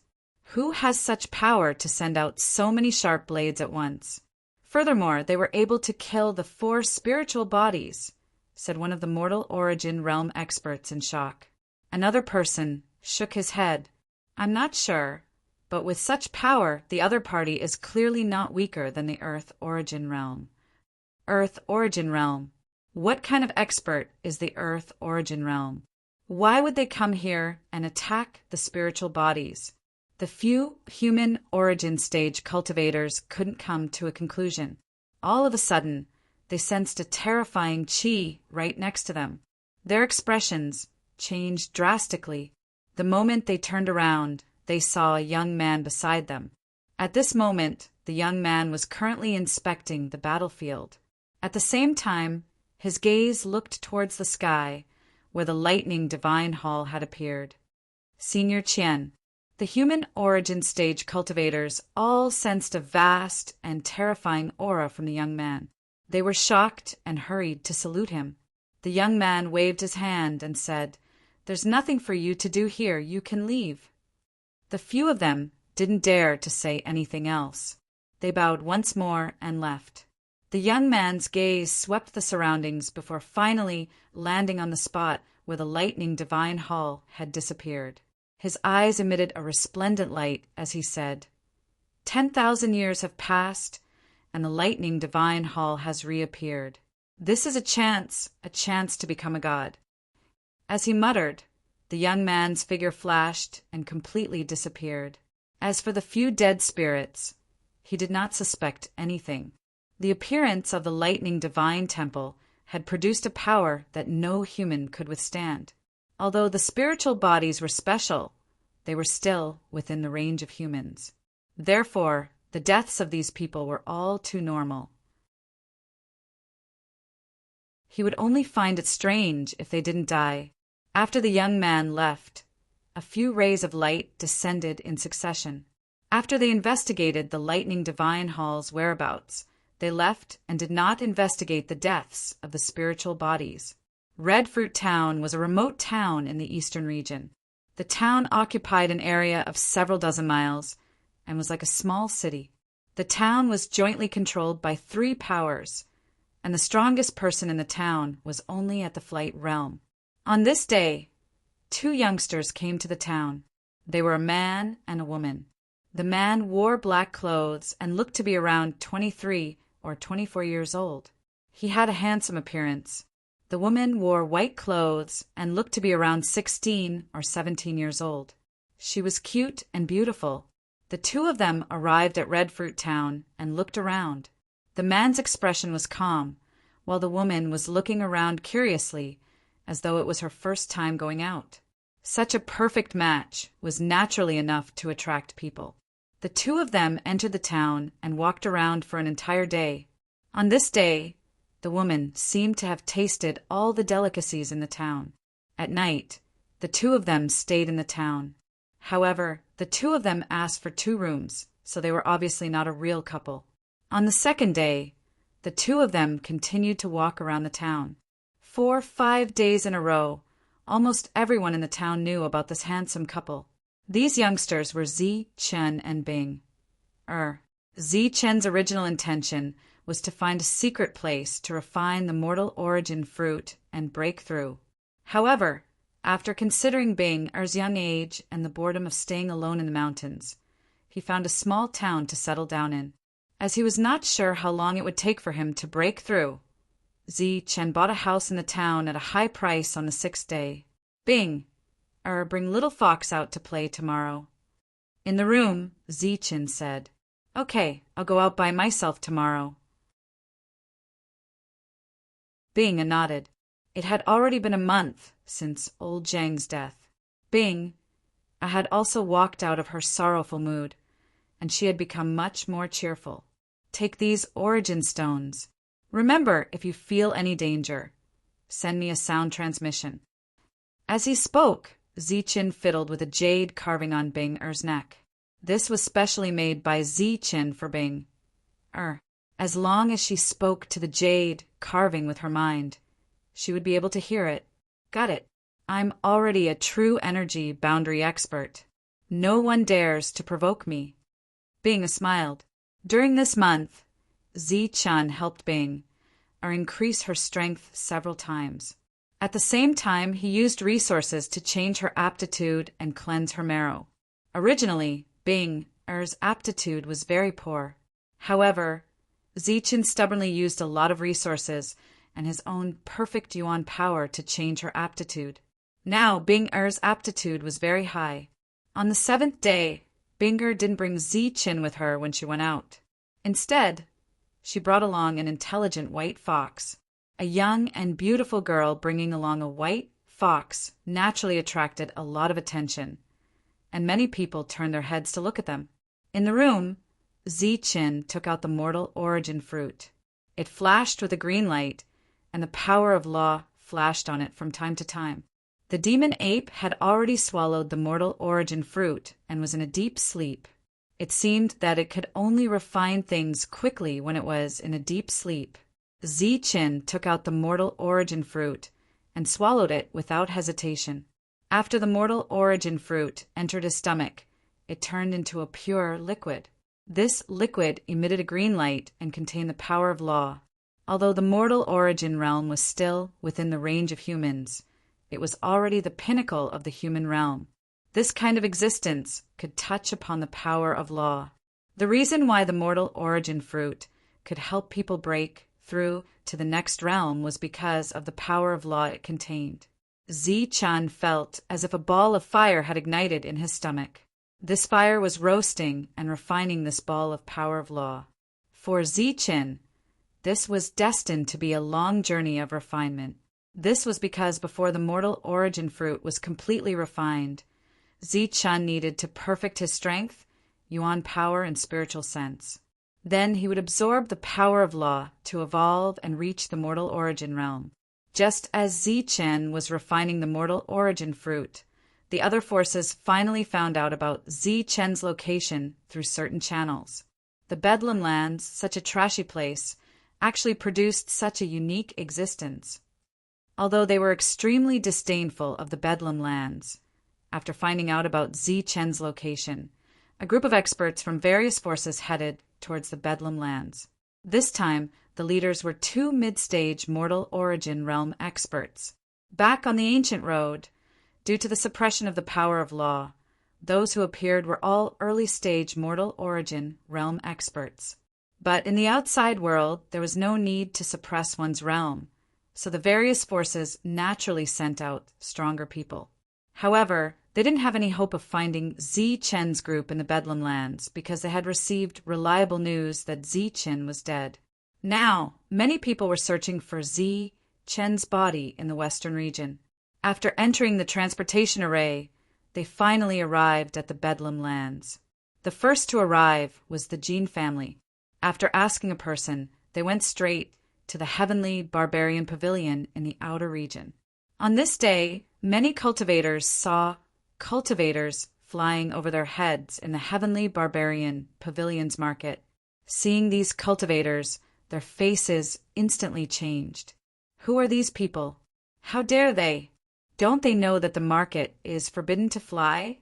Who has such power to send out so many sharp blades at once? Furthermore, they were able to kill the 4 spiritual bodies, said one of the mortal origin realm experts in shock. Another person shook his head. "I'm not sure. But with such power, the other party is clearly not weaker than the Earth Origin Realm. Earth Origin Realm. What kind of expert is the Earth Origin Realm? Why would they come here and attack the spiritual bodies? The few human origin stage cultivators couldn't come to a conclusion. All of a sudden, they sensed a terrifying chi right next to them. Their expressions changed drastically. The moment they turned around, they saw a young man beside them. At this moment, the young man was currently inspecting the battlefield. At the same time, his gaze looked towards the sky, where the lightning divine hall had appeared. Senior Qian. The human origin stage cultivators all sensed a vast and terrifying aura from the young man. They were shocked and hurried to salute him. The young man waved his hand and said, "There's nothing for you to do here. You can leave." The few of them didn't dare to say anything else. They bowed once more and left. The young man's gaze swept the surroundings before finally landing on the spot where the lightning divine hall had disappeared. His eyes emitted a resplendent light as he said, 10,000 years have passed, and the lightning divine hall has reappeared. This is a chance to become a god. As he muttered, the young man's figure flashed and completely disappeared. As for the few dead spirits, he did not suspect anything. The appearance of the lightning divine temple had produced a power that no human could withstand. Although the spiritual bodies were special, they were still within the range of humans. Therefore, the deaths of these people were all too normal. He would only find it strange if they didn't die. After the young man left, a few rays of light descended in succession. After they investigated the lightning divine hall's whereabouts, they left and did not investigate the deaths of the spiritual bodies. Red Fruit Town was a remote town in the eastern region. The town occupied an area of several dozen miles and was like a small city. The town was jointly controlled by 3 powers, and the strongest person in the town was only at the flight realm. On this day, 2 youngsters came to the town. They were a man and a woman. The man wore black clothes and looked to be around 23 or 24 years old. He had a handsome appearance. The woman wore white clothes and looked to be around 16 or 17 years old. She was cute and beautiful. The 2 of them arrived at Red Fruit Town and looked around. The man's expression was calm, while the woman was looking around curiously, as though it was her first time going out. Such a perfect match was naturally enough to attract people. The 2 of them entered the town and walked around for an entire day. On this day, the woman seemed to have tasted all the delicacies in the town. At night, the 2 of them stayed in the town. However, the 2 of them asked for 2 rooms, so they were obviously not a real couple. On the second day, the 2 of them continued to walk around the town. 4-5 days in a row, almost everyone in the town knew about this handsome couple. These youngsters were Zi, Chen, and Bing. Zi Chen's original intention was to find a secret place to refine the mortal origin fruit and break through. However, after considering Bing-er's young age and the boredom of staying alone in the mountains, he found a small town to settle down in. As he was not sure how long it would take for him to break through, Zi Chen bought a house in the town at a high price on the 6th day. Bing, bring little Fox out to play tomorrow. In the room, Zi Chen said, "Okay, I'll go out by myself tomorrow." Bing nodded. It had already been a month since old Zhang's death. Bing had also walked out of her sorrowful mood, and she had become much more cheerful. Take these origin stones. Remember, if you feel any danger, send me a sound transmission. As he spoke, Zi Chen fiddled with a jade carving on Bing-er's neck. This was specially made by Zi Chen for Bing-er. As long as she spoke to the jade carving with her mind, she would be able to hear it. Got it. I'm already a true energy boundary expert. No one dares to provoke me. Bing smiled. During this month, Zi Chen helped Bing-er increase her strength several times. At the same time, he used resources to change her aptitude and cleanse her marrow. Originally, Bing-er's aptitude was very poor. However, Zichen stubbornly used a lot of resources and his own perfect yuan power to change her aptitude. Now Bing-er's aptitude was very high. On the 7th day, Bing-er didn't bring Zichen with her when she went out. Instead, she brought along an intelligent white fox. A young and beautiful girl bringing along a white fox naturally attracted a lot of attention, and many people turned their heads to look at them. In the room, Zichen took out the mortal origin fruit. It flashed with a green light, and the power of law flashed on it from time to time. The demon ape had already swallowed the mortal origin fruit and was in a deep sleep. It seemed that it could only refine things quickly when it was in a deep sleep. Zichen took out the mortal origin fruit and swallowed it without hesitation. After the mortal origin fruit entered his stomach, it turned into a pure liquid. This liquid emitted a green light and contained the power of law. Although the mortal origin realm was still within the range of humans, it was already the pinnacle of the human realm. This kind of existence could touch upon the power of law. The reason why the mortal origin fruit could help people break through to the next realm was because of the power of law it contained. Zichen felt as if a ball of fire had ignited in his stomach. This fire was roasting and refining this ball of power of law. For Zichen, this was destined to be a long journey of refinement. This was because before the mortal origin fruit was completely refined, Zichen needed to perfect his strength, yuan power, and spiritual sense. Then he would absorb the power of law to evolve and reach the mortal origin realm. Just as Zichen was refining the mortal origin fruit, the other forces finally found out about Zichen's location through certain channels. The Bedlam lands, such a trashy place, actually produced such a unique existence. Although they were extremely disdainful of the Bedlam lands, after finding out about Zichen's location, a group of experts from various forces headed towards the Bedlam lands. This time, the leaders were 2 mid-stage mortal origin realm experts. Back on the ancient road, due to the suppression of the power of law, those who appeared were all early-stage mortal origin realm experts. But in the outside world, there was no need to suppress one's realm, so the various forces naturally sent out stronger people. However, they didn't have any hope of finding Zichen's group in the Bedlam lands because they had received reliable news that Zichen was dead. Now, many people were searching for Zichen's body in the western region. After entering the transportation array, they finally arrived at the Bedlam lands. The first to arrive was the Jean family. After asking a person, they went straight to the heavenly barbarian pavilion in the outer region. On this day, many cultivators saw cultivators flying over their heads in the heavenly barbarian pavilion's market. Seeing these cultivators, their faces instantly changed. Who are these people? How dare they? Don't they know that the market is forbidden to fly?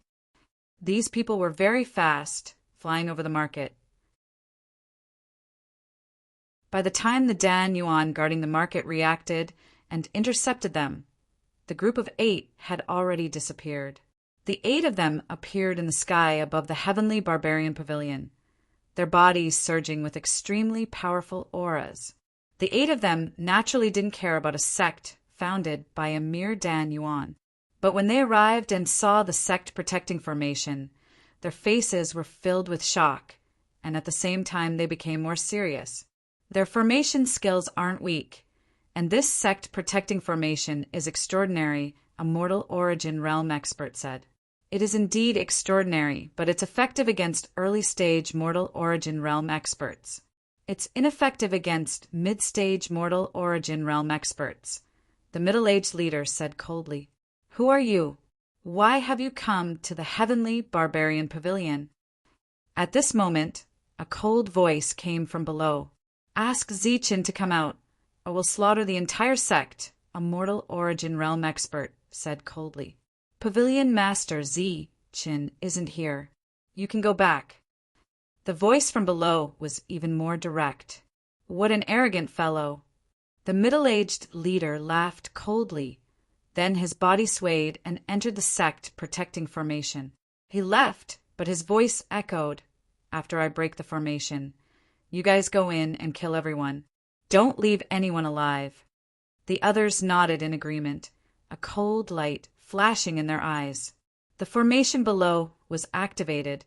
These people were very fast, flying over the market. By the time the Dan Yuan guarding the market reacted and intercepted them, the group of 8 had already disappeared. The 8 of them appeared in the sky above the heavenly barbarian pavilion, their bodies surging with extremely powerful auras. The 8 of them naturally didn't care about a sect founded by a mere Dan Yuan. But when they arrived and saw the sect protecting formation, their faces were filled with shock, and at the same time they became more serious. Their formation skills aren't weak, and this sect protecting formation is extraordinary, a mortal origin realm expert said. It is indeed extraordinary, but it's effective against early-stage mortal origin realm experts. It's ineffective against mid-stage mortal origin realm experts, the middle-aged leader said coldly. Who are you? Why have you come to the heavenly barbarian pavilion? At this moment, a cold voice came from below. Ask Zichen to come out, or we'll slaughter the entire sect, a mortal origin realm expert said coldly. Pavilion Master Zichen isn't here. You can go back. The voice from below was even more direct. What an arrogant fellow. The middle-aged leader laughed coldly. Then his body swayed and entered the sect protecting formation. He left but his voice echoed after I break the formation. You guys go in and kill everyone. Don't leave anyone alive. The others nodded in agreement, a cold light flashing in their eyes. The formation below was activated,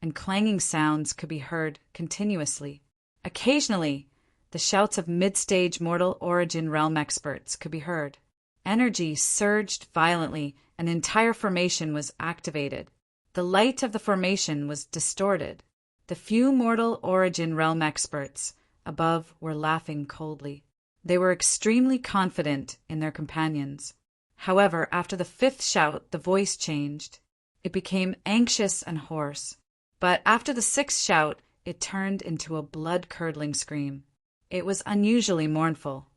and clanging sounds could be heard continuously. Occasionally, the shouts of mid-stage Mortal Origin realm experts could be heard. Energy surged violently, and the entire formation was activated. The light of the formation was distorted. The few Mortal Origin realm experts above were laughing coldly. They were extremely confident in their companions. However, after the fifth shout, the voice changed. It became anxious and hoarse. But after the sixth shout, it turned into a blood-curdling scream. It was unusually mournful.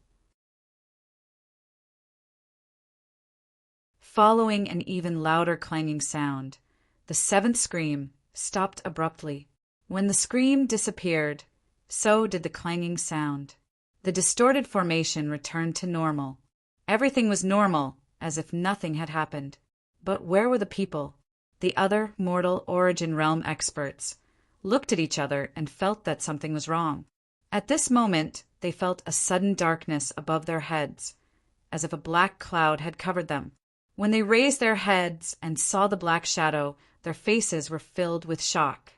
Following an even louder clanging sound, the seventh scream stopped abruptly. When the scream disappeared, so did the clanging sound. The distorted formation returned to normal. Everything was normal, as if nothing had happened. But where were the people? The other Mortal Origin realm experts looked at each other and felt that something was wrong. At this moment, they felt a sudden darkness above their heads, as if a black cloud had covered them. When they raised their heads and saw the black shadow, their faces were filled with shock.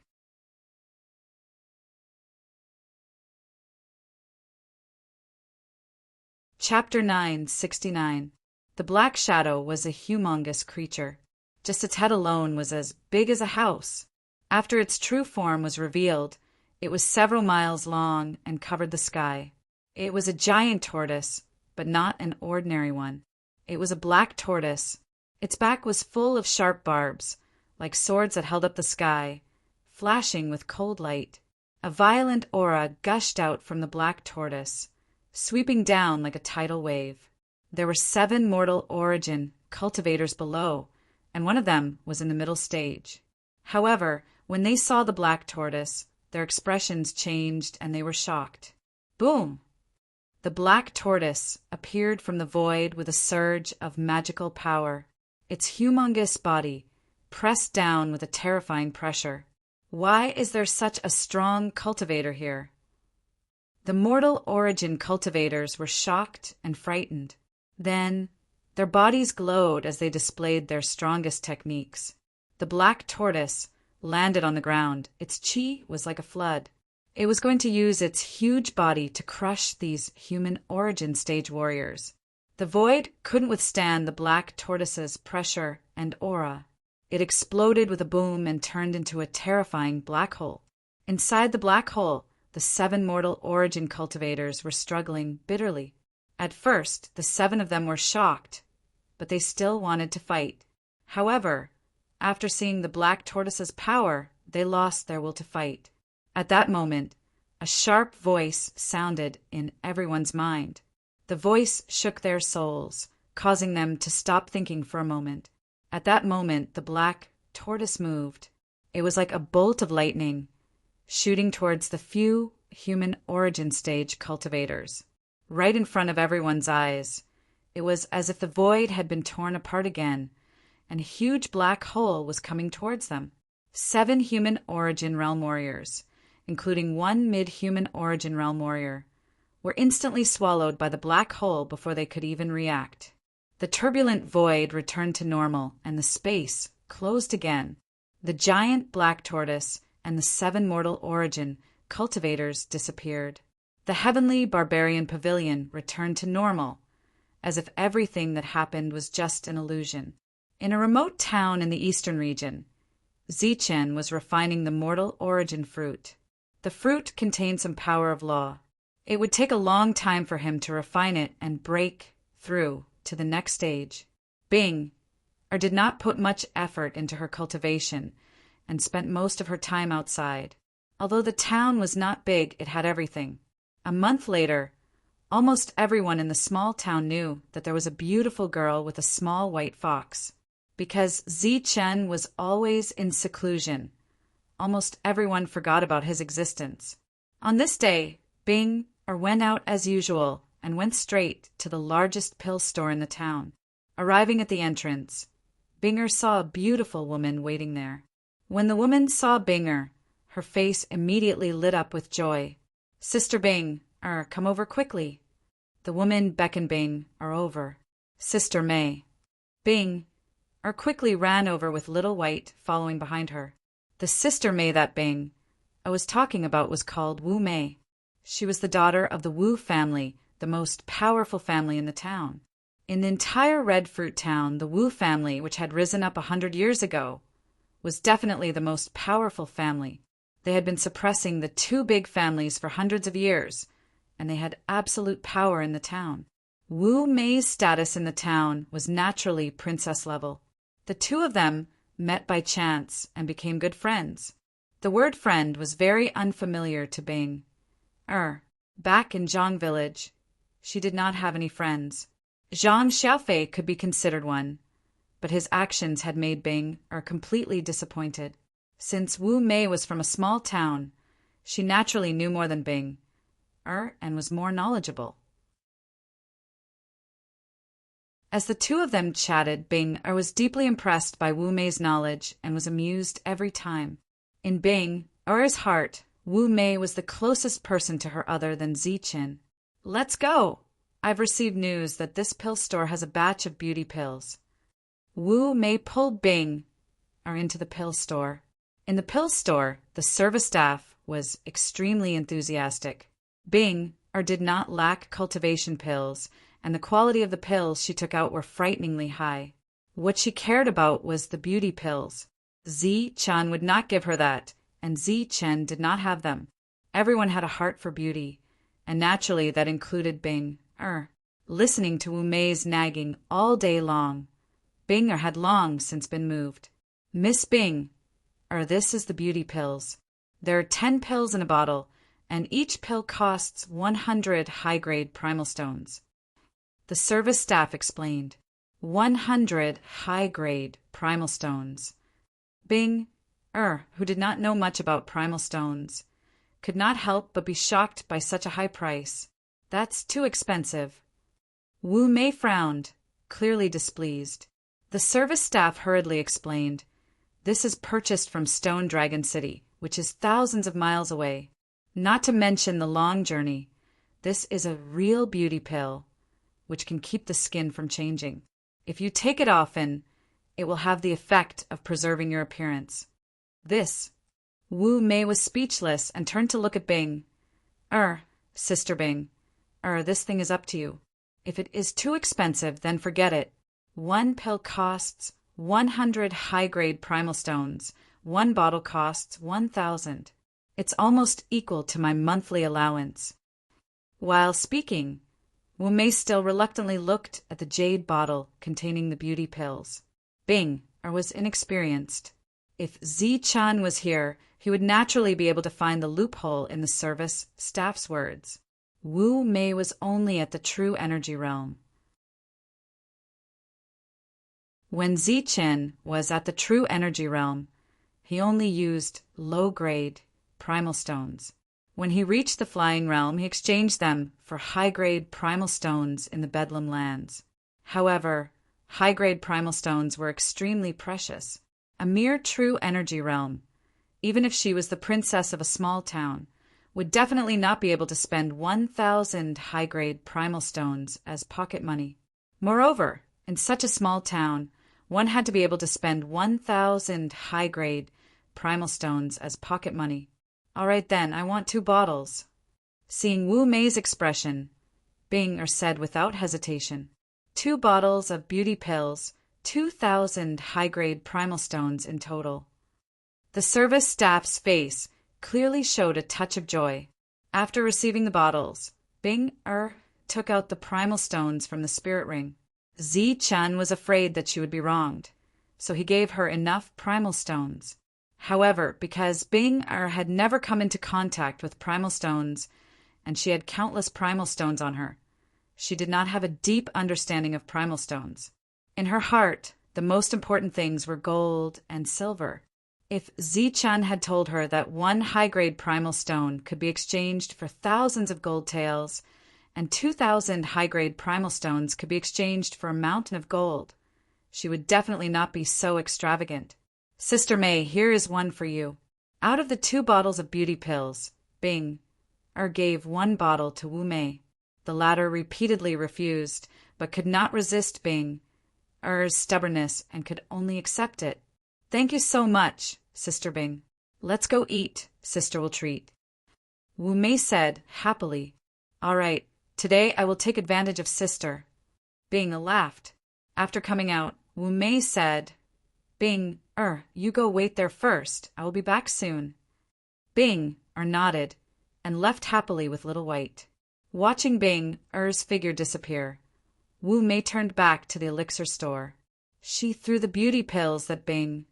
Chapter 969. The Black Shadow was a humongous creature. Just its head alone was as big as a house. After its true form was revealed, it was several miles long and covered the sky. It was a giant tortoise, but not an ordinary one. It was a black tortoise. Its back was full of sharp barbs, like swords that held up the sky, flashing with cold light. A violent aura gushed out from the black tortoise, sweeping down like a tidal wave. There were 7 Mortal Origin cultivators below, and one of them was in the middle stage. However, when they saw the black tortoise, their expressions changed and they were shocked. Boom! The black tortoise appeared from the void with a surge of magical power, its humongous body pressed down with a terrifying pressure. Why is there such a strong cultivator here? The Mortal Origin cultivators were shocked and frightened. Then, their bodies glowed as they displayed their strongest techniques. The black tortoise landed on the ground. Its chi was like a flood. It was going to use its huge body to crush these human origin stage warriors. The void couldn't withstand the black tortoise's pressure and aura. It exploded with a boom and turned into a terrifying black hole. Inside the black hole, the 7 Mortal Origin cultivators were struggling bitterly. At first, the 7 of them were shocked, but they still wanted to fight. However, after seeing the black tortoise's power, they lost their will to fight. At that moment, a sharp voice sounded in everyone's mind. The voice shook their souls, causing them to stop thinking for a moment. At that moment, the black tortoise moved. It was like a bolt of lightning, shooting towards the few human origin stage cultivators. Right in front of everyone's eyes, it was as if the void had been torn apart again, and a huge black hole was coming towards them. 7 human origin realm warriors, including 1 mid-human origin realm warrior, were instantly swallowed by the black hole before they could even react. The turbulent void returned to normal, and the space closed again. The giant black tortoise and the 7 Mortal Origin cultivators disappeared. The heavenly barbarian pavilion returned to normal, as if everything that happened was just an illusion. In a remote town in the eastern region, Zichen was refining the Mortal Origin fruit. The fruit contained some power of law. It would take a long time for him to refine it and break through to the next stage. Bing did not put much effort into her cultivation and spent most of her time outside. Although the town was not big, it had everything. A month later, almost everyone in the small town knew that there was a beautiful girl with a small white fox. Because Zichen was always in seclusion, almost everyone forgot about his existence. On this day, Bing went out as usual and went straight to the largest pill store in the town. Arriving at the entrance, Binger saw a beautiful woman waiting there. When the woman saw Bing, her face immediately lit up with joy. Sister Bing, come over quickly. The woman beckoned Bing over. Sister May. Bing quickly ran over with Little White following behind her. The Sister May that Bing I was talking about was called Wu Mei. She was the daughter of the Wu family, the most powerful family in the town. In the entire Red Fruit town, the Wu family, which had risen up 100 years ago, was definitely the most powerful family. They had been suppressing the two big families for hundreds of years, and they had absolute power in the town. Wu Mei's status in the town was naturally princess level. The two of them met by chance and became good friends. The word friend was very unfamiliar to Bing. Back in Zhang village, she did not have any friends. Zhang Xiaofei could be considered one, but his actions had made Bing completely disappointed. Since Wu Mei was from a small town, she naturally knew more than Bing, and was more knowledgeable. As the two of them chatted, Bing was deeply impressed by Wu Mei's knowledge and was amused every time. In Bing's heart, Wu Mei was the closest person to her other than Ziqin. Let's go! I've received news that this pill store has a batch of beauty pills. Wu Mei pulled Bing into the pill store. In the pill store, the service staff was extremely enthusiastic. Bing did not lack cultivation pills, and the quality of the pills she took out were frighteningly high. What she cared about was the beauty pills. Ziqin would not give her that, and Ziqin did not have them. Everyone had a heart for beauty, and naturally that included Bing. Listening to Wu Mei's nagging all day long, Bing had long since been moved. Miss Bing, this is the beauty pills. There are 10 pills in a bottle, and each pill costs 100 high-grade primal stones. The service staff explained. 100 high-grade primal stones. Bing, who did not know much about primal stones, could not help but be shocked by such a high price. That's too expensive. Wu Mei frowned, clearly displeased. The service staff hurriedly explained. This is purchased from Stone Dragon City, which is thousands of miles away. Not to mention the long journey. This is a real beauty pill, which can keep the skin from changing. If you take it often, it will have the effect of preserving your appearance. Wu Mei was speechless and turned to look at Bing. Sister Bing, this thing is up to you. If it is too expensive, then forget it. One pill costs 100 high-grade primal stones. One bottle costs 1,000. It's almost equal to my monthly allowance. While speaking, Wu Mei still reluctantly looked at the jade bottle containing the beauty pills. Bing was inexperienced. If Ziqin was here, he would naturally be able to find the loophole in the service staff's words. Wu Mei was only at the true energy realm. When Ziqin was at the true energy realm, he only used low-grade primal stones. When he reached the flying realm, he exchanged them for high-grade primal stones in the Bedlam lands. However, high-grade primal stones were extremely precious. A mere true energy realm, even if she was the princess of a small town, would definitely not be able to spend 1,000 high-grade primal stones as pocket money. Moreover, in such a small town, one had to be able to spend 1,000 high-grade primal stones as pocket money. All right then, I want 2 bottles. Seeing Wu Mei's expression, Bing said without hesitation, 2 bottles of beauty pills, 2,000 high-grade primal stones in total. The service staff's face clearly showed a touch of joy. After receiving the bottles, Bing took out the primal stones from the spirit ring. Ziqin was afraid that she would be wronged, so he gave her enough primal stones. However, because Bing had never come into contact with primal stones, and she had countless primal stones on her, she did not have a deep understanding of primal stones. In her heart, the most important things were gold and silver. If Ziqin had told her that 1 high-grade primal stone could be exchanged for thousands of gold tails, and 2,000 high-grade primal stones could be exchanged for a mountain of gold, she would definitely not be so extravagant. Sister May, here is one for you. Out of the 2 bottles of beauty pills, Bing gave 1 bottle to Wu Mei. The latter repeatedly refused, but could not resist Bing's stubbornness and could only accept it. Thank you so much, Sister Bing. Let's go eat, Sister will treat. Wu Mei said, happily. All right, today I will take advantage of Sister. Bing laughed. After coming out, Wu Mei said, Bing, you go wait there first. I will be back soon. Bing, nodded, and left happily with Little White. Watching Bing's figure disappear, Wu Mei turned back to the elixir store. She threw the beauty pills that Bing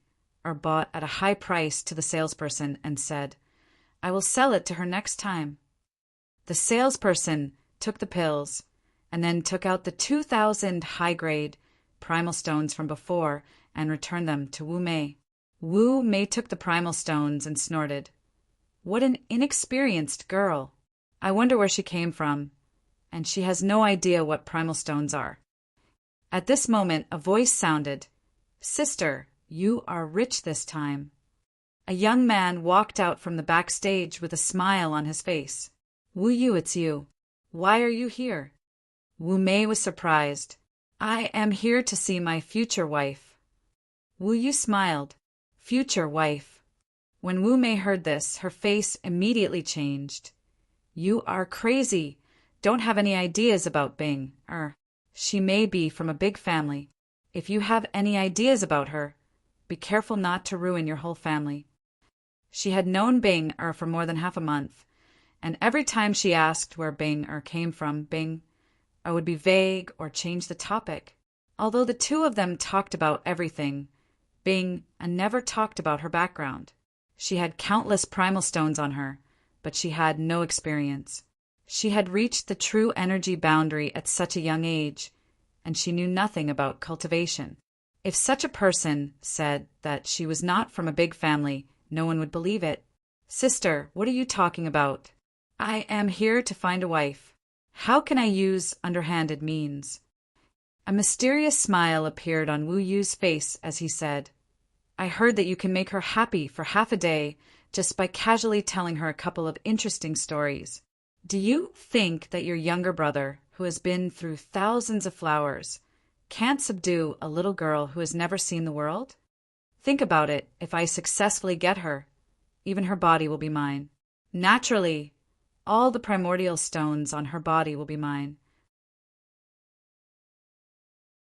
bought at a high price to the salesperson and said, I will sell it to her next time. The salesperson took the pills and then took out the 2,000 high-grade primal stones from before and returned them to Wu Mei. Wu Mei took the primal stones and snorted. What an inexperienced girl. I wonder where she came from. And she has no idea what primal stones are. At this moment, a voice sounded, Sister, you are rich this time. A young man walked out from the backstage with a smile on his face. Wu Yu, it's you. Why are you here? Wu Mei was surprised. I am here to see my future wife. Wu Yu smiled. Future wife. When Wu Mei heard this, her face immediately changed. You are crazy. Don't have any ideas about Bing. She may be from a big family. If you have any ideas about her, be careful not to ruin your whole family. She had known Bing for more than half a month, and every time she asked where Bing came from, Bing would be vague or change the topic. Although the two of them talked about everything, Bing never talked about her background. She had countless primal stones on her, but she had no experience. She had reached the true energy boundary at such a young age, and she knew nothing about cultivation. If such a person said that she was not from a big family, no one would believe it. Sister, what are you talking about? I am here to find a wife. How can I use underhanded means? A mysterious smile appeared on Wu Yu's face as he said, I heard that you can make her happy for half a day just by casually telling her a couple of interesting stories. Do you think that your younger brother, who has been through thousands of flowers, can't subdue a little girl who has never seen the world? Think about it. If I successfully get her, even her body will be mine. Naturally, all the primordial stones on her body will be mine.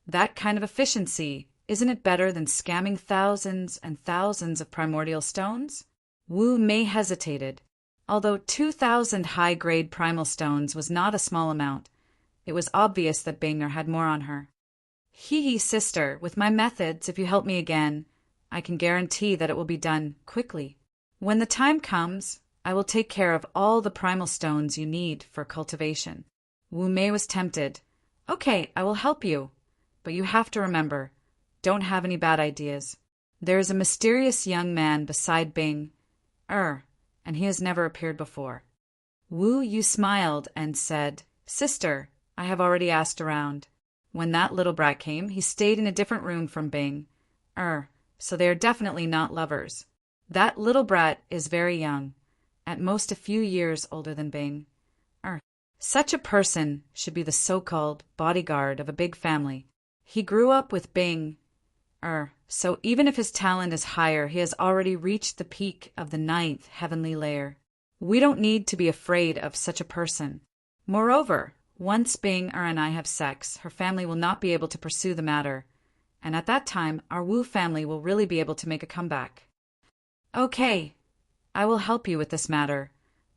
That kind of efficiency, isn't it better than scamming thousands and thousands of primordial stones? Wu Mei hesitated. Although 2,000 high-grade primal stones was not a small amount, it was obvious that Binger had more on her. Hee, sister, with my methods, if you help me again, I can guarantee that it will be done quickly. When the time comes, I will take care of all the primal stones you need for cultivation. Wu Mei was tempted. Okay, I will help you. But you have to remember, don't have any bad ideas. There is a mysterious young man beside Bing, and he has never appeared before. Wu Yu smiled and said, Sister, I have already asked around. When that little brat came, he stayed in a different room from Bing. So they are definitely not lovers. That little brat is very young, at most a few years older than Bing. Such a person should be the so-called bodyguard of a big family. He grew up with Bing, so even if his talent is higher, he has already reached the peak of the 9th heavenly layer. We don't need to be afraid of such a person. Moreover, once Bing and I have sex, her family will not be able to pursue the matter, and at that time, our Wu family will really be able to make a comeback. Okay, I will help you with this matter,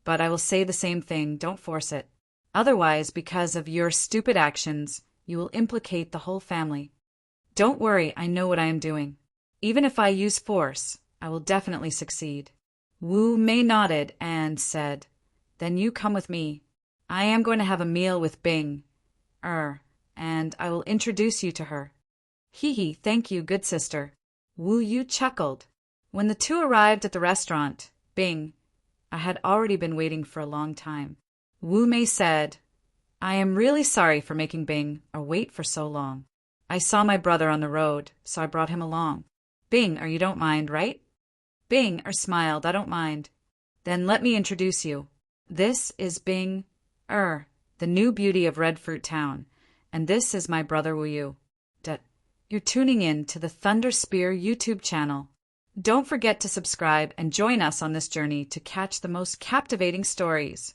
but I will say the same thing, don't force it. Otherwise, because of your stupid actions, you will implicate the whole family. Don't worry, I know what I am doing. Even if I use force, I will definitely succeed. Wu Mei nodded and said, Then you come with me. I am going to have a meal with Bing, and I will introduce you to her. Hee, thank you, good sister. Wu Yu chuckled. When the two arrived at the restaurant, Bing, I had already been waiting for a long time. Wu Mei said, I am really sorry for making Bing wait for so long. I saw my brother on the road, so I brought him along. Bing, or you don't mind, right? Bing, or smiled, I don't mind. Then let me introduce you. This is Bing, the new beauty of Red Fruit Town, and this is my brother Wu Yu. You're tuning in to the Thunder Spear YouTube channel. Don't forget to subscribe and join us on this journey to catch the most captivating stories.